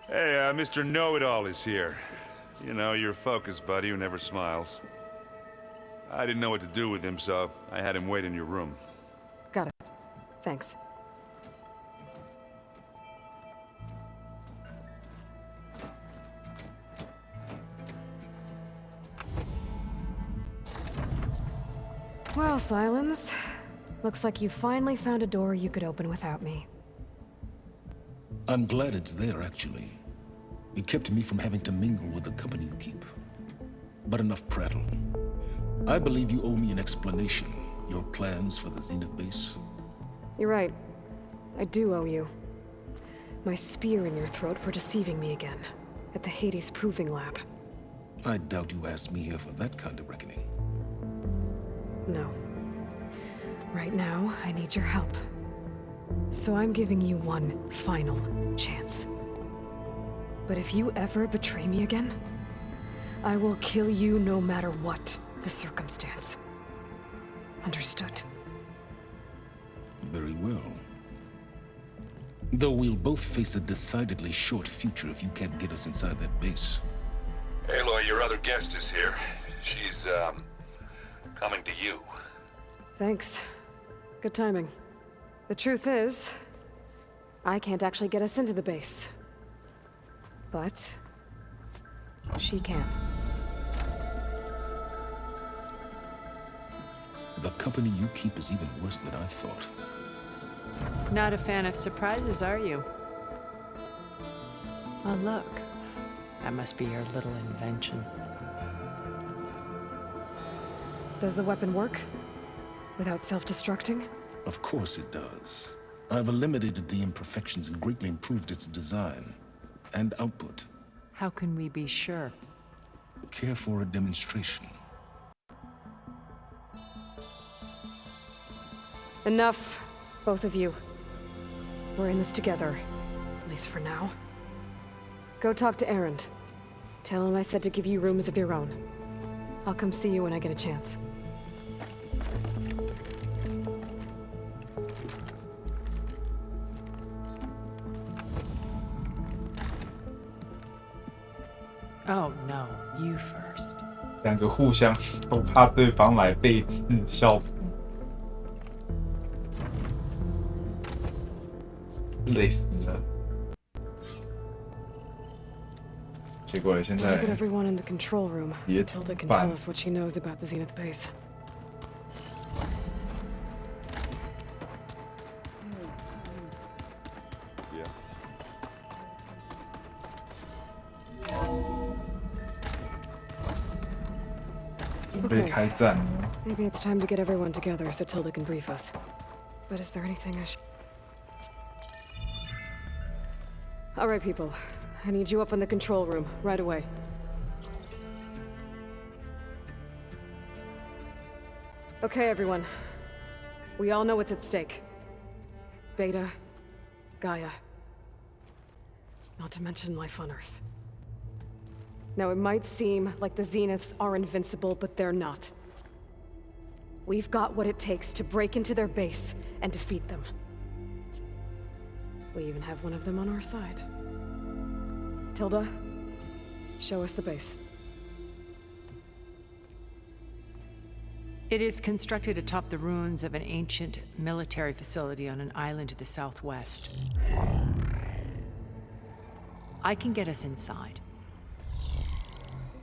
Hey, Mr. Know-It-All is here. You know, your focus buddy who never smiles. I didn't know what to do with him, so I had him wait in your room. Got it. Thanks. Well, Silence. Looks like you finally found a door you could open without me. I'm glad it's there, actually. It kept me from having to mingle with the company you keep. But enough prattle. I believe you owe me an explanation. Your plans for the Zenith base? You're right. I do owe you. My spear in your throat for deceiving me again. At the Hades Proving Lab. I doubt you asked me here for that kind of reckoning. No. Right now, I need your help. So I'm giving you one final chance. But if you ever betray me again, I will kill you no matter what the circumstance. Understood? Very well. Though we'll both face a decidedly short future if you can't get us inside that base. Aloy, your other guest is here. She's, coming to you. Thanks. Good timing. The truth is, I can't actually get us into the base. But she can. The company you keep is even worse than I thought. Not a fan of surprises, are you? Oh, look. That must be your little invention. Does the weapon work? Without self-destructing? Of course it does. I've eliminated the imperfections and greatly improved its design and output. How can we be sure? Care for a demonstration? Enough, both of you. We're in this together, at least for now. Go talk to Erend. Tell him I said to give you rooms of your own. I'll come see you when I get a chance. Oh no, you first. 两个互相都怕对方来背刺效果，累死了。结果现在 Look at everyone in the control room, so 也 Tilda can 办 tell us what she knows about the Zenith base. Yeah. 准备开战了。 Maybe it's time to get everyone together so Tilda can brief us. But is there anything I should... All right, people. I need you up in the control room, right away. Okay, everyone. We all know what's at stake. Beta, Gaia. Not to mention life on Earth. Now, it might seem like the Zeniths are invincible, but they're not. We've got what it takes to break into their base and defeat them. We even have one of them on our side. Tilda, show us the base. It is constructed atop the ruins of an ancient military facility on an island to the southwest. I can get us inside.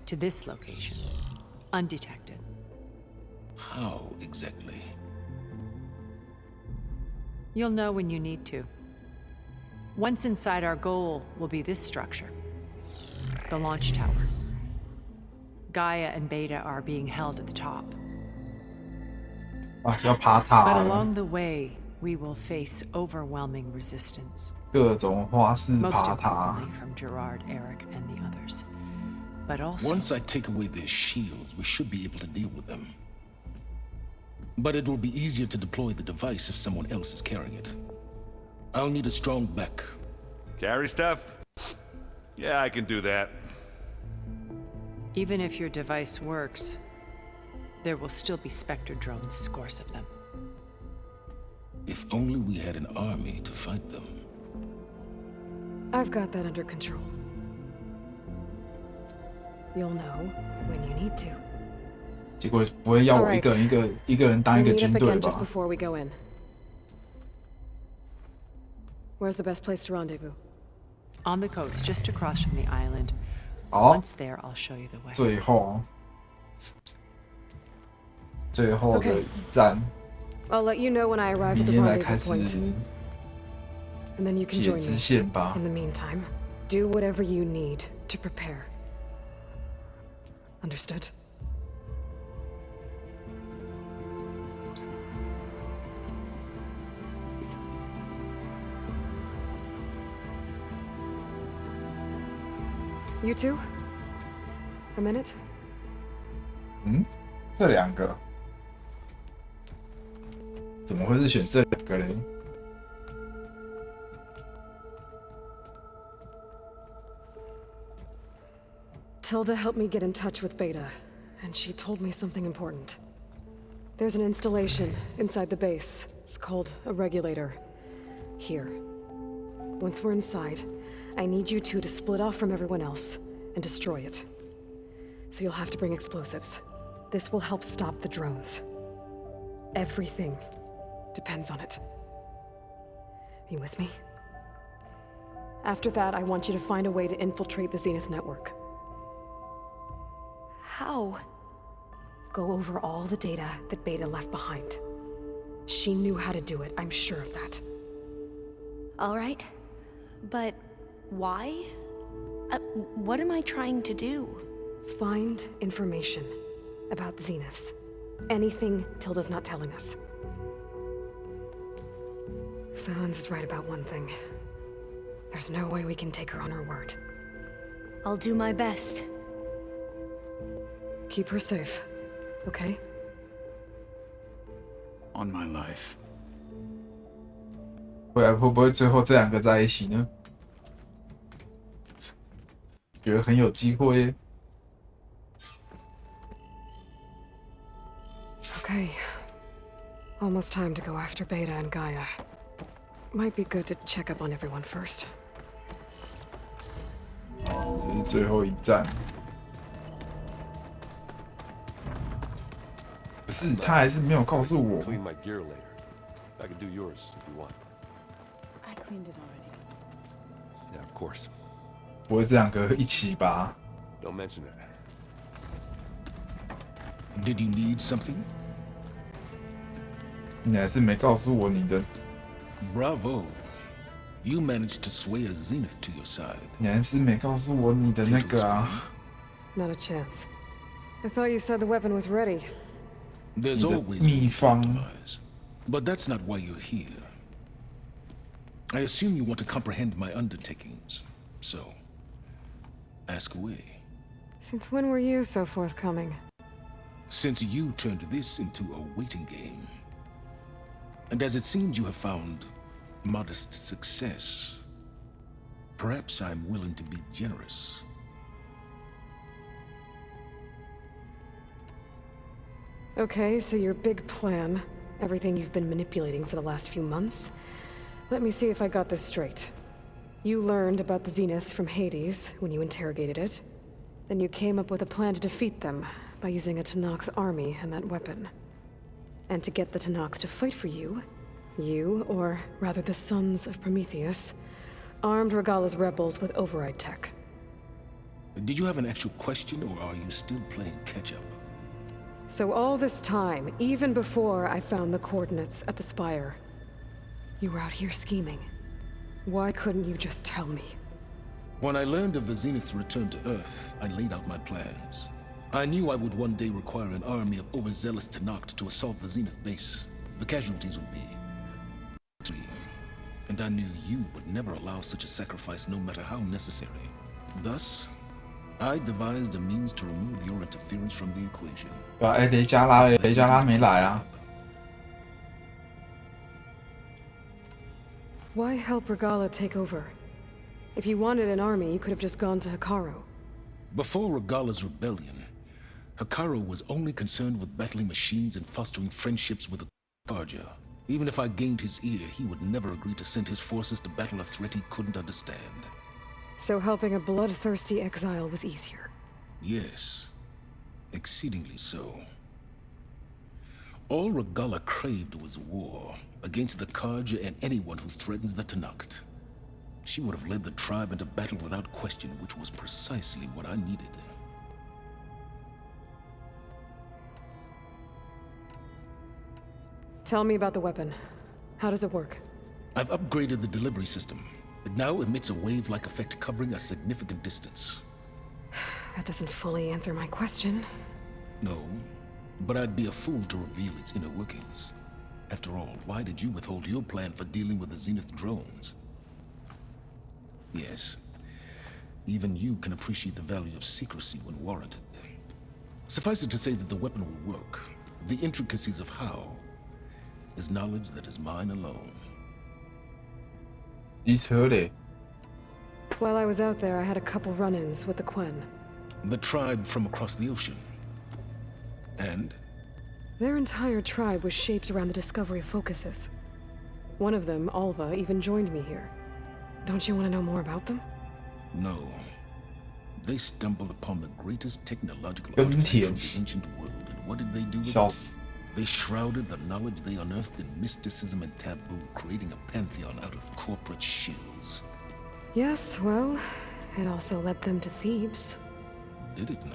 To this location, undetected. How exactly? You'll know when you need to. Once inside, our goal will be this structure. The launch tower. Gaia and Beta are being held at the top. 啊，要爬塔 But 了， along the way, we will face overwhelming resistance. 各种花式 Most 爬塔。 importantly from Gerard, Eric, and the others. But also... Once I take away their shields, we should be able to deal with them. But it will be easier to deploy the device if someone else is carrying it. I'll need a strong back. Carry stuff? Yeah, I can do that. Even if your device works, there will still be Spectre drones, scores of them. If only we had an army to fight them. I've got that under control. You'll know when you need to. 结果不会要我一个人当一个 We'll meet 军 up 队 again just 吧？ before we go in. Where's the best place to rendezvous? On the coast, just across from the island. 好， Once there, I'll show you the way. 最后的一站， I'll let you know when I arrive 明 at the 天来开 rendezvous 始 point, and then you can 铁 join 支 me. 线吧 In。the meantime, do whatever you need to prepare. Understood? You two? A minute? 这两个怎么会是选这两个嘞？ Tilda helped me get in touch with Beta, and she told me something important. There's an installation inside the base. It's called a regulator. Here. Once we're inside, I need you two to split off from everyone else and destroy it. So you'll have to bring explosives. This will help stop the drones. Everything depends on it. Are you with me? After that, I want you to find a way to infiltrate the Zenith network. How? Go over all the data that Beta left behind. She knew how to do it, I'm sure of that. All right. But why? What am I trying to do? Find information about the Zeniths. Anything Tilda's not telling us. Silence is right about one thing. There's no way we can take her on her word. I'll do my best. Keep her safe, okay? On my life. 会不会最后这两个在一起呢？觉得很有机会耶。 Okay. Almost time to go after Beta and Gaia. Might be good to check up on everyone first. 这是最后一站。不是，他还是没有告诉我。 Clean my gear later. I can do yours if you want. I cleaned it already. Yeah, of course. 不会这两个一起吧？ Don't mention it. Did you need something? 你还是没告诉我你的。 Bravo. You managed to sway a Zenith to your side. 你还是没告诉我你的那个啊。 Not a chance. I thought you said the weapon was ready. There's always秘方。 But that's not why you're here. I assume you want to comprehend my undertakings. So, ask away. Since when were you so forthcoming? Since you turned this into a waiting game. And as it seems you have found modest success, perhaps I'm willing to be generous. Okay, so your big plan, everything you've been manipulating for the last few months. Let me see if I got this straight. You learned about the Zeniths from Hades when you interrogated it. Then you came up with a plan to defeat them by using a Tenakth army and that weapon. And to get the Tenakth to fight for you, you, or rather the sons of Prometheus, armed Regalla's rebels with override tech. Did you have an actual question, or are you still playing catch-up? So all this time, even before I found the coordinates at the Spire, you were out here scheming. Why couldn't you just tell me? When I learned of the Zenith's return to Earth, I laid out my plans. I knew I would one day require an army of overzealous Tenakth to assault the Zenith base. The casualties would be extreme. And I knew you would never allow such a sacrifice, no matter how necessary. Thus, I devised a means to remove your interference from the equation. 对啊，雷加拉没来啊。 Why help Regalla take over? If you wanted an army, you could have just gone to Hekarro. Before Regalla's rebellion, Hekarro was only concerned with battling machines and fostering friendships with the Karja. Even if I gained his ear, he would never agree to send his forces to battle a threat he couldn't understand. So helping a bloodthirsty exile was easier. Yes, exceedingly so. All Regalla craved was war against the Karja and anyone who threatens the Tenakth. She would have led the tribe into battle without question, which was precisely what I needed. Tell me about the weapon. How does it work? I've upgraded the delivery system. It now emits a wave-like effect covering a significant distance. That doesn't fully answer my question. No, but I'd be a fool to reveal its inner workings. After all, why did you withhold your plan for dealing with the Zenith drones? Yes, even you can appreciate the value of secrecy when warranted. Suffice it to say that the weapon will work. The intricacies of how is knowledge that is mine alone. While I was out there, I had a couple run-ins with the Quen. The tribe from across the ocean. And? Their entire tribe was shaped around the discovery of focuses. One of them, Alva, even joined me here. Don't you want to know more about them? No. They stumbled upon the greatest technological artifact from the ancient world, and what did they do with it? They shrouded the knowledge they unearthed in mysticism and taboo, creating a pantheon out of corporate shills. Yes, well, it also led them to Thebes. Did it now?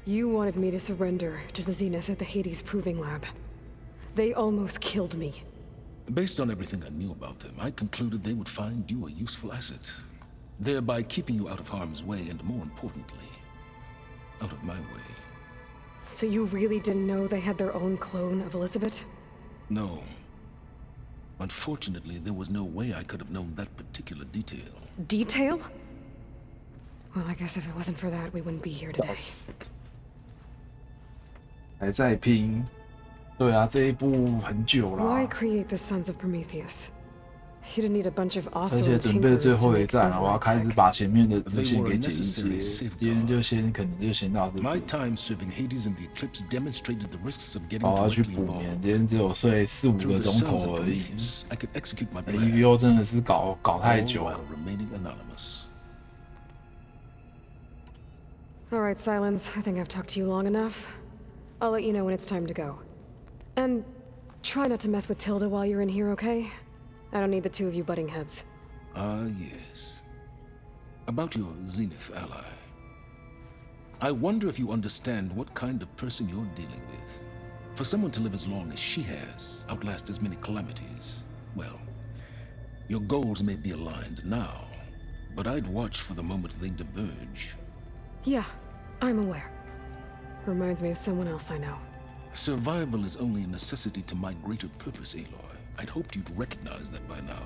You wanted me to surrender to the Zenith at the Hades Proving Lab. They almost killed me. Based on everything I knew about them, I concluded they would find you a useful asset, thereby keeping you out of harm's way and, more importantly, out of my way. So you really didn't know they had their own clone of Elizabeth? No. Unfortunately, there was no way I could have known that particular detail. Detail? Well, I guess if it wasn't for that, we wouldn't be here today. 还在拼，对啊，这一部很久了。 Why create the Sons of Prometheus? You didn't need a bunch of 而 awesome 且准备 tinkers 最 to 后一 make 站了，我要 override 开始 tech. 把前面的支线给解一 necessary 解。今天就先可能就先到这 My 里。 time serving Hades and the Eclipse demonstrated the risks of getting 我要去 directly 补 involved. 眠，今天只有睡4、5 Through 个 the 钟 Sons 头 of 而已。 Prometheus, I could execute my EVO plans, 真的是搞太 all 久 while 了。 remaining anonymous. All right, Silence. I think I've talked to you long enough. I'll let you know when it's time to go. And try not to mess with Tilda while you're in here, okay? I don't need the two of you butting heads. Ah, yes. About your Zenith ally. I wonder if you understand what kind of person you're dealing with. For someone to live as long as she has, outlast as many calamities, well, your goals may be aligned now, but I'd watch for the moment they diverge. Yeah, I'm aware. Reminds me of someone else I know. Survival is only a necessity to my greater purpose, Aloy. I'd hoped you'd recognize that by now.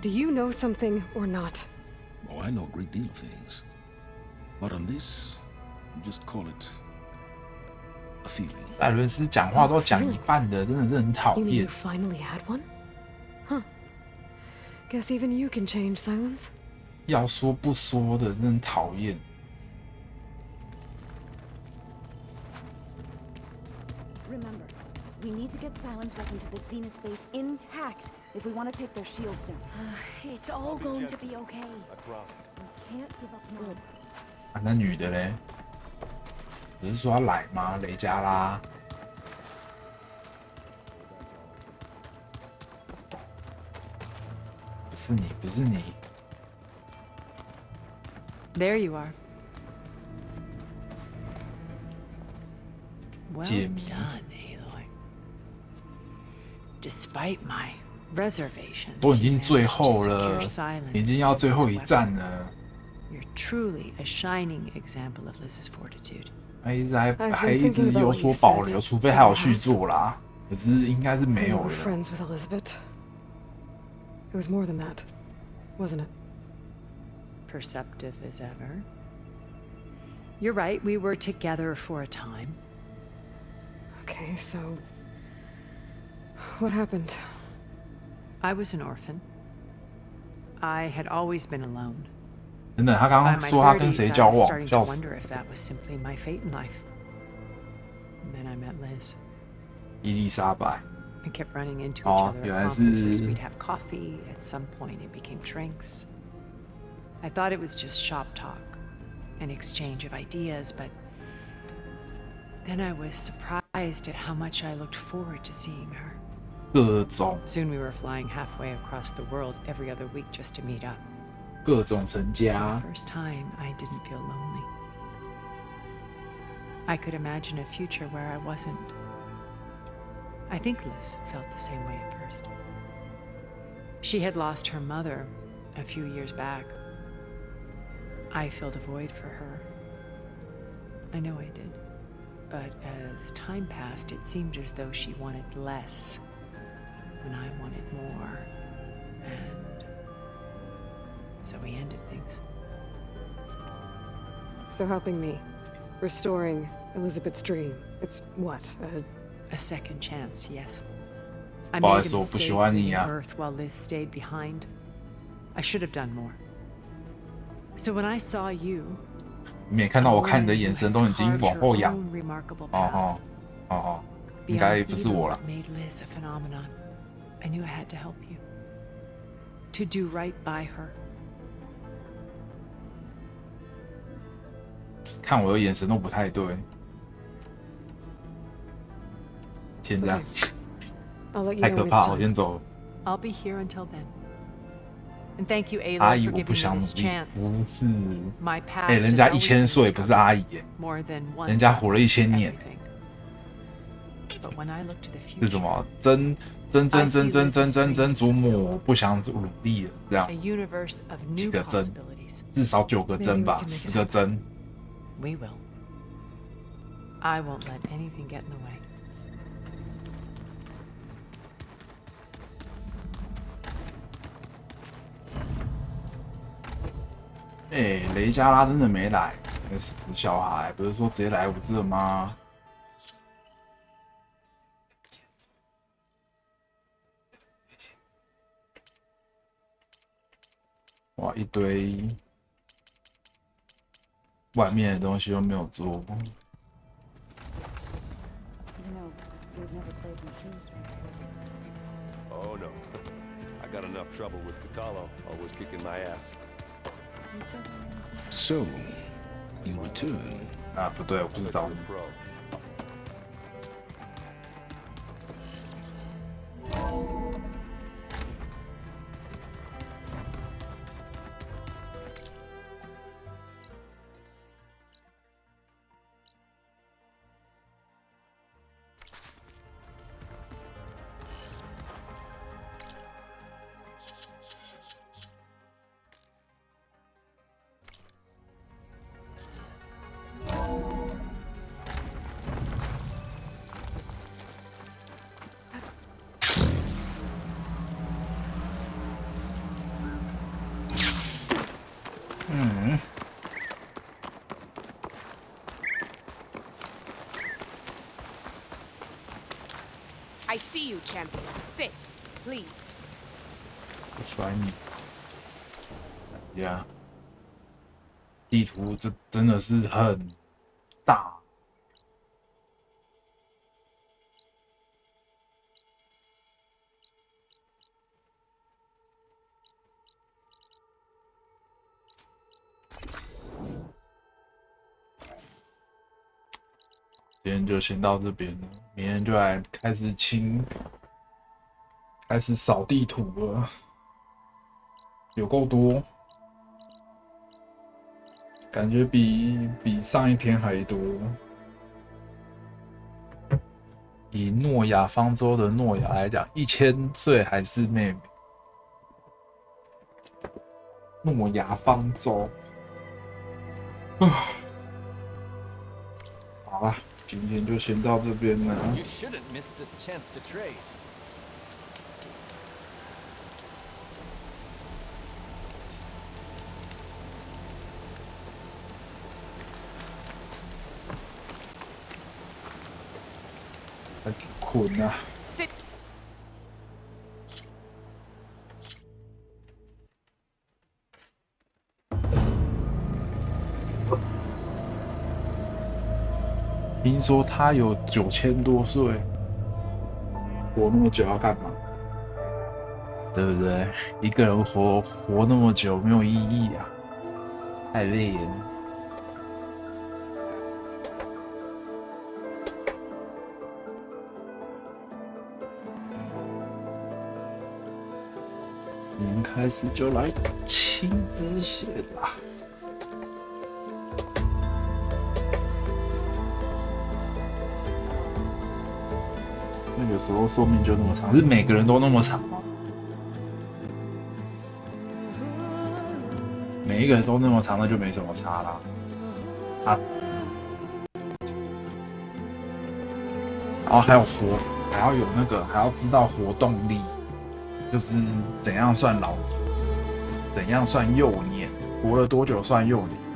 Do you know something or not? Oh, I know a great deal of things. But on this, just call it a feeling. 艾伦斯讲话都讲一半的，真的是很讨 You mean 厌 you。finally had one? Huh. Guess even you can change, Silence. 要说不说的，真的很讨厌。 Remember, we need to get Silence back into the Zenith base intact if we want to take their shields down. It's all going to be okay. I promise. We can't give up now. 啊，那女的嘞？不是说要来吗？雷加拉。不是你，不是你。 There you are. Well 解谜。 done, Aloy. Despite my reservations, 都已经 you 最 managed to 后了 secure silence，已经要最后一站了。 You're truly a shining example of Liz's fortitude. 还一直有所保留，除非还有续作啦。可是应该是没有 You were 了。 friends with Elizabeth. It was more than that, wasn't it? Perceptive as ever. You're right, we were together for a time. Okay, so... what happened? I was an orphan. I had always been alone. 等等，他刚 By 刚 my 说他跟 30s, 谁 I 交 was 往？ starting to 笑死！ wonder if that was simply my fate in life. And then I met Liz. 伊丽莎白。We kept running into each 哦， other 原 at 来 conferences. 是 We'd have coffee. At some point, it became drinks. I thought it was just shop talk, an exchange of ideas, but then I was surprised at how much I looked forward to seeing her. 各种 Soon we were flying halfway across the world every other week just to meet up. 各种成 For 家 the，first time, I didn't feel lonely. I could imagine a future where I wasn't. I think Liz felt the same way at first. She had lost her mother a few years back. I filled a void for her. I know I did. But as time passed, it seemed as though she wanted less when I wanted more. And so we ended things. So helping me, restoring Elizabeth's dream. It's what? A second chance, yes. I 不好 made 意 a 思，我不喜 mistake 欢你 leaving 呀。 Earth while Liz stayed behind. I should have done more. So when I saw you, 你们也看到我看你的眼神都已经往后仰。哦，应该不是我了。 Beyond even what made Liz a phenomenon, I knew I had to help you. To do right by her. 看我的眼神都不太对。现在 I'll let you 太 know 可 when 怕 it's 了，我 done. 先走了。 I'll be here until then. And thank you, 阿 Aloy, 姨， for 我不 giving 想 me 努 this 力， chance. 不是。 My 哎， past 人 has 家 always been 1000岁，不是阿姨耶， more than once 人家活了 I've 1000年。 everything. But when I look to the 是 future, 什么？曾祖母不想努力了，这样 a universe of 几 new 个真， possibilities. 至少9个真吧， Maybe we can make it 10个真。 We will. I won't let anything get in the way. 哎，雷加拉真的没来，那个死小孩，不是说直接来我这吗？哇，一堆外面的东西都没有做。 Oh no. I got enough trouble with Catalo, always kicking my ass. So, you return. 啊，不对，我不是找你。 Pro. I see you, champion. Sit, please. 不甩你。呀，地图这真的是很大。今天就先到这边了，明天就来开始开始扫地图了，有够多，感觉比上一篇还多。以诺亚方舟的诺亚来讲，1000岁还是妹妹。诺亚方舟，好了。 今天就先到这边了。 You shouldn't miss this chance to trade. 很困啊。 Sit. 听说他有9000多岁，活那么久要干嘛？对不对？一个人活那么久没有意义啊，太累了。今天开始就来亲自写啦。那个时候寿命就那么长，是每个人都那么长吗？每一个人都那么长，那就没什么差啦。啊，然后还有还要有那个，还要知道活动力，就是怎样算老，怎样算幼年，活了多久算幼年。